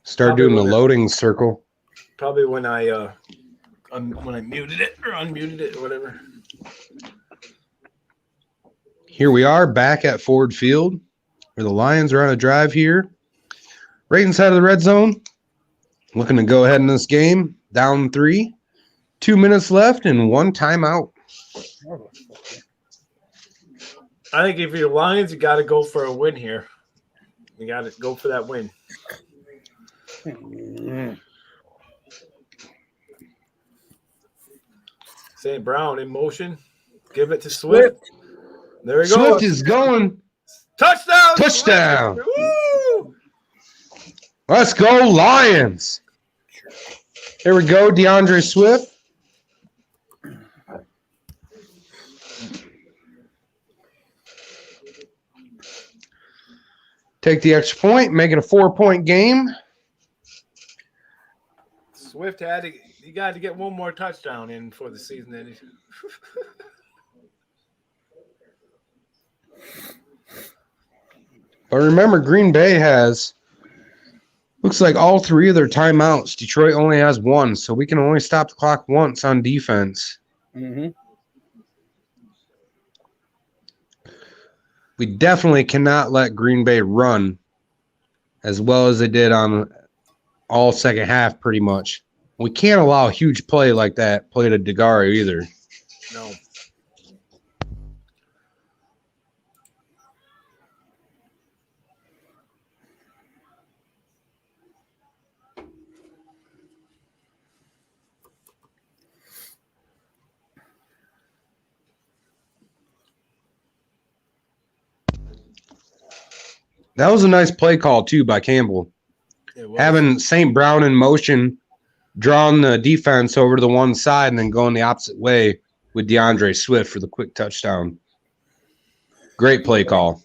Speaker 2: Start doing the loading circle.
Speaker 3: Probably when I muted it or unmuted it or whatever.
Speaker 2: Here we are back at Ford Field, where the Lions are on a drive here. Right inside of the red zone. Looking to go ahead in this game. Down 3. 2 minutes left and 1 timeout.
Speaker 3: I think if you're Lions, you got to go for a win here. You got to go for that win. St. Brown in motion. Give it to Swift. There he goes.
Speaker 2: Swift is going.
Speaker 3: Touchdown.
Speaker 2: Touchdown.
Speaker 3: Woo!
Speaker 2: Let's go, Lions. Here we go, DeAndre Swift. Take the extra point, make it a 4-point game.
Speaker 3: Swift he got to get one more touchdown in for the season.
Speaker 2: But remember, Green Bay has, looks like all 3 of their timeouts. Detroit only has 1, so we can only stop the clock once on defense.
Speaker 1: Mm-hmm.
Speaker 2: We definitely cannot let Green Bay run as well as they did on all second half, pretty much. We can't allow a huge play like that play to DeGario either.
Speaker 3: No.
Speaker 2: That was a nice play call, too, by Campbell. Having St. Brown in motion, drawing the defense over to the one side, and then going the opposite way with DeAndre Swift for the quick touchdown. Great play call.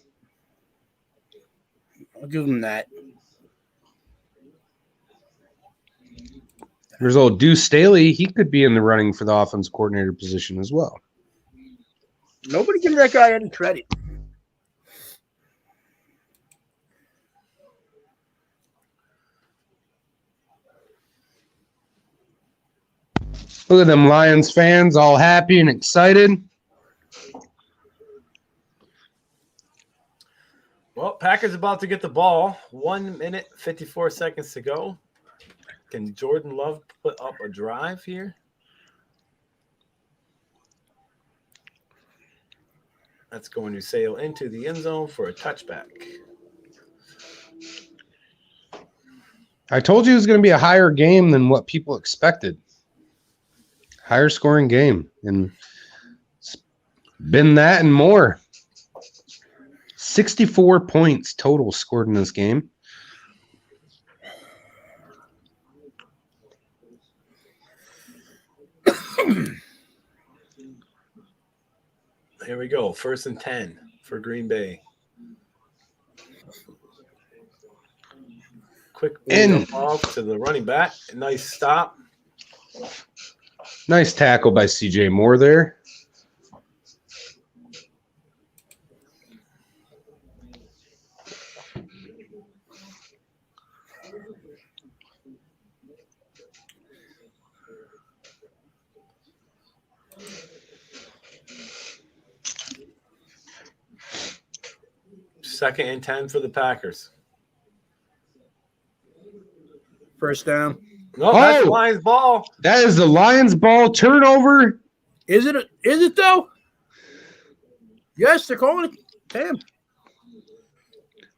Speaker 1: I'll give him that.
Speaker 2: There's old Deuce Staley. He could be in the running for the offense coordinator position as well.
Speaker 1: Nobody gives that guy any credit.
Speaker 2: Look at them Lions fans all happy and excited.
Speaker 3: Well, Packers about to get the ball. 1 minute, 54 seconds to go. Can Jordan Love put up a drive here? That's going to sail into the end zone for a touchback.
Speaker 2: I told you it was going to be a higher game than what people expected. Higher scoring game. And it's been that and more. 64 points total scored in this game.
Speaker 3: Here we go. 1st and 10 for Green Bay. Quick off to the running back. Nice stop.
Speaker 2: Nice tackle by CJ Moore there.
Speaker 3: Second and 10 for the Packers.
Speaker 1: First down.
Speaker 3: No, that's the Lions ball.
Speaker 2: That is the Lions ball turnover.
Speaker 1: Is it? Is it though? Yes, they're calling it. Damn.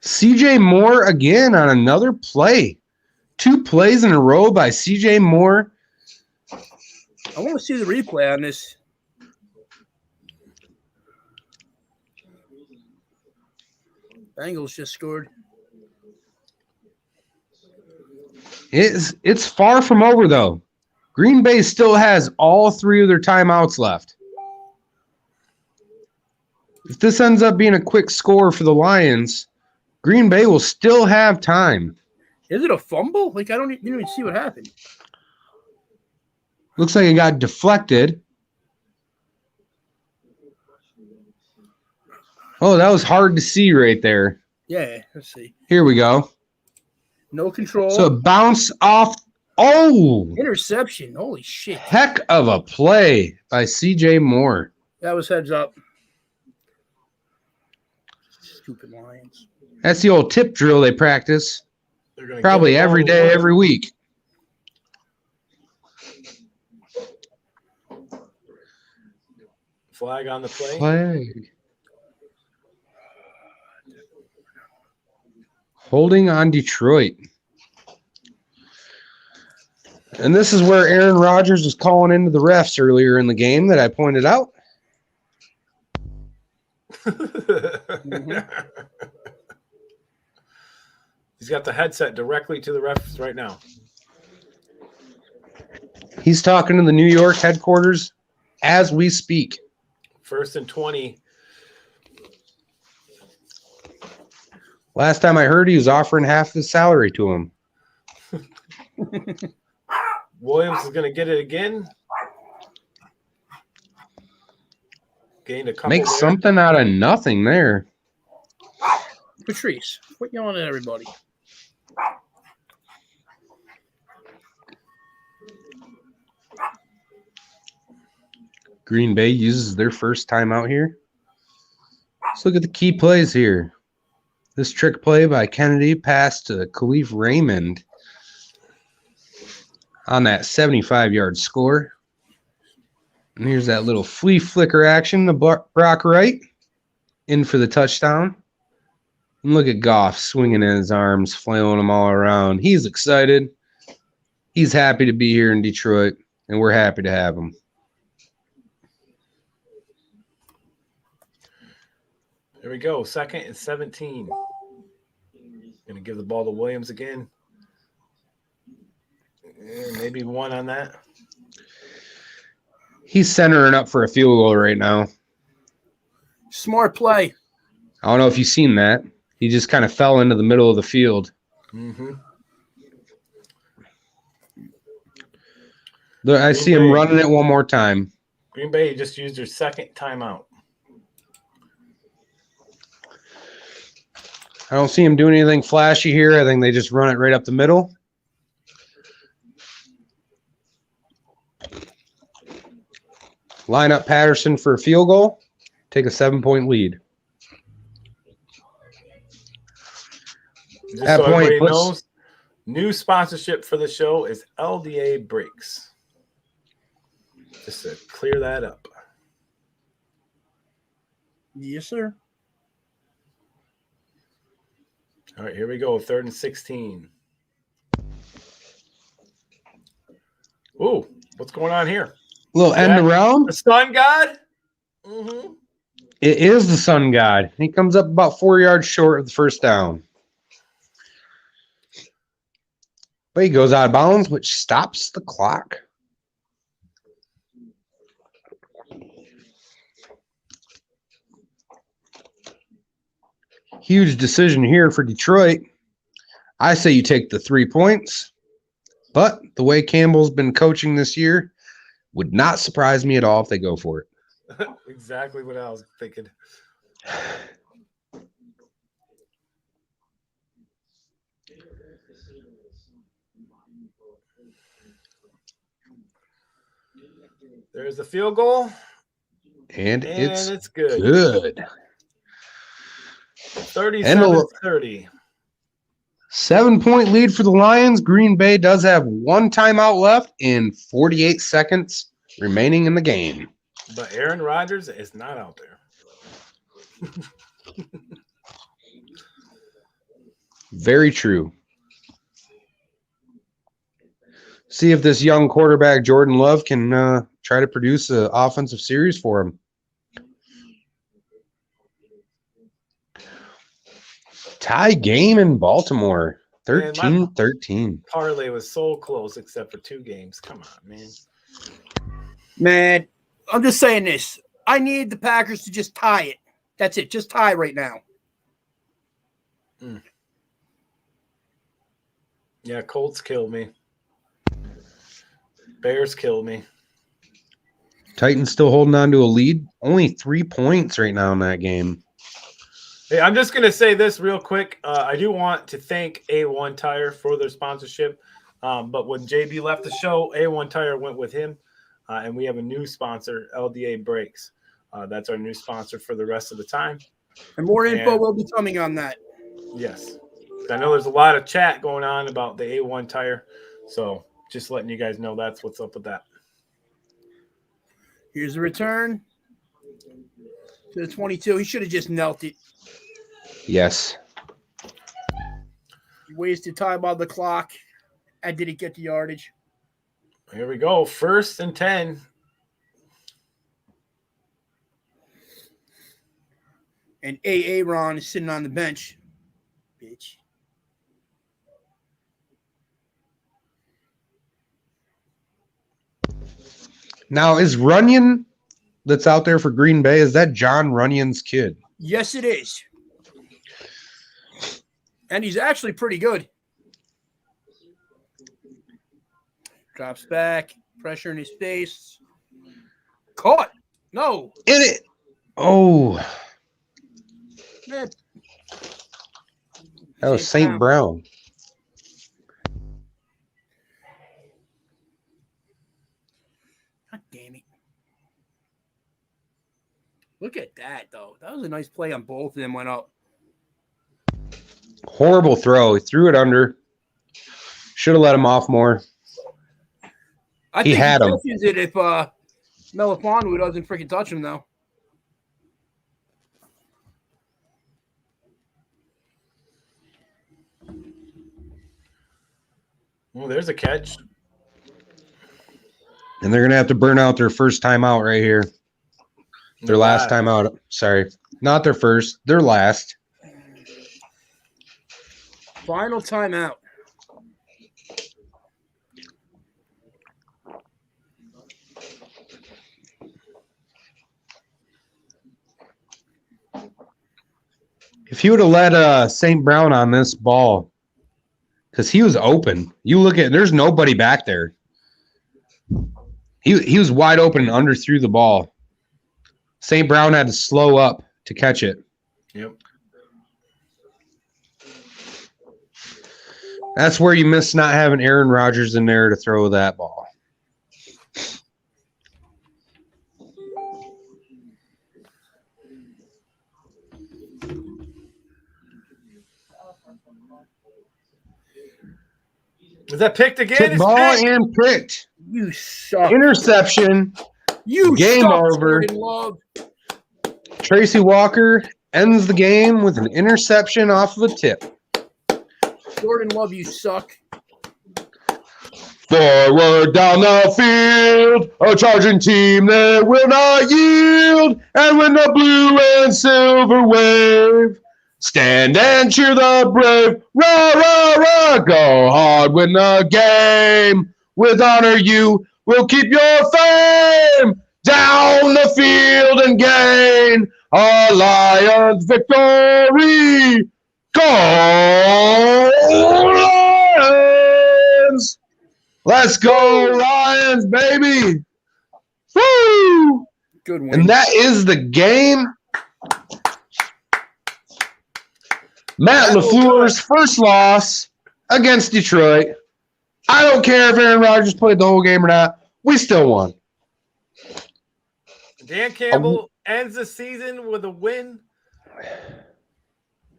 Speaker 2: CJ Moore again on another play. 2 plays in a row by CJ Moore.
Speaker 1: I want to see the replay on this. Bengals just scored.
Speaker 2: It's far from over, though. Green Bay still has all 3 of their timeouts left. If this ends up being a quick score for the Lions, Green Bay will still have time.
Speaker 1: Is it a fumble? Like, I didn't even see what happened.
Speaker 2: Looks like it got deflected. Oh, that was hard to see right there.
Speaker 1: Yeah, let's see.
Speaker 2: Here we go.
Speaker 1: No control.
Speaker 2: So it bounced off. Oh!
Speaker 1: Interception. Holy shit.
Speaker 2: Heck of a play by CJ Moore.
Speaker 1: That was heads up. Stupid Lions.
Speaker 2: That's the old tip drill they practice. Probably every day, every week.
Speaker 3: Flag on the play.
Speaker 2: Flag. Holding on Detroit. And this is where Aaron Rodgers was calling into the refs earlier in the game that I pointed out.
Speaker 3: He's got the headset directly to the refs right now.
Speaker 2: He's talking to the New York headquarters as we speak.
Speaker 3: 1st and 20.
Speaker 2: Last time I heard, he was offering half his salary to him.
Speaker 3: Williams is going to get it again. Gained a couple.
Speaker 2: Make something out of nothing there.
Speaker 1: Patrice, quit yelling at everybody.
Speaker 2: Green Bay uses their first time out here. Let's look at the key plays here. This trick play by Kennedy passed to Khalif Raymond on that 75-yard score. And here's that little flea flicker action to Brock Wright in for the touchdown. And look at Goff swinging in his arms, flailing them all around. He's excited. He's happy to be here in Detroit, and we're happy to have him.
Speaker 3: There we go. 2nd and 17. Going to give the ball to Williams again. Maybe 1 on that.
Speaker 2: He's centering up for a field goal right now.
Speaker 1: Smart play.
Speaker 2: I don't know if you've seen that. He just kind of fell into the middle of the field.
Speaker 3: Mm-hmm.
Speaker 2: I see him running it one more time.
Speaker 3: Green Bay just used their 2nd timeout.
Speaker 2: I don't see him doing anything flashy here. I think they just run it right up the middle. Line up Patterson for a field goal. Take a 7-point lead.
Speaker 3: Just that so point, New sponsorship for the show is LDA Brakes. Just to clear that up.
Speaker 1: Yes, sir.
Speaker 3: All right, here we go. 3rd and 16. Ooh, what's going on here?
Speaker 2: Little end around.
Speaker 3: The sun god? Mm-hmm.
Speaker 2: It is the sun god. He comes up about 4 yards short of the first down. But he goes out of bounds, which stops the clock. Huge decision here for Detroit. I say you take the 3 points, but the way Campbell's been coaching this year would not surprise me at all if they go for it.
Speaker 3: Exactly what I was thinking. There's the field goal.
Speaker 2: And
Speaker 3: it's good.
Speaker 2: Good.
Speaker 3: 37-30.
Speaker 2: 7-point lead for the Lions. Green Bay does have 1 timeout left and 48 seconds remaining in the game.
Speaker 3: But Aaron Rodgers is not out there.
Speaker 2: Very true. See if this young quarterback, Jordan Love, can try to produce an offensive series for him. Tie game in Baltimore. 13-13.
Speaker 3: Parlay was so close except for 2 games. Come on, man.
Speaker 1: Man, I'm just saying this. I need the Packers to just tie it. That's it. Just tie right now.
Speaker 3: Yeah, Colts killed me. Bears killed me.
Speaker 2: Titans still holding on to a lead. Only 3 points right now in that game.
Speaker 3: Hey, I'm just going to say this real quick. I do want to thank A1 Tire for their sponsorship. But when JB left the show, A1 Tire went with him. And we have a new sponsor, LDA Brakes. That's our new sponsor for the rest of the time.
Speaker 1: And more info will be coming on that.
Speaker 3: Yes. I know there's a lot of chat going on about the A1 Tire. So just letting you guys know that's what's up with that.
Speaker 1: Here's the return to the 22. He should have just knelt it.
Speaker 2: Yes.
Speaker 1: He wasted time on the clock and didn't get the yardage.
Speaker 3: Here we go. 1st and 10.
Speaker 1: And Ron is sitting on the bench. Bitch.
Speaker 2: Now, is Runyon that's out there for Green Bay, is that John Runyon's kid?
Speaker 1: Yes, it is. And he's actually pretty good. Drops back. Pressure in his face. Caught. No.
Speaker 2: In it. Oh.
Speaker 1: Man.
Speaker 2: That was St. Brown.
Speaker 1: God damn it. Look at that, though. That was a nice play on both of them. Went up.
Speaker 2: Horrible throw. He threw it under. Should have let him off more.
Speaker 1: I
Speaker 2: He
Speaker 1: think
Speaker 2: had him.
Speaker 1: catches it if Melifonwu doesn't freaking touch him, though.
Speaker 3: Well, there's a catch.
Speaker 2: And they're going to have to burn out their first time out right here. Their last time out. Sorry. Not their first. Their last.
Speaker 1: Final timeout.
Speaker 2: If he would have let St. Brown on this ball, because he was open. You look at, there's nobody back there. He was wide open and underthrew the ball. St. Brown had to slow up to catch it.
Speaker 3: Yep.
Speaker 2: That's where you miss not having Aaron Rodgers in there to throw that ball.
Speaker 3: Is that picked again?
Speaker 2: Tipped
Speaker 3: It's
Speaker 2: ball
Speaker 3: picked.
Speaker 2: and picked.
Speaker 1: You suck.
Speaker 2: Interception.
Speaker 1: You
Speaker 2: Game
Speaker 1: suck,
Speaker 2: over.
Speaker 1: Jordan Love.
Speaker 2: Tracy Walker ends the game with an interception off of a tip.
Speaker 1: Jordan Love, you suck.
Speaker 2: Forward down the field, a charging team that will not yield. And when the blue and silver wave, stand and cheer the brave. Rah, rah, rah, go hard, win the game. With honor you will keep your fame. Down the field and gain a Lions victory. Go Lions! Let's go Lions, baby! Woo!
Speaker 1: Good win.
Speaker 2: And that is the game. Matt LaFleur's first loss against Detroit. I don't care if Aaron Rodgers played the whole game or not. We still won.
Speaker 3: Dan Campbell ends the season with a win.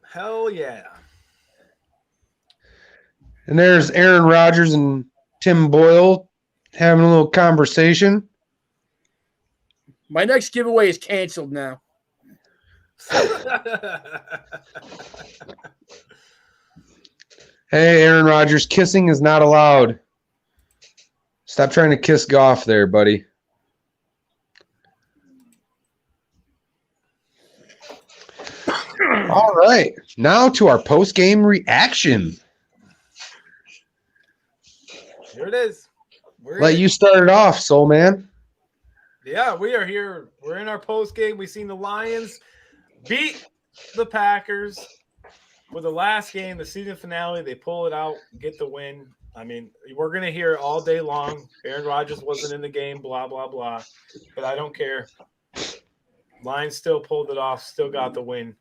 Speaker 3: Hell yeah.
Speaker 2: And there's Aaron Rodgers and Tim Boyle having a little conversation.
Speaker 1: My next giveaway is canceled now.
Speaker 2: Hey, Aaron Rodgers, kissing is not allowed. Stop trying to kiss Goff there, buddy. All right, now to our post-game reaction.
Speaker 3: Here it is.
Speaker 2: Let you start it off, Soul Man.
Speaker 3: Yeah, we are here. We're in our post game. We've seen the Lions beat the Packers for the last game, the season finale. They pull it out, get the win. I mean, we're going to hear it all day long. Aaron Rodgers wasn't in the game, blah, blah, blah. But I don't care. Lions still pulled it off, still got the win.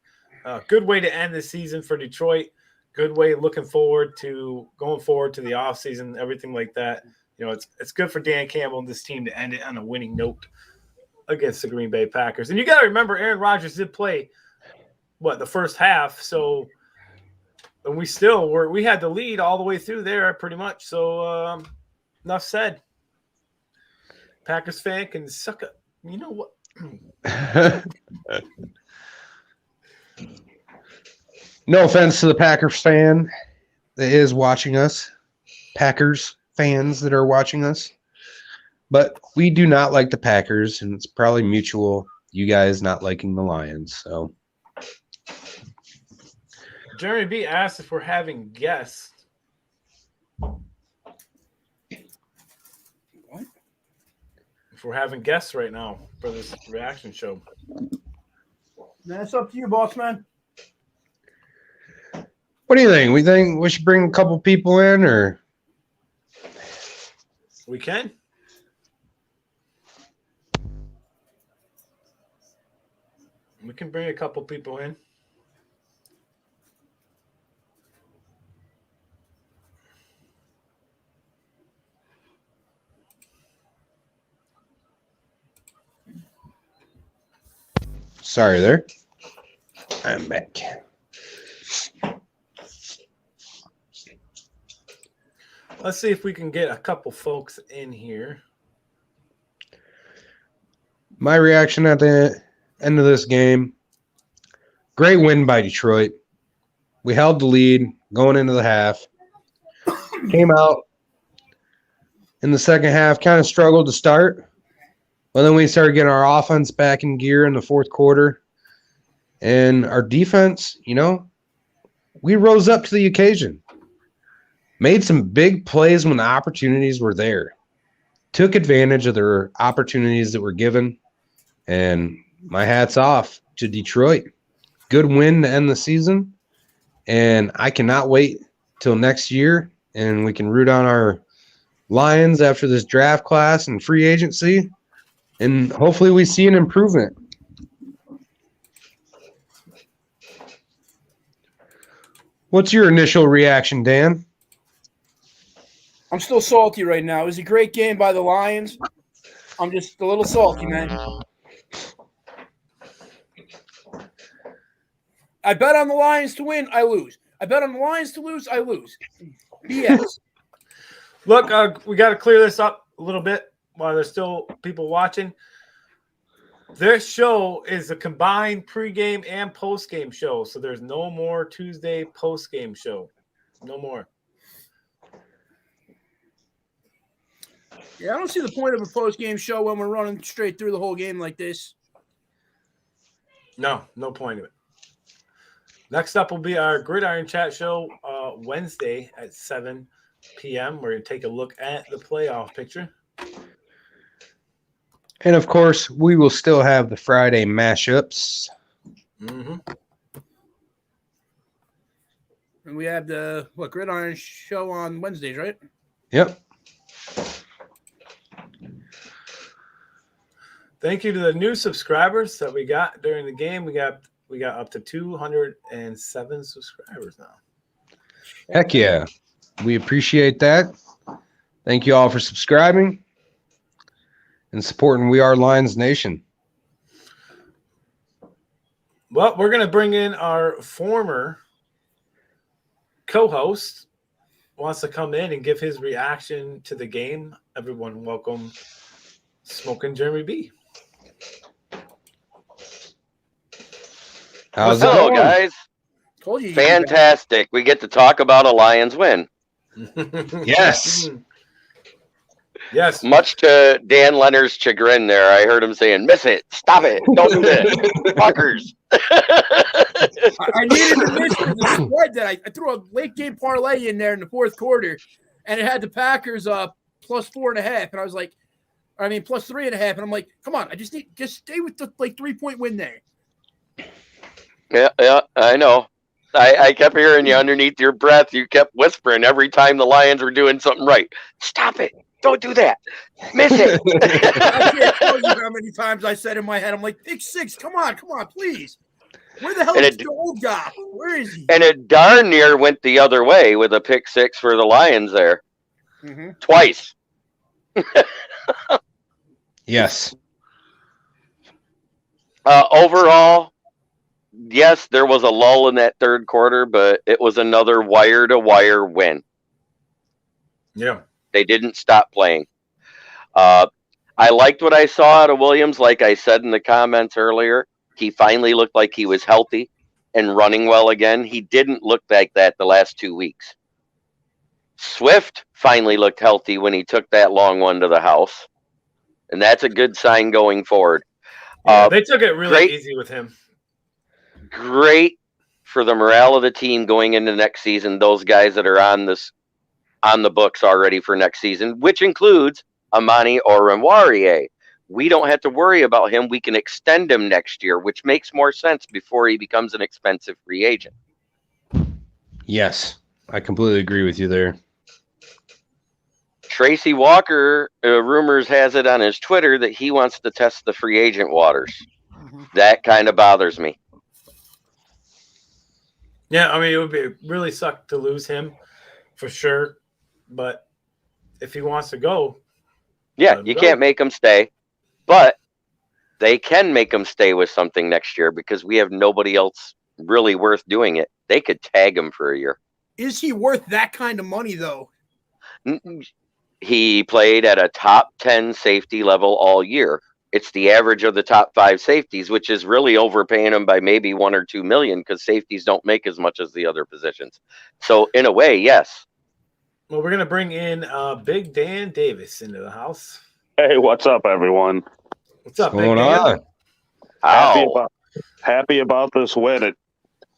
Speaker 3: Good way to end the season for Detroit. Good way going forward to the offseason, everything like that. You know, it's good for Dan Campbell and this team to end it on a winning note against the Green Bay Packers. And you got to remember, Aaron Rodgers did play, the first half. So, and we had the lead all the way through there pretty much. So, enough said. Packers fan can suck up. You know what?
Speaker 2: No offense to the Packers fan that is watching us. Packers fans that are watching us. But we do not like the Packers, and it's probably mutual, you guys not liking the Lions. So
Speaker 3: Jeremy B asked if we're having guests. What? If we're having guests right now for this reaction show.
Speaker 1: That's up to you, boss man.
Speaker 2: what do you think? We think we should bring a couple people in, or
Speaker 3: we can? We can bring a couple people in.
Speaker 2: sorry there. I'm back.
Speaker 3: Let's see if we can get a couple folks in here.
Speaker 2: My reaction at the end of this game, great win by Detroit. We held the lead going into the half. Came out in the second half, kind of struggled to start. But then we started getting our offense back in gear in the fourth quarter. And our defense, we rose up to the occasion. Made some big plays when the opportunities were there. Took advantage of their opportunities that were given. And my hat's off to Detroit. Good win to end the season. And I cannot wait till next year. And we can root on our Lions after this draft class and free agency. And hopefully we see an improvement. What's your initial reaction, Dan?
Speaker 1: I'm still salty right now. It was a great game by the Lions. I'm just a little salty, man. I bet on the Lions to win, I lose. I bet on the Lions to lose, I lose. BS.
Speaker 3: Look, we got to clear this up a little bit while there's still people watching. This show is a combined pregame and postgame show, so there's no more Tuesday postgame show. No more.
Speaker 1: Yeah, I don't see the point of a post-game show when we're running straight through the whole game like this.
Speaker 3: No point of it. Next up will be our Gridiron Chat show Wednesday at 7 p.m. We're going to take a look at the playoff picture.
Speaker 2: And, of course, we will still have the Friday mashups.
Speaker 3: Mm-hmm.
Speaker 1: And we have the Gridiron show on Wednesdays, right?
Speaker 2: Yep.
Speaker 3: Thank you to the new subscribers that we got during the game. We got up to 207 subscribers now.
Speaker 2: Heck yeah. We appreciate that. Thank you all for subscribing and supporting We Are Lions Nation.
Speaker 3: Well, we're going to bring in our former co-host. Wants to come in and give his reaction to the game. Everyone welcome Smoking Jeremy B.
Speaker 2: How's
Speaker 5: Hello, guys.
Speaker 1: Told you.
Speaker 5: Fantastic. We get to talk about a Lions win.
Speaker 2: Yes.
Speaker 3: Yes.
Speaker 5: Much to Dan Leonard's chagrin there. I heard him saying, miss it. Stop it. Don't do this. Fuckers.
Speaker 1: I needed to miss the spread that I threw a late game parlay in there in the fourth quarter, and it had the Packers plus 4.5. And I was like, plus 3.5. And I'm like, come on, just stay with the 3-point win there.
Speaker 5: Yeah, I know. I kept hearing you underneath your breath. You kept whispering every time the Lions were doing something right. Stop it. Don't do that. Miss it.
Speaker 1: I can't tell you how many times I said in my head, I'm like, pick 6. Come on, please. Where the hell is the old guy? Where is he?
Speaker 5: And it darn near went the other way with a pick 6 for the Lions there.
Speaker 1: Mm-hmm.
Speaker 5: Twice.
Speaker 2: Yes.
Speaker 5: Overall, yes, there was a lull in that third quarter, but it was another wire-to-wire win.
Speaker 3: Yeah.
Speaker 5: They didn't stop playing. I liked what I saw out of Williams. Like I said in the comments earlier, he finally looked like he was healthy and running well again. He didn't look like that the last 2 weeks. Swift finally looked healthy when he took that long one to the house. And that's a good sign going forward.
Speaker 3: Yeah, they took it really easy with him.
Speaker 5: Great for the morale of the team going into next season. Those guys that are on the books already for next season, which includes Amani Oruwariye. We don't have to worry about him. We can extend him next year, which makes more sense before he becomes an expensive free agent.
Speaker 2: Yes, I completely agree with you there.
Speaker 5: Tracy Walker, rumors has it on his Twitter that he wants to test the free agent waters.
Speaker 1: Mm-hmm.
Speaker 5: That kind of bothers me.
Speaker 3: Yeah, it would really suck to lose him for sure. But if he wants to go.
Speaker 5: Yeah, you can't make him stay. But they can make him stay with something next year because we have nobody else really worth doing it. They could tag him for a year.
Speaker 1: Is he worth that kind of money, though?
Speaker 5: He played at a top 10 safety level all year. It's the average of the top 5 safeties, which is really overpaying him by maybe $1 or $2 million because safeties don't make as much as the other positions. So in a way, yes.
Speaker 3: Well, we're going to bring in Big Dan Davis into the house.
Speaker 13: Hey, what's up, everyone?
Speaker 3: What's up,
Speaker 2: Big Dan?
Speaker 13: Happy about this win. It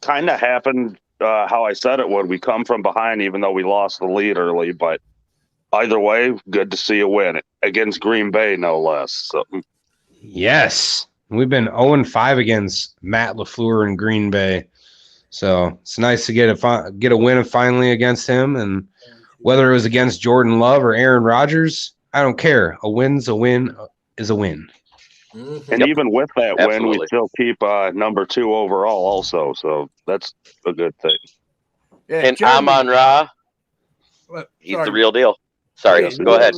Speaker 13: kind of happened how I said it would. We come from behind, even though we lost the lead early. But either way, good to see a win against Green Bay, no less. So.
Speaker 2: Yes. We've been 0-5 against Matt LaFleur in Green Bay. So it's nice to get a win finally against him. And whether it was against Jordan Love or Aaron Rodgers, I don't care. A win's a win is a win.
Speaker 3: Mm-hmm.
Speaker 13: And even with that win, we
Speaker 5: Absolutely.
Speaker 13: still keep number 2 overall also. So that's a good thing.
Speaker 1: Yeah,
Speaker 5: And
Speaker 1: Jeremy,
Speaker 5: Amon-Ra, he's the real deal. Sorry, go ahead.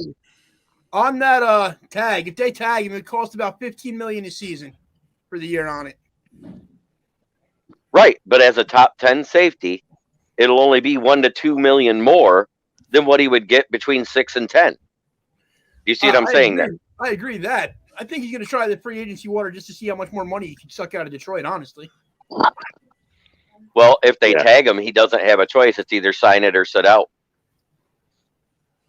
Speaker 1: On that tag, if they tag him, it costs about $15 million a season for the year on it.
Speaker 5: Right, but as a top 10 safety, it'll only be $1 to $2 million more than what he would get between 6 and 10. You see what I'm saying there?
Speaker 1: I agree that. I think he's going to try the free agency water just to see how much more money he can suck out of Detroit, honestly.
Speaker 5: Well, if they tag him, he doesn't have a choice. It's either sign it or sit out.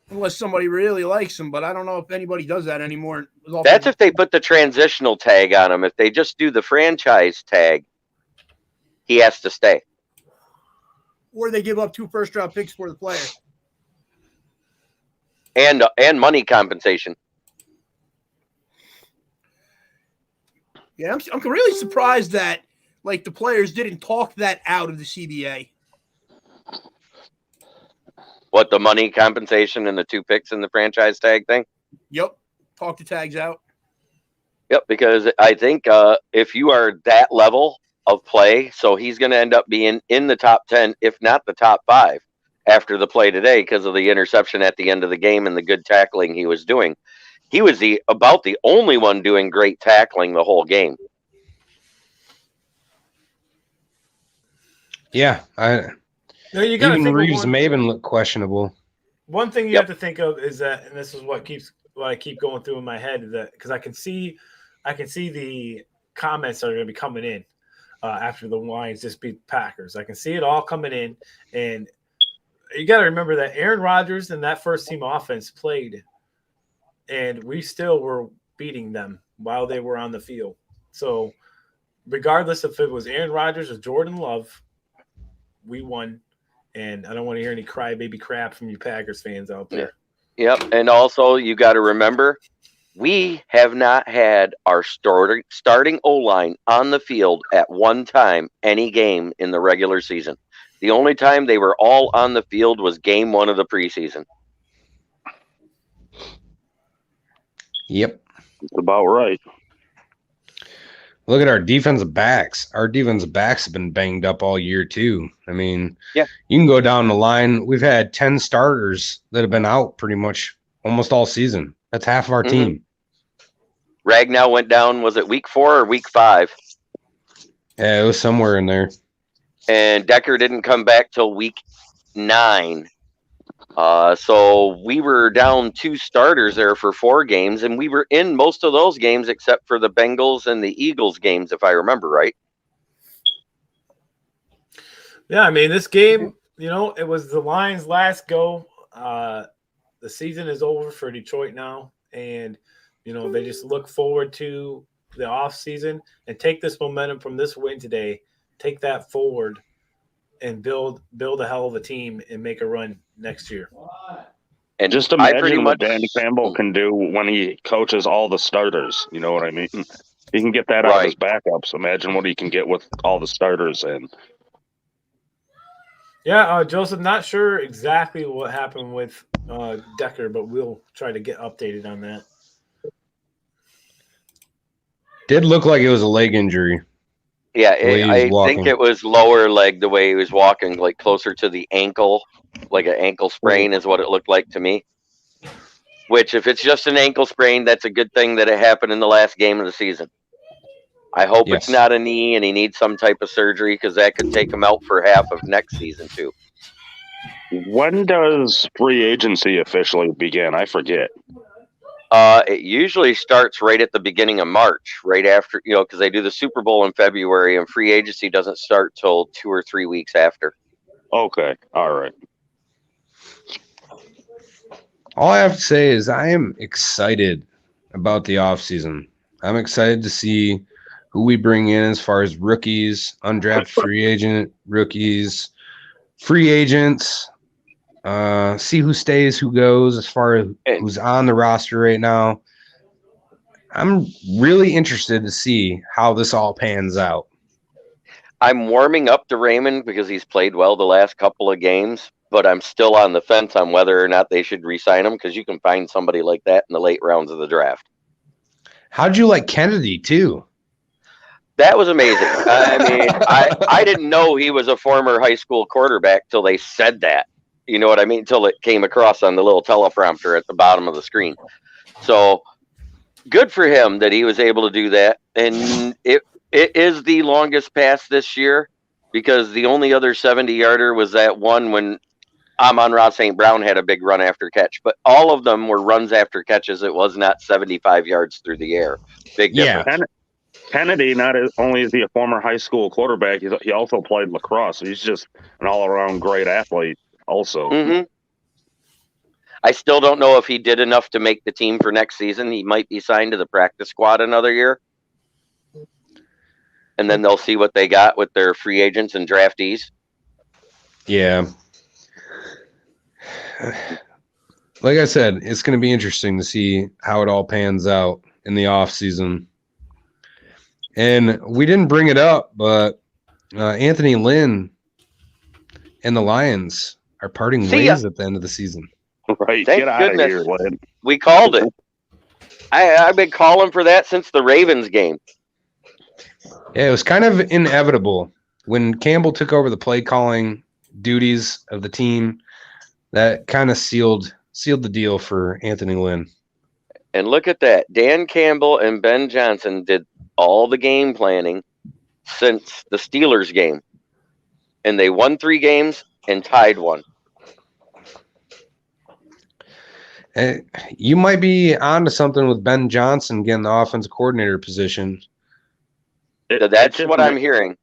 Speaker 1: Unless somebody really likes him, but I don't know if anybody does that anymore.
Speaker 5: That's if they put the transitional tag on him. If they just do the franchise tag, he has to stay.
Speaker 1: Or they give up 2 first-round picks for the player.
Speaker 5: And money compensation.
Speaker 1: Yeah, I'm really surprised that like the players didn't talk that out of the CBA.
Speaker 5: What, the money compensation and the 2 picks in the franchise tag thing?
Speaker 1: Yep, talk the tags out.
Speaker 5: Yep, because I think if you are that level of play, so he's going to end up being in the top 10, if not the top 5, after the play today because of the interception at the end of the game and the good tackling he was doing. He was about the only one doing great tackling the whole game.
Speaker 2: Yeah,
Speaker 3: You gotta
Speaker 2: even
Speaker 3: think
Speaker 2: Reeves Maven looked questionable.
Speaker 3: One thing you have to think of is that, and this is what I keep going through in my head, is that because I can see the comments that are going to be coming in after the Lions just beat Packers. I can see it all coming in, and you got to remember that Aaron Rodgers and that first team offense played, and we still were beating them while they were on the field. So, regardless if it was Aaron Rodgers or Jordan Love, we won. And I don't want to hear any crybaby crap from you Packers fans out there.
Speaker 5: Yep. And also, you got to remember, we have not had our starting O-line on the field at one time any game in the regular season. The only time they were all on the field was game 1 of the preseason.
Speaker 2: Yep.
Speaker 13: That's about right.
Speaker 2: Look at our defensive backs. Our defensive backs have been banged up all year, too. I mean, you can go down the line. We've had 10 starters that have been out pretty much almost all season. That's half of our team.
Speaker 5: Ragnow went down, was it week 4 or week 5?
Speaker 2: Yeah, it was somewhere in there.
Speaker 5: And Decker didn't come back till week 9. So we were down 2 starters there for 4 games, and we were in most of those games except for the Bengals and the Eagles games, if I remember right.
Speaker 3: Yeah, I mean, this game, it was the Lions' last go. The season is over for Detroit now, and, they just look forward to the offseason and take this momentum from this win today, take that forward, and build a hell of a team and make a run next year.
Speaker 13: And just imagine what Danny Campbell can do when he coaches all the starters. You know what I mean? He can get that out of his backups. Imagine what he can get with all the starters in.
Speaker 3: Yeah, Joseph, not sure exactly what happened with Decker, but we'll try to get updated on that.
Speaker 2: Did look like it was a leg injury.
Speaker 5: Yeah, I think it was lower leg the way he was walking, like closer to the ankle, like an ankle sprain is what it looked like to me. Which, if it's just an ankle sprain, that's a good thing that it happened in the last game of the season. I hope it's not a knee and he needs some type of surgery because that could take him out for half of next season too.
Speaker 13: When does free agency officially begin? I forget.
Speaker 5: It usually starts right at the beginning of March, right after, because they do the Super Bowl in February and free agency doesn't start till 2 or 3 weeks after.
Speaker 13: Okay. All right.
Speaker 2: All I have to say is I am excited about the offseason. I'm excited to see who we bring in as far as rookies, undrafted free agent, rookies, free agents, see who stays, who goes, as far as who's on the roster right now. I'm really interested to see how this all pans out.
Speaker 5: I'm warming up to Raymond because he's played well the last couple of games, but I'm still on the fence on whether or not they should re-sign him because you can find somebody like that in the late rounds of the draft.
Speaker 2: How'd you like Kennedy, too?
Speaker 5: That was amazing. I mean, I didn't know he was a former high school quarterback till they said that. You know what I mean? Till it came across on the little teleprompter at the bottom of the screen. So good for him that he was able to do that. And it is the longest pass this year because the only other 70-yarder was that one when Amon-Ra St. Brown had a big run after catch, but all of them were runs after catches. It was not 75 yards through the air. Big difference.
Speaker 13: Kennedy, not only is he a former high school quarterback, he also played lacrosse. He's just an all-around great athlete also.
Speaker 5: Mm-hmm. I still don't know if he did enough to make the team for next season. He might be signed to the practice squad another year. And then they'll see what they got with their free agents and draftees.
Speaker 2: Yeah. Like I said, it's going to be interesting to see how it all pans out in the offseason. And we didn't bring it up, but Anthony Lynn and the Lions are parting ways at the end of the season.
Speaker 13: Right.
Speaker 5: Thank
Speaker 13: Get out
Speaker 5: goodness.
Speaker 13: of here, Lynn.
Speaker 5: We called it. I've been calling for that since the Ravens game.
Speaker 2: Yeah, it was kind of inevitable. When Campbell took over the play calling duties of the team, that kind of sealed the deal for Anthony Lynn.
Speaker 5: And look at that. Dan Campbell and Ben Johnson did all the game planning since the Steelers game. And they won 3 games and tied 1.
Speaker 2: You might be onto something with Ben Johnson getting the offensive coordinator position.
Speaker 5: That's what I'm hearing.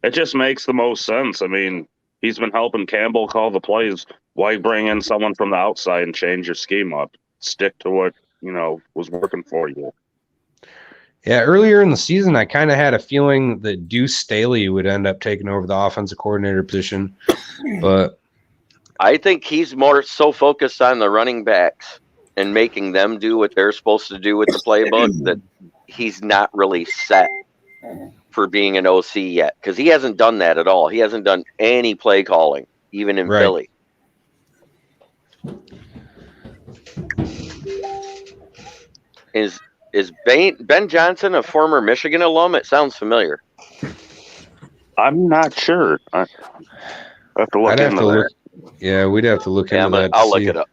Speaker 13: It just makes the most sense. I mean, he's been helping Campbell call the plays. Why bring in someone from the outside and change your scheme up? Stick to what, was working for you.
Speaker 2: Yeah, earlier in the season, I kind of had a feeling that Deuce Staley would end up taking over the offensive coordinator position, but
Speaker 5: I think he's more so focused on the running backs and making them do what they're supposed to do with the playbook that he's not really set for being an OC yet, because he hasn't done that at all. He hasn't done any play calling, even in Philly. Is Ben Johnson a former Michigan alum? It sounds familiar.
Speaker 13: I'm not sure. I have to look into that.
Speaker 2: Yeah, we'd have to look into that.
Speaker 5: I'll look it up.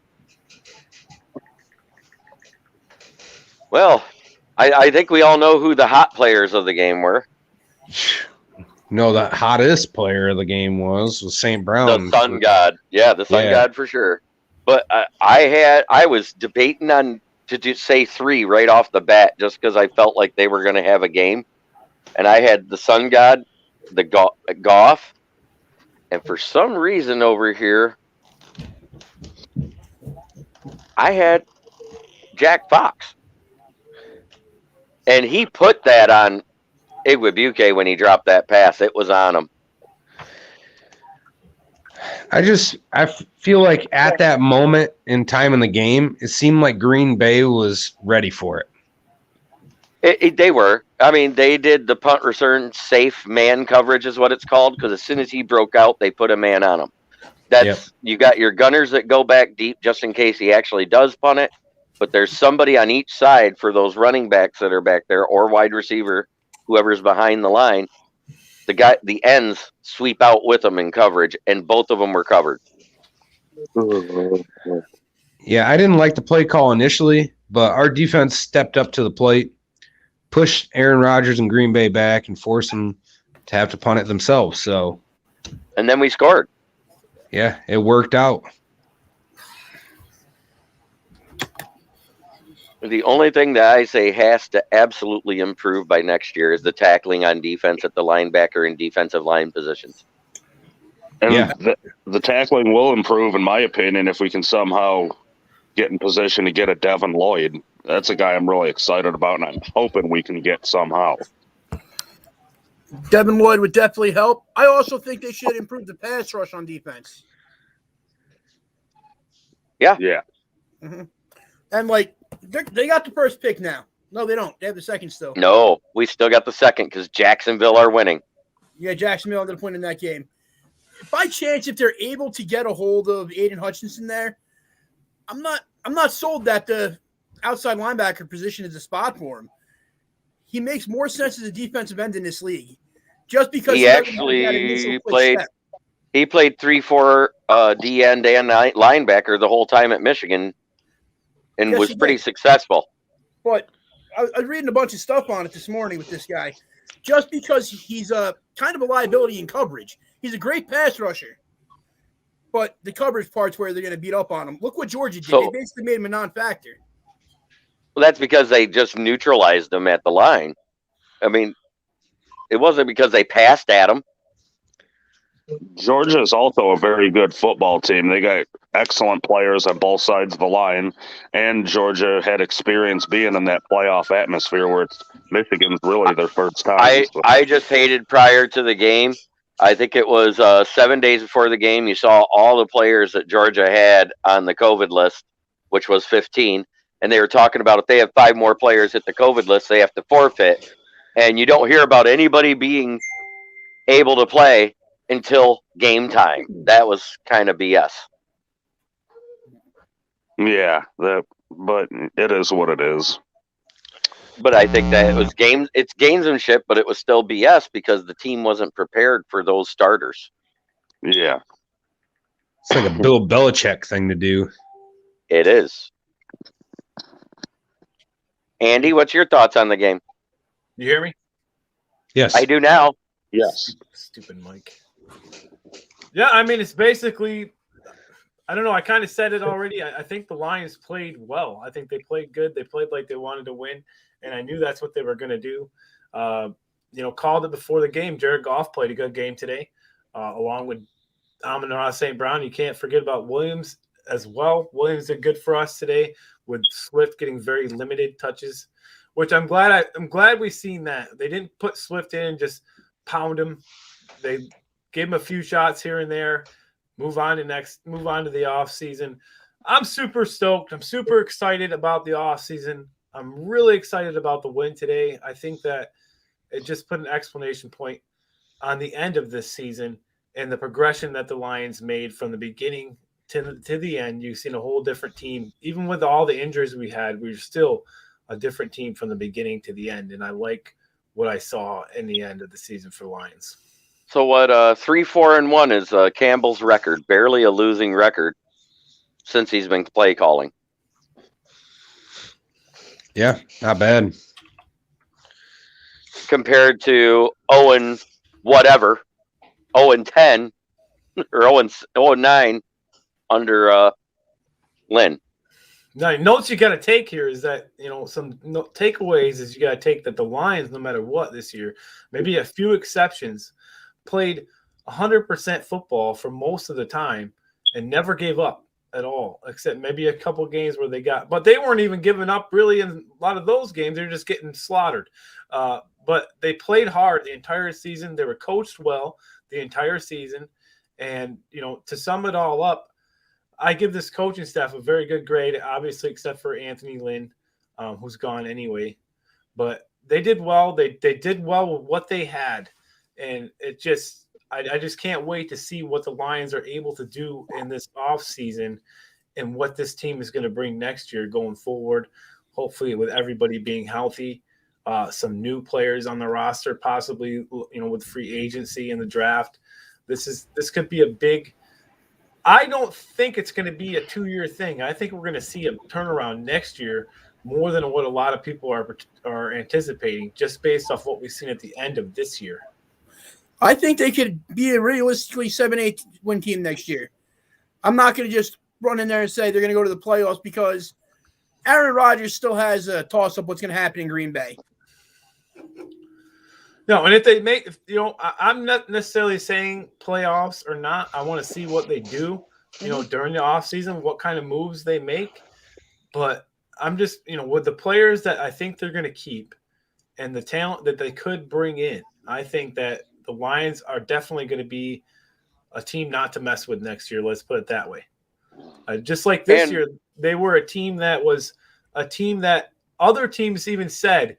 Speaker 5: Well, I think we all know who the hot players of the game were.
Speaker 2: No, the hottest player of the game was St. Brown.
Speaker 5: The Sun God. Yeah, the Sun God for sure. But I was debating on to say 3 right off the bat just because I felt like they were going to have a game. And I had the Sun God, the Goff, and for some reason over here, I had Jack Fox. And he put that on Igwebuike when he dropped that pass. It was on him.
Speaker 2: I feel like at that moment in time in the game, it seemed like Green Bay was ready for it.
Speaker 5: They were. I mean, they did the punt return safe man coverage is what it's called, because as soon as he broke out, they put a man on him. You got your gunners that go back deep just in case he actually does punt it, but there's somebody on each side for those running backs that are back there or wide receiver, whoever's behind the line. The ends sweep out with them in coverage, and both of them were covered.
Speaker 2: Yeah, I didn't like the play call initially, but our defense stepped up to the plate, pushed Aaron Rodgers and Green Bay back, and forced them to have to punt it themselves.
Speaker 5: And then we scored.
Speaker 2: Yeah, it worked out.
Speaker 5: The only thing that I say has to absolutely improve by next year is the tackling on defense at the linebacker and defensive line positions.
Speaker 13: And the tackling will improve, in my opinion, if we can somehow get in position to get a Devin Lloyd. That's a guy I'm really excited about, and I'm hoping we can get somehow.
Speaker 1: Devin Lloyd would definitely help. I also think they should improve the pass rush on defense.
Speaker 5: Yeah.
Speaker 13: Yeah.
Speaker 1: Mm-hmm. And, they got the first pick now. No, they don't. They have the second still.
Speaker 5: No, we still got the second because Jacksonville are winning.
Speaker 1: Yeah, Jacksonville ended up winning that game. By chance, if they're able to get a hold of Aiden Hutchinson there, I'm not sold that the outside linebacker position is a spot for him. He makes more sense as a defensive end in this league, just because
Speaker 5: he actually played. He played 3-4 D end and linebacker the whole time at Michigan, and was pretty successful.
Speaker 1: But I was reading a bunch of stuff on it this morning with this guy. Just because he's kind of a liability in coverage, he's a great pass rusher. but the coverage part's where they're going to beat up on them. Look what Georgia did.
Speaker 5: So-
Speaker 1: They basically made him a non-factor.
Speaker 5: Well, that's because they just neutralized them at the line. I mean, it wasn't because they passed at them.
Speaker 13: Georgia is also a very good football team. They got excellent players on both sides of the line, and Georgia had experience being in that playoff atmosphere where it's Michigan's really their first time.
Speaker 5: I just hated prior to the game. I think it was 7 days before the game. You saw all the players that Georgia had on the COVID list, which was 15, and they were talking about if they have 5 more players hit the COVID list, they have to forfeit. And you don't hear about anybody being able to play until game time. That was kind of BS.
Speaker 13: Yeah, but it is what it is.
Speaker 5: But I think that it was it's gamesmanship, but it was still BS because the team wasn't prepared for those starters.
Speaker 13: Yeah.
Speaker 2: It's like a Bill Belichick thing to do.
Speaker 5: It is. Andy, what's your thoughts on the game?
Speaker 3: You hear me?
Speaker 2: Yes.
Speaker 5: I do now.
Speaker 13: Yes.
Speaker 3: Stupid Mike. Yeah, I mean, it's basically, I don't know. I kind of said it already. I think the Lions played well. I think they played good. They played like they wanted to win, and I knew that's what they were going to do. Called it before the game. Jared Goff played a good game today, along with Amon-Ra St. Brown. You can't forget about Williams as well. Williams did good for us today, with Swift getting very limited touches, which I'm glad we've seen that. They didn't put Swift in and just pound him. They gave him a few shots here and there, move on to the off season. I'm super stoked. I'm super excited about the off season. I'm really excited about the win today. I think that it just put an exclamation point on the end of this season and the progression that the Lions made from the beginning to the end. You've seen a whole different team. Even with all the injuries we had, we were still a different team from the beginning to the end. And I like what I saw in the end of the season for Lions.
Speaker 5: So what? 3-4-1 is Campbell's record, barely a losing record since he's been play calling.
Speaker 2: Yeah, not bad.
Speaker 5: Compared to 0-10 or 0-9 under Lynn.
Speaker 3: Now, notes you got to take here is that, some takeaways is you got to take that the Lions, no matter what this year, maybe a few exceptions, played 100% football for most of the time and never gave up at all, except maybe a couple games where but they weren't even giving up really in a lot of those games. They're just getting slaughtered. But they played hard the entire season. They were coached well the entire season. And, to sum it all up, I give this coaching staff a very good grade, obviously, except for Anthony Lynn, who's gone anyway. But they did well. They did well with what they had. And I just can't wait to see what the Lions are able to do in this offseason and what this team is going to bring next year going forward, hopefully with everybody being healthy, some new players on the roster, possibly, with free agency and the draft. This could be a big – I don't think it's going to be a 2-year thing. I think we're going to see a turnaround next year more than what a lot of people are anticipating, just based off what we've seen at the end of this year.
Speaker 1: I think they could be a realistically 7-8 win team next year. I'm not going to just run in there and say they're going to go to the playoffs because Aaron Rodgers still has a toss-up what's going to happen in Green Bay.
Speaker 3: No, and if they make, I'm not necessarily saying playoffs or not. I want to see what they do, during the offseason, what kind of moves they make. But I'm just, with the players that I think they're going to keep and the talent that they could bring in, I think that the Lions are definitely going to be a team not to mess with next year. Let's put it that way. Just like this year, they were a team that other teams even said,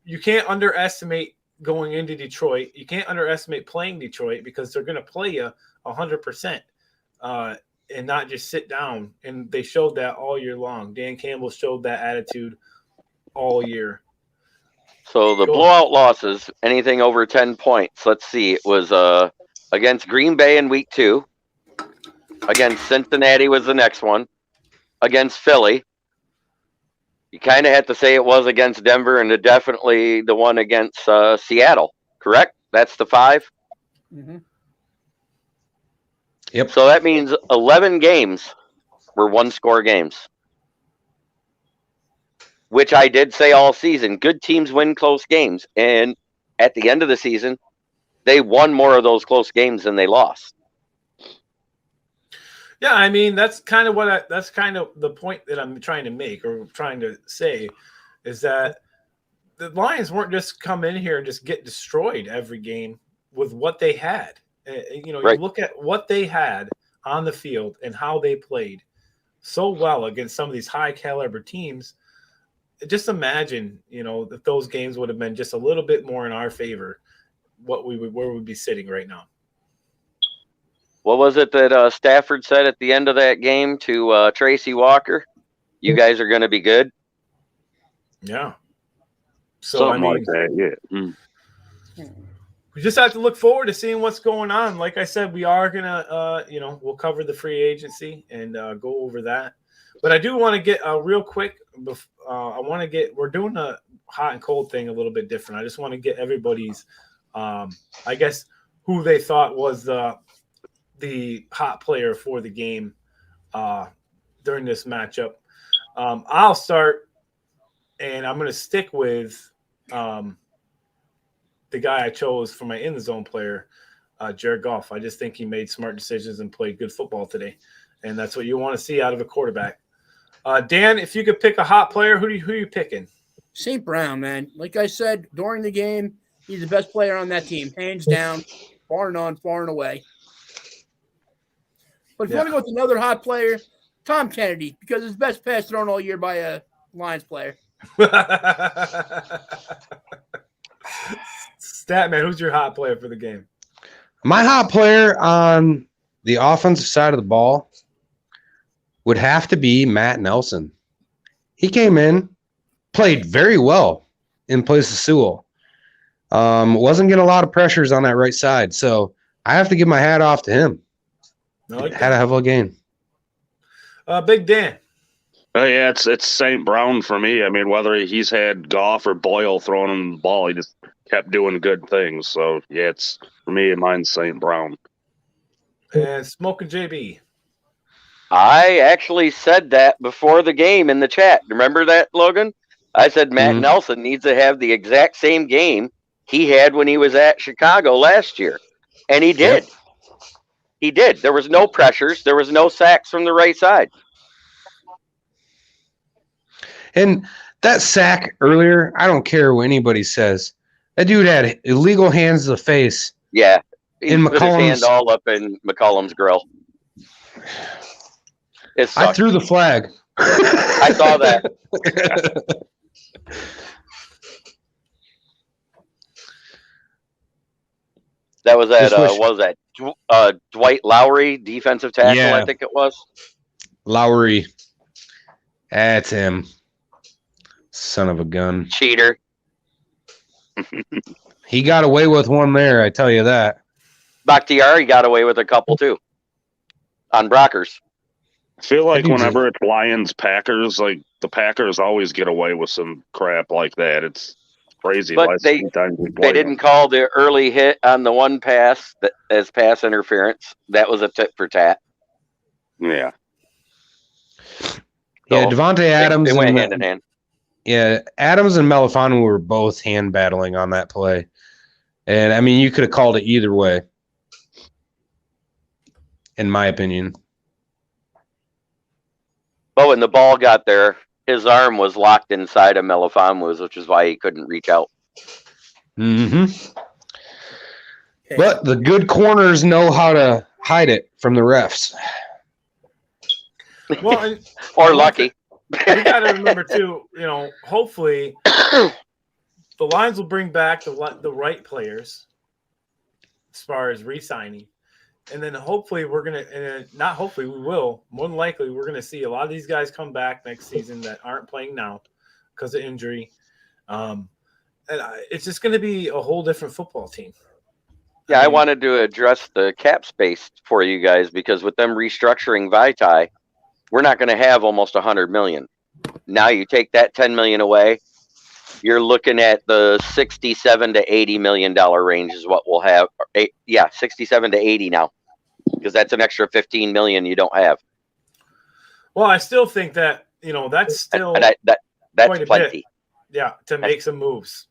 Speaker 3: you can't underestimate going into Detroit. You can't underestimate playing Detroit because they're going to play you 100% and not just sit down. And they showed that all year long. Dan Campbell showed that attitude all year.
Speaker 5: So the blowout losses, anything over 10 points. Let's see. It was against Green Bay in week 2. Against Cincinnati was the next one. Against Philly. You kind of had to say it was against Denver and definitely the one against Seattle, correct? That's the 5?
Speaker 1: Mm-hmm.
Speaker 2: Yep.
Speaker 5: So that means 11 games were one-score games, which I did say all season. Good teams win close games, and at the end of the season, they won more of those close games than they lost.
Speaker 3: Yeah, I mean that's kind of the point that I'm trying to make or trying to say is that the Lions weren't just come in here and just get destroyed every game with what they had. You look at what they had on the field and how they played so well against some of these high caliber teams. Just imagine, if those games would have been just a little bit more in our favor, where we'd be sitting right now.
Speaker 5: What was it that Stafford said at the end of that game to Tracy Walker? You guys are going to be good.
Speaker 3: Yeah. So
Speaker 13: Something like that, yeah.
Speaker 3: We just have to look forward to seeing what's going on. Like I said, we are gonna, we'll cover the free agency and go over that. But I do want to get real quick. We're doing a hot and cold thing a little bit different. I just want to get everybody's, I guess, who they thought was the hot player for the game during this matchup. I'll start, and I'm going to stick with the guy I chose for my in the zone player, Jared Goff. I just think he made smart decisions and played good football today, and that's what you want to see out of a quarterback. Dan, if you could pick a hot player, who are you picking?
Speaker 1: St. Brown, man. Like I said during the game, he's the best player on that team, hands down, far and away. But if you want to go with another hot player, Tom Kennedy, because his best pass thrown all year by a Lions player.
Speaker 3: Statman, who's your hot player for the game?
Speaker 2: My hot player on the offensive side of the ball would have to be Matt Nelson. He came in, played very well in place of Sewell. Wasn't getting a lot of pressures on that right side, so I have to give my hat off to him. Had a hell of a game.
Speaker 3: Big Dan.
Speaker 13: Yeah, it's St. Brown for me. I mean, whether he's had Goff or Boyle throwing him the ball, he just kept doing good things. So, yeah, it's for me, mine's St. Brown.
Speaker 3: And Smoking JB.
Speaker 5: I actually said that before the game in the chat. Remember that, Logan? I said Matt Nelson needs to have the exact same game he had when he was at Chicago last year. And he did. Yep. He did. There was no pressures. There was no sacks from the right side.
Speaker 2: And that sack earlier, I don't care what anybody says. That dude had illegal hands to the face.
Speaker 5: Yeah. He
Speaker 2: in
Speaker 5: put his hand all up in McCollum's grill.
Speaker 2: I threw the flag.
Speaker 5: I saw that. That was at what was that? Dwight Lowry, defensive tackle, yeah. I think it was.
Speaker 2: Lowry. That's him. Son of a gun.
Speaker 5: Cheater.
Speaker 2: He got away with one there, I tell you that.
Speaker 5: Bakhtiari got away with a couple too. On Brockers.
Speaker 13: I feel like whenever it's Lions Packers, like the Packers always get away with some crap like that. It's crazy.
Speaker 5: But they didn't call the early hit on the one pass as pass interference. That was a tit for tat.
Speaker 13: Yeah.
Speaker 2: Yeah, Devontae Adams.
Speaker 5: They went hand in hand.
Speaker 2: Yeah, Adams and Melifonwu were both hand battling on that play. And, I mean, you could have called it either way, in my opinion.
Speaker 5: But when the ball got there, his arm was locked inside of Melifonwu's, which is why he couldn't reach out.
Speaker 2: Mm-hmm. But the good corners know how to hide it from the refs.
Speaker 3: Well,
Speaker 5: or lucky.
Speaker 3: We got to remember, too, hopefully the Lions will bring back the right players as far as re-signing. And then hopefully we will. More than likely, we're going to see a lot of these guys come back next season that aren't playing now because of injury. And it's just going to be a whole different football team.
Speaker 5: Yeah, I wanted to address the cap space for you guys because with them restructuring Vitae, we're not going to have almost $100 million. Now you take that $10 million away, you're looking at the $67 to $80 million range is what we'll have. 67 to 80 now. because that's an extra 15 million you don't have.
Speaker 3: Well, I still think that, that's still
Speaker 5: That's
Speaker 3: quite a
Speaker 5: plenty.
Speaker 3: bit. Yeah, to make some moves.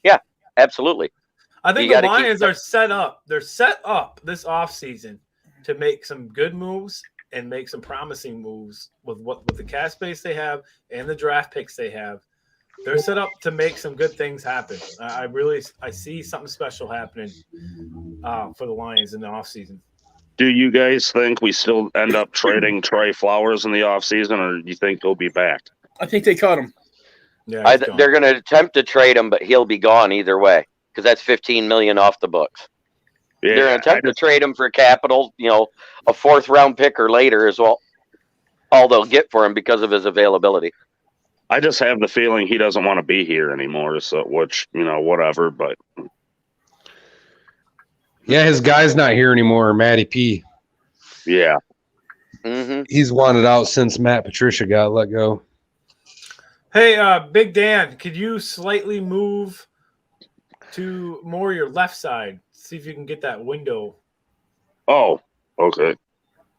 Speaker 5: Yeah, absolutely.
Speaker 3: I think
Speaker 5: You
Speaker 3: the
Speaker 5: gotta keep
Speaker 3: Lions are set up. They're set up this offseason to make some good moves and make some promising moves with the cap space they have and the draft picks they have. They're set up to make some good things happen. I see something special happening for the Lions in the offseason.
Speaker 13: Do you guys think we still end up trading Trey Flowers in the offseason, or do you think he'll be back?
Speaker 1: I think they cut him.
Speaker 3: Yeah,
Speaker 5: they're going to attempt to trade him, but he'll be gone either way because that's 15 million off the books.
Speaker 13: Yeah,
Speaker 5: they're going to attempt to trade him for capital, a 4th round pick or later as well. All they'll get for him because of his availability.
Speaker 13: I just have the feeling he doesn't want to be here anymore. So, which, whatever. But
Speaker 2: Yeah, his guy's not here anymore, Matty P.
Speaker 13: Yeah.
Speaker 5: Mm-hmm.
Speaker 2: He's wanted out since Matt Patricia got let go.
Speaker 3: Hey, Big Dan, could you slightly move to more your left side? See if you can get that window.
Speaker 13: Oh, okay.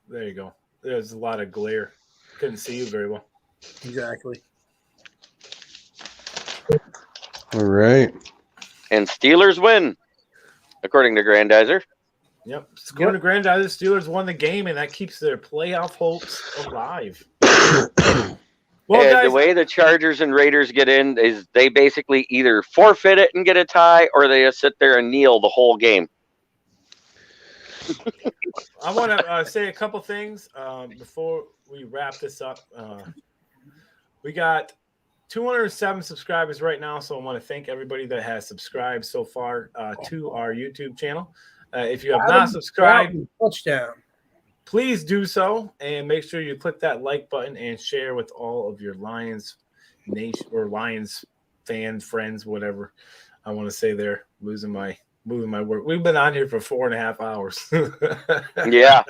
Speaker 3: There you go. There's a lot of glare. Couldn't see you very well.
Speaker 1: Exactly.
Speaker 2: All right.
Speaker 5: And Steelers win, according to Grandizer.
Speaker 3: Yep. According to Grandizer, Steelers won the game, and that keeps their playoff hopes alive. Well,
Speaker 5: And
Speaker 3: guys,
Speaker 5: the way the Chargers and Raiders get in is they basically either forfeit it and get a tie, or they just sit there and kneel the whole game.
Speaker 3: I want to say a couple things before we wrap this up. We got 207 subscribers right now, so I want to thank everybody that has subscribed so far to our YouTube channel. If you have not subscribed,
Speaker 1: touchdown.
Speaker 3: Please do so, and make sure you click that like button and share with all of your Lions nation or Lions fans, friends, whatever I want to say there. Moving my word. We've been on here for 4.5 hours.
Speaker 5: Yeah.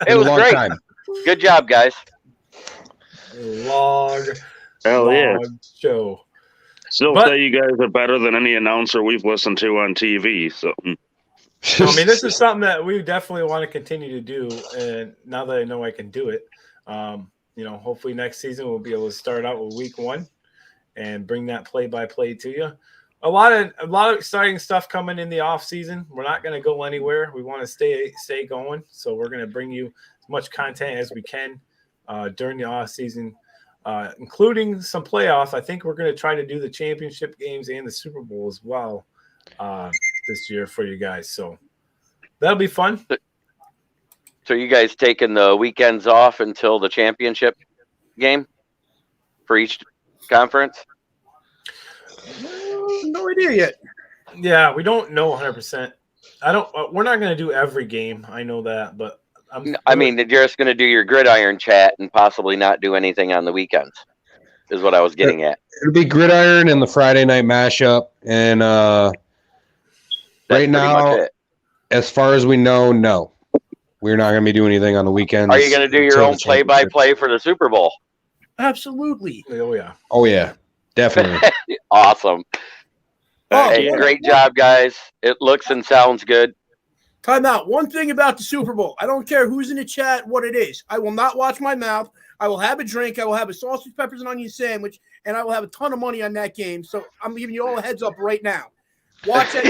Speaker 5: It was great.
Speaker 2: Time.
Speaker 5: Good job, guys.
Speaker 3: Long show.
Speaker 13: Still say you guys are better than any announcer we've listened to on TV. So,
Speaker 3: I mean, this is something that we definitely want to continue to do. And now that I know I can do it, hopefully next season we'll be able to start out with week 1 and bring that play-by-play to you. A lot of exciting stuff coming in the off season. We're not going to go anywhere. We want to stay going. So we're going to bring you as much content as we can during the off season, including some playoffs. I think we're going to try to do the championship games and the Super Bowl as well this year for you guys. So that'll be fun.
Speaker 5: So you guys taking the weekends off until the championship game for each conference?
Speaker 1: No idea yet.
Speaker 3: Yeah, we don't know 100%. We're not going to do every game. I know that, but
Speaker 5: I mean, you're just going to do your gridiron chat and possibly not do anything on the weekends, is what I was getting at.
Speaker 2: It'll be gridiron and the Friday night mashup. And right now, as far as we know, no. We're not going to be doing anything on the weekends.
Speaker 5: Are you going to do your own play-by-play for the Super Bowl?
Speaker 1: Absolutely.
Speaker 3: Oh, yeah.
Speaker 2: Oh, yeah. Definitely.
Speaker 5: Awesome. Hey, great job, guys. It looks and sounds good.
Speaker 1: Time out. One thing about the Super Bowl. I don't care who's in the chat, what it is. I will not watch my mouth. I will have a drink. I will have a sausage, peppers, and onion sandwich, and I will have a ton of money on that game. So I'm giving you all a heads up right now. Watch that.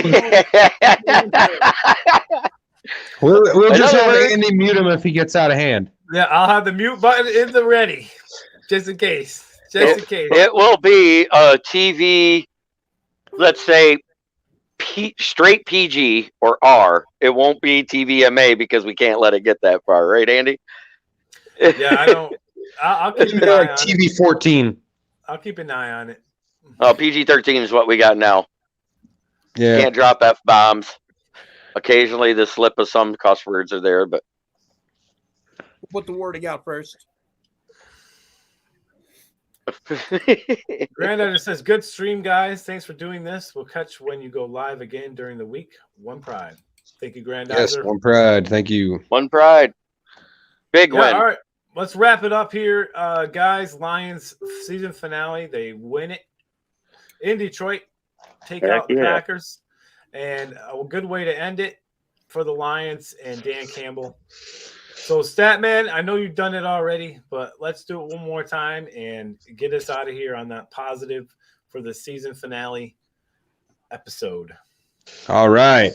Speaker 2: We'll just have Andy mute him if he gets out of hand.
Speaker 3: Yeah, I'll have the mute button in the ready, just in case.
Speaker 5: It will be a TV, let's say, straight PG or R. It won't be TVMA because we can't let it get that far, right, Andy?
Speaker 3: Yeah, I don't. I'll keep an eye on
Speaker 2: TV 14.
Speaker 3: I'll keep an eye on it.
Speaker 5: Oh, PG-13 is what we got now.
Speaker 2: Yeah.
Speaker 5: Can't drop F-bombs. Occasionally, the slip of some cuss words are there, but
Speaker 1: put the wording out first.
Speaker 3: Granddad says, good stream, guys. Thanks for doing this. We'll catch when you go live again during the week. One Pride. Thank you, Granddad.
Speaker 2: Yes, One Pride. Thank you.
Speaker 5: One Pride. Big win.
Speaker 3: All right. Let's wrap it up here, guys. Lions season finale. They win it in Detroit. Take out the Packers. And a good way to end it. for the Lions and Dan Campbell. So, Statman, I know you've done it already, but let's do it one more time and get us out of here on that positive for the season finale episode.
Speaker 2: All right.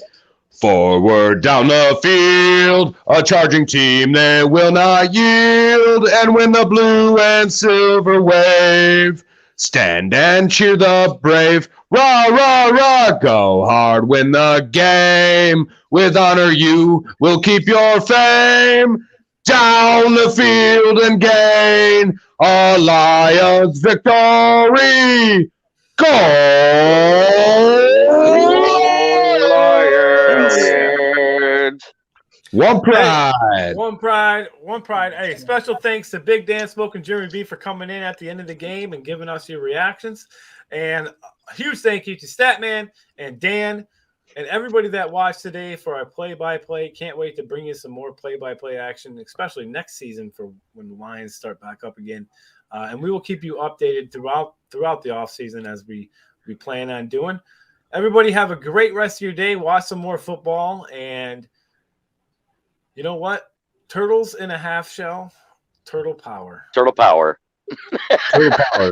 Speaker 2: Forward down the field, a charging team that will not yield. And when the blue and silver wave, stand and cheer the brave. Rah, rah, rah, go hard, win the game. With honor you will keep your fame. Down the field and gain a Lions victory.
Speaker 5: Lions.
Speaker 2: One pride.
Speaker 3: Hey, one pride. Hey, special thanks to Big Dan Smoke and Jeremy B for coming in at the end of the game and giving us your reactions. And a huge thank you to Statman and Dan and everybody that watched today for our play-by-play. Can't wait to bring you some more play-by-play action, especially next season for when the Lions start back up again. And we will keep you updated throughout the offseason as we plan on doing. Everybody have a great rest of your day. Watch some more football. And you know what? Turtles in a half shell. Turtle power.
Speaker 5: Turtle power.
Speaker 2: Turtle power.